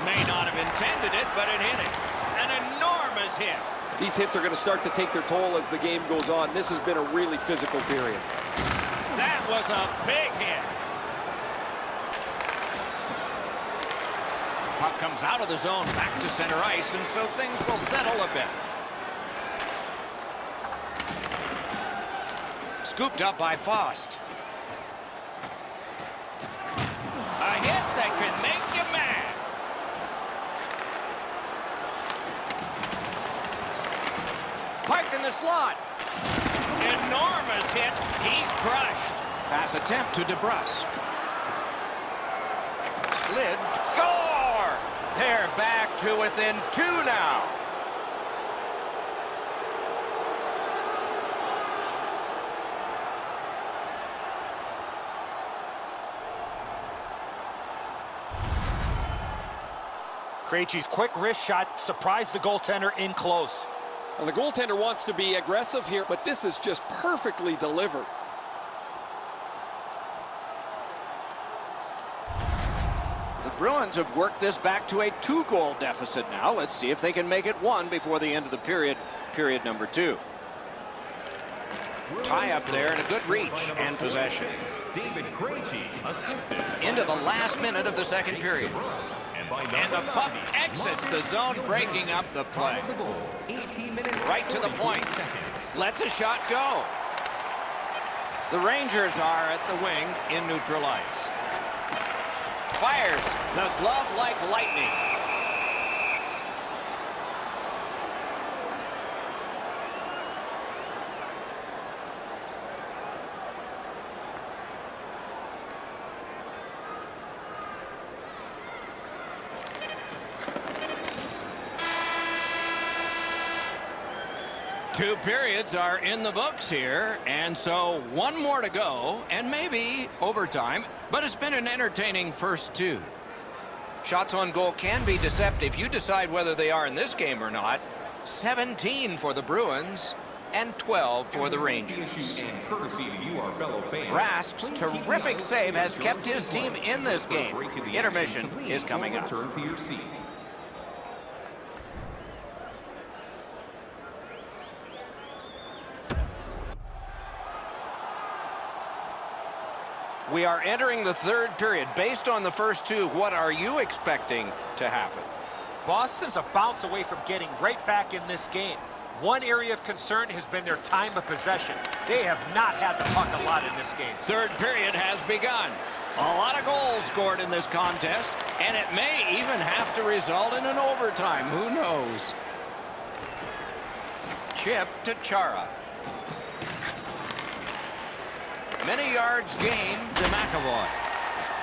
May not have intended it, but it hit it. An enormous hit.
These hits are going to start to take their toll as the game goes on. This has been a really physical period.
That was a big hit. Puck comes out of the zone back to center ice, and so things will settle a bit. Scooped up by Faust. A hit that can make you mad. Parked in the slot. Enormous hit. He's crushed. Pass attempt to DeBrusk. Slid. Score! They're back to within 2 now.
Krejci's quick wrist shot surprised the goaltender in close.
Well, the goaltender wants to be aggressive here, but this is just perfectly delivered.
The Bruins have worked this back to a 2-goal deficit now. Let's see if they can make it 1 before the end of the period number 2. Tie up there and a good reach and possession.
David Krejci assisted.
Into the last minute of the second period. And the puck exits the zone, breaking up the play. Right to the point. Lets a shot go. The Rangers are at the wing in neutral ice. Fires the glove like lightning. Two periods are in the books here, and so 1 more to go, and maybe overtime, but it's been an entertaining first 2. Shots on goal can be deceptive. You decide whether they are in this game or not. 17 for the Bruins and 12 for the Rangers. Rask's terrific save has kept his team in this game. Intermission is coming up. We are entering the third period. Based on the first 2, what are you expecting to happen?
Boston's a bounce away from getting right back in this game. One area of concern has been their time of possession. They have not had the puck a lot in this game.
Third period has begun. A lot of goals scored in this contest, and it may even have to result in an overtime. Who knows? Chip to Chara. Many yards gained to McAvoy.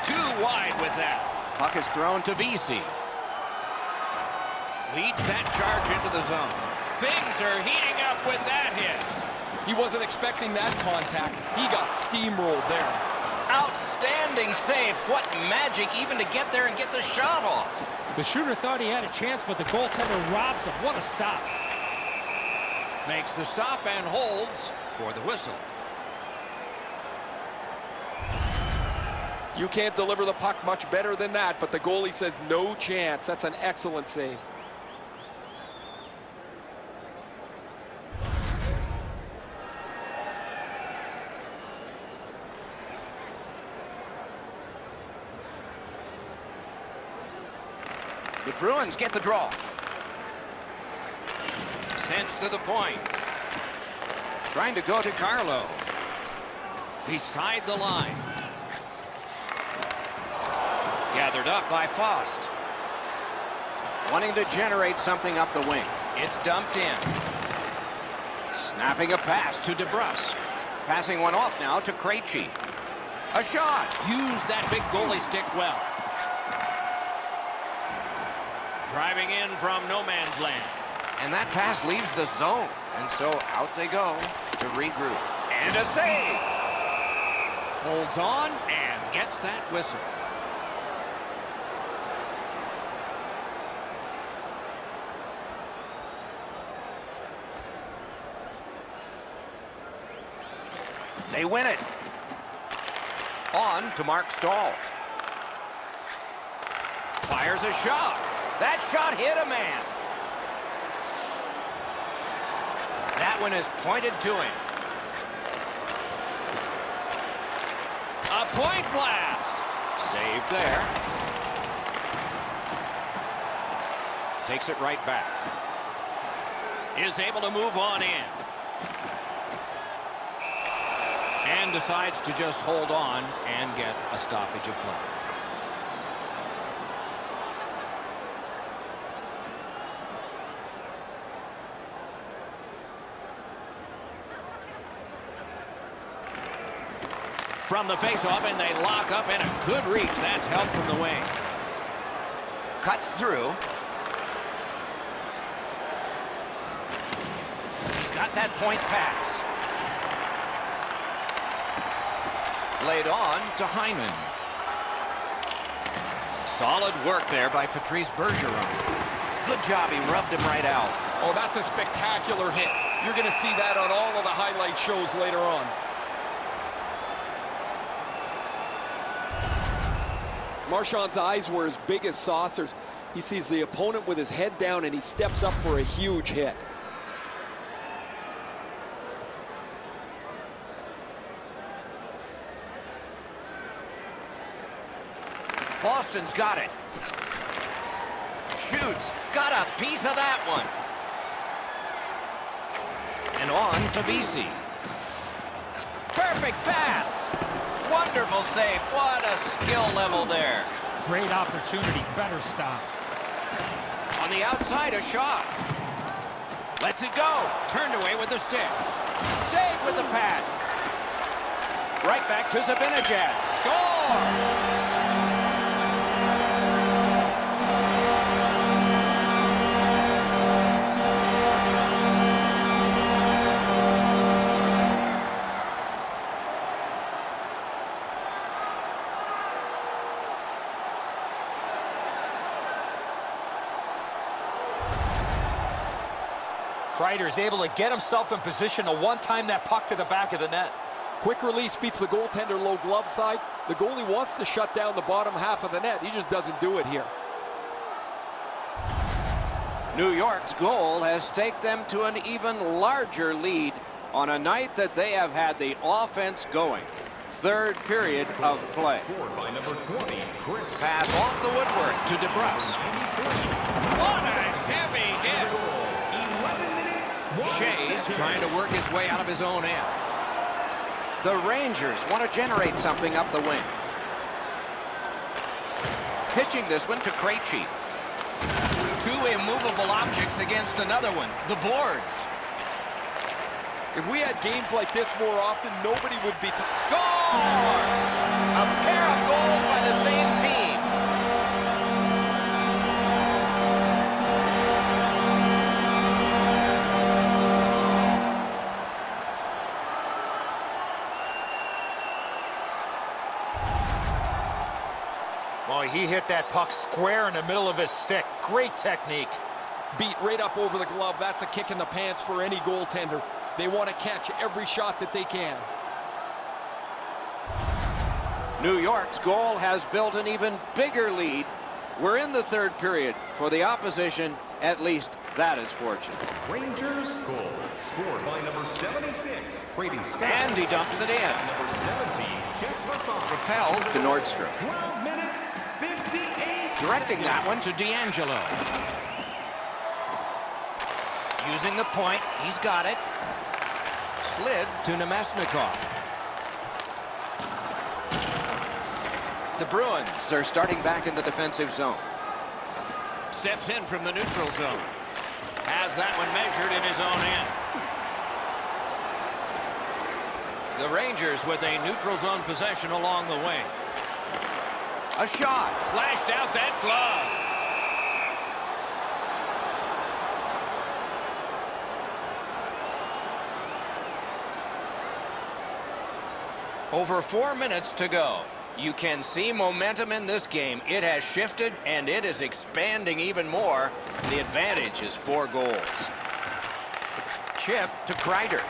Too wide with that. Puck is thrown to VC. Leads that charge into the zone. Things are heating up with that hit.
He wasn't expecting that contact. He got steamrolled there.
Outstanding save. What magic even to get there and get the shot off.
The shooter thought he had a chance, but the goaltender robs him. What a stop.
Makes the stop and holds for the whistle.
You can't deliver the puck much better than that, but the goalie says no chance. That's an excellent save.
The Bruins get the draw. Sends to the point. Trying to go to Carlo. Beside the line. Gathered up by Faust. Wanting to generate something up the wing. It's dumped in. Snapping a pass to DeBrusk. Passing one off now to Krejci. A shot. Use that big goalie stick well. Driving in from no man's land.
And that pass leaves the zone. And so out they go to regroup. And a save. Holds on and gets that whistle. They win it. On to Mark Stahl. Fires a shot. That shot hit a man. That one is pointed to him. A point blast. Saved there. Takes it right back. Is able to move on in. And decides to just hold on and get a stoppage of play. From the faceoff, and they lock up, and a good reach. That's help from the wing. Cuts through. He's got that point pass. Laid on to Hyman. Solid work there by Patrice Bergeron. Good job, he rubbed him right out.
Oh, that's a spectacular hit. You're going to see that on all of the highlight shows later on.
Marchand's eyes were as big as saucers. He sees the opponent with his head down, and he steps up for a huge hit.
Boston's got it. Shoots. Got a piece of that one. And on to BC. Perfect pass. Wonderful save. What a skill level there.
Great opportunity. Better stop.
On the outside, a shot. Lets it go. Turned away with the stick. Saved with the pad. Right back to Zibanejad. Score!
Kreider's able to get himself in position to one-time that puck to the back of the net.
Quick release beats the goaltender low glove side. The goalie wants to shut down the bottom half of the net. He just doesn't do it here.
New York's goal has staked them to an even larger lead on a night that they have had the offense going. Third period of play.
By number 20, Chris.
Pass off the woodwork to DeBrus. What a heavy hit. Shea's trying to work his way out of his own end. The Rangers want to generate something up the wing. Pitching this one to Krejci. Two immovable objects against another one. The boards.
If we had games like this more often, nobody would be...
Score! A pair of goals by the same team.
Well, he hit that puck square in the middle of his stick. Great technique.
Beat right up over the glove. That's a kick in the pants for any goaltender. They want to catch every shot that they can.
New York's goal has built an even bigger lead. We're in the third period. For the opposition, at least that is fortunate.
Rangers goal. Scored by number 76, Brady Scott.
And he dumps it in.
Number 17, Jesper Fox.
Propelled to Nordstrom.
12 minutes, 58.
Directing that one to D'Angelo. Using the point, he's got it. Slid to Nemesnikov. The Bruins are starting back in the defensive zone. Steps in from the neutral zone. Has that one measured in his own end. The Rangers with a neutral zone possession along the wing. A shot. Flashed out that glove.
Over 4 minutes to go. You can see momentum in this game. It has shifted, and it is expanding even more. The advantage is 4 goals. Chip to Kreider.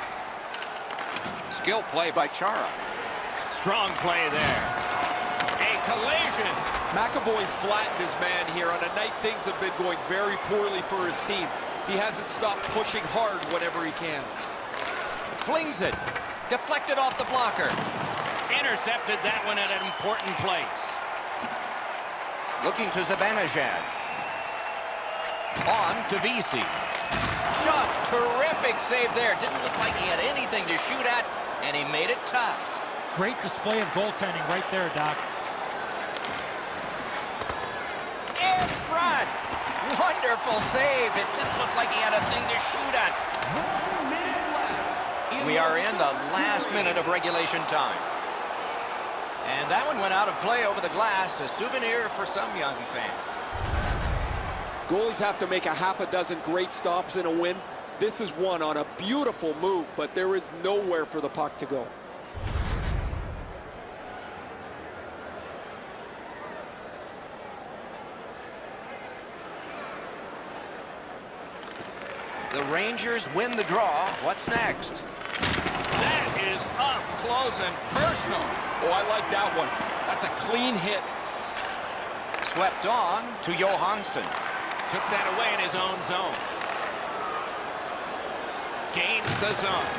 Skill play by Chara. Strong play there. A collision.
McAvoy's flattened his man here on a night things have been going very poorly for his team. He hasn't stopped pushing hard whenever he can.
Flings it. Deflected off the blocker. Intercepted that one at an important place. Looking to Zibanejad. On to VC. Shot. Terrific save there. Didn't look like he had anything to shoot at, and he made it tough.
Great display of goaltending right there, Doc.
In front. Wonderful save. It didn't look like he had a thing to shoot at.
1 minute left.
We are in the last minute of regulation time. And that one went out of play over the glass, a souvenir for some young fan.
Goalies have to make a half a dozen great stops in a win. This is one on a beautiful move, but there is nowhere for the puck to go.
The Rangers win the draw. What's next? That is up close and personal.
Oh, I like that one. That's a clean hit.
Swept on to Johansson. Took that away in his own zone. Gains the zone.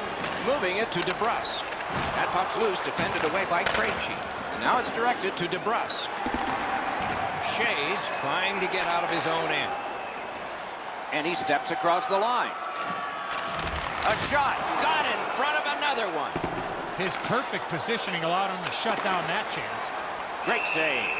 Moving it to DeBrusque. That puck's loose, defended away by Krejci. And now it's directed to DeBrusque. Shea's trying to get out of his own end. And he steps across the line. A shot. Got in front of another one.
His perfect positioning allowed him to shut down that chance.
Great save.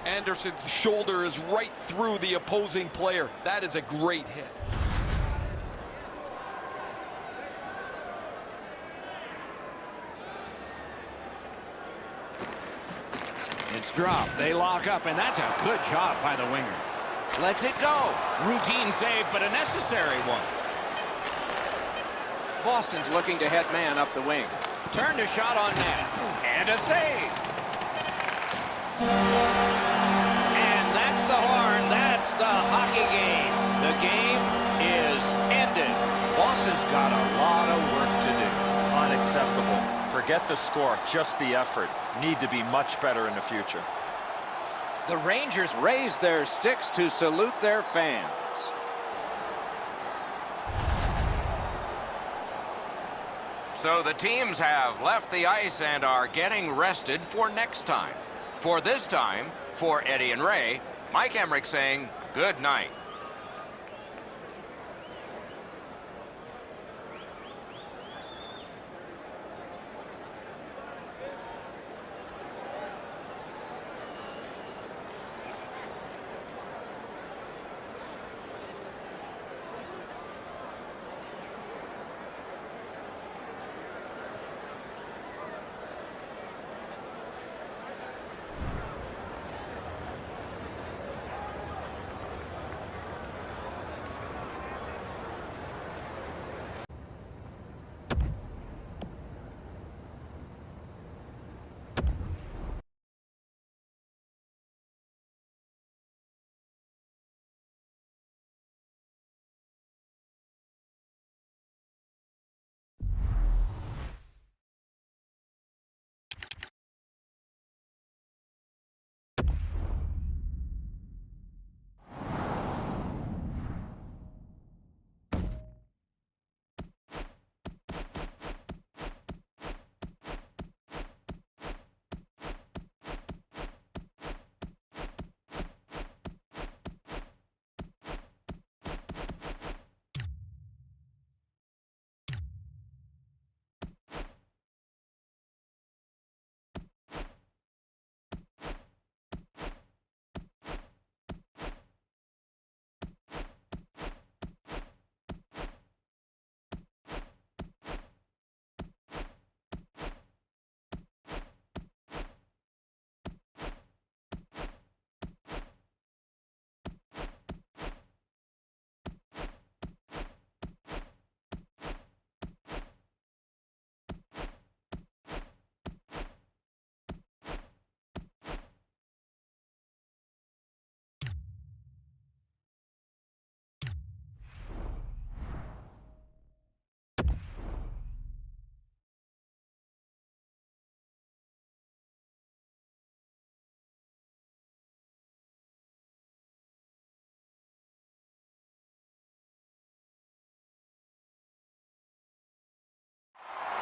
Anderson's shoulder is right through the opposing player. That is a great hit.
It's dropped. They lock up, and that's a good job by the winger. Lets it go. Routine save, but a necessary one. Boston's looking to head man up the wing. Turned a shot on net. And a save. And that's the horn. That's the hockey game. The game is ended. Boston's got a lot of work to do.
Unacceptable. Forget the score, just the effort. Need to be much better in the future.
The Rangers raise their sticks to salute their fans. So the teams have left the ice and are getting rested for next time. For this time, for Eddie and Ray, Mike Emmerich saying good night.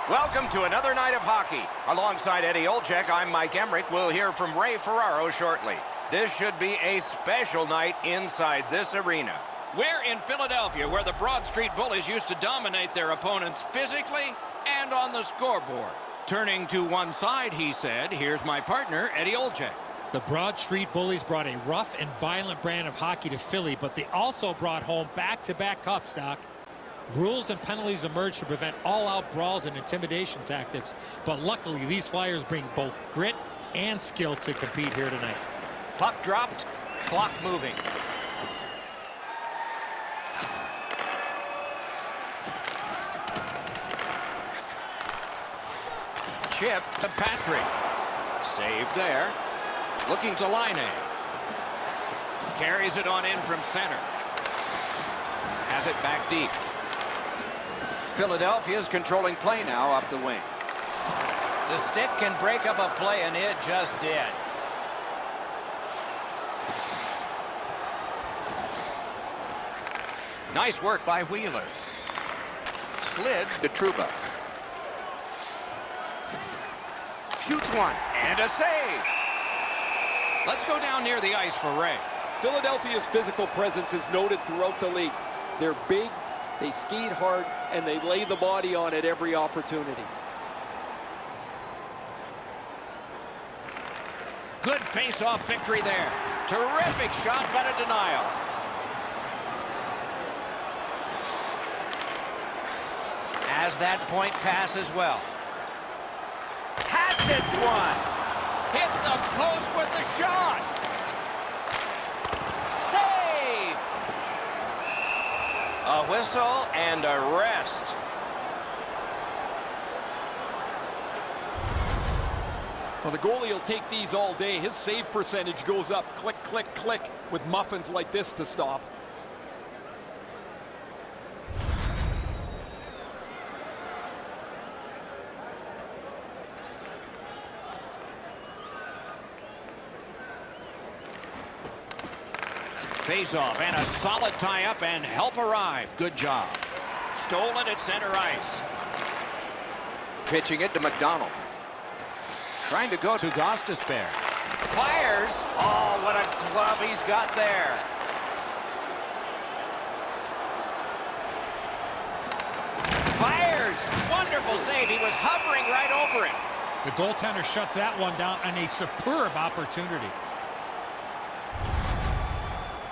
Welcome to another night of hockey. Alongside Eddie Olczyk, I'm Mike Emmerich. We'll hear from Ray Ferraro shortly. This should be a special night inside this arena. We're in Philadelphia, where the Broad Street Bullies used to dominate their opponents physically and on the scoreboard. Turning to one side, he said, here's my partner, Eddie Olczyk.
The Broad Street Bullies brought a rough and violent brand of hockey to Philly, but they also brought home back-to-back cups, Doc. Rules and penalties emerged to prevent all-out brawls and intimidation tactics, but luckily these Flyers bring both grit and skill to compete here tonight.
Puck dropped, clock moving. Chip to Patrick. Save there. Looking to Line. Carries it on in from center. Has it back deep. Philadelphia's controlling play now up the wing. The stick can break up a play, and it just did. Nice work by Wheeler. Slid to Trouba. Shoots one, and a save. Let's go down near the ice for Ray.
Philadelphia's physical presence is noted throughout the league. They're big, they skate hard, and they lay the body on at every opportunity.
Good face-off victory there. Terrific shot, but a denial. Has that point pass as well. Hatchets one. Hit the post with the shot. Save. A whistle and a rest.
Well, the goalie will take these all day. His save percentage goes up. Click, click, click with muffins like this to stop.
Face-off and a solid tie-up and help arrive. Good job. Stolen at center ice. Pitching it to McDonald. Trying to go to Gostisbehere. Fires. Oh, what a glove he's got there. Fires. Wonderful save. He was hovering right over it.
The goaltender shuts that one down on a superb opportunity.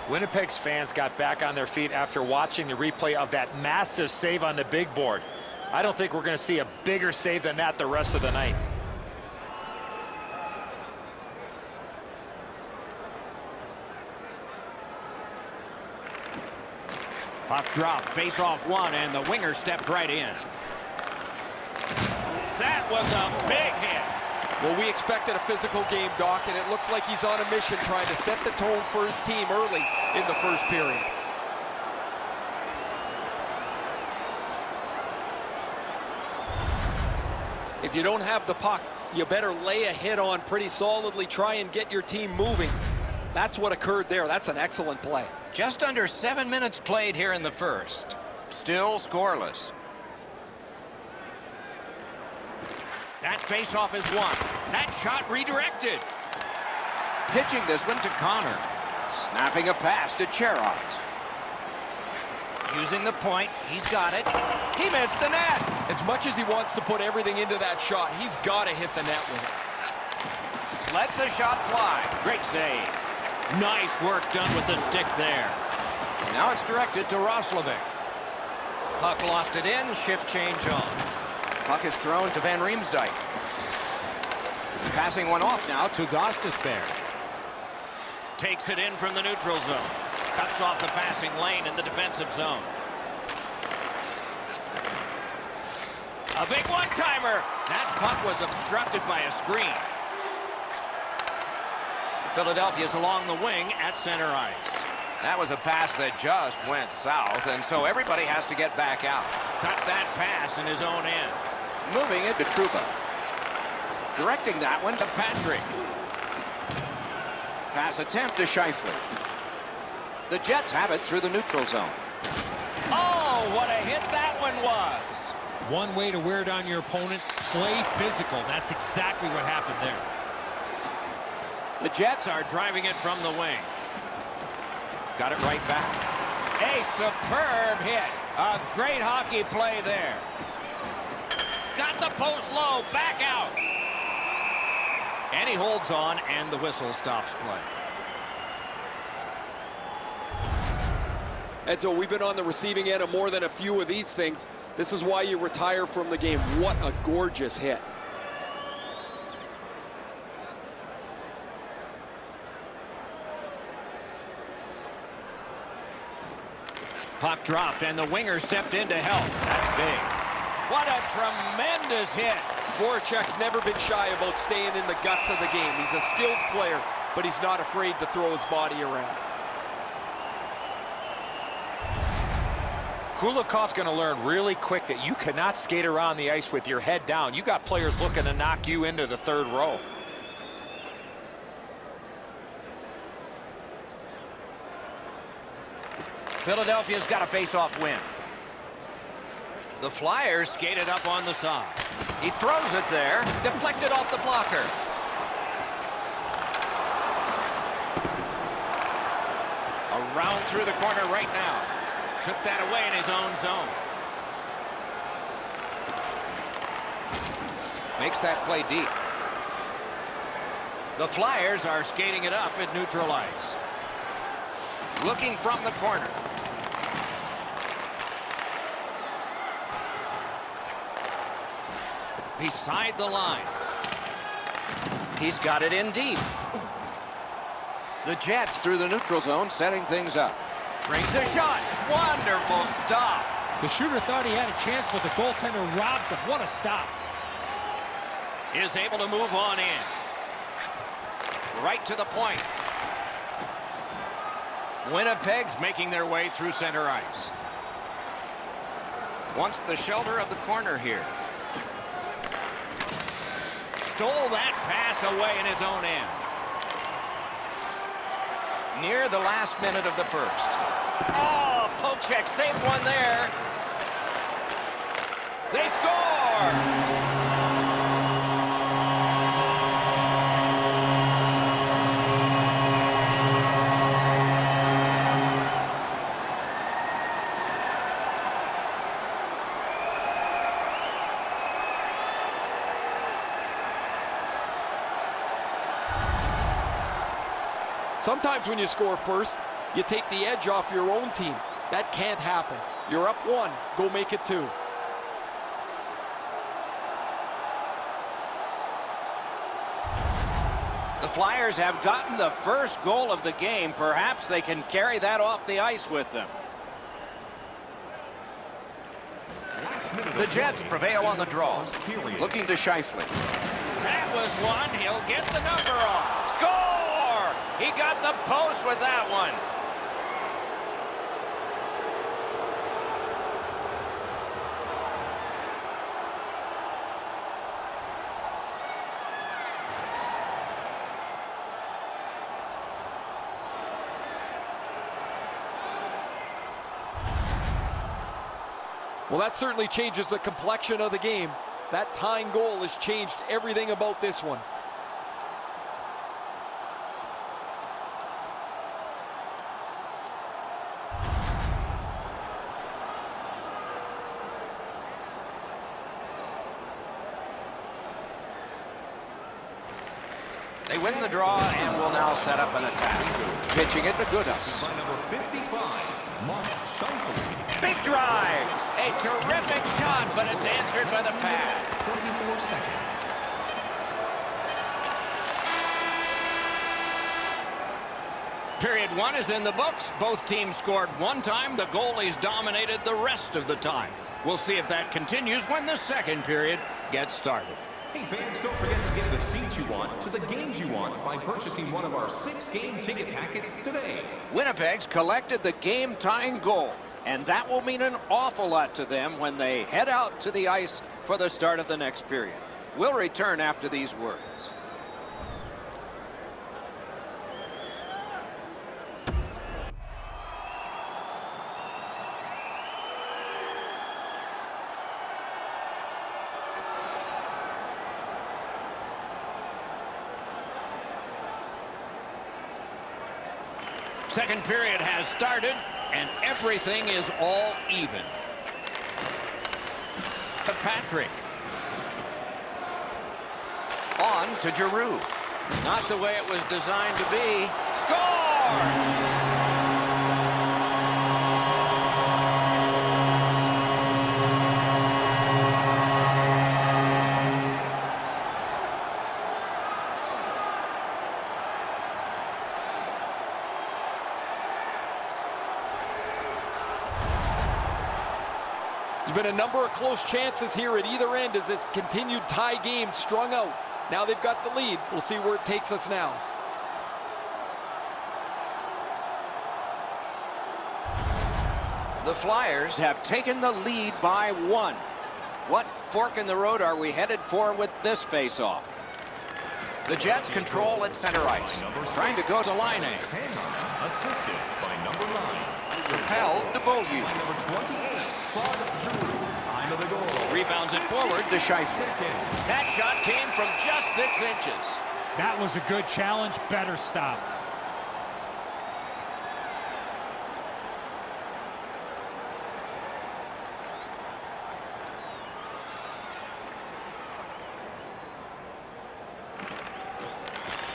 Winnipeg's fans got back on their feet after watching the replay of that massive save on the big board. I don't think we're going to see a bigger save than that the rest of the night.
Puck drop, face-off one, and the winger stepped right in. That was a big hit.
Well, we expected a physical game, Doc, and it looks like he's on a mission trying to set the tone for his team early in the first period. If you don't have the puck, you better lay a hit on pretty solidly, try and get your team moving. That's what occurred there. That's an excellent play.
Just under 7 minutes played here in the first. Still scoreless. That faceoff is won. That shot redirected. Pitching this one to Connor. Snapping a pass to Cherot. Using the point. He's got it. He missed the net.
As much as he wants to put everything into that shot, he's got to hit the net with it.
Lets the shot fly. Great save. Nice work done with the stick there. Now it's directed to Roslovic. Puck lofted in. Shift change on. Puck is thrown to Van Riemsdyk. Passing one off now to Gostisbehere. Takes it in from the neutral zone. Cuts off the passing lane in the defensive zone. A big one-timer. That puck was obstructed by a screen. Philadelphia's along the wing at center ice. That was a pass that just went south, and so everybody has to get back out. Cut that pass in his own end. Moving it to Trouba. Directing that one to Patrick. Pass attempt to Scheifele. The Jets have it through the neutral zone. Oh, what a hit that one was.
one way to wear down your opponent, play physical. That's exactly what happened there.
The Jets are driving it from the wing. Got it right back. A superb hit. A great hockey play there. Got the post low, back out. And he holds on, and the whistle stops play.
And so we've been on the receiving end of more than a few of these things. This is why you retire from the game. What a gorgeous hit.
Puck dropped, and the winger stepped in to help. That's big. What a tremendous hit.
Voracek's never been shy about staying in the guts of the game. He's a skilled player, but he's not afraid to throw his body around.
Kulikov's going to learn really quick that you cannot skate around the ice with your head down. You got players looking to knock you into the third row.
Philadelphia's got a face-off win. The Flyers skated up on the side. He throws it there, deflected off the blocker. Around through the corner right now. Took that away in his own zone. Makes that play deep. The Flyers are skating it up at neutral ice. Looking from the corner. Beside the line. He's got it in deep. The Jets through the neutral zone, setting things up. Brings a shot. Wonderful stop.
The shooter thought he had a chance, but the goaltender robs him. What a stop.
Is able to move on in. Right to the point. Winnipeg's making their way through center ice. Wants the shelter of the corner here. Stole that pass away in his own end. Near the last minute of the first. Oh, poke check, saved one there. They score!
Sometimes when you score first, you take the edge off your own team. That can't happen. You're up one, go make it two.
The Flyers have gotten the first goal of the game. Perhaps they can carry that off the ice with them. The Jets prevail on the draw. Looking to Scheifele. That was one. He'll get the number off. Score! He got the post with that one.
Well, that certainly changes the complexion of the game. That tying goal has changed everything about this one.
They win the draw and will now set up an attack. Pitching it to Goodas. Big drive. A terrific shot, but it's answered by the pad.
24 seconds.
Period one is in the books. Both teams scored one time. The goalies dominated the rest of the time. We'll see if that continues when the second period gets started.
Hey fans, don't forget to get the seats you want to the games you want by purchasing one of our 6-game ticket packets today.
Winnipeg's collected the game-tying goal, and that will mean an awful lot to them when they head out to the ice for the start of the next period. We'll return after these words. Second period has started, and everything is all even. To Patrick. On to Giroux. Not the way it was designed to be. Score!
There's been a number of close chances here at either end as this continued tie game strung out. Now they've got the lead. We'll see where it takes us now.
The Flyers have taken the lead by 1. What fork in the road are we headed for with this face-off? The Jets control at center ice. Trying to go to line A.
Assisted by number 9.
Propelled to Beaulieu.
Number 28, Claude Giroux. Time of the goal.
Rebounds it forward to Scheifele. That shot came from just 6 inches.
That was a good challenge. Better stop.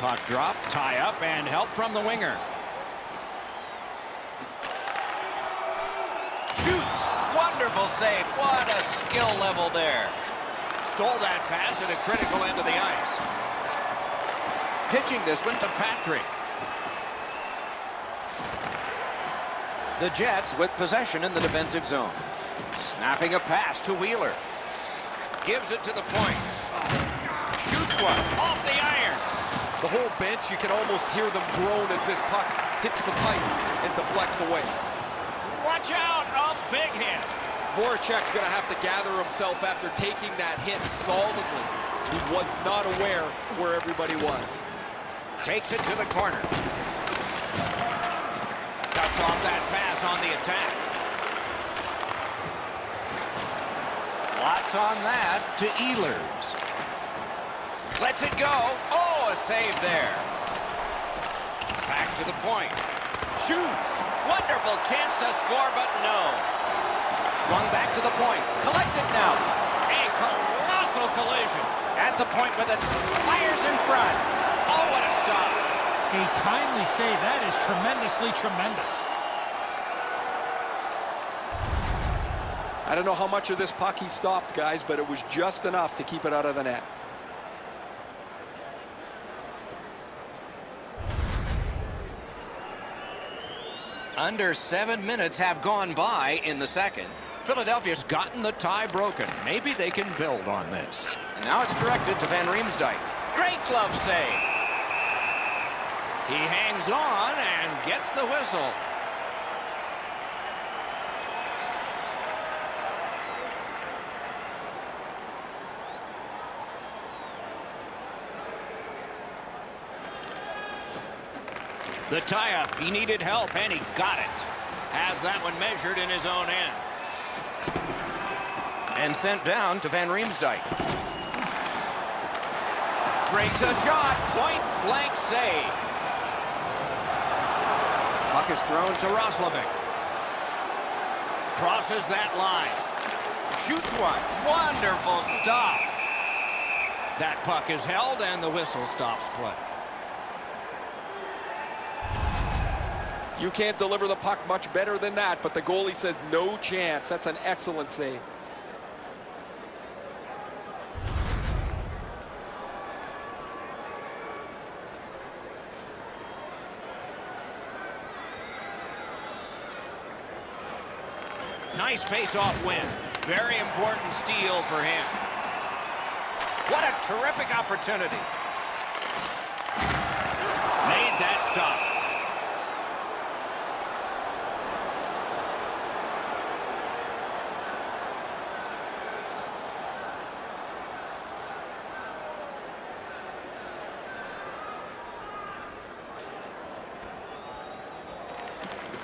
Puck drop, tie up, and help from the winger. Shoots! Wonderful save. What a skill level there. Stole that pass at a critical end of the ice. Pitching this one to Patrick. The Jets with possession in the defensive zone. Snapping a pass to Wheeler. Gives it to the point. Shoots one off the iron.
The whole bench, you can almost hear them groan as this puck hits the pipe and deflects away.
Watch out, a big hit.
Voracek's going to have to gather himself after taking that hit solidly. He was not aware where everybody was.
Takes it to the corner. Cuts off that pass on the attack. Lots on that to Ehlers. Lets it go. Oh, a save there. Back to the point. Shoots. Wonderful chance to score, but no. Swung back to the point. Collected now. A colossal collision. At the point with it. Fires in front. Oh, what a stop.
A timely save. That is tremendously tremendous.
I don't know how much of this puck he stopped, guys, but it was just enough to keep it out of the net.
Under 7 minutes have gone by in the second. Philadelphia's gotten the tie broken. Maybe they can build on this. And now it's directed to Van Riemsdyk. Great glove save. He hangs on and gets the whistle. The tie-up, he needed help, and he got it. Has that one measured in his own end. And sent down to Van Riemsdyk. Breaks a shot, point-blank save. Puck is thrown to Roslovic. Crosses that line. Shoots one. Wonderful stop. That puck is held, and the whistle stops play.
You can't deliver the puck much better than that, but the goalie says no chance. That's an excellent save.
Nice face-off win. Very important steal for him. What a terrific opportunity. Made that stop.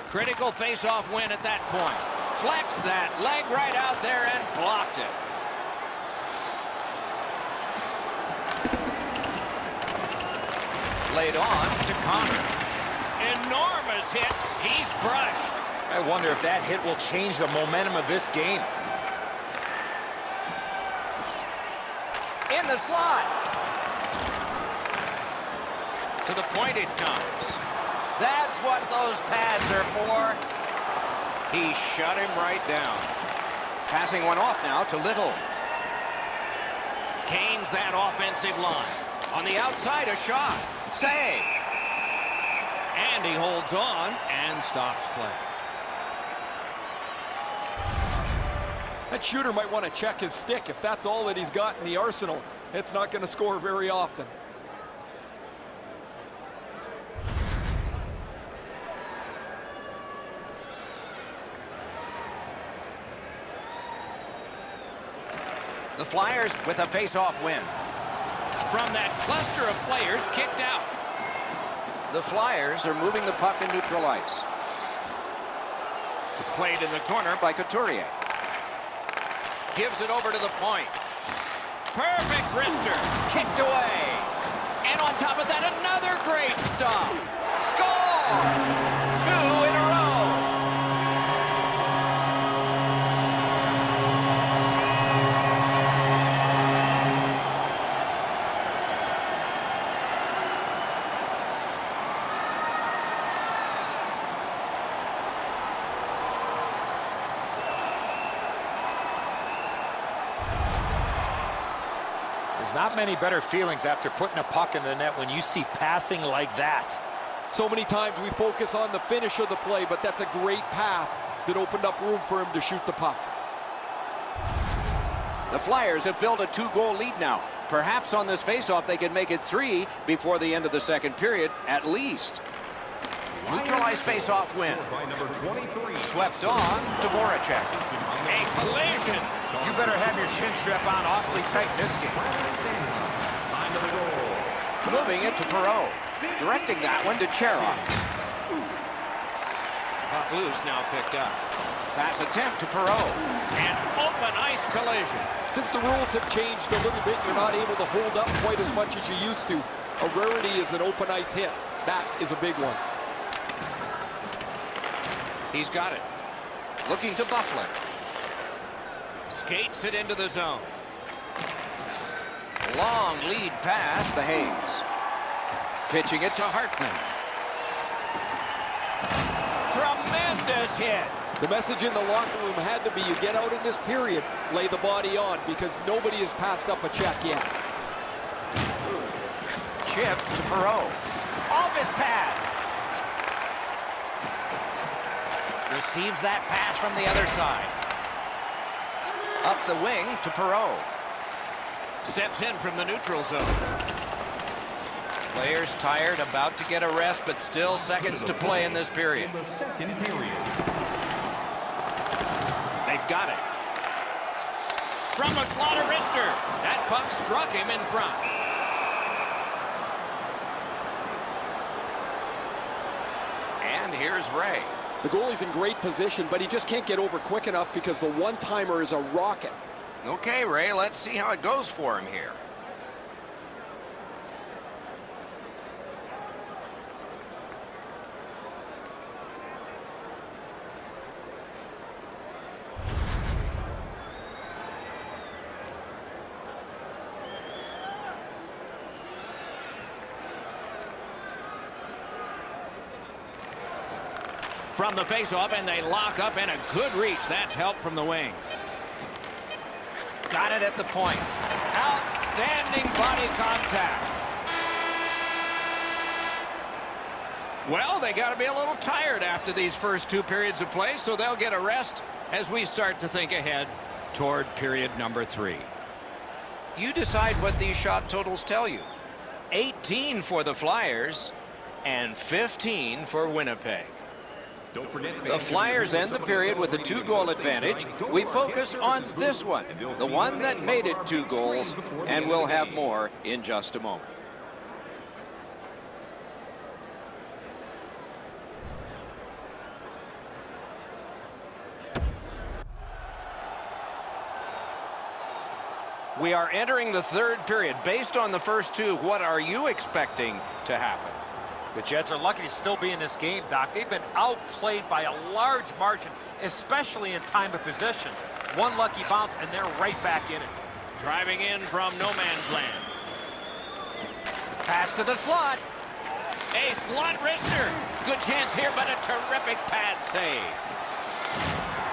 Critical face-off win at that point. Flexed that leg right out there and blocked it. Laid on to Connor. Enormous hit. He's crushed.
I wonder if that hit will change the momentum of this game.
In the slot. To the point it comes. That's what those pads are for. He shut him right down. Passing one off now to Little. Canes that offensive line. On the outside, a shot. Save. And he holds on and stops play.
That shooter might want to check his stick. If that's all that he's got in the arsenal, it's not going to score very often.
The Flyers with a face-off win. From that cluster of players kicked out. The Flyers are moving the puck in neutral ice. Played in the corner by Couturier. Gives it over to the point. Perfect wrister. Kicked away. And on top of that, another great stop. Score! 2 in a row.
There's not many better feelings after putting a puck in the net when you see passing like that.
So many times we focus on the finish of the play, but that's a great pass that opened up room for him to shoot the puck.
The Flyers have built a 2-goal lead now. Perhaps on this faceoff they can make it 3 before the end of the second period, at least. Neutralized faceoff win. Swept on to Voracek. A collision.
You better have your chin strap on awfully tight this game.
Moving it to Perreault. Directing that one to Cherov. Puck loose now picked up. Pass attempt to Perreault. An open ice collision.
Since the rules have changed a little bit, you're not able to hold up quite as much as you used to. A rarity is an open ice hit. That is a big one.
He's got it. Looking to Buffalo. Skates it into the zone. Long lead pass to Hayes. Pitching it to Hartman. Tremendous hit.
The message in the locker room had to be, you get out in this period, lay the body on, because nobody has passed up a check yet.
Chip to Perreault. Off his pad. Receives that pass from the other side. Up the wing to Perreault. Steps in from the neutral zone. Players tired, about to get a rest, but still seconds to play in this period. They've got it. From a slaughter wrister. That puck struck him in front. And here's Ray.
The goalie's in great position, but he just can't get over quick enough because the one-timer is a rocket.
Okay, Ray, let's see how it goes for him here. From the faceoff, and they lock up, and a good reach. That's help from the wing. Got it at the point. Outstanding body contact. Well, they got to be a little tired after these first 2 periods of play, so they'll get a rest as we start to think ahead toward period number 3. You decide what these shot totals tell you. 18 for the Flyers and 15 for Winnipeg. The Flyers end the period with a 2-goal advantage. We focus on this one, the one that made it 2 goals, and we'll have more in just a moment. We are entering the 3rd period. Based on the first 2, what are you expecting to happen?
The Jets are lucky to still be in this game, Doc. They've been outplayed by a large margin, especially in time of possession. One lucky bounce, and they're right back in it.
Driving in from no man's land. Pass to the slot. A slot wrister. Good chance here, but a terrific pad save.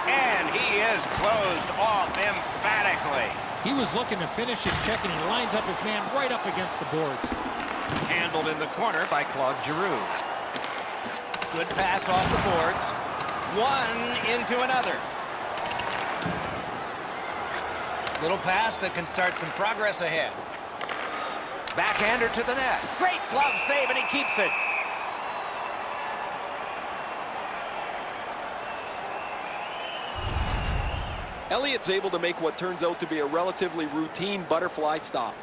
And he is closed off emphatically.
He was looking to finish his check, and he lines up his man right up against the boards.
Handled in the corner by Claude Giroux. Good pass off the boards. One into another. Little pass that can start some progress ahead. Backhander to the net. Great glove save, and he keeps it.
Elliott's able to make what turns out to be a relatively routine butterfly stop.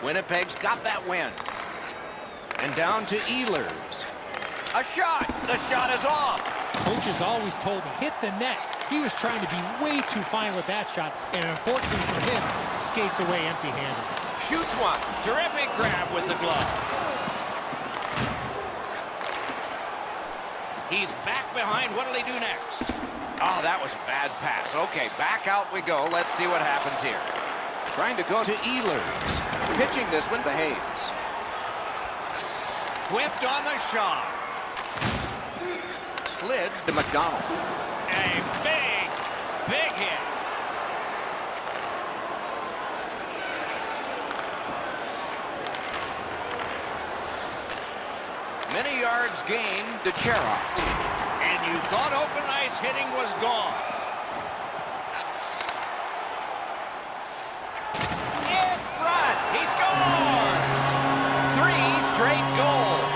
Winnipeg's got that win. And down to Ehlers. A shot. The shot is off.
Coaches always told me, hit the net. He was trying to be way too fine with that shot, and unfortunately for him, skates away empty-handed.
Shoots one. Terrific grab with the glove. He's back behind. What'll he do next? Oh, that was a bad pass. Okay, back out we go. Let's see what happens here. Trying to go to Ehlers. Pitching this one behaves. Whiffed on the shot. Slid to McDonald. A big, big hit. Many yards gained to Cherok. And you thought open ice hitting was gone. In front. He scores. 3 straight goals.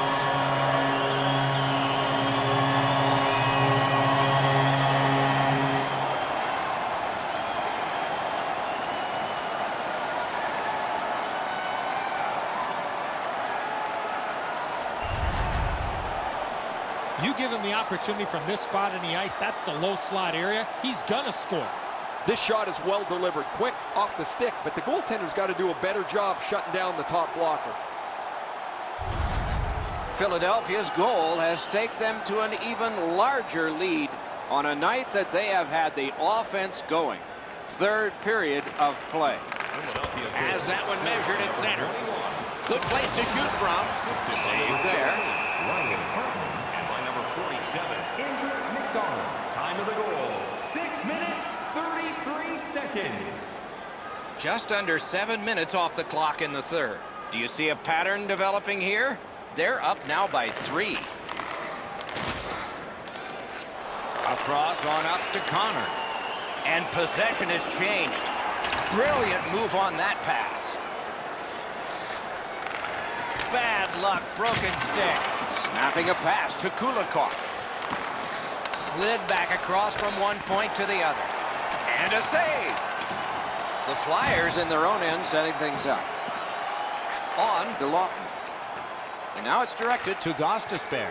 You give him the opportunity from this spot in the ice, that's the low slot area, he's gonna score.
This shot is well delivered, quick, off the stick, but the goaltender's got to do a better job shutting down the top blocker.
Philadelphia's goal has taken them to an even larger lead on a night that they have had the offense going. Third period of play. As that one measured at center. Good place to shoot from. Save there.
And by number 47, Andrew McDonald. Time of the goal, 6 minutes, 33 seconds.
Just under 7 minutes off the clock in the third. Do you see a pattern developing here? They're up now by 3. Across on up to Connor. And possession has changed. Brilliant move on that pass. Bad luck, broken stick. Snapping a pass to Kulikov. Slid back across from one point to the other. And a save. The Flyers in their own end setting things up. On to Lawton. And now it's directed to Gostisbehere.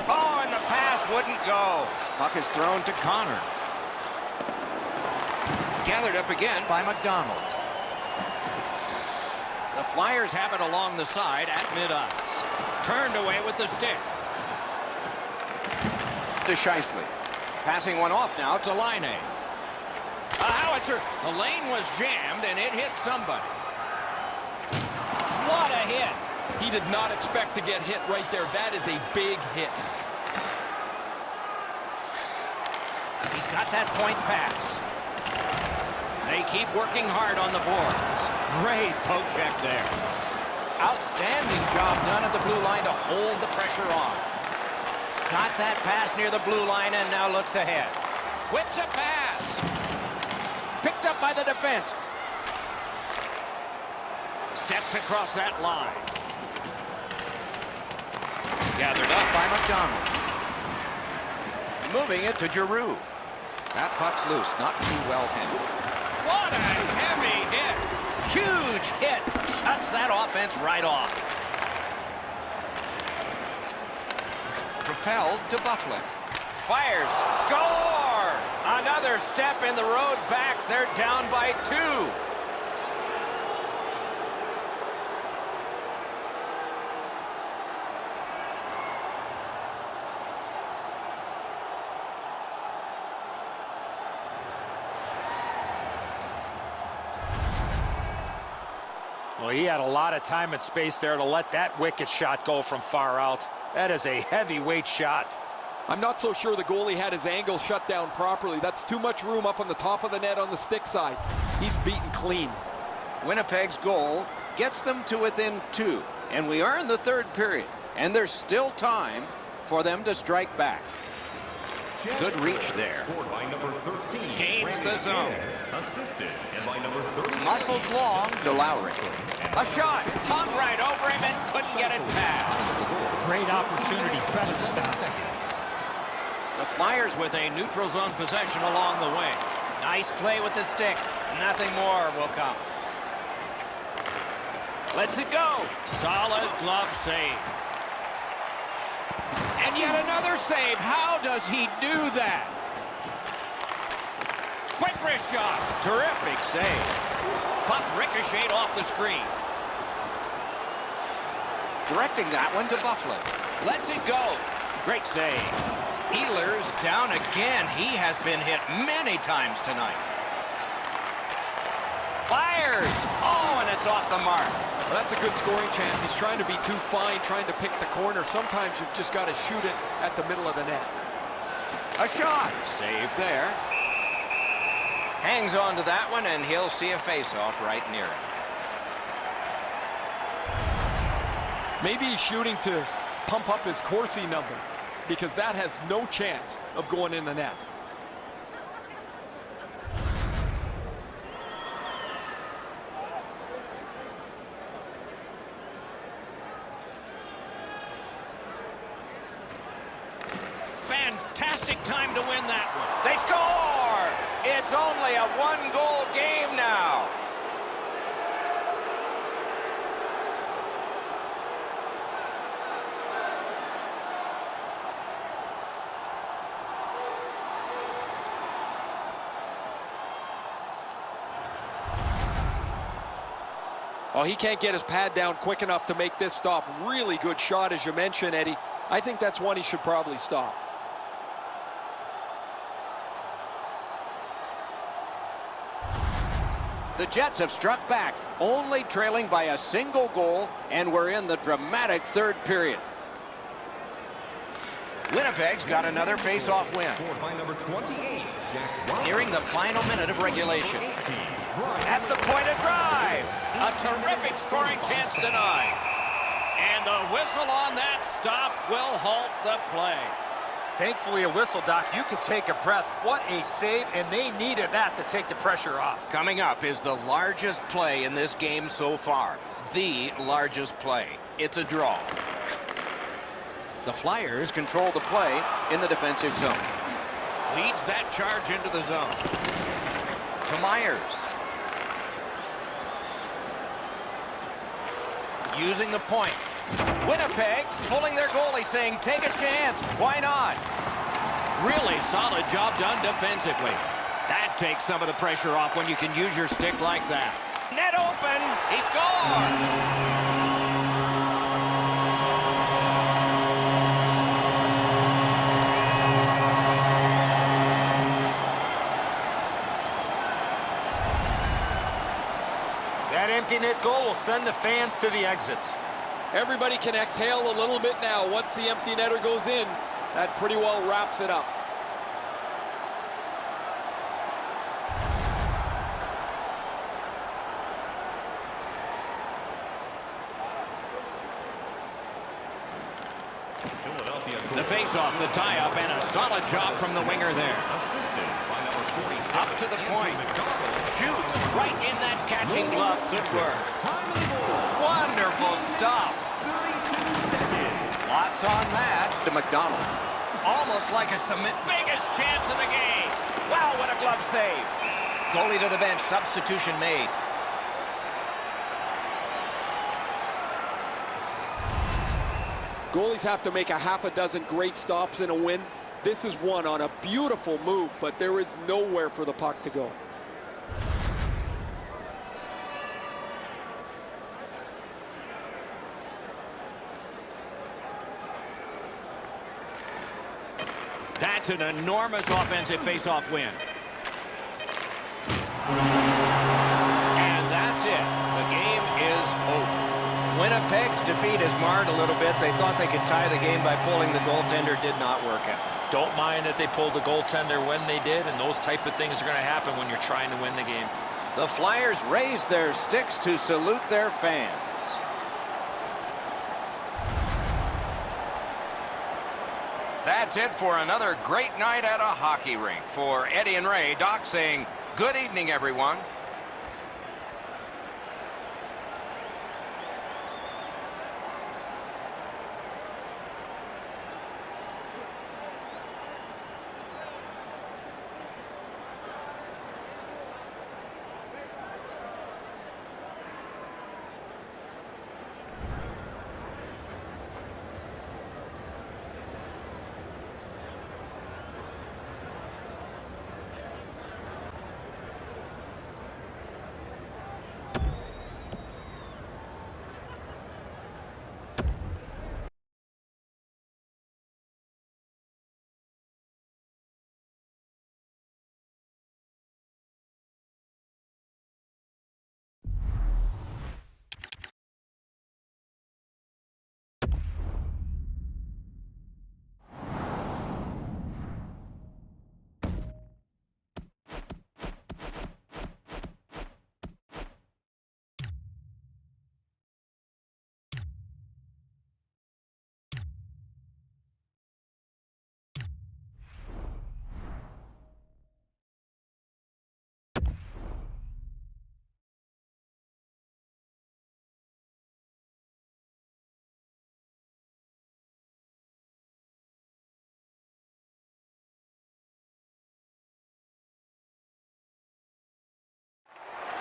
Oh, and the pass wouldn't go. Puck is thrown to Connor. Gathered up again by McDonald. The Flyers have it along the side at mid-ice. Turned away with the stick. To Scheifele. Passing one off now to Laine. A howitzer. The lane was jammed and it hit somebody. What a hit.
He did not expect to get hit right there. That is a big hit.
He's got that point pass. They keep working hard on the boards. Great poke check there. Outstanding job done at the blue line to hold the pressure on. Got that pass near the blue line and now looks ahead. Whips a pass. Picked up by the defense. Steps across that line. Gathered up by McDonald. Moving it to Giroux. That puck's loose, not too well handled. What a heavy hit. Huge hit. Shuts that offense right off. propelled to Buffalo. Fires. Score! Another step in the road back. They're down by 2.
Well, he had a lot of time and space there to let that wicked shot go from far out. That is a heavyweight shot.
I'm not so sure the goalie had his angle shut down properly. That's too much room up on the top of the net on the stick side. He's beaten clean.
Winnipeg's goal gets them to within 2. And we are in the 3rd period. And there's still time for them to strike back. Good reach there. Gains the zone. Muscled long to Lowry. A shot. Hung right over him and couldn't get it past.
Great opportunity. Better stop.
The Flyers with a neutral zone possession along the way. Nice play with the stick. Nothing more will come. Lets it go. Solid glove save. And yet another save. How does he do that? Quick wrist shot. Terrific save. Puck ricocheted off the screen. Directing that one to Buffalo. Lets it go. Great save. Ehlers down again. He has been hit many times tonight. Fires. Oh, and it's off the mark.
Well, that's a good scoring chance. He's trying to be too fine, trying to pick the corner. Sometimes you've just got to shoot it at the middle of the net.
A shot. Save there. Hangs on to that one, and he'll see a face-off right near it.
Maybe he's shooting to pump up his Corsi number, because that has no chance of going in the net.
Fantastic time to win that one. They score! It's only a 1-goal game now.
Oh, he can't get his pad down quick enough to make this stop. Really good shot, as you mentioned, Eddie. I think that's one he should probably stop.
The Jets have struck back, only trailing by a single goal, and we're in the dramatic 3rd period. Winnipeg's got another face-off win. Nearing the final minute of regulation. At the point of drive. A terrific scoring chance denied. And the whistle on that stop will halt the play.
Thankfully, a whistle, Doc. You could take a breath. What a save, and they needed that to take the pressure off.
Coming up is the largest play in this game so far. The largest play. It's a draw. The Flyers control the play in the defensive zone. Leads that charge into the zone. To Myers. Using the point. Winnipeg's pulling their goalie, saying, take a chance. Why not? Really solid job done defensively. That takes some of the pressure off when you can use your stick like that. Net open. He scores.
That empty net goal will send the fans to the exits.
Everybody can exhale a little bit now. Once the empty netter goes in, that pretty well wraps it up.
The face-off, the tie-up, and a solid job from the winger there. Up to the point. Shoots right in that catching glove. Good work. Wonderful stop. Lots on that to McDonald. Almost like a cement. Biggest chance of the game. Wow, what a glove save. Goalie to the bench. Substitution made.
Goalies have to make a half a dozen great stops in a win. This is one on a beautiful move, but there is nowhere for the puck to go.
That's an enormous offensive face-off win. And that's it. The game is over. Winnipeg's defeat is marred a little bit. They thought they could tie the game by pulling the goaltender. Did not work out.
Don't mind that they pulled the goaltender when they did, and those type of things are going to happen when you're trying to win the game.
The Flyers raise their sticks to salute their fans. That's it for another great night at a hockey rink. For Eddie and Ray, Doc saying, good evening, everyone.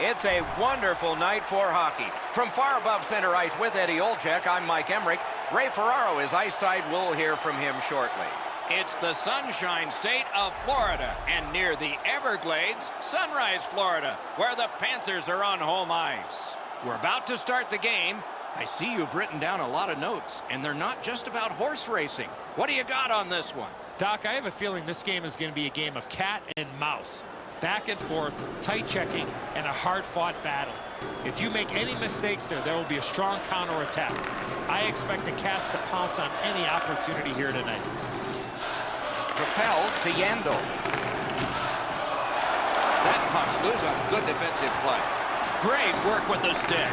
It's a wonderful night for hockey. From far above center ice with Eddie Olczyk, I'm Mike Emmerich. Ray Ferraro is ice side. We'll hear from him shortly. It's the Sunshine State of Florida, and near the Everglades, Sunrise, Florida, where the Panthers are on home ice. We're about to start the game. I see you've written down a lot of notes, and they're not just about horse racing. What do you got on this one?
Doc, I have a feeling this game is going to be a game of cat and mouse. Back and forth, tight checking, and a hard-fought battle. If you make any mistakes there will be a strong counterattack. I expect the Cats to pounce on any opportunity here tonight.
Propelled to Yandel. That puck's loose on good defensive play. Great work with the stick.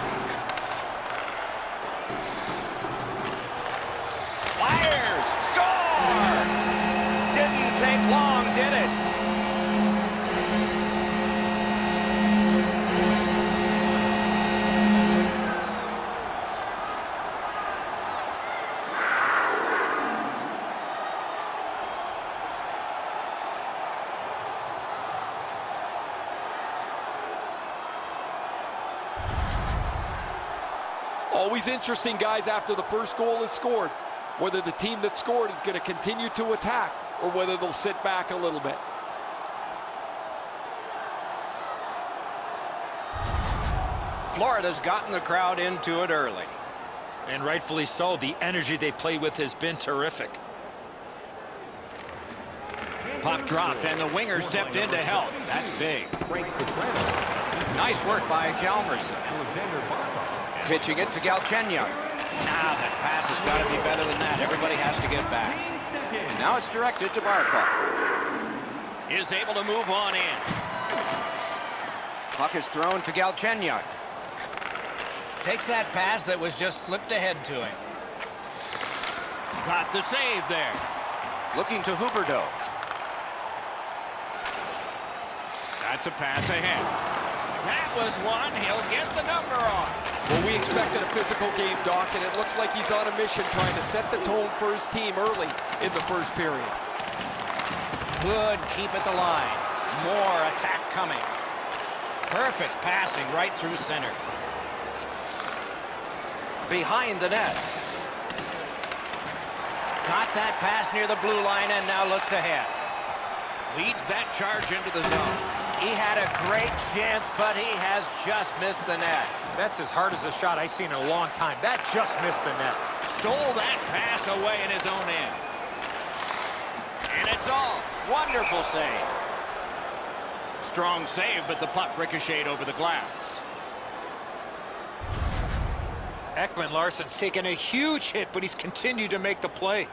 Fires! Score! Didn't take long, did it?
Always interesting, guys, after the first goal is scored, whether the team that scored is going to continue to attack or whether they'll sit back a little bit.
Florida's gotten the crowd into it early.
And rightfully so. The energy they play with has been terrific.
Puck dropped, and the winger stepped in to help. That's big. Nice work by Hjalmarsson. Pitching it to Galchenyuk. Now that pass has got to be better than that. Everybody has to get back. Now it's directed to Barkov. Is able to move on in. Puck is thrown to Galchenyuk. Takes that pass that was just slipped ahead to him. Got the save there. Looking to Huberdeau. That's a pass ahead. That was one. He'll get the number on.
Well, we expected a physical game, Doc, and it looks like he's on a mission trying to set the tone for his team early in the first period.
Good keep at the line. More attack coming. Perfect passing right through center. Behind the net. Got that pass near the blue line and now looks ahead. Leads that charge into the zone. He had a great chance, but he has just missed the net.
That's as hard as a shot I've seen in a long time. That just missed the net.
Stole that pass away in his own end. And it's all. Wonderful save. Strong save, but the puck ricocheted over the glass.
Ekman Larsson's taken a huge hit, but he's continued to make the play.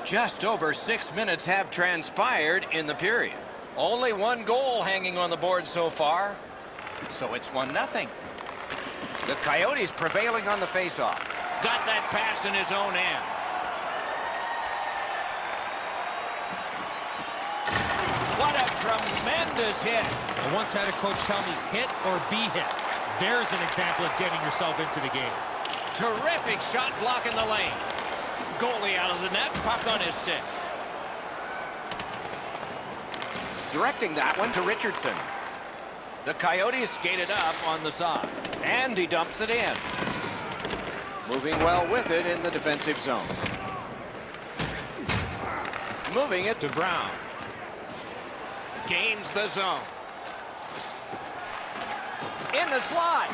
Just over 6 minutes have transpired in the period. Only one goal hanging on the board so far. So it's 1-0. The Coyotes prevailing on the faceoff. Got that pass in his own end. What a tremendous hit.
I once had a coach tell me, hit or be hit. There's an example of getting yourself into the game.
Terrific shot block in the lane. Goalie out of the net, puck on his stick. Directing that one to Richardson. The Coyotes skated up on the side. And he dumps it in. Moving well with it in the defensive zone. Moving it to Brown. Gains the zone. In the slot.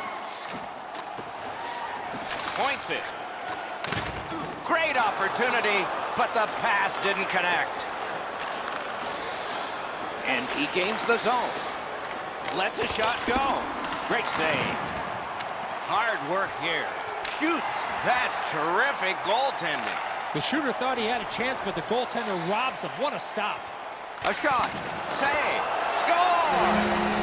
Points it. Great opportunity, but the pass didn't connect. And he gains the zone. Lets a shot go. Great save. Hard work here. Shoots. That's terrific goaltending.
The shooter thought he had a chance, but the goaltender robs him. What a stop.
A shot. Save. Score!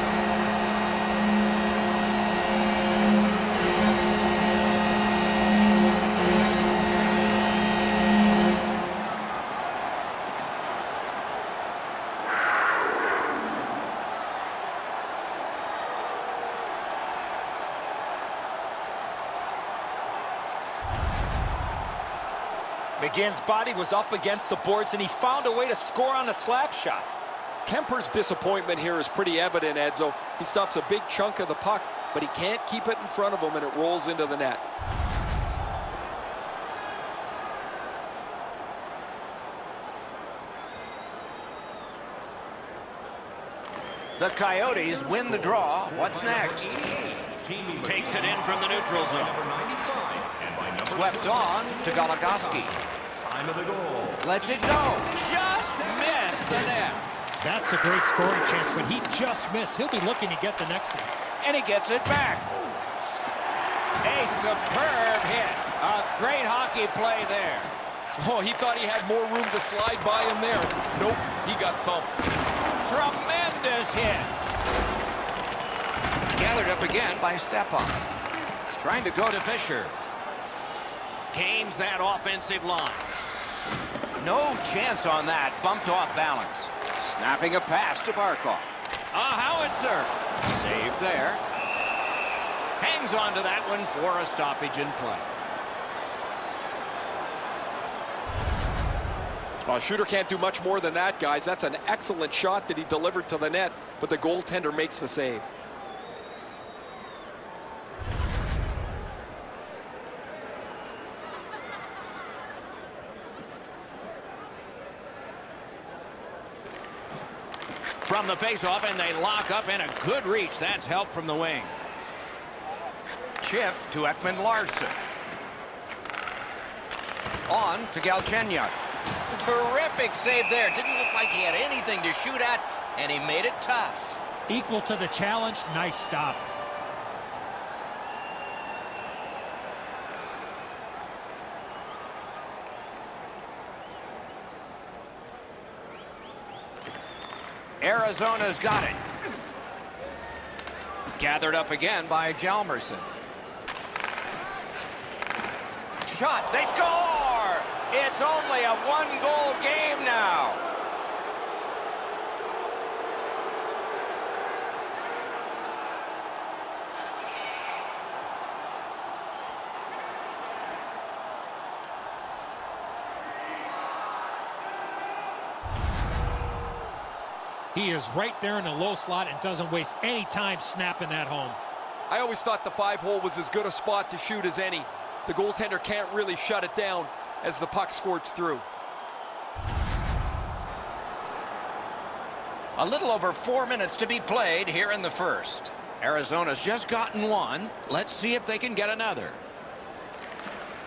McGinn's body was up against the boards, and he found a way to score on a slap shot.
Kemper's disappointment here is pretty evident, Edzo. He stops a big chunk of the puck, but he can't keep it in front of him, and it rolls into the net.
The Coyotes win the draw. What's next? Takes it in from the neutral zone. Swept on to Goligoski. Lets it go. Just missed the net.
That's a great scoring chance, but he just missed. He'll be looking to get the next one.
And he gets it back. A superb hit. A great hockey play there.
Oh, he thought he had more room to slide by him there. Nope, he got thumped.
Tremendous hit. Gathered up again by Stepan. Trying to go to Fisher. Gains that offensive line. No chance on that. Bumped off balance. Snapping a pass to Barkov. A howitzer. Saved there. Hangs on to that one for a stoppage in play.
Well, shooter can't do much more than that, guys. That's an excellent shot that he delivered to the net, but the goaltender makes the save.
From the faceoff, and they lock up, and a good reach. That's help from the wing. Chip to Ekman Larsson. On to Galchenyuk. Terrific save there. Didn't look like he had anything to shoot at, and he made it tough.
Equal to the challenge. Nice stop.
Arizona's got it. Gathered up again by Hjalmarsson. Shot. They score! It's only a one-goal game now.
He is right there in the low slot and doesn't waste any time snapping that home.
I always thought the 5-hole was as good a spot to shoot as any. The goaltender can't really shut it down as the puck squirts through.
A little over 4 minutes to be played here in the first. Arizona's just gotten one. Let's see if they can get another.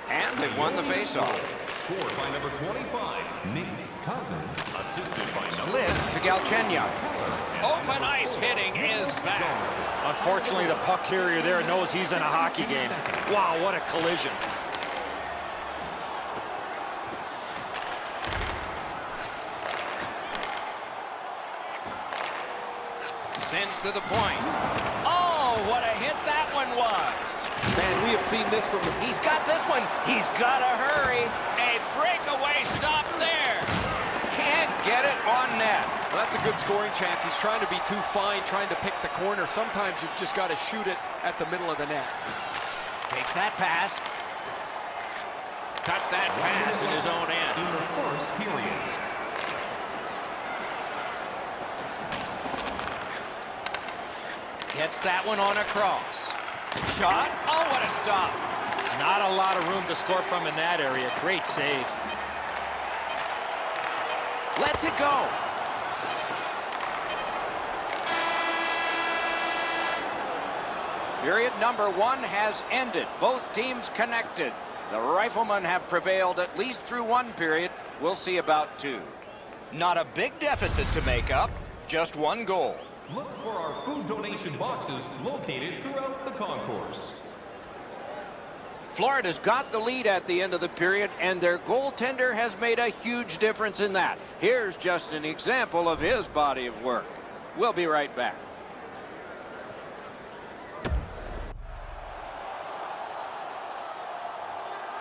And they've won the faceoff.
Scored by number 25, Nick Cousins. Assisted by number
Slid to Galchenyuk. Open ice hitting is back.
Unfortunately, the puck carrier there knows he's in a hockey game. Wow, what a collision.
Sends to the point. Oh, what a hit that one was.
Man, we have seen this from the...
He's got this one. He's got to hurry. A breakaway stop there. Can't get it on net.
Well, that's a good scoring chance. He's trying to be too fine, trying to pick the corner. Sometimes you've just got to shoot it at the middle of the net.
Takes that pass. Cut that pass in his own end.
in the first period.
Gets that one on across. Shot. Oh, what a stop.
Not a lot of room to score from in that area. Great save.
Lets it go. Period number 1 has ended. Both teams connected. The Riflemen have prevailed at least through one period. We'll see about 2. Not a big deficit to make up. Just 1 goal.
Look for our food donation boxes located throughout the concourse.
Florida's got the lead at the end of the period, and their goaltender has made a huge difference in that. Here's just an example of his body of work. We'll be right back.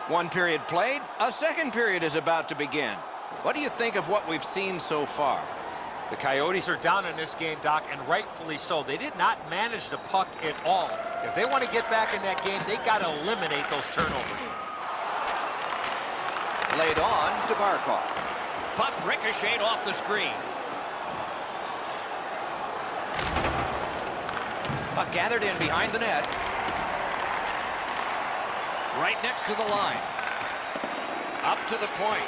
One period played, a second period is about to begin. What do you think of what we've seen so far?
The Coyotes are down in this game, Doc, and rightfully so. They did not manage the puck at all. If they want to get back in that game, they got to eliminate those turnovers.
Laid on to Barkov. Puck ricocheted off the screen. Puck gathered in behind the net. Right next to the line. Up to the point.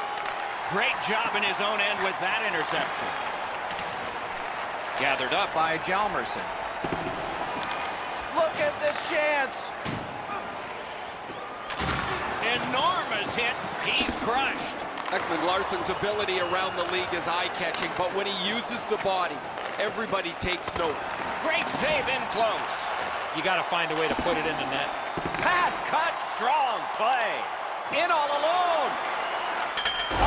Great job in his own end with that interception. Gathered up by Hjalmarsson. Look at this chance. Enormous hit. He's crushed.
Ekman Larsson's ability around the league is eye-catching, but when he uses the body, everybody takes note.
Great save in close.
You got to find a way to put it in the net.
Pass cut, strong play. In all alone.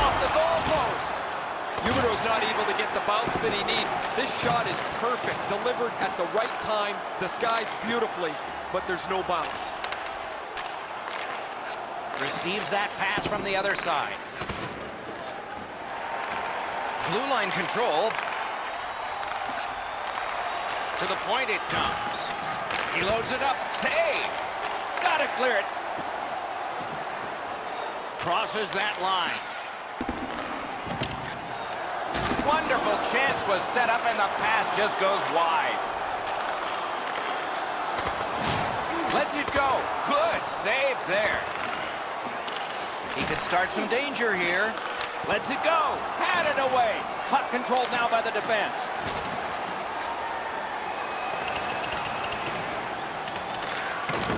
Off the goalpost.
Huberdeau's not able to get the bounce that he needs. This shot is perfect, delivered at the right time, disguised beautifully, but there's no bounce.
Receives that pass from the other side. Blue line control. To the point it comes. He loads it up. Save. Gotta clear it. Crosses that line. Wonderful chance was set up and the pass just goes wide. Lets it go. Good save there. He could start some danger here. Lets it go. Had it away. Puck controlled now by the defense.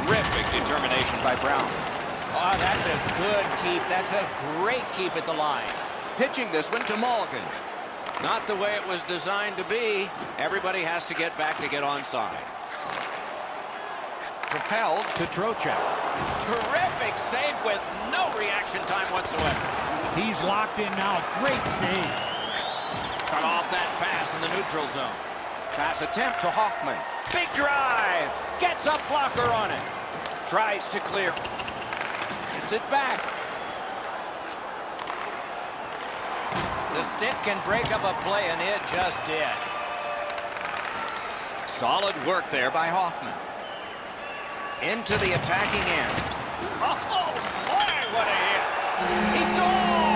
Terrific determination by Brown. Oh, that's a good keep. That's a great keep at the line. Pitching this one to Mulligan. Not the way it was designed to be. Everybody has to get back to get onside. Propelled to Trocheck. Terrific save with no reaction time whatsoever.
He's locked in now. Great save.
Cut off that pass in the neutral zone. Pass attempt to Hoffman. Big drive. Gets a blocker on it. Tries to clear. Gets it back. The stick can break up a play, and it just did. Solid work there by Hoffman. Into the attacking end. Oh, boy, what a hit. He scores!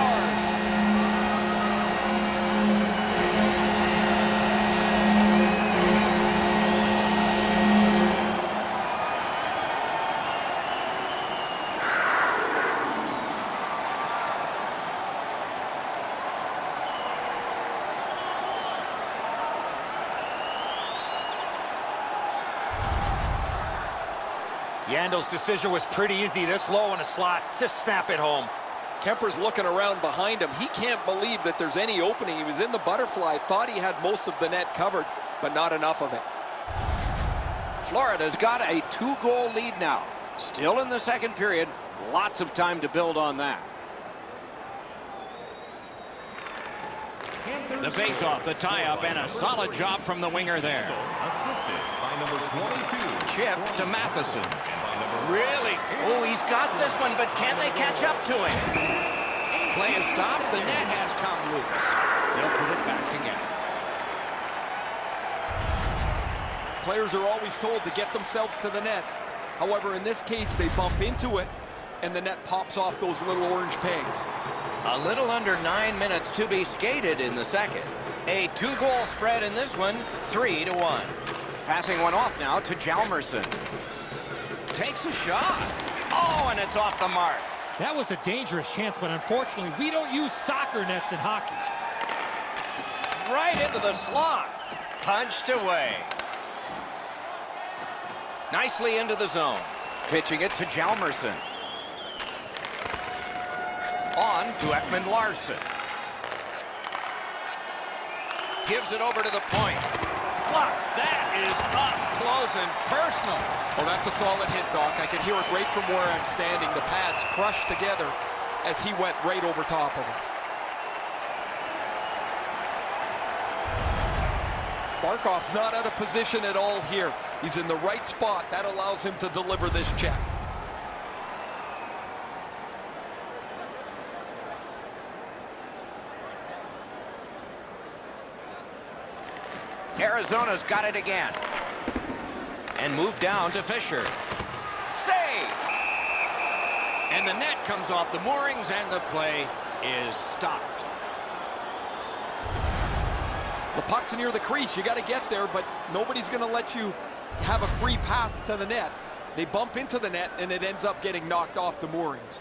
Yandel's decision was pretty easy. This low in a slot, just snap it home.
Kemper's looking around behind him. He can't believe that there's any opening. He was in the butterfly, thought he had most of the net covered, but not enough of it.
Florida's got a 2-goal lead now. Still in the second period. Lots of time to build on that. The face-off, the tie-up, and a solid job from the winger there.
Assisted by number 22.
Chip to Matheson. Really? Oh, he's got this one, but can they catch up to him? Play is stopped. The net has come loose. They'll put it back together.
Players are always told to get themselves to the net. However, in this case, they bump into it, and the net pops off those little orange pegs.
A little under 9 minutes to be skated in the second. A 2-goal spread in this one, 3-1. Passing one off now to Hjalmarsson. Takes a shot. Oh, and it's off the mark.
That was a dangerous chance, but unfortunately, we don't use soccer nets in hockey.
Right into the slot. Punched away. Nicely into the zone. Pitching it to Hjalmarsson. On to Ekman-Larsson. Gives it over to the point. Block. That is up close and personal.
Oh, that's a solid hit, Doc. I can hear it right from where I'm standing. The pads crushed together as he went right over top of him. Barkov's not out of position at all here. He's in the right spot. That allows him to deliver this check.
Arizona's got it again. And moved down to Fisher. Save! And the net comes off the moorings and the play is stopped.
The puck's near the crease. You got to get there, but nobody's going to let you have a free path to the net. They bump into the net, and it ends up getting knocked off the moorings.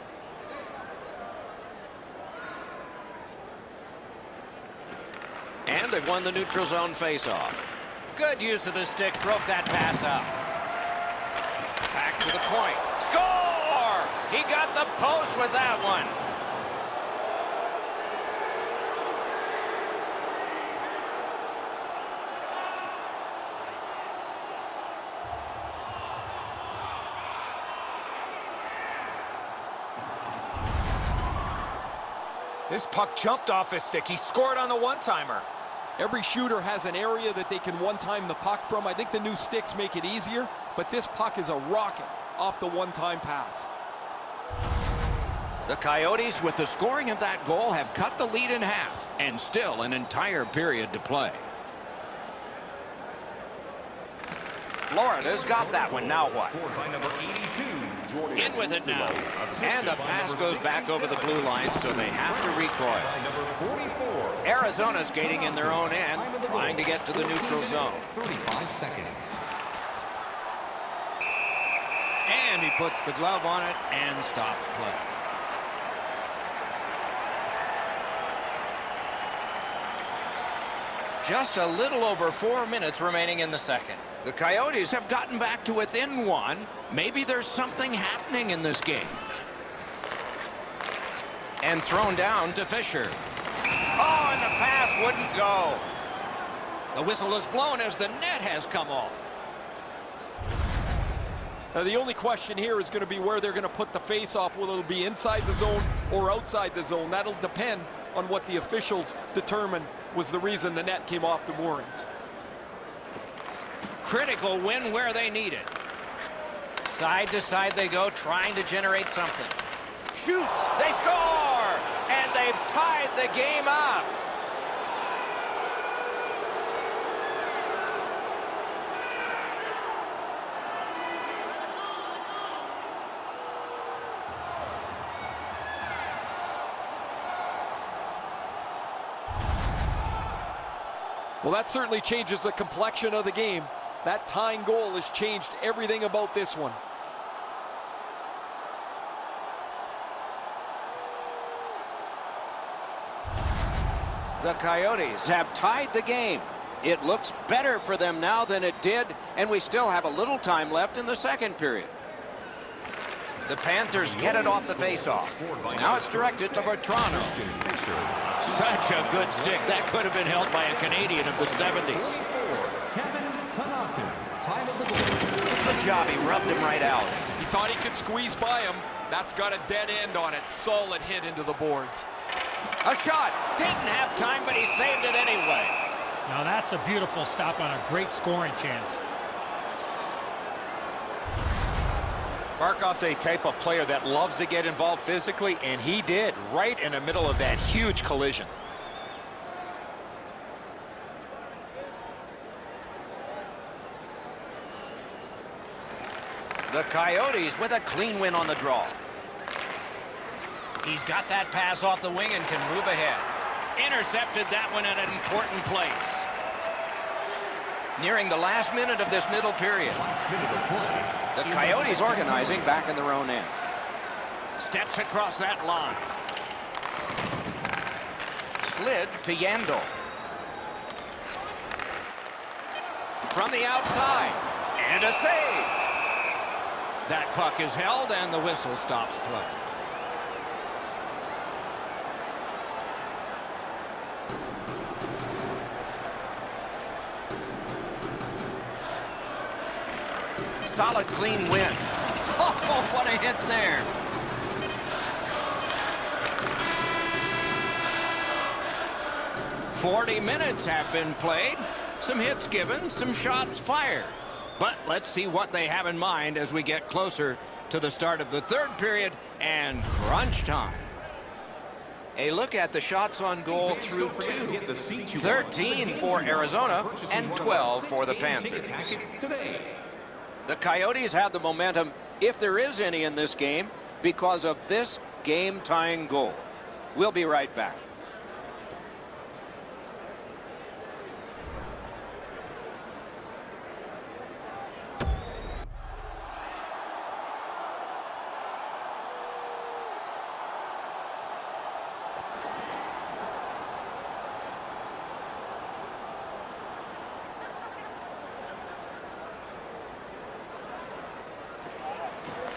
And they've won the neutral zone faceoff. Good use of the stick, broke that pass up. Back to the point. Score! He got the post with that one.
This puck jumped off his stick. He scored on the one-timer.
Every shooter has an area that they can one-time the puck from. I think the new sticks make it easier, but this puck is a rocket off the one-time pass.
The Coyotes, with the scoring of that goal, have cut the lead in half, and still an entire period to play. Florida's got that one. Now what? In with it now. And the pass goes back over the blue line, so they have to recoil. Arizona's skating in their own end, trying to get to the neutral zone.
35 seconds.
And he puts the glove on it and stops play. Just a little over 4 minutes remaining in the second. The Coyotes have gotten back to within one. Maybe there's something happening in this game. And thrown down to Fisher. Oh, and the pass wouldn't go. The whistle is blown as the net has come off.
Now, the only question here is going to be where they're going to put the face-off. Will it be inside the zone or outside the zone? That'll depend on what the officials determine was the reason the net came off the moorings.
Critical win where they need it. Side to side they go, trying to generate something. Shoots, they score! And they've tied the game up.
Well, that certainly changes the complexion of the game. That tying goal has changed everything about this one.
The Coyotes have tied the game. It looks better for them now than it did, and we still have a little time left in the second period. The Panthers get it off the faceoff. Now it's directed to Vetrano. Such a good stick. That could have been held by a Canadian of the 70s. Good job. He rubbed him right out.
He thought he could squeeze by him. That's got a dead end on it. Solid hit into the boards.
A shot. Didn't have time, but he saved it anyway.
Now that's a beautiful stop on a great scoring chance.
Barkov's a type of player that loves to get involved physically, and he did right in the middle of that huge collision.
The Coyotes with a clean win on the draw. He's got that pass off the wing and can move ahead. Intercepted that one at an important place. Nearing the last minute of this middle period. The Coyotes organizing back in their own end. Steps across that line. Slid to Yandel. From the outside. And a save. That puck is held and the whistle stops play. Solid, clean win. Oh, what a hit there. "40 minutes have been played. Some hits given, some shots fired. But let's see what they have in mind as we get closer to the start of the third period and crunch time. A look at the shots on goal through two. 13 for Arizona and 12 for the Panthers. The Coyotes have the momentum, if there is any in this game, because of this game-tying goal. We'll be right back.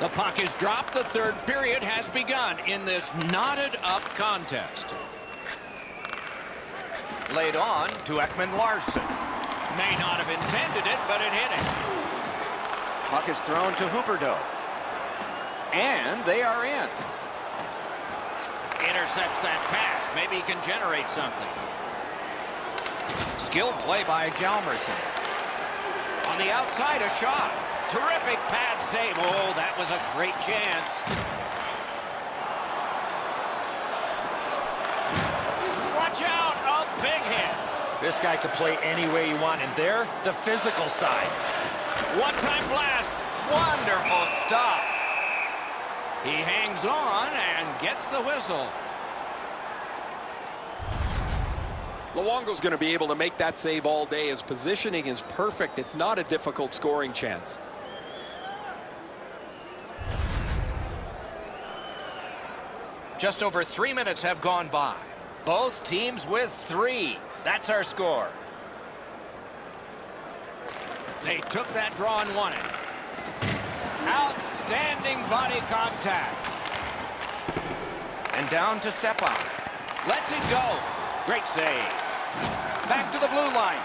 The puck is dropped. The third period has begun in this knotted-up contest. Laid on to Ekman-Larsson. May not have intended it, but it hit him. Puck is thrown to Huberdeau. And they are in. Intercepts that pass. Maybe he can generate something. Skilled play by Hjalmarsson. On the outside, a shot. Terrific pad save. Oh, that was a great chance. Watch out, a big hit.
This guy could play any way you want, and there, the physical side.
One-time blast. Wonderful stop. He hangs on and gets the whistle.
Luongo's going to be able to make that save all day. His positioning is perfect. It's not a difficult scoring chance.
Just over 3 minutes have gone by. Both teams with 3. That's our score. They took that draw and won it. Outstanding body contact. And down to Stepan. Lets it go. Great save. Back to the blue line.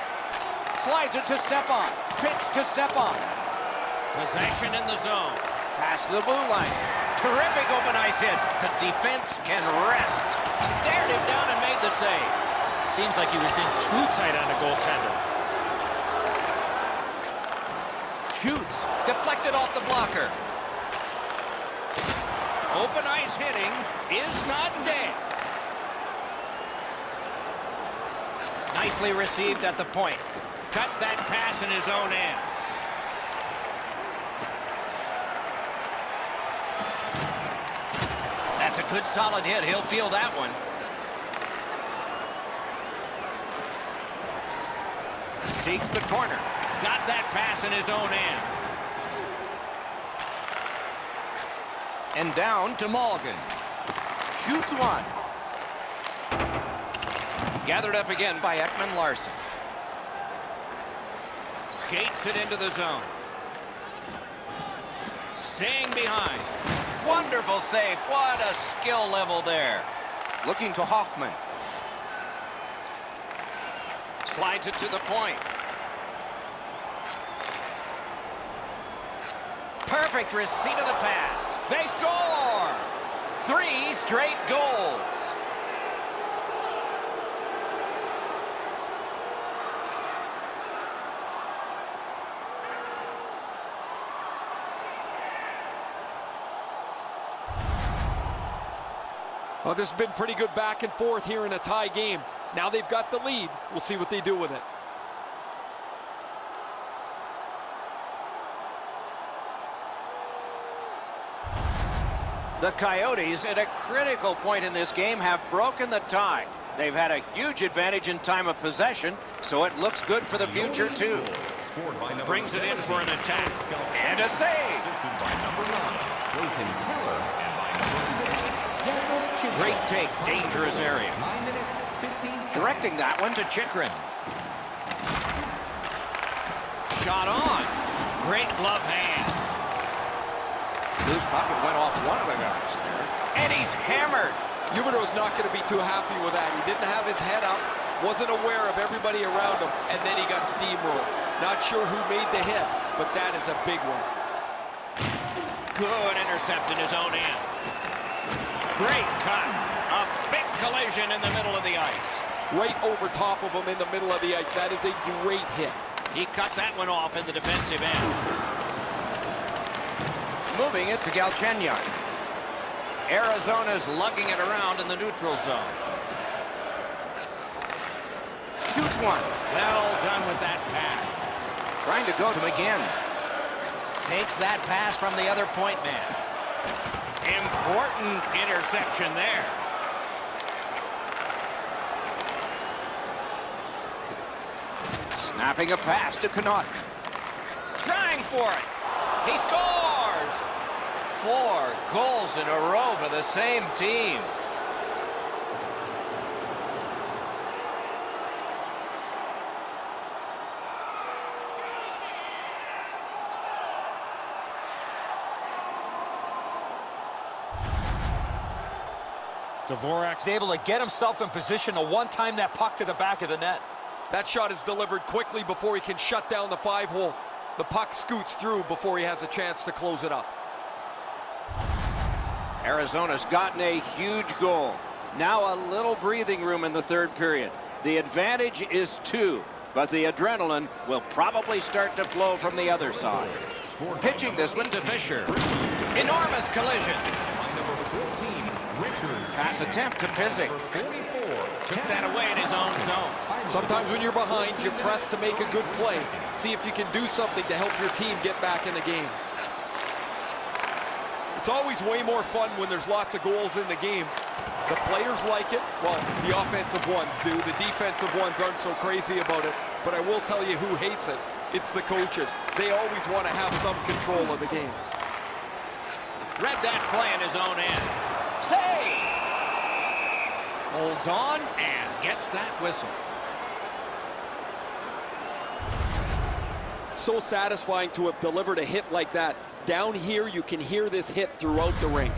Slides it to Stepan. Pitch to Stepan. Possession in the zone. Pass to the blue line. Terrific open ice hit. The defense can rest. Stared him down and made the save.
Seems like he was in too tight on the goaltender.
Shoots. Deflected off the blocker. Open ice hitting is not dead. Nicely received at the point. Cut that pass in his own end. That's a good solid hit. He'll feel that one. Seeks the corner. Got that pass in his own end. And down to Malgin. Shoots one. Gathered up again by Ekman-Larsson. Skates it into the zone. Staying behind. Wonderful save. What a skill level there. Looking to Hoffman. Slides it to the point. Perfect receipt of the pass. They score! 3 straight goals.
Well, this has been pretty good back and forth here in a tie game. Now they've got the lead. We'll see what they do with it.
The Coyotes, at a critical point in this game, have broken the tie. They've had a huge advantage in time of possession, so it looks good for the future, too. Brings it in for an attack. And a save. Great take, dangerous area. Directing that one to Chikrin. Shot on. Great glove hand. Loose puck went off one of the guys there. And he's hammered.
Huberdeau's not going to be too happy with that. He didn't have his head up, wasn't aware of everybody around him, and then he got steamrolled. Not sure who made the hit, but that is a big one.
Good intercept in his own end. Great cut. A big collision in the middle of the ice.
Right over top of him in the middle of the ice. That is a great hit.
He cut that one off in the defensive end. Moving it to Galchenyuk. Arizona's lugging it around in the neutral zone. Shoots one. Well done with that pass. Trying to go to McGinn. Takes that pass from the other point man. Important interception there. Snapping a pass to Connaught. Trying for it. He scores! 4 goals in a row for the same team.
Dvorak's able to get himself in position to one-time that puck to the back of the net.
That shot is delivered quickly before he can shut down the 5-hole. The puck scoots through before he has a chance to close it up.
Arizona's gotten a huge goal. Now a little breathing room in the third period. The advantage is 2, but the adrenaline will probably start to flow from the other side. Pitching this one to Fisher. Enormous collision. Pass attempt to Pizik. Took that away in his own zone.
Sometimes when you're behind, you press to make a good play. See if you can do something to help your team get back in the game. It's always way more fun when there's lots of goals in the game. The players like it. Well, the offensive ones do. The defensive ones aren't so crazy about it. But I will tell you who hates it. It's the coaches. They always want to have some control of the game.
Read that play in his own end. Save! Holds on and gets that whistle.
So satisfying to have delivered a hit like that. Down here, you can hear this hit throughout the rink.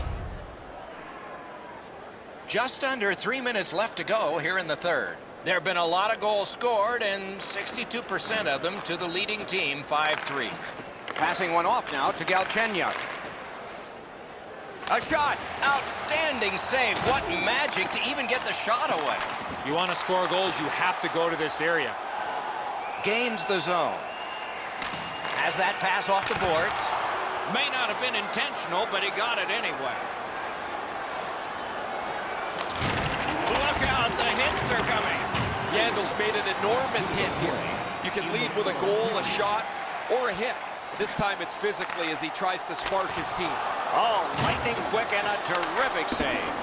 Just under 3 minutes left to go here in the third. There have been a lot of goals scored, and 62% of them to the leading team, 5-3. Passing one off now to Galchenyuk. A shot. Outstanding save. What magic to even get the shot away.
You want to score goals, you have to go to this area.
Gains the zone. Has that pass off the boards. May not have been intentional, but he got it anyway. Look out, the hits are coming.
Yandel's made an enormous hit here. You can lead with a goal, a shot, or a hit. This time it's physically as he tries to spark his team.
Oh, lightning quick and a terrific save.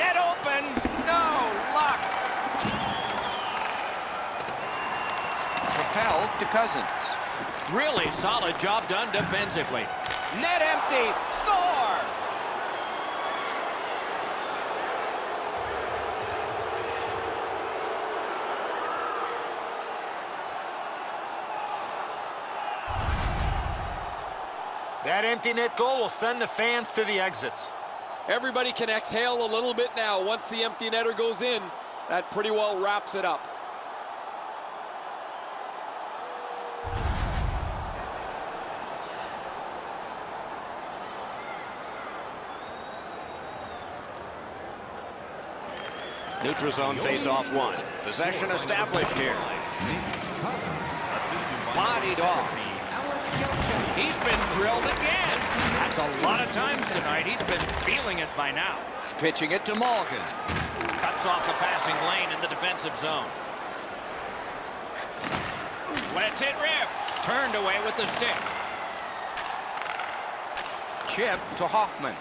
Net open. No luck. Propelled to Cousins. Really solid job done defensively. Net empty. Score!
That empty net goal will send the fans to the exits.
Everybody can exhale a little bit now. Once the empty netter goes in, that pretty well wraps it up.
Neutral zone face-off one. Possession established here. Bodied off. He's been drilled again. That's a lot of times tonight. He's been feeling it by now. Pitching it to Malkin. Cuts off the passing lane in the defensive zone. Lets it rip. Turned away with the stick. Chip to Hoffman.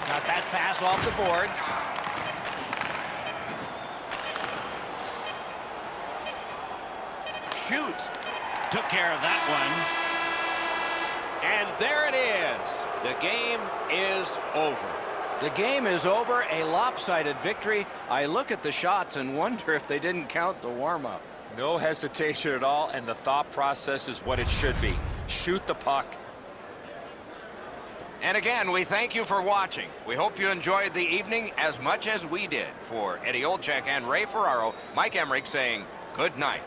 Got that pass off the boards. Shoots. Took care of that one. And there it is. The game is over. The game is over. A lopsided victory. I look at the shots and wonder if they didn't count the warm-up.
No hesitation at all, and the thought process is what it should be. Shoot the puck.
And again, we thank you for watching. We hope you enjoyed the evening as much as we did. For Eddie Olczyk and Ray Ferraro, Mike Emmerich saying good night.